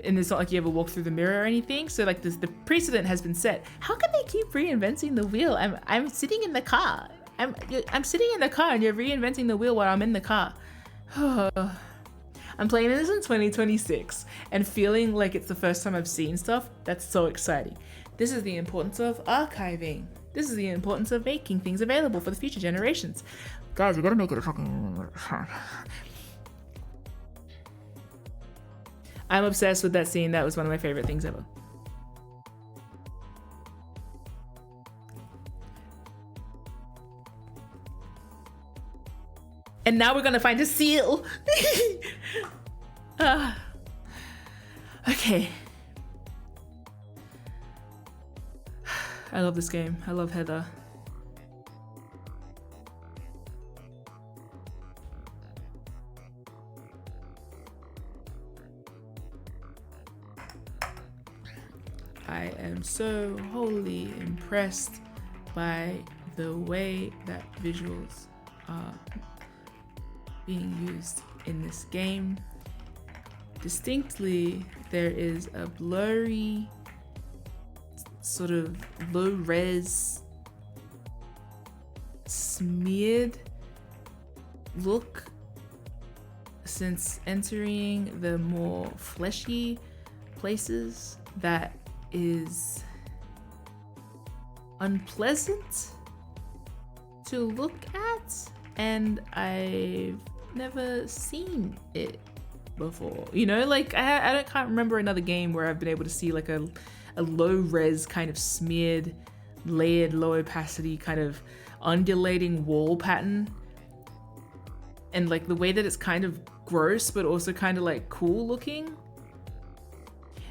And it's not like you ever walk through the mirror or anything. So like the precedent has been set. How can they keep reinventing the wheel? I'm sitting in the car. I'm sitting in the car and you're reinventing the wheel while I'm in the car. I'm playing this in 2026 and feeling like it's the first time I've seen stuff. That's so exciting. This is the importance of archiving. This is the importance of making things available for the future generations. Guys, we gotta make it a fucking... I'm obsessed with that scene. That was one of my favorite things ever. And now we're gonna find a seal. Okay. I love this game. I love Heather. I am so wholly impressed by the way that visuals are being used in this game. distinctly there is a blurry, sort of low res, smeared look since entering the more fleshy places that is unpleasant to look at, and I've never seen it before. You know, like I can't remember another game where I've been able to see like a low res kind of smeared, layered, low opacity kind of undulating wall pattern, and like the way that it's kind of gross but also kind of like cool looking.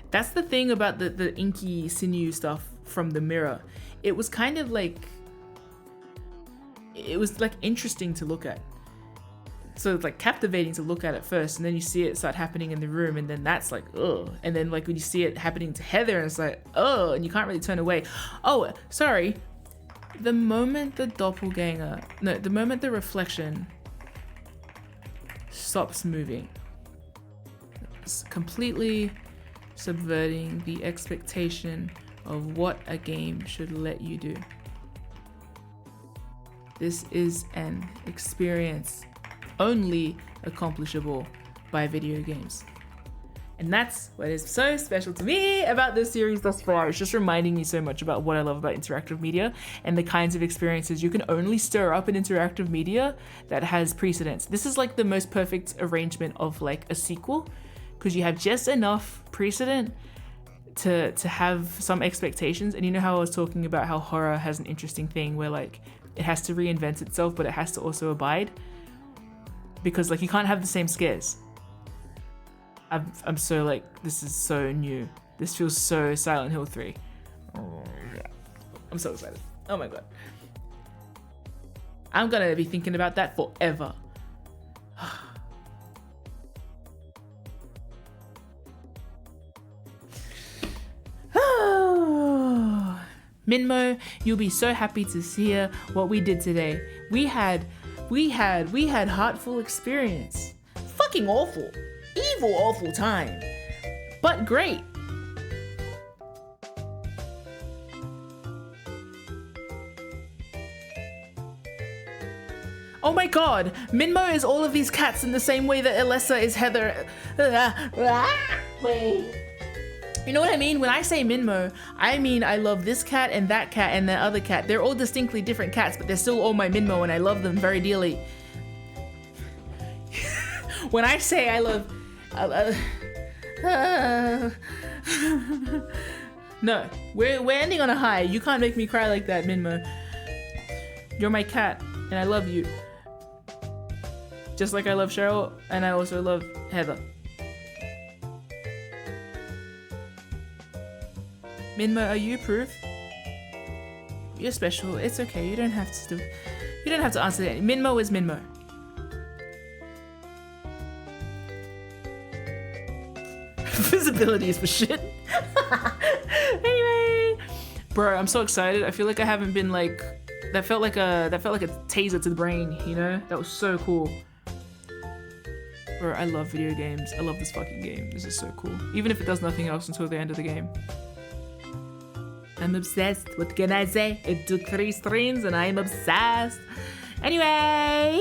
That's the thing about the inky sinew stuff from the mirror. It was kind of like, it was like interesting to look at. So it's like captivating to look at first, and then you see it start happening in the room, and then that's like, ugh. And then like when you see it happening to Heather, and it's like, oh, and you can't really turn away. Oh, sorry. The moment the reflection stops moving, it's completely subverting the expectation of what a game should let you do. This is an experience only accomplishable by video games. And that's what is so special to me about this series thus far. It's just reminding me so much about what I love about interactive media and the kinds of experiences you can only stir up in interactive media that has precedence. This is like the most perfect arrangement of like a sequel, because you have just enough precedent to have some expectations. And you know how I was talking about how horror has an interesting thing where like it has to reinvent itself, but it has to also abide, because like you can't have the same scares. I'm so like, this is so new. This feels so Silent Hill 3. Oh, yeah. I'm so excited. Oh my god. I'm gonna be thinking about that forever. Minmo, you'll be so happy to hear what we did today. We had heartful experience. Fucking awful. Evil, awful time. But great. Oh my god, Minmo is all of these cats in the same way that Alessa is Heather. Wait. You know what I mean? When I say Minmo, I mean I love this cat and that cat and the other cat. They're all distinctly different cats, but they're still all my Minmo, and I love them very dearly. When I say I love... No, we're ending on a high. You can't make me cry like that, Minmo. You're my cat, and I love you. Just like I love Cheryl, and I also love Heather. Minmo, are you proof? You're special. It's okay. You don't have to answer that. Minmo is Minmo. Visibility is for shit. Anyway, bro, I'm so excited. I feel like I haven't been like, that felt like a taser to the brain, you know? That was so cool. Bro, I love video games. I love this fucking game. This is so cool. Even if it does nothing else until the end of the game. I'm obsessed. What can I say? It took 3 streams and I'm obsessed. Anyway,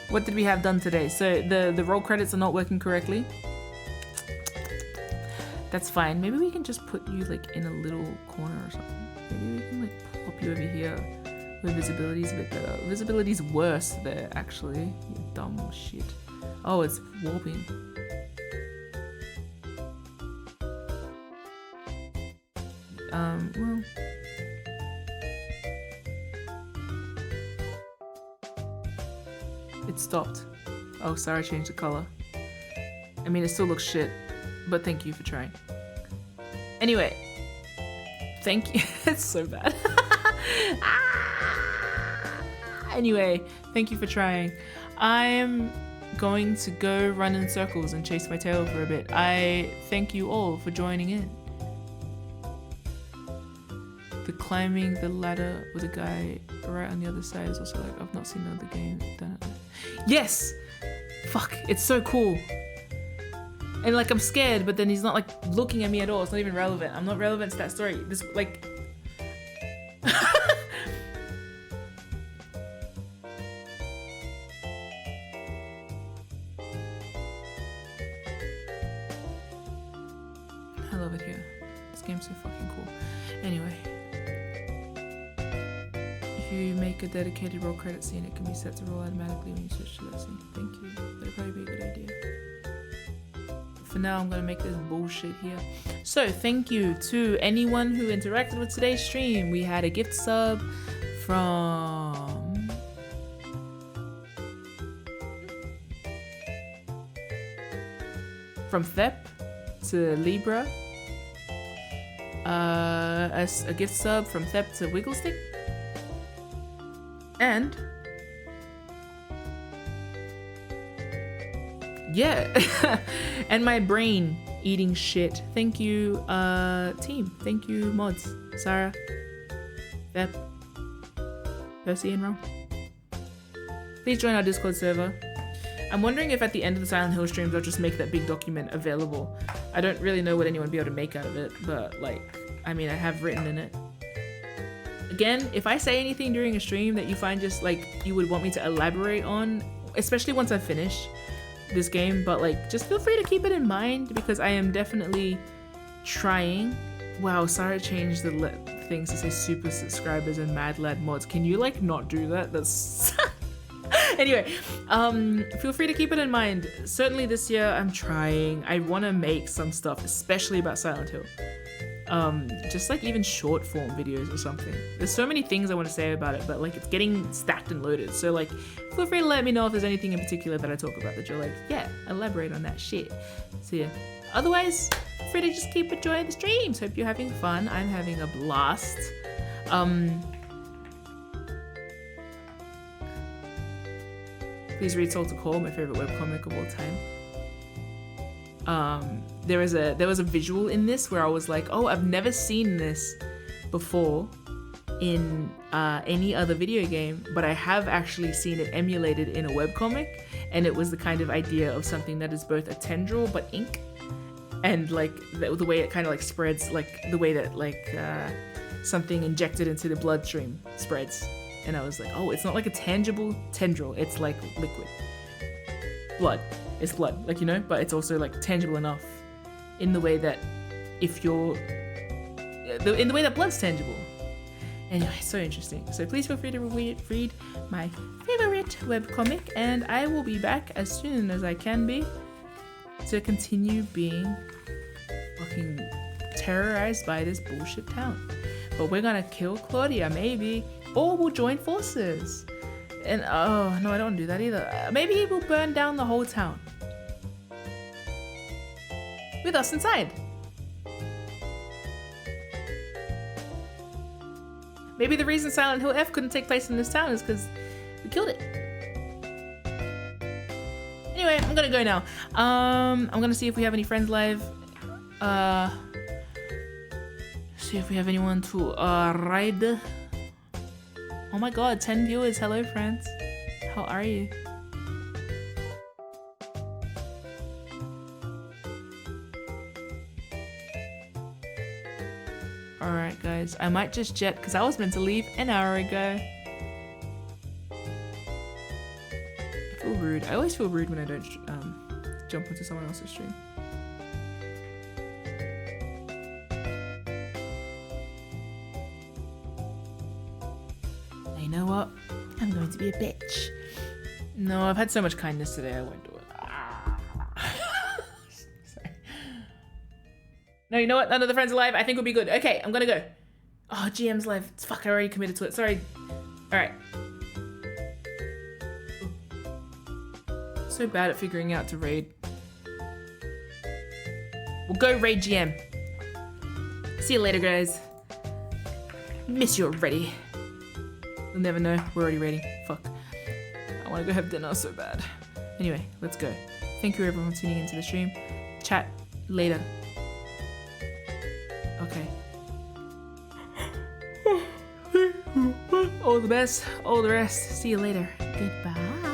what did we have done today? So the roll credits are not working correctly. That's fine. Maybe we can just put you like in a little corner or something. Maybe we can like pop you over here where visibility's a bit better. Visibility's worse there, actually. You dumb shit. Oh, it's warping. Well. It stopped. Oh, sorry, I changed the color. I mean, it still looks shit, but thank you for trying. Anyway, thank you. It's so bad. Anyway, thank you for trying. I'm going to go run in circles and chase my tail for a bit. I thank you all for joining in. The climbing the ladder with a guy right on the other side is also like, I've not seen another game done it. Yes! Fuck, it's so cool. And like I'm scared, but then he's not like looking at me at all. It's not even relevant. I'm not relevant to that story. This like I love it here. This game's so fucking cool. Anyway. If you make a dedicated roll credit scene, it can be set to roll automatically when you switch to that scene. Thank you. That'd probably be a good idea. For now, I'm gonna make this bullshit here. So, thank you to anyone who interacted with today's stream. We had a gift sub from Thep to Libra. A gift sub from Thep to Wigglestick. And yeah, and my brain eating shit. Thank you, team. Thank you, mods. Sarah, Beth, Percy, and Ron. Please join our Discord server. I'm wondering if at the end of the Silent Hill streams I'll just make that big document available. I don't really know what anyone would be able to make out of it, but like, I mean, I have written in it. Again, if I say anything during a stream that you find just like you would want me to elaborate on, especially once I finish this game, but like just feel free to keep it in mind because I am definitely trying. Wow, Sarah changed the things to say super subscribers and mad lad mods. Can you like not do that? That's anyway, feel free to keep it in mind. Certainly this year I'm trying. I want to make some stuff, especially about Silent Hill. Just like even short form videos or something. There's so many things I want to say about it, but like it's getting stacked and loaded. So like feel free to let me know if there's anything in particular that I talk about that you're like, yeah, elaborate on that shit. So yeah, otherwise feel free to just keep enjoying the streams. Hope you're having fun. I'm having a blast. Please read Soul to Call, my favorite webcomic of all time. There was a visual in this where I was like, oh, I've never seen this before in any other video game, but I have actually seen it emulated in a webcomic, and it was the kind of idea of something that is both a tendril but ink, and like the way it kind of like spreads, like the way that like something injected into the bloodstream spreads. And I was like, oh, it's not like a tangible tendril, it's like liquid. Blood. It's blood, like, you know, but it's also like tangible enough in the way that if you're, in the way that blood's tangible. Anyway, so interesting. So please feel free to read my favorite webcomic, and I will be back as soon as I can be to continue being fucking terrorized by this bullshit town. But we're gonna kill Claudia, maybe, or we'll join forces. And oh no, I don't do that either. Maybe we'll burn down the whole town with us inside. Maybe the reason Silent Hill F couldn't take place in this town is because we killed it. Anyway, I'm gonna go now. I'm gonna see if we have any friends live. See if we have anyone to ride. Oh my god, 10 viewers. Hello, friends. How are you? Alright, guys. I might just jet because I was meant to leave an hour ago. I feel rude. I always feel rude when I don't jump into someone else's stream. You know what? I'm going to be a bitch. No, I've had so much kindness today, I won't do it. Sorry. No, you know what? None of the friends are live. I think we'll be good. Okay, I'm gonna go. Oh, GM's live. Fuck, I already committed to it. Sorry. Alright. So bad at figuring out to raid. We'll go raid GM. See you later, guys. Miss you already. You'll never know. We're already raiding. Fuck. I want to go have dinner so bad. Anyway, let's go. Thank you everyone for tuning into the stream. Chat later. Okay. All the best. All the rest. See you later. Goodbye.